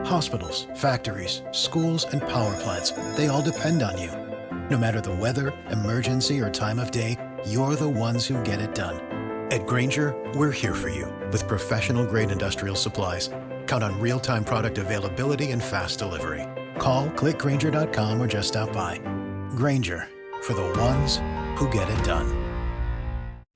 Hospitals, factories, schools, and power plants, they all depend on you. No matter the weather, emergency, or time of day, you're the ones who get it done. At Grainger, we're here for you with professional-grade industrial supplies. Count on real-time product availability and fast delivery. Call, click Grainger.com, or just stop by. Grainger, for the ones who get it done.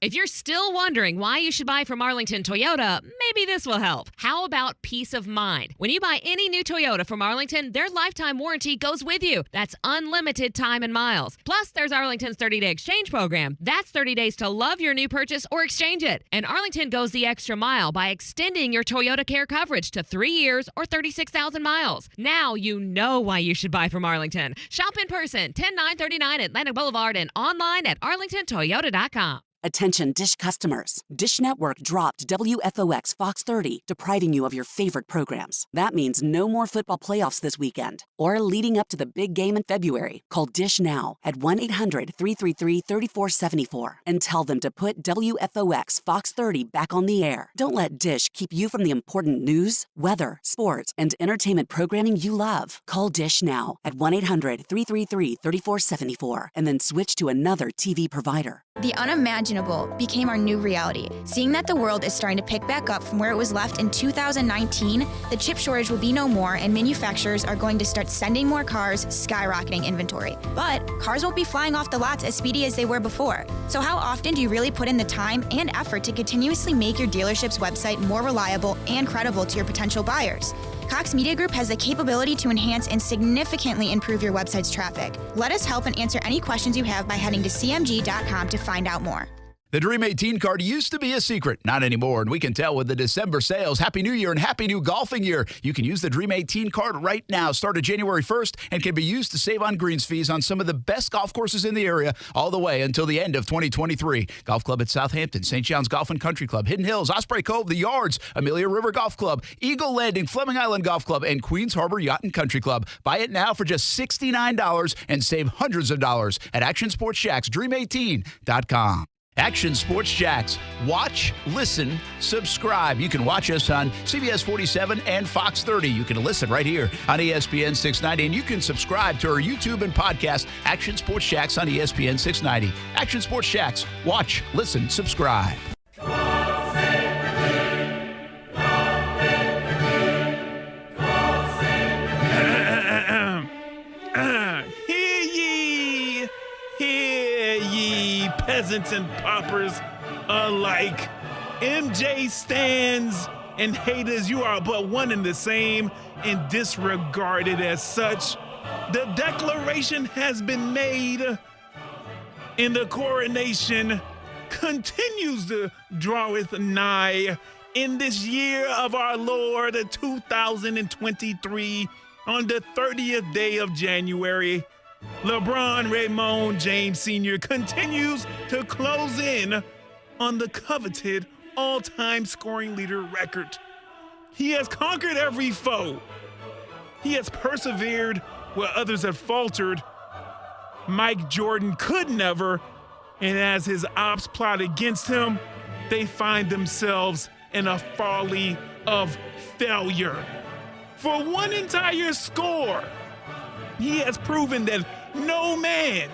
If you're still wondering why you should buy from Arlington Toyota, maybe this will help. How about peace of mind? When you buy any new Toyota from Arlington, their lifetime warranty goes with you. That's unlimited time and miles. Plus, there's Arlington's 30-day exchange program. That's 30 days to love your new purchase or exchange it. And Arlington goes the extra mile by extending your Toyota Care coverage to 3 years or 36,000 miles. Now you know why you should buy from Arlington. Shop in person, 10939 Atlantic Boulevard, and online at arlingtontoyota.com. Attention Dish customers. Dish Network dropped WFOX Fox 30, depriving you of your favorite programs. That means no more football playoffs this weekend or leading up to the big game in February. Call Dish now at 1-800-333-3474 and tell them to put WFOX Fox 30 back on the air. Don't let Dish keep you from the important news, weather, sports, and entertainment programming you love. Call Dish now at 1-800-333-3474 and then switch to another TV provider. The unimaginable became our new reality. Seeing that the world is starting to pick back up from where it was left in 2019, the chip shortage will be no more and manufacturers are going to start sending more cars, skyrocketing inventory. But cars won't be flying off the lots as speedy as they were before. So how often do you really put in the time and effort to continuously make your dealership's website more reliable and credible to your potential buyers? Cox Media Group has the capability to enhance and significantly improve your website's traffic. Let us help and answer any questions you have by heading to cmg.com to find out more. The Dream 18 card used to be a secret, not anymore, and we can tell with the December sales. Happy New Year and Happy New Golfing Year. You can use the Dream 18 card right now, started January 1st, and can be used to save on greens fees on some of the best golf courses in the area all the way until the end of 2023. Golf Club at Southampton, St. John's Golf and Country Club, Hidden Hills, Osprey Cove, The Yards, Amelia River Golf Club, Eagle Landing, Fleming Island Golf Club, and Queens Harbor Yacht and Country Club. Buy it now for just $69 and save hundreds of dollars at Action Sports Shacks, Dream18.com. Action Sports Jacks. Watch, listen, subscribe. You can watch us on CBS 47 and Fox 30. You can listen right here on ESPN 690, and you can subscribe to our YouTube and podcast, Action Sports Jacks on ESPN 690. Action Sports Jacks. Watch, listen, subscribe. Peasants and paupers alike, MJ stands and haters, you are but one and the same and disregarded as such. The declaration has been made and the coronation continues to draweth nigh in this year of our Lord 2023 on the 30th day of January. LeBron Raymond James Sr. continues to close in on the coveted all-time scoring leader record. He has conquered every foe. He has persevered where others have faltered. Mike Jordan could never, and as his ops plot against him, they find themselves in a folly of failure. For one entire score, he has proven that no man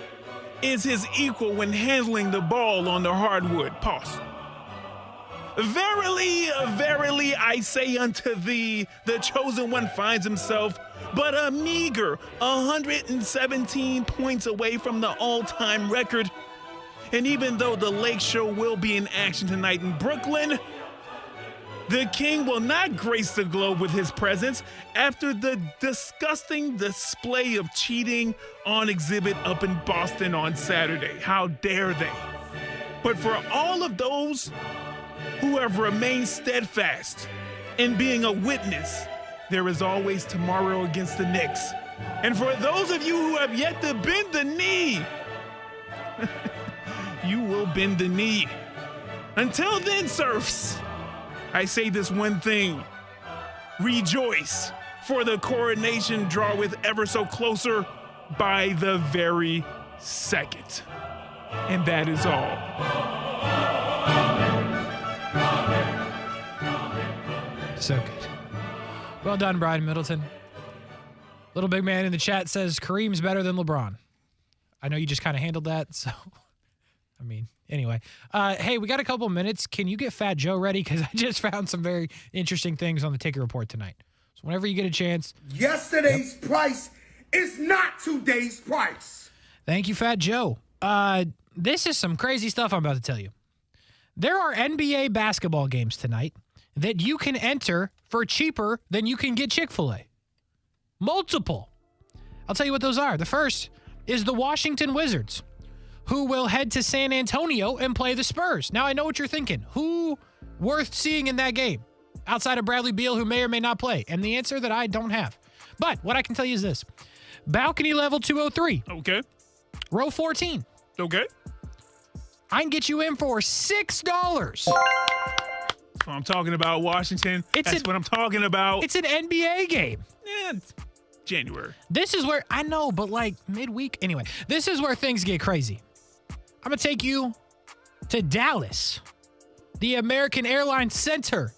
is his equal when handling the ball on the hardwood. Pause. Verily, verily, I say unto thee, the chosen one finds himself but a meager 117 points away from the all-time record. And even though the Lake Show will be in action tonight in Brooklyn, the King will not grace the globe with his presence after the disgusting display of cheating on exhibit up in Boston on Saturday. How dare they? But for all of those who have remained steadfast in being a witness, there is always tomorrow against the Knicks. And for those of you who have yet to bend the knee, you will bend the knee. Until then, serfs, I say this one thing: rejoice, for the coronation draweth ever so closer by the very second. And that is all. So good. Well done, Brian Middleton. Little Big Man in the chat says Kareem's better than LeBron. I know you just kind of handled that, so I mean, anyway. Hey, we got a couple minutes. Can you get Fat Joe ready? Because I just found some very interesting things on the Ticket Report tonight. So whenever you get a chance. Yesterday's price is not today's price. Thank you, Fat Joe. This is some crazy stuff I'm about to tell you. There are NBA basketball games tonight that you can enter for cheaper than you can get Chick-fil-A. Multiple. I'll tell you what those are. The first is the Washington Wizards, who will head to San Antonio and play the Spurs. Now, I know what you're thinking. Who worth seeing in that game outside of Bradley Beal, who may or may not play? And the answer that I don't have. But what I can tell you is this. Balcony level 203. Okay. Row 14. Okay. I can get you in for $6. I'm talking about Washington. That's what I'm talking about. It's an NBA game. Yeah, it's January. This is where, I know, but like midweek. Anyway, this is where things get crazy. I'm going to take you to Dallas, the American Airlines Center,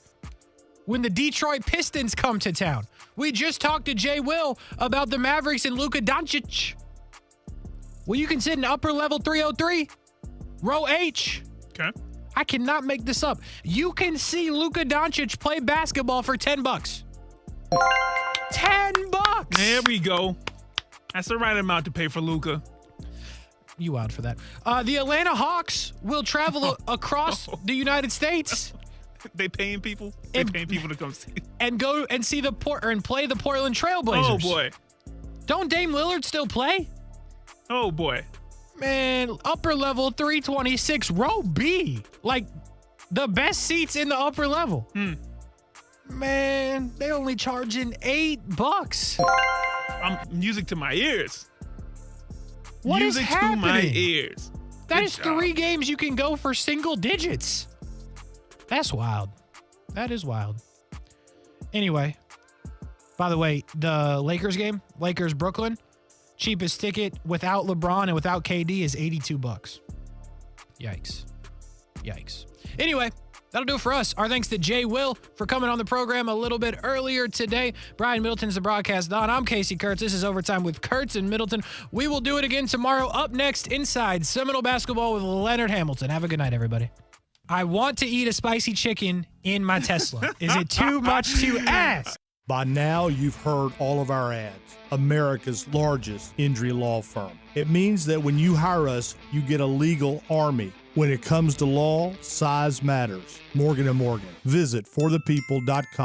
when the Detroit Pistons come to town. We just talked to Jay Will about the Mavericks and Luka Doncic. Well, you can sit in upper level 303, row H. Okay. I cannot make this up. You can see Luka Doncic play basketball for $10. $10. There we go. That's the right amount to pay for Luka. You wild for that. The Atlanta Hawks will travel across the United States. They paying people? They paying people to come see. And go and see and play the Portland Trailblazers. Oh, boy. Don't Dame Lillard still play? Oh, boy. Man, upper level 326, row B. Like, the best seats in the upper level. Man, they only charging $8. Music to my ears. What is music happening? to my ears. That Good is job. 3 games you can go for single digits. That's wild. That is wild. Anyway, by the way, the Lakers game, Lakers-Brooklyn, cheapest ticket without LeBron and without KD is $82. Yikes. Anyway, that'll do it for us. Our thanks to Jay Will for coming on the program a little bit earlier today. Brian Middleton's the broadcast Don. I'm Kasey Kurtz. This is Overtime with Kurtz and Middleton. We will do it again tomorrow. Up next, Inside Seminole Basketball with Leonard Hamilton. Have a good night, everybody. I want to eat a spicy chicken in my Tesla. Is it too much to ask? By now, you've heard all of our ads. America's largest injury law firm. It means that when you hire us, you get a legal army. When it comes to law, size matters. Morgan & Morgan. Visit forthepeople.com.